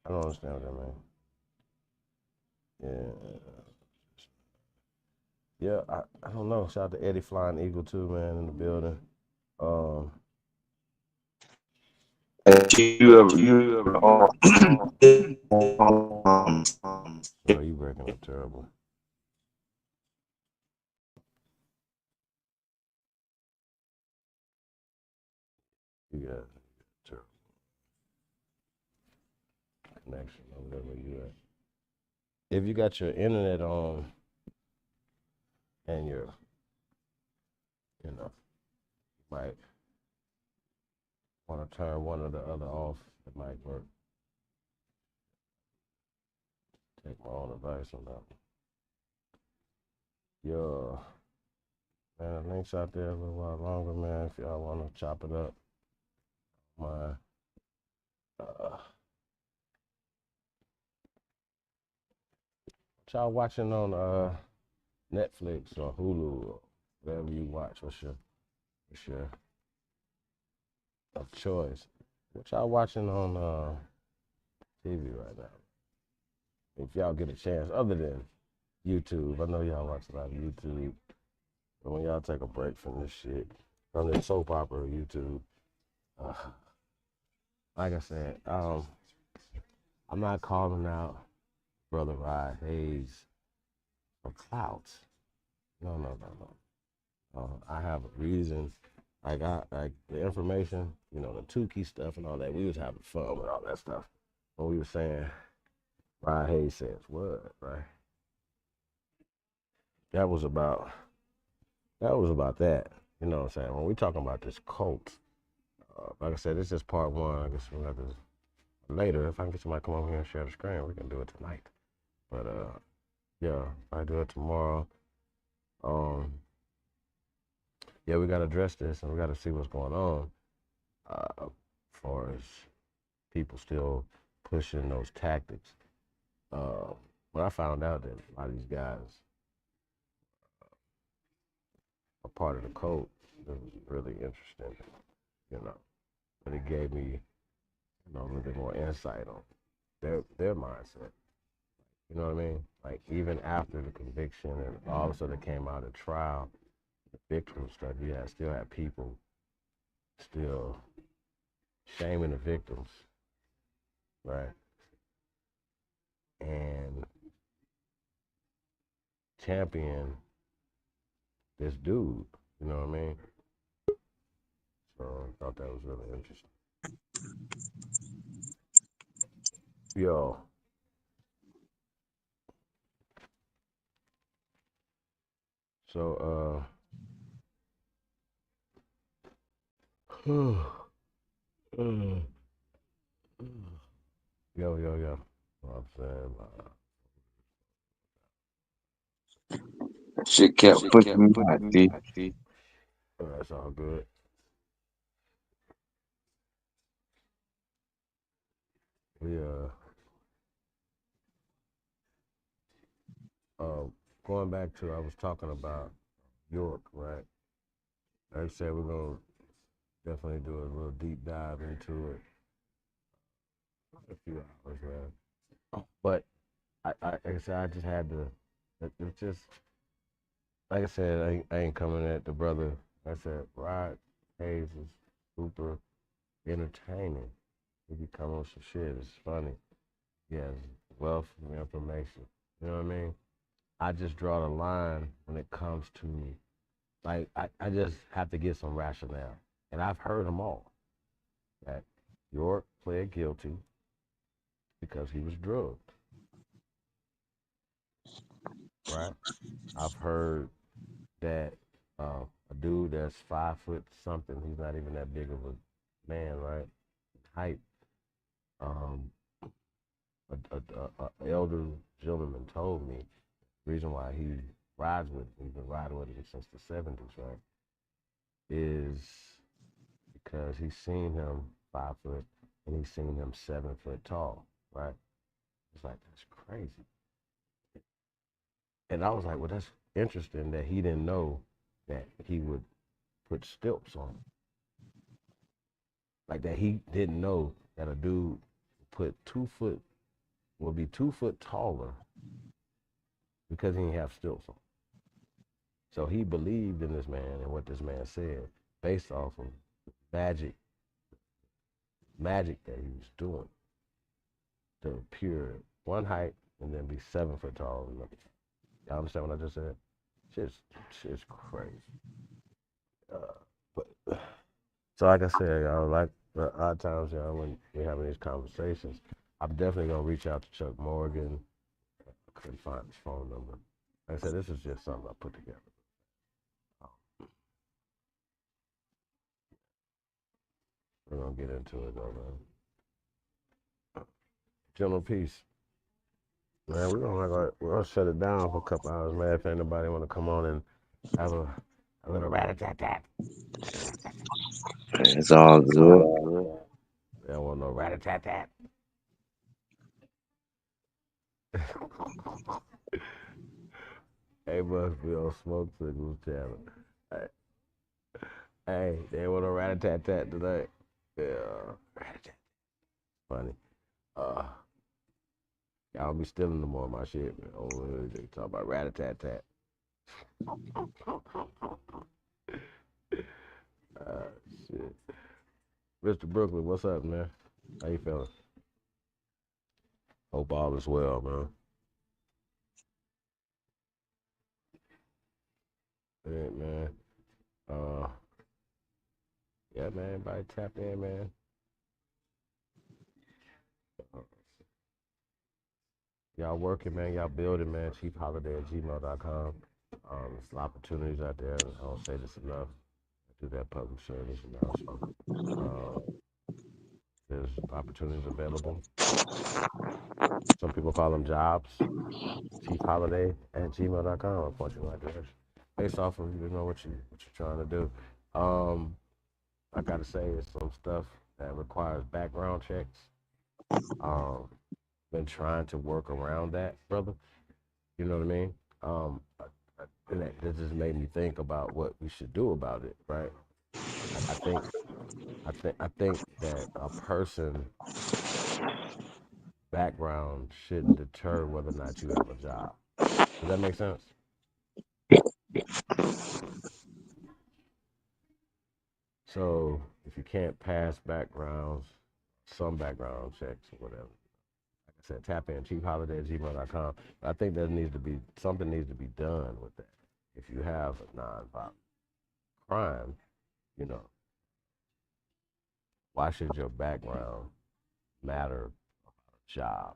Speaker 8: I don't understand what that means. Yeah, I don't know. Shout out to Eddie Flying Eagle too, man, in the building.
Speaker 7: You
Speaker 8: Bro, you breaking up terrible. You got terrible connection over there where you at. If you got your internet on and you're, might want to turn one or the other off, it might work. Take my own advice on that one. Yeah. Man, the link's out there a little while longer, man, if y'all want to chop it up. What y'all watching on Netflix or Hulu or whatever you watch? What's your of choice? What y'all watching on TV right now? If y'all get a chance, other than YouTube, I know y'all watch a lot of YouTube. But when y'all take a break from this shit, from this soap opera YouTube, like I said, I'm not calling out Brother Rod Hayes for clout. No. I have a reason
Speaker 12: like the information, the Tukey stuff and all that. We was having fun with all that stuff. When we were saying, Ryan Hayes says what, right? That was about that. You know what I'm saying? When we talking about this cult, like I said, this is part one. I guess we'll have to later. If I can get somebody to come over here and share the screen, we can do it tonight. But yeah, I do it tomorrow. Yeah, we gotta address this and we gotta see what's going on. As far as people still pushing those tactics. When I found out that a lot of these guys are part of the cult, it was really interesting, But it gave me, a little bit more insight on their mindset. You know what I mean? Like even after the conviction and all of a sudden it came out at trial, the victim stuff, you still had people still shaming the victims, right? And champion this dude, you know what I mean? So I thought that was really interesting. Yo. So yo. I'm saying,
Speaker 7: That shit kept pushing me back, D.
Speaker 12: That's all good. We going back to I was talking about York, right? Like I said, we're gonna definitely do a little deep dive into it. A few hours, man. But like I said, I just had to. It's just like I said, I ain't coming at the brother. I said, Rod Hayes is super entertaining. He be coming with some shit. It's funny. He has wealth of information. You know what I mean? I just draw the line when it comes to, like, I just have to get some rationale. And I've heard them all. That York pled guilty because he was drugged. Right? I've heard that a dude that's 5 foot something, he's not even that big of a man, right? Height. A elder gentleman told me the reason why he rides with him, he's been riding with him since the 70s, right? Is because he's seen him 5 foot and he's seen him 7 foot tall, right? It's like, that's crazy. And I was like, well, that's interesting that he didn't know that he would put stilts on him. Like that he didn't know that a dude will be 2 foot taller because he didn't have stilts on. So he believed in this man and what this man said based off of magic that he was doing to appear one height and then be 7 foot tall. Y'all understand what I just said? Shit's crazy. So like I said, y'all, like the odd times, y'all, when we're having these conversations, I'm definitely gonna reach out to Chuck Morgan. I couldn't find his phone number. Like I said, this is just something I put together. We're gonna get into it though, man. General Peace. Man, we're gonna shut it down for a couple hours, man. If anybody wanna come on and have a little rat-a-tat-tat.
Speaker 7: It's all good.
Speaker 12: They don't want no rat-a-tat-tat. Hey, must be on Smoke Signals channel. Hey, they want a rat-a-tat-tat tonight. Yeah, rat-a-tat. Funny. Y'all be stealing no more of my shit, man. Oh, they talk about rat-a-tat-tat. Shit. Mr. Brooklyn, what's up, man? How you feeling? Hope all is well, man. Yeah, man. Yeah, man. Everybody tap in, man. Y'all working, man. Y'all building, man. ChiefHoliday@gmail.com. There's opportunities out there. I don't say this enough. I do that public service announcement. There's opportunities available. Some people call them jobs. ChiefHoliday@gmail.com. I'll point you in the right direction. Based off of what you're trying to do. I gotta say it's some stuff that requires background checks. Been trying to work around that, brother. You know what I mean? And that just made me think about what we should do about it, right? I think that a person background shouldn't deter whether or not you have a job. Does that make sense? So if you can't pass some background checks or whatever, like I said, tap in chiefholiday@gmail.com. I think something needs to be done with that. If you have a nonviolent crime, why should your background matter about a job,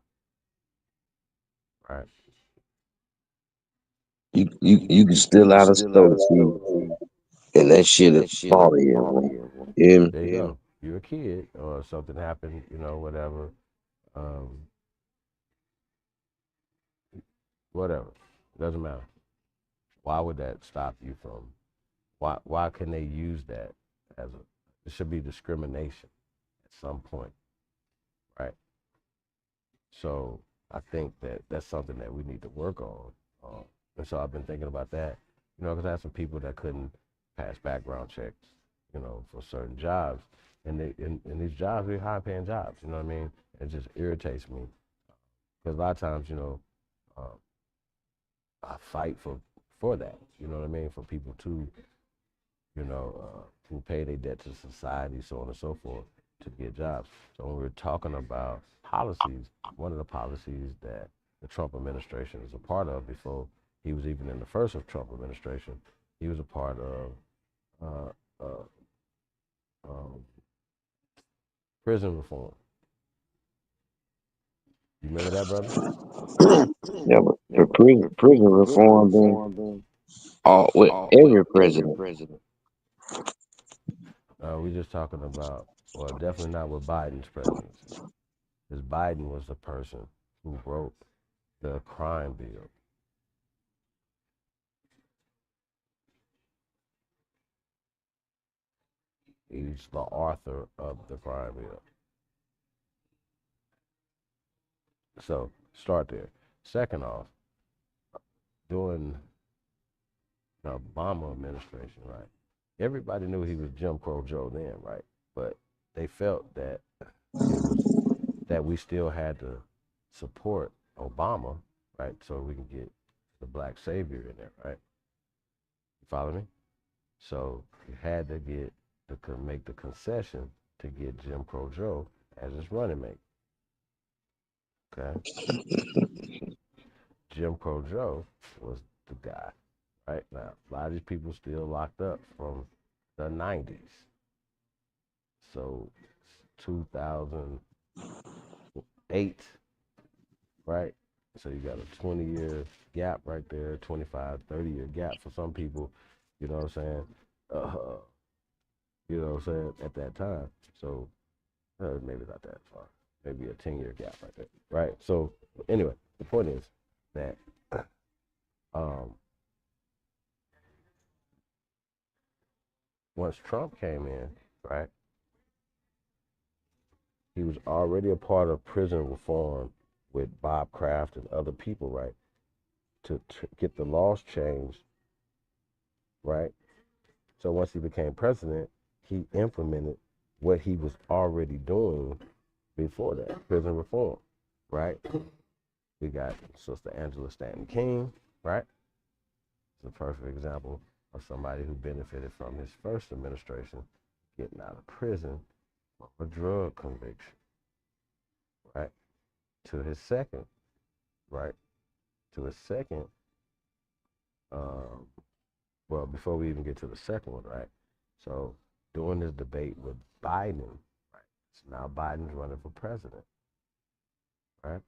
Speaker 12: right?
Speaker 7: You can still out of store, see, and that shit is part of you, man. Yeah.
Speaker 12: There you go. You're a kid, or something happened, whatever. Whatever. Doesn't matter. Why would that stop you from? Why can they use that as a? It should be discrimination at some point, right? So I think that that's something that we need to work on. And so I've been thinking about that, because I had some people that couldn't pass background checks, for certain jobs, and these jobs are high-paying jobs. You know what I mean? It just irritates me because a lot of times, I fight for that. You know what I mean? For people to, who pay their debt to society, so on and so forth, to get jobs. So when we're talking about policies, one of the policies that the Trump administration is a part of before he was even in the first Trump administration, he was a part of prison reform. You remember that, brother?
Speaker 7: Yeah, but the prison reform been with every president.
Speaker 12: We're just talking about, well, definitely not with Biden's presidency. Because Biden was the person who wrote the crime bill. He's the author of the crime bill. So start there. Second off, during the Obama administration, right? Everybody knew he was Jim Crow Joe then, right? But they felt that we still had to support Obama, right? So we can get the black savior in there, right? You follow me? So you had to make the concession to get Jim Crow Joe as his running mate. Okay? Jim Crow Joe was the guy, right? Now, a lot of these people still locked up from the 90s. So 2008, right? So you got a 20-year gap right there, 25, 30-year gap for some people, you know what I'm saying? You know what I'm saying, at that time. So maybe not that far. Maybe a 10-year gap right there, right? So anyway, the point is that once Trump came in, right, he was already a part of prison reform with Bob Kraft and other people, right, to get the laws changed, right? So once he became president, he implemented what he was already doing before that, prison reform, right? We got Sister Angela Stanton King, right? It's a perfect example of somebody who benefited from his first administration getting out of prison for a drug conviction, right? To his second, right? To his second, well, before we even get to the second one, right? So doing this debate with Biden. Right? So now Biden's running for president. Right?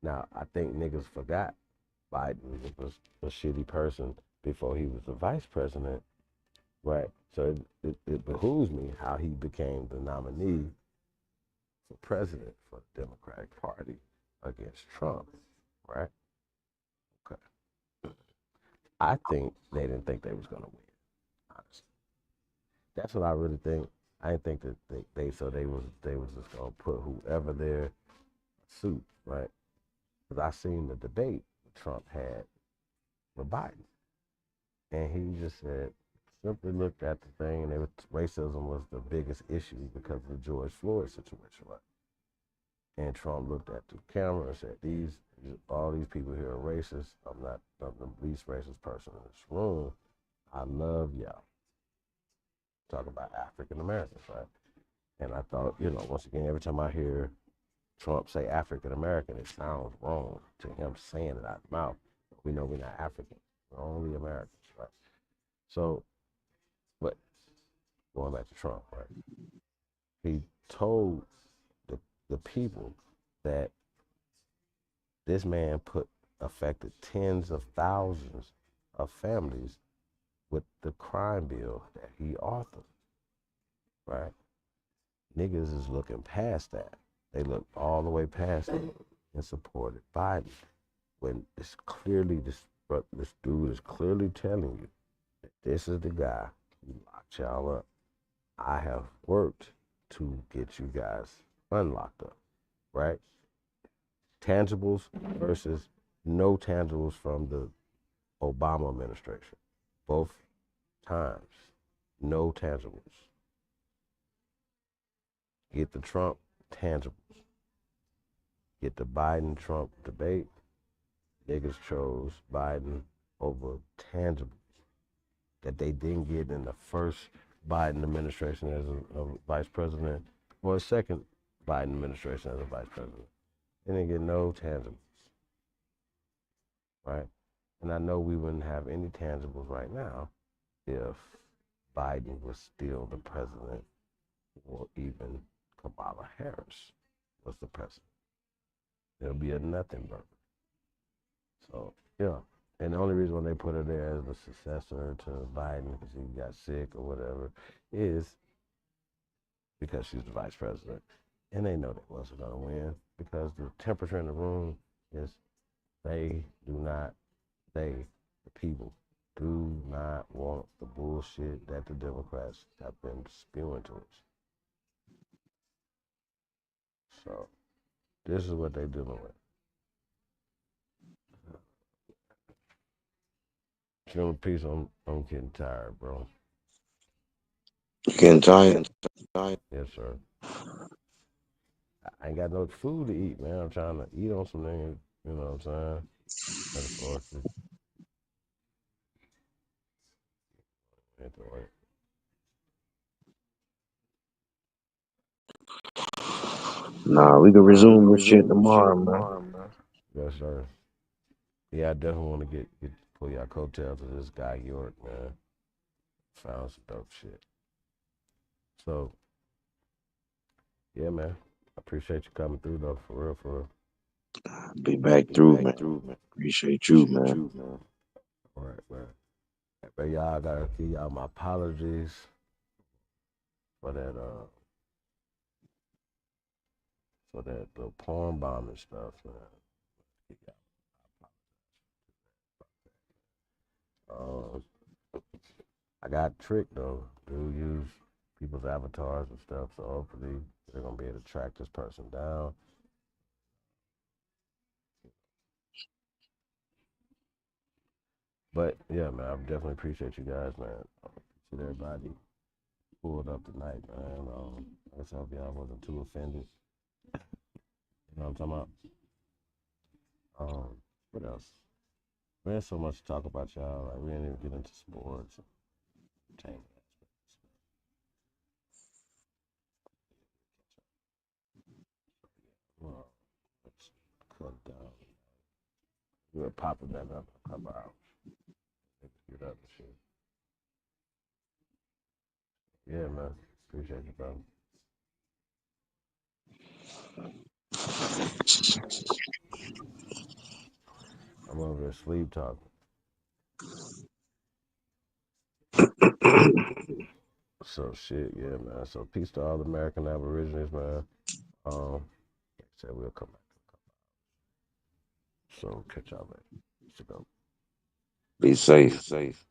Speaker 12: Now, I think niggas forgot Biden was a shitty person before he was the vice president. Right? So it behooves me how he became the nominee for president for the Democratic Party against Trump. Right? Okay. I think they didn't think they was going to win, honestly. That's what I really think. I didn't think that they was just going to put whoever their suit, right? Because I seen the debate Trump had with Biden. And he just said, simply looked at the thing, and racism was the biggest issue because of the George Floyd situation, right? And Trump looked at the camera and said, all these people here are racist. I'm the least racist person in this room. I love y'all. Talk about African Americans, right? And I thought, once again, every time I hear Trump say African American, it sounds wrong to him saying it out of the mouth. We know we're not African. We're only Americans, right? So, but going back to Trump, right? He told the people that this man affected tens of thousands of families with the crime bill that he authored, right? Niggas is looking past that. They look all the way past it and supported Biden when it's clearly, this dude is clearly telling you that this is the guy who locked y'all up. I have worked to get you guys unlocked up, right? Tangibles versus no tangibles from the Obama administration. Both times, no tangibles. Get the Trump tangibles. Get the Biden-Trump debate. Niggas chose Biden over tangibles that they didn't get in the first Biden administration as a vice president or a second Biden administration as a vice president. They didn't get no tangibles, right? And I know we wouldn't have any tangibles right now if Biden was still the president or even Kamala Harris was the president. It'll be a nothing burger. So, yeah. And the only reason they put her there as the successor to Biden because he got sick or whatever is because she's the vice president. And they know they wasn't going to win because the temperature in the room is the people, do not want the bullshit that the Democrats have been spewing to us. So, this is what they're dealing with. Feeling peace, I'm getting tired, bro.
Speaker 7: Getting tired?
Speaker 12: Yes, sir. I ain't got no food to eat, man. I'm trying to eat on some things, you know what I'm saying?
Speaker 7: Nah, we can resume this shit tomorrow, man.
Speaker 12: Yes, sir. Yeah, I definitely want to pull y'all coattails to this guy York, man. Found some dope shit. So, yeah, man. I appreciate you coming through, though, for real, for real.
Speaker 7: Be back through, man. Appreciate you, man.
Speaker 12: All right, man. But y'all gotta give y'all my apologies for that the porn bombing stuff, man. I got tricked though. Dude use people's avatars and stuff, so hopefully they're gonna be able to track this person down. But yeah, man, I definitely appreciate you guys, man. Appreciate everybody pulled up tonight, man. I just hope y'all wasn't too offended. You know what I'm talking about? What else? There's so much to talk about, y'all. Like, we didn't even get into sports, entertainment aspects. Well, let's cut it down. We'll pop it back up in a couple hours. Get up and shit. Yeah, man. Appreciate you, bro. I'm over here sleep talking. So shit, yeah, man. So peace to all the American Aborigines, man. Like I said, we'll come back. So catch y'all later.
Speaker 7: Be safe.